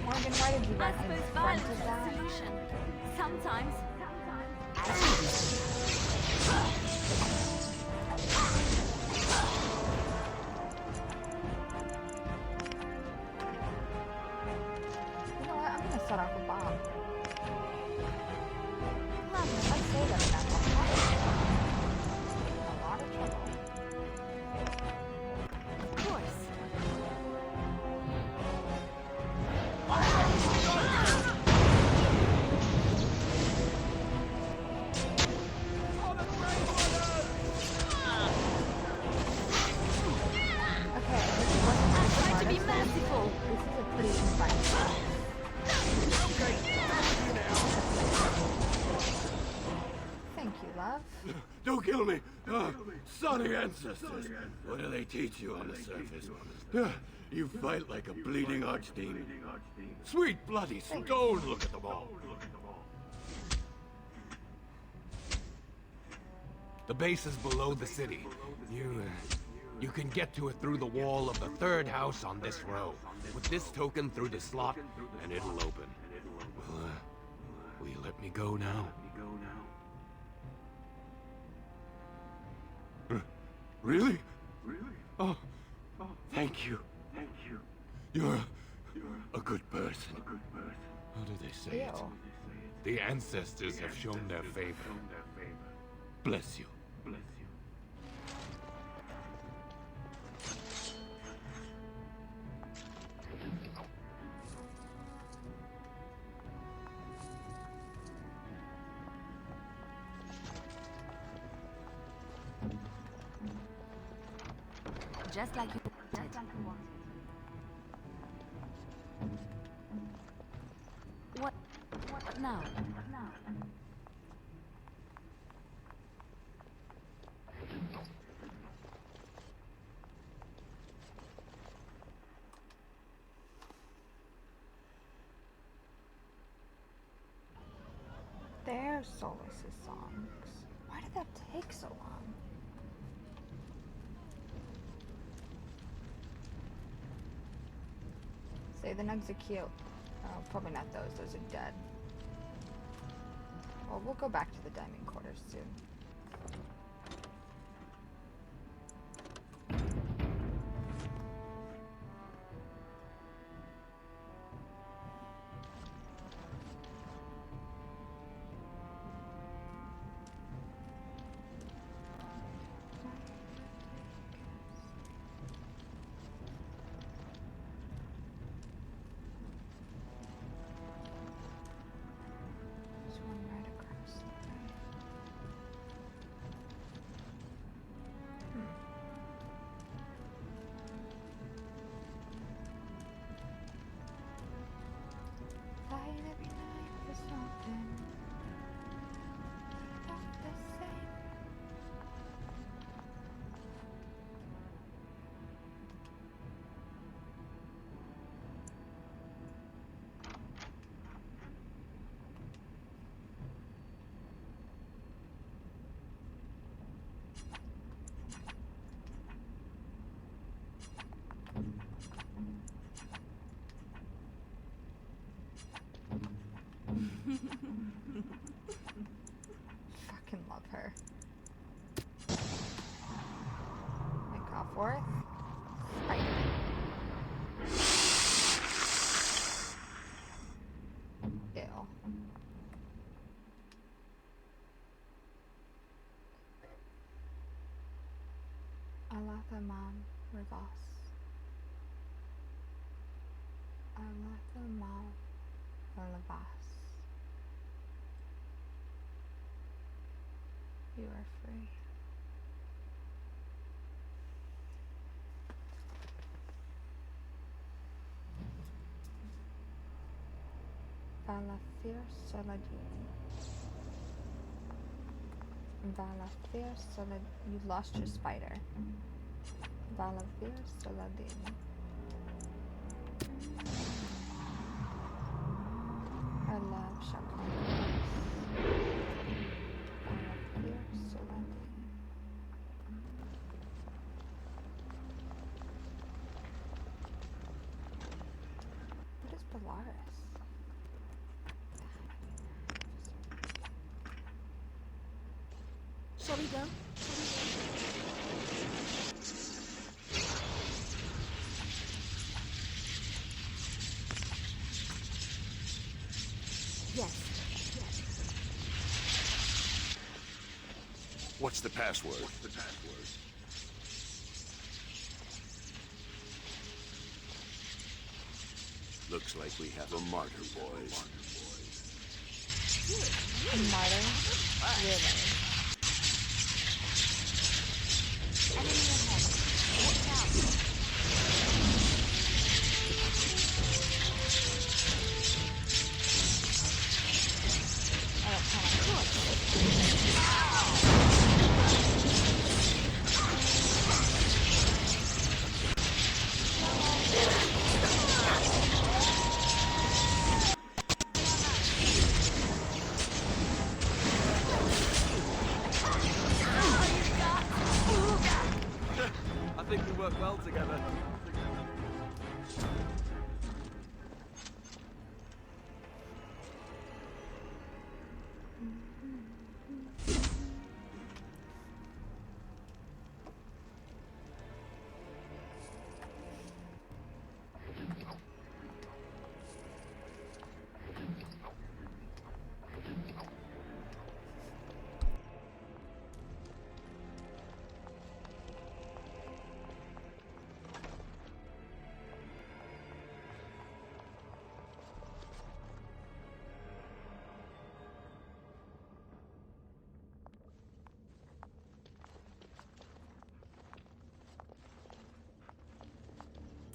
C: Morgan, why did you run in front of that?
V: Solution. Sometimes.
C: You know what? I'm gonna set off a bomb. Let's say that in that one. In a lot of trouble.
V: Of course.
C: Okay, this wasn't the
V: Try to
C: smartest
V: be
C: thing.
V: merciful.
C: This is a pretty fun fight. Thank you, love.
B: Don't kill me! Sonny ancestors! What do they teach you on the surface? You fight like a bleeding archdemon. Sweet bloody stone, look at them all!
J: The base is below the city. You can get to it through the wall of the third house on this row. Put this token through the slot, and it'll open. Will you let me go now?
B: Really? Oh, thank you. You're a good person. How do they say it?
J: The ancestors have shown their favor.
B: Bless you.
V: Just like you wanted. What now?
C: There's Solus's songs. Why did that take so long? Say the nugs are cute. Oh, probably not those. Those are dead. Well, we'll go back to the Dimond Quarter soon. Fucking love her. I call forth Spider. Ew. Alathamam Rivas. Alathamam Rivas. You are free. Valafir Saladin. Valafir Saladin. You lost your spider. Valafir Saladin.
V: Shall we go? Yes.
M: What's the password? Looks like we have a martyr, boys.
C: A martyr? Really? Enemy ahead. Watch out. Oh, that's kind of
E: I think we work well together.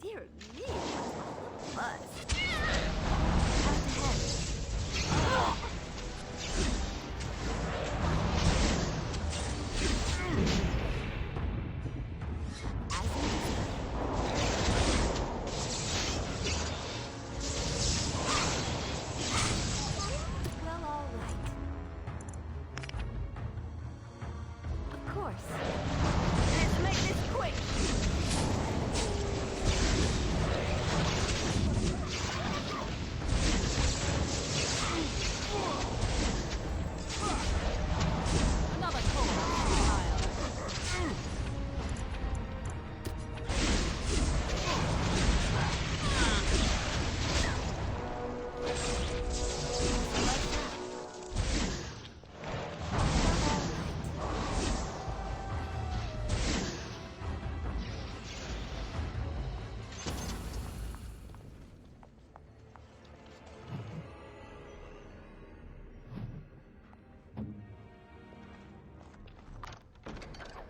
V: Dear me, what well, all right. Of course. Let's make this quick.
D: Another call, child.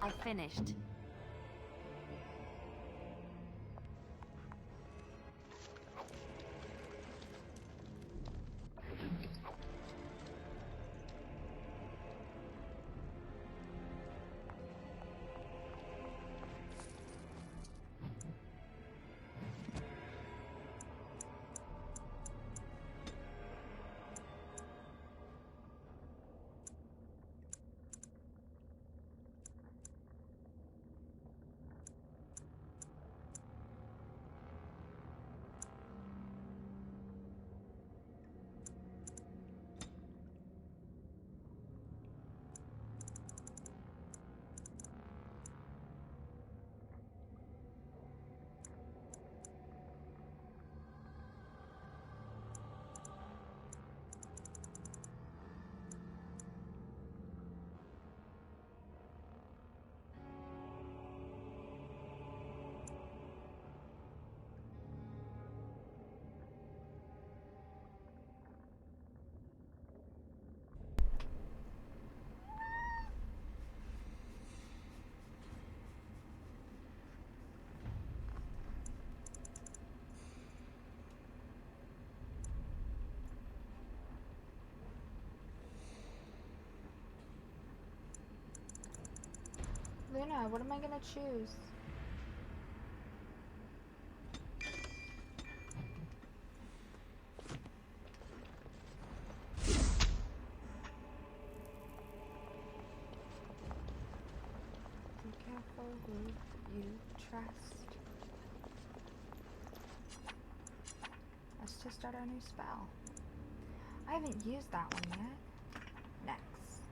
V: I finished.
C: Luna, what am I gonna choose? Be careful who you trust. Let's just start our new spell. I haven't used that one yet. Next.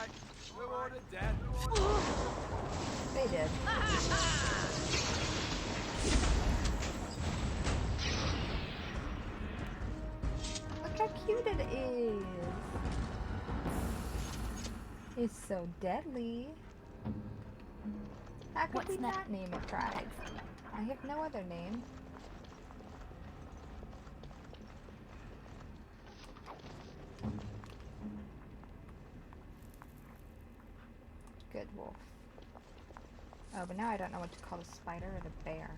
E: right. Who ordered that?
C: They did. Look how cute it is. It's so deadly. How could we not name it Pride? I have no other name. Good wolf. Oh, but now I don't know what to call the spider or the bear.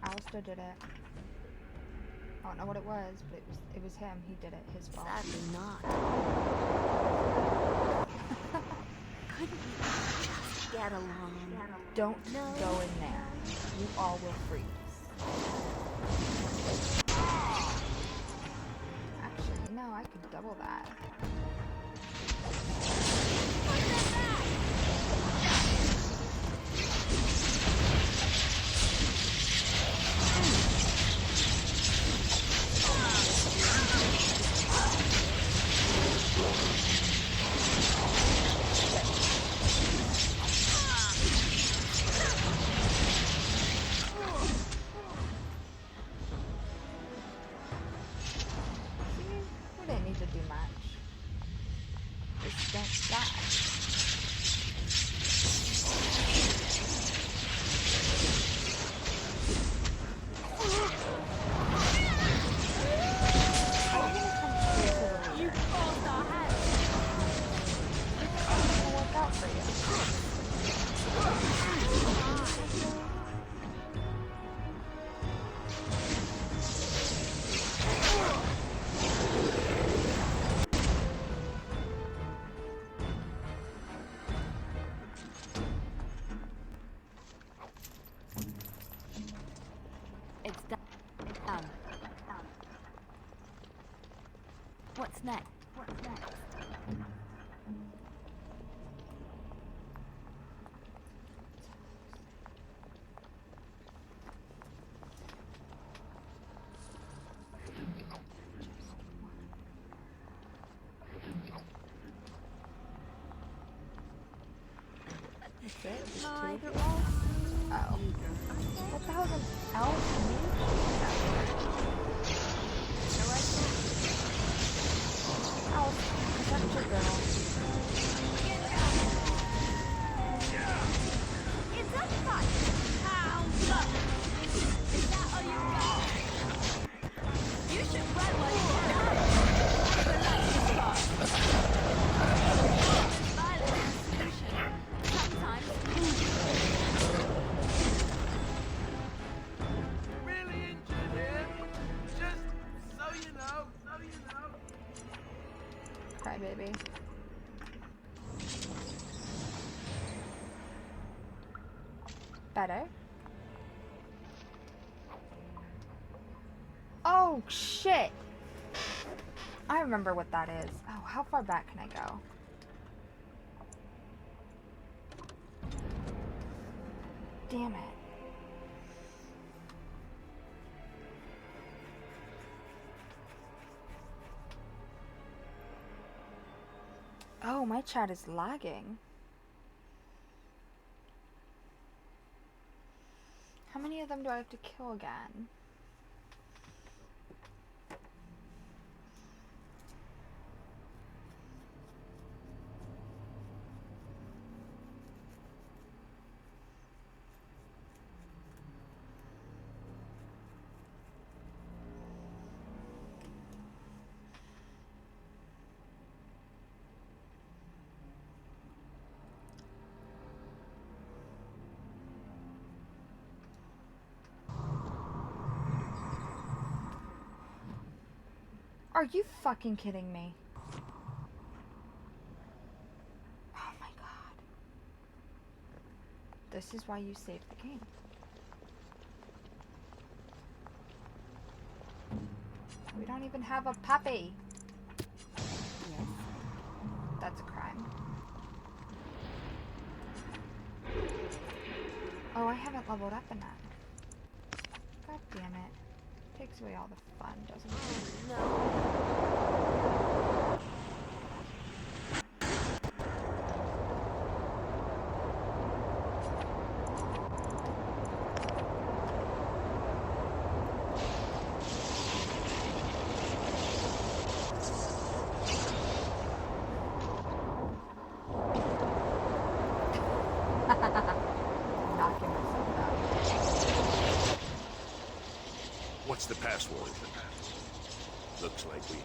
C: Alistair did it. I don't know what it was, but it was him. He did it. His fault.
V: Sadly not. Couldn't we just get along?
C: Don't go in there. You all will freeze. Actually, no, I could double that.
V: What's next?
C: That's it? Just two? Oh. What the hell's an elf? Protect your girl.
V: It's a fight! How luck! Is that all you got? You should run while you can.
E: Really injured here? Just so you know.
C: Cry baby. Better. Oh shit! I remember what that is. Oh, how far back can I go? Damn it. Oh, my chat is lagging. How many of them do I have to kill again? Are you fucking kidding me? Oh my god. This is why you saved the game. We don't even have a puppy. That's a crime. Oh, I haven't leveled up enough. God damn it. Takes away all the fun, doesn't it?
Q: What's the password? Looks like we...